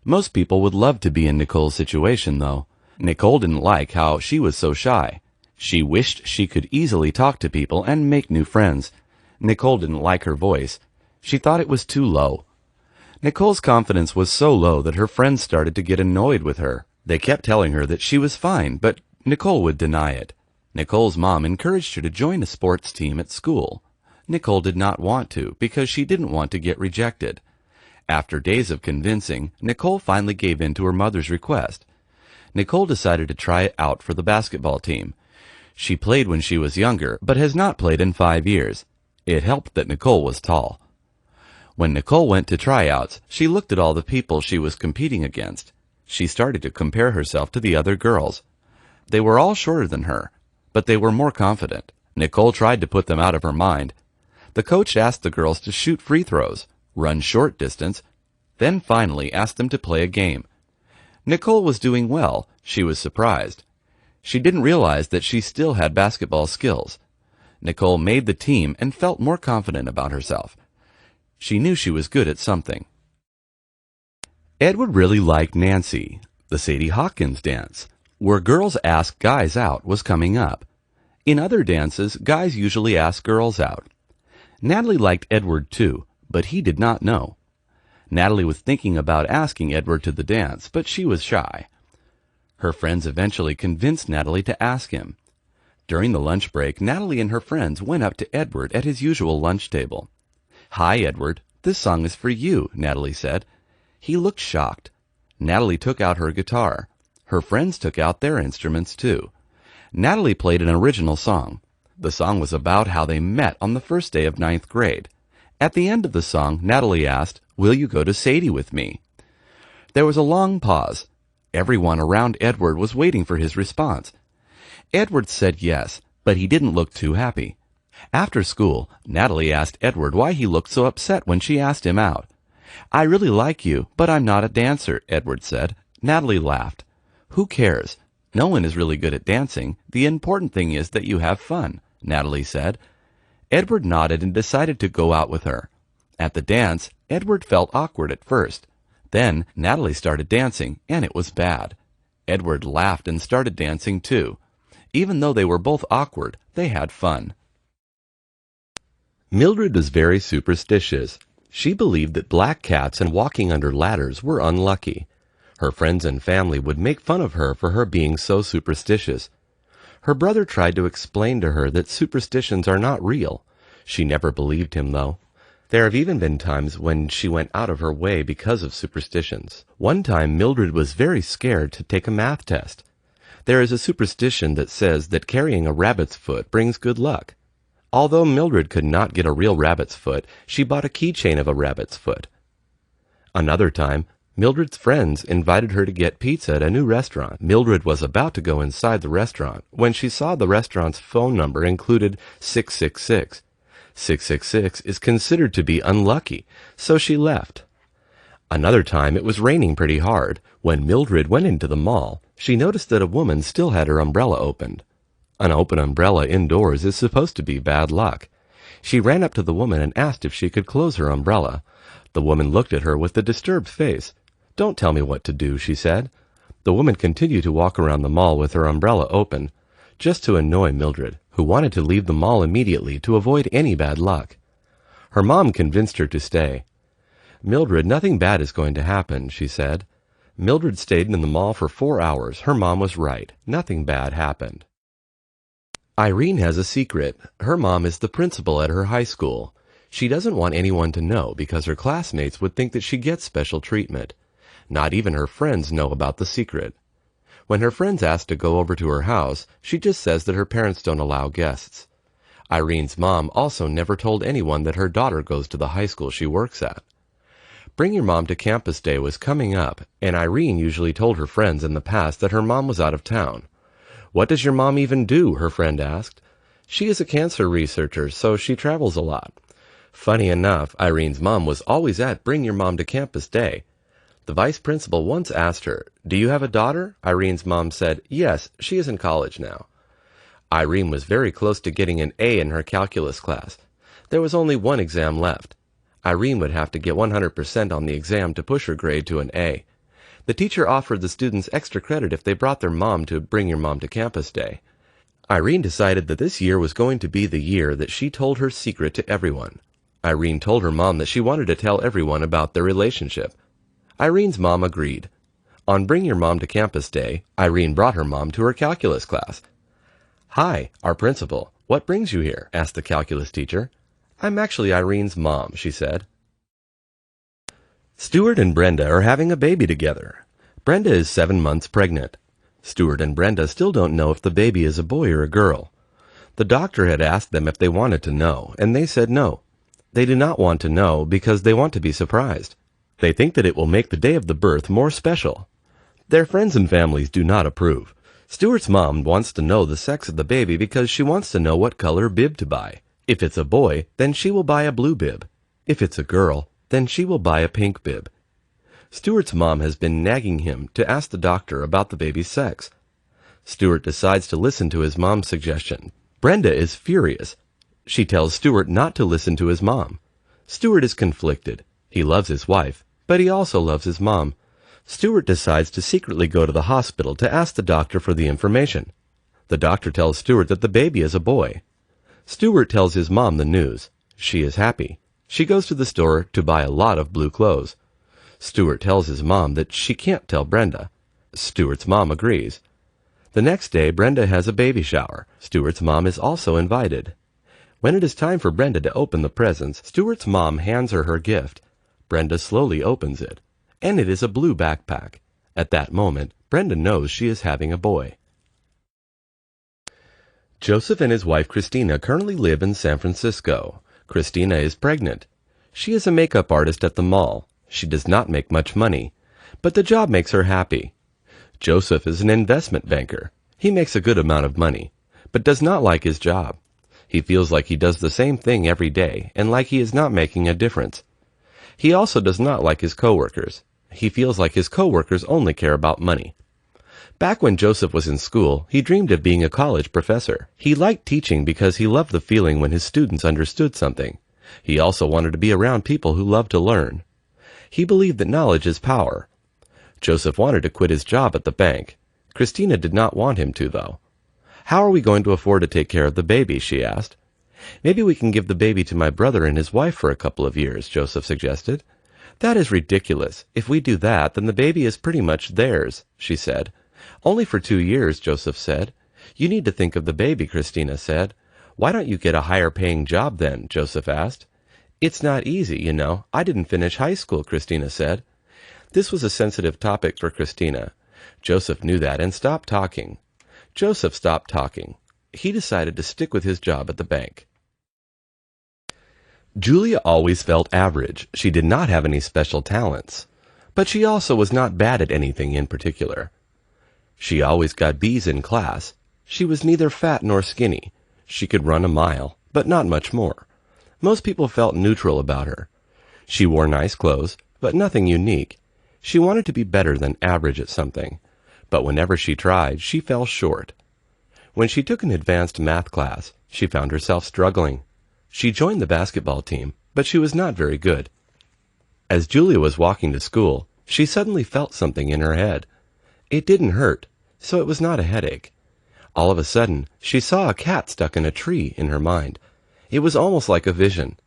Most people would love to be in Nicole's situation, though. Nicole didn't like how she was so shy. She wished she could easily talk to people and make new friends. Nicole didn't like her voice. She thought it was too low. Nicole's confidence was so low that her friends started to get annoyed with her. They kept telling her that she was fine, but Nicole would deny it. Nicole's mom encouraged her to join a sports team at school. Nicole did not want to because she didn't want to get rejected. After days of convincing, Nicole finally gave in to her mother's request. Nicole decided to try out for the basketball team. She played when she was younger, but has not played in 5 years. It helped that Nicole was tall. When Nicole went to tryouts, she looked at all the people she was competing against. She started to compare herself to the other girls. They were all shorter than her, but they were more confident. Nicole tried to put them out of her mind. The coach asked the girls to shoot free throws, run short distance, then finally asked them to play a game. Nicole was doing well. She was surprised. She didn't realize that she still had basketball skills. Nicole made the team and felt more confident about herself. She knew she was good at something. Edward really liked Nancy. The Sadie Hawkins dance, where girls ask guys out, was coming up. In other dances, guys usually ask girls out. Natalie liked Edward too, but he did not know. Natalie was thinking about asking Edward to the dance, but she was shy. Her friends eventually convinced Natalie to ask him. During the lunch break, Natalie and her friends went up to Edward at his usual lunch table. "Hi, Edward. This song is for you," Natalie said. He looked shocked. Natalie took out her guitar. Her friends took out their instruments too. Natalie played an original song. The song was about how they met on the first day of 9th grade. At the end of the song, Natalie asked, "Will you go to Sadie with me?" There was a long pause. Everyone around Edward was waiting for his response. Edward said yes, but he didn't look too happy. After school, Natalie asked Edward why he looked so upset when she asked him out. "I really like you, but I'm not a dancer," Edward said. Natalie laughed. "Who cares? No one is really good at dancing. The important thing is that you have fun," Natalie said. Edward nodded and decided to go out with her. At the dance, Edward felt awkward at first. Then Natalie started dancing, and it was bad. Edward laughed and started dancing too. Even though they were both awkward, they had fun. Mildred was very superstitious. She believed that black cats and walking under ladders were unlucky. Her friends and family would make fun of her for her being so superstitious. Her brother tried to explain to her that superstitions are not real. She never believed him, though. There have even been times when she went out of her way because of superstitions. One time, Mildred was very scared to take a math test. There is a superstition that says that carrying a rabbit's foot brings good luck. Although Mildred could not get a real rabbit's foot, she bought a keychain of a rabbit's foot. Another time, Mildred's friends invited her to get pizza at a new restaurant. Mildred was about to go inside the restaurant when she saw the restaurant's phone number included 666. 666 is considered to be unlucky, so she left. Another time it was raining pretty hard. When Mildred went into the mall, she noticed that a woman still had her umbrella opened. An open umbrella indoors is supposed to be bad luck. She ran up to the woman and asked if she could close her umbrella. The woman looked at her with a disturbed face. "Don't tell me what to do," she said. The woman continued to walk around the mall with her umbrella open, just to annoy Mildred, who wanted to leave the mall immediately to avoid any bad luck. Her mom convinced her to stay. "Mildred, nothing bad is going to happen," she said. Mildred stayed in the mall for 4 hours. Her mom was right. Nothing bad happened. Irene has a secret. Her mom is the principal at her high school. She doesn't want anyone to know because her classmates would think that she gets special treatment. Not even her friends know about the secret. When her friends ask to go over to her house, she just says that her parents don't allow guests. Irene's mom also never told anyone that her daughter goes to the high school she works at. Bring Your Mom to Campus Day was coming up, and Irene usually told her friends in the past that her mom was out of town. "What does your mom even do?" her friend asked. "She is a cancer researcher, so she travels a lot." Funny enough, Irene's mom was always at Bring Your Mom to Campus Day. The vice principal once asked her, "Do you have a daughter?" Irene's mom said, "Yes, she is in college now." Irene was very close to getting an A in her calculus class. There was only one exam left. Irene would have to get 100% on the exam to push her grade to an A. The teacher offered the students extra credit if they brought their mom to Bring Your Mom to Campus Day. Irene decided that this year was going to be the year that she told her secret to everyone. Irene told her mom that she wanted to tell everyone about their relationship. Irene's mom agreed. On Bring Your Mom to Campus Day, Irene brought her mom to her calculus class. "Hi, our principal. What brings you here?" asked the calculus teacher. "I'm actually Irene's mom," she said. Stuart and Brenda are having a baby together. Brenda is 7 months pregnant. Stuart and Brenda still don't know if the baby is a boy or a girl. The doctor had asked them if they wanted to know, and they said no. They do not want to know because they want to be surprised. They think that it will make the day of the birth more special. Their friends and families do not approve. Stuart's mom wants to know the sex of the baby because she wants to know what color bib to buy. If it's a boy, then she will buy a blue bib. If it's a girl, then she will buy a pink bib. Stuart's mom has been nagging him to ask the doctor about the baby's sex. Stuart decides to listen to his mom's suggestion. Brenda is furious. She tells Stuart not to listen to his mom. Stuart is conflicted. He loves his wife, but he also loves his mom. Stuart decides to secretly go to the hospital to ask the doctor for the information. The doctor tells Stuart that the baby is a boy. Stuart tells his mom the news. She is happy. She goes to the store to buy a lot of blue clothes. Stuart tells his mom that she can't tell Brenda. Stuart's mom agrees. The next day, Brenda has a baby shower. Stuart's mom is also invited. When it is time for Brenda to open the presents, Stuart's mom hands her her gift. Brenda slowly opens it, and it is a blue backpack. At that moment, Brenda knows she is having a boy. Joseph and his wife Christina currently live in San Francisco. Christina is pregnant. She is a makeup artist at the mall. She does not make much money, but the job makes her happy. Joseph is an investment banker. He makes a good amount of money, but does not like his job. He feels like he does the same thing every day and like he is not making a difference. He also does not like his coworkers. He feels like his coworkers only care about money. Back when Joseph was in school, he dreamed of being a college professor. He liked teaching because he loved the feeling when his students understood something. He also wanted to be around people who loved to learn. He believed that knowledge is power. Joseph wanted to quit his job at the bank. Christina did not want him to, though. "How are we going to afford to take care of the baby?" she asked. "Maybe we can give the baby to my brother and his wife for a couple of years," Joseph suggested. "That is ridiculous. If we do that, then the baby is pretty much theirs," she said. "Only for 2 years," Joseph said. "You need to think of the baby," Christina said. "Why don't you get a higher-paying job then?" Joseph asked. "It's not easy, you know. I didn't finish high school," Christina said. This was a sensitive topic for Christina. Joseph knew that and stopped talking. Joseph stopped talking. He decided to stick with his job at the bank. Julia always felt average. She did not have any special talents, but she also was not bad at anything in particular. She always got B's in class. She was neither fat nor skinny. She could run a mile, but not much more. Most people felt neutral about her. She wore nice clothes, but nothing unique. She wanted to be better than average at something, but whenever she tried, she fell short. When she took an advanced math class, she found herself struggling. She joined the basketball team, but she was not very good. As Julia was walking to school, she suddenly felt something in her head. It didn't hurt, so it was not a headache. All of a sudden, she saw a cat stuck in a tree in her mind. It was almost like a vision.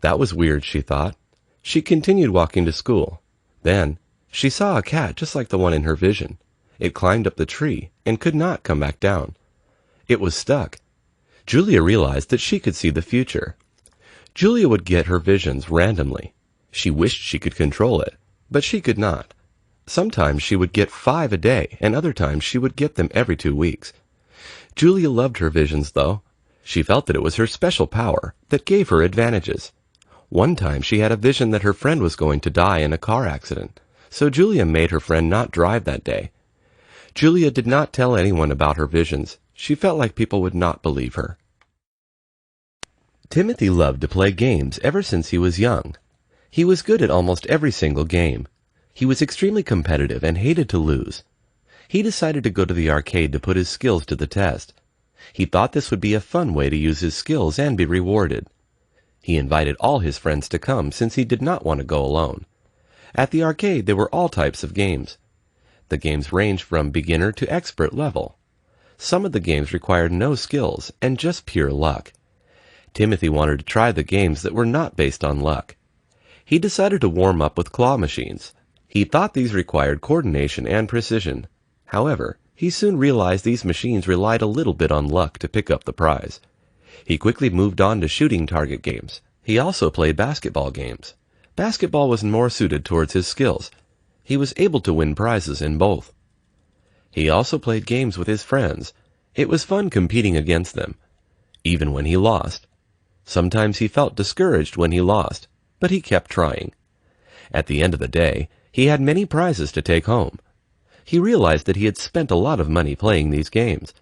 That was weird, she thought. She continued walking to school. Then, she saw a cat just like the one in her vision. It climbed up the tree and could not come back down. It was stuck. Julia realized that she could see the future. Julia would get her visions randomly. She wished she could control it, but she could not. Sometimes she would get 5 a day, and other times she would get them every 2 weeks. Julia loved her visions, though. She felt that it was her special power that gave her advantages. One time she had a vision that her friend was going to die in a car accident, so Julia made her friend not drive that day. Julia did not tell anyone about her visions. She felt like people would not believe her. Timothy loved to play games ever since he was young. He was good at almost every single game. He was extremely competitive and hated to lose. He decided to go to the arcade to put his skills to the test. He thought this would be a fun way to use his skills and be rewarded. He invited all his friends to come since he did not want to go alone. At the arcade there were all types of games. The games ranged from beginner to expert level. Some of the games required no skills and just pure luck. Timothy wanted to try the games that were not based on luck. He decided to warm up with claw machines. He thought these required coordination and precision. However, he soon realized these machines relied a little bit on luck to pick up the prize. He quickly moved on to shooting target games. He also played basketball games. Basketball was more suited towards his skills. He was able to win prizes in both. He also played games with his friends. It was fun competing against them, even when he lost. Sometimes he felt discouraged when he lost, but he kept trying. At the end of the day, he had many prizes to take home. He realized that he had spent a lot of money playing these games.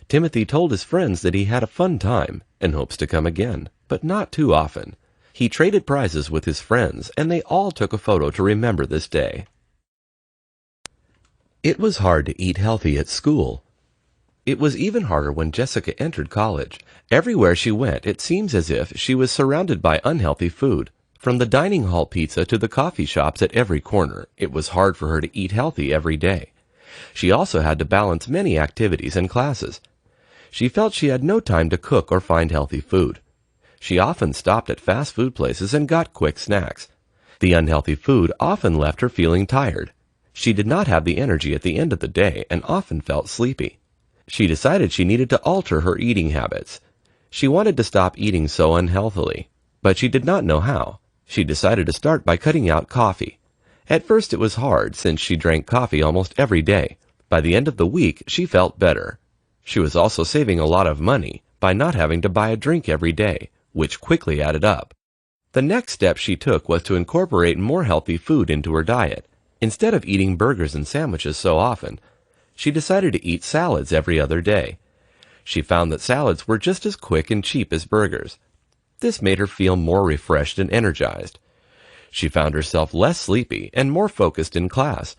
Timothy told his friends that he had a fun time and hopes to come again, but not too often. He traded prizes with his friends, and they all took a photo to remember this day. It was hard to eat healthy at school. It was even harder when Jessica entered college. Everywhere she went, it seems as if she was surrounded by unhealthy food. From the dining hall pizza to the coffee shops at every corner, it was hard for her to eat healthy every day. She also had to balance many activities and classes. She felt she had no time to cook or find healthy food. She often stopped at fast food places and got quick snacks. The unhealthy food often left her feeling tired. She did not have the energy at the end of the day and often felt sleepy. She decided she needed to alter her eating habits. She wanted to stop eating so unhealthily, but she did not know how. She decided to start by cutting out coffee. At first it was hard since she drank coffee almost every day. By the end of the week, she felt better. She was also saving a lot of money by not having to buy a drink every day, which quickly added up. The next step she took was to incorporate more healthy food into her diet. Instead of eating burgers and sandwiches so often, she decided to eat salads every other day. She found that salads were just as quick and cheap as burgers. This made her feel more refreshed and energized. She found herself less sleepy and more focused in class.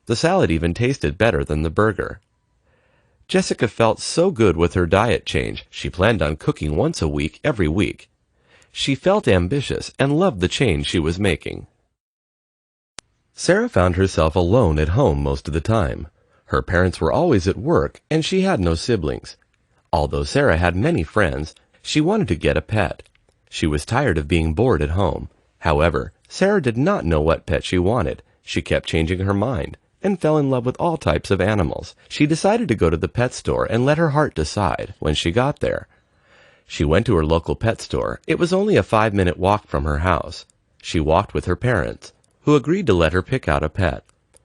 The salad even tasted better than the burger. Jessica felt so good with her diet change, she planned on cooking once a week every week. She felt ambitious and loved the change she was making. Sarah found herself alone at home most of the time. Her parents were always at work, and she had no siblings. Although Sarah had many friends, she wanted to get a pet. She was tired of being bored at home. However, Sarah did not know what pet she wanted. She kept changing her mind and fell in love with all types of animals. She decided to go to the pet store and let her heart decide when she got there. She went to her local pet store. It was only a 5-minute walk from her house. She walked with her parents, who agreed to let her pick out a pet.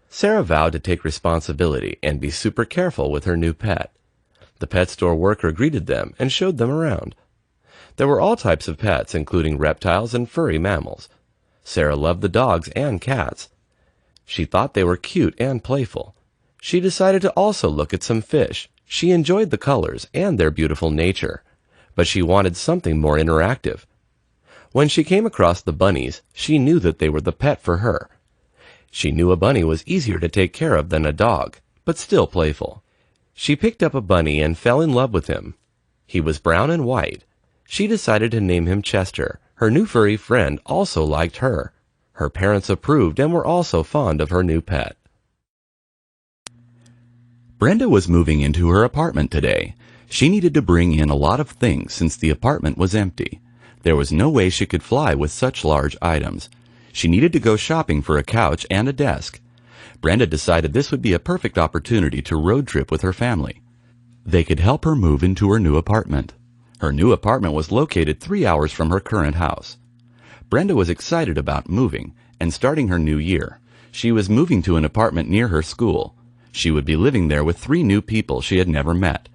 Sarah vowed to take responsibility and be super careful with her new pet. The pet store worker greeted them and showed them around. There were all types of pets, including reptiles and furry mammals. Sarah loved the dogs and cats. She thought they were cute and playful. She decided to also look at some fish. She enjoyed the colors and their beautiful nature, but she wanted something more interactive. When she came across the bunnies, she knew that they were the pet for her. She knew a bunny was easier to take care of than a dog, but still playful. She picked up a bunny and fell in love with him. He was brown and white. She decided to name him Chester. Her new furry friend also liked her. Her parents approved and were also fond of her new pet. Brenda was moving into her apartment today. She needed to bring in a lot of things since the apartment was empty. There was no way she could fly with such large items. She needed to go shopping for a couch and a desk. Brenda decided this would be a perfect opportunity to road trip with her family. They could help her move into her new apartment. Her new apartment was located 3 hours from her current house. Brenda was excited about moving and starting her new year. She was moving to an apartment near her school. She would be living there with 3 new people she had never met.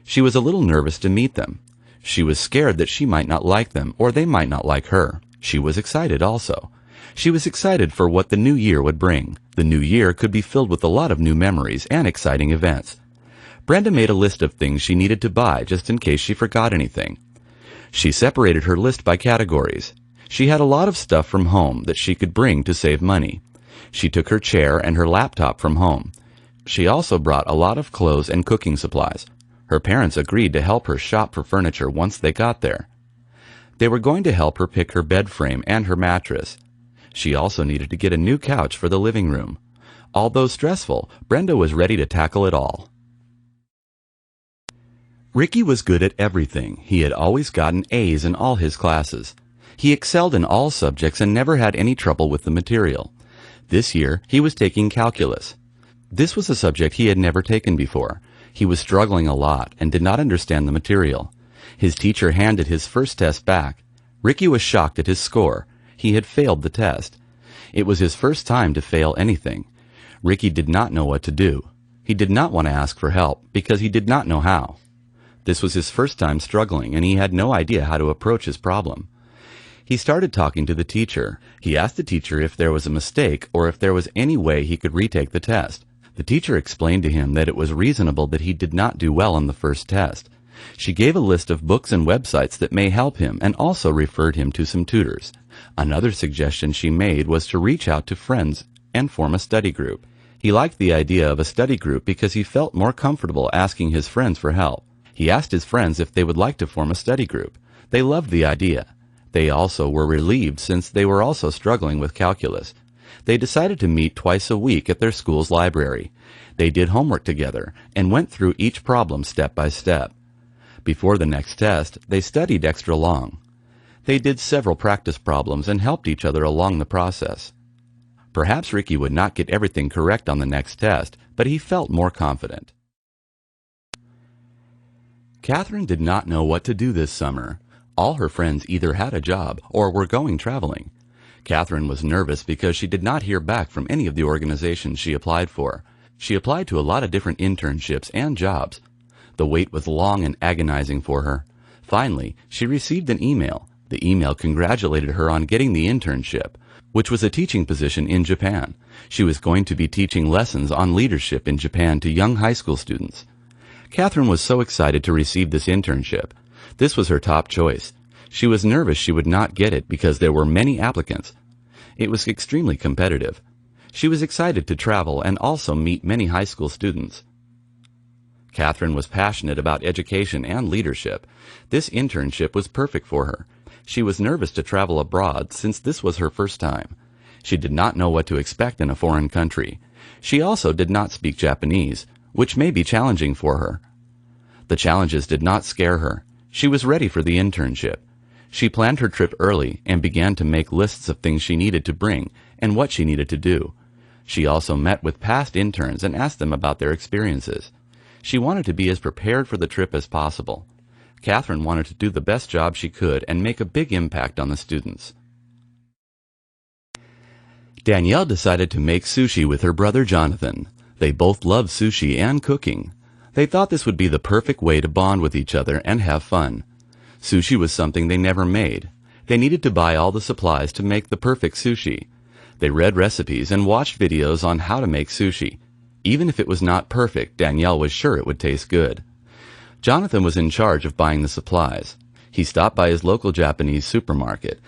She was a little nervous to meet them. She was scared that she might not like them or they might not like her. She was excited also. She was excited for what the new year would bring. The new year could be filled with a lot of new memories and exciting events. Brenda made a list of things she needed to buy just in case she forgot anything. She separated her list by categories. She had a lot of stuff from home that she could bring to save money. She took her chair and her laptop from home. She also brought a lot of clothes and cooking supplies. Her parents agreed to help her shop for furniture once they got there. They were going to help her pick her bed frame and her mattress. She also needed to get a new couch for the living room. Although stressful, Brenda was ready to tackle it all. Ricky was good at everything. He had always gotten A's in all his classes. He excelled in all subjects and never had any trouble with the material. This year, he was taking calculus. This was a subject he had never taken before. He was struggling a lot and did not understand the material. His teacher handed his first test back. Ricky was shocked at his score. He had failed the test. It was his first time to fail anything. Ricky did not know what to do. He did not want to ask for help because he did not know how. This was his first time struggling, and he had no idea how to approach his problem. He started talking to the teacher. He asked the teacher if there was a mistake or if there was any way he could retake the test. The teacher explained to him that it was reasonable that he did not do well on the first test. She gave a list of books and websites that may help him and also referred him to some tutors. Another suggestion she made was to reach out to friends and form a study group. He liked the idea of a study group because he felt more comfortable asking his friends for help. He asked his friends if they would like to form a study group. They loved the idea. They also were relieved since they were also struggling with calculus. They decided to meet twice a week at their school's library. They did homework together and went through each problem step by step. Before the next test, they studied extra long. They did several practice problems and helped each other along the process. Perhaps Ricky would not get everything correct on the next test, but he felt more confident. Catherine did not know what to do this summer. All her friends either had a job or were going traveling. Catherine was nervous because she did not hear back from any of the organizations she applied for. She applied to a lot of different internships and jobs. The wait was long and agonizing for her. Finally, she received an email. The email congratulated her on getting the internship, which was a teaching position in Japan. She was going to be teaching lessons on leadership in Japan to young high school students. Catherine was so excited to receive this internship. This was her top choice. She was nervous she would not get it because there were many applicants. It was extremely competitive. She was excited to travel and also meet many high school students. Catherine was passionate about education and leadership. This internship was perfect for her. She was nervous to travel abroad since this was her first time. She did not know what to expect in a foreign country. She also did not speak Japanese, which may be challenging for her. The challenges did not scare her. She was ready for the internship. She planned her trip early and began to make lists of things she needed to bring and what she needed to do. She also met with past interns and asked them about their experiences. She wanted to be as prepared for the trip as possible. Catherine wanted to do the best job she could and make a big impact on the students. Danielle decided to make sushi with her brother Jonathan. They both loved sushi and cooking. They thought this would be the perfect way to bond with each other and have fun. Sushi was something they never made. They needed to buy all the supplies to make the perfect sushi. They read recipes and watched videos on how to make sushi. Even if it was not perfect, Danielle was sure it would taste good. Jonathan was in charge of buying the supplies. He stopped by his local Japanese supermarket.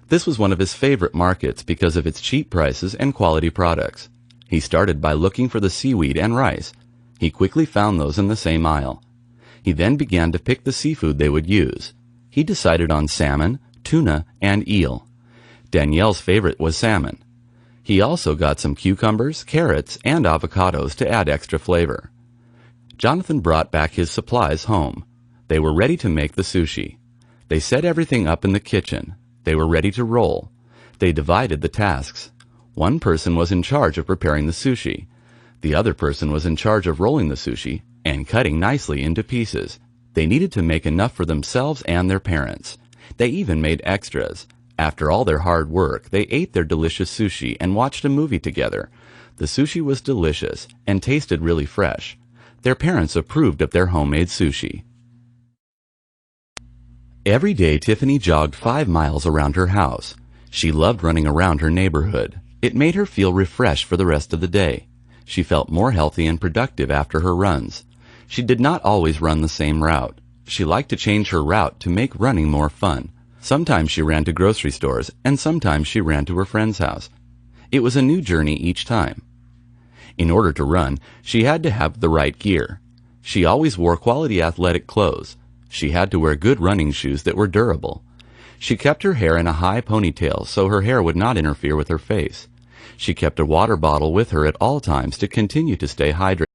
This was one of his favorite markets because of its cheap prices and quality products. He started by looking for the seaweed and rice. He quickly found those in the same aisle. He then began to pick the seafood they would use. He decided on salmon, tuna, and eel. Danielle's favorite was salmon. He also got some cucumbers, carrots, and avocados to add extra flavor. Jonathan brought back his supplies home. They were ready to make the sushi. They set everything up in the kitchen. They were ready to roll. They divided the tasks. One person was in charge of preparing the sushi. The other person was in charge of rolling the sushi and cutting nicely into pieces. They needed to make enough for themselves and their parents. They even made extras. After all their hard work, they ate their delicious sushi and watched a movie together. The sushi was delicious and tasted really fresh. Their parents approved of their homemade sushi. Every day, Tiffany jogged 5 miles around her house. She loved running around her neighborhood. It made her feel refreshed for the rest of the day. She felt more healthy and productive after her runs. She did not always run the same route. She liked to change her route to make running more fun. Sometimes she ran to grocery stores, and sometimes she ran to her friend's house. It was a new journey each time. In order to run, she had to have the right gear. She always wore quality athletic clothes. She had to wear good running shoes that were durable. She kept her hair in a high ponytail so her hair would not interfere with her face. She kept a water bottle with her at all times to continue to stay hydrated.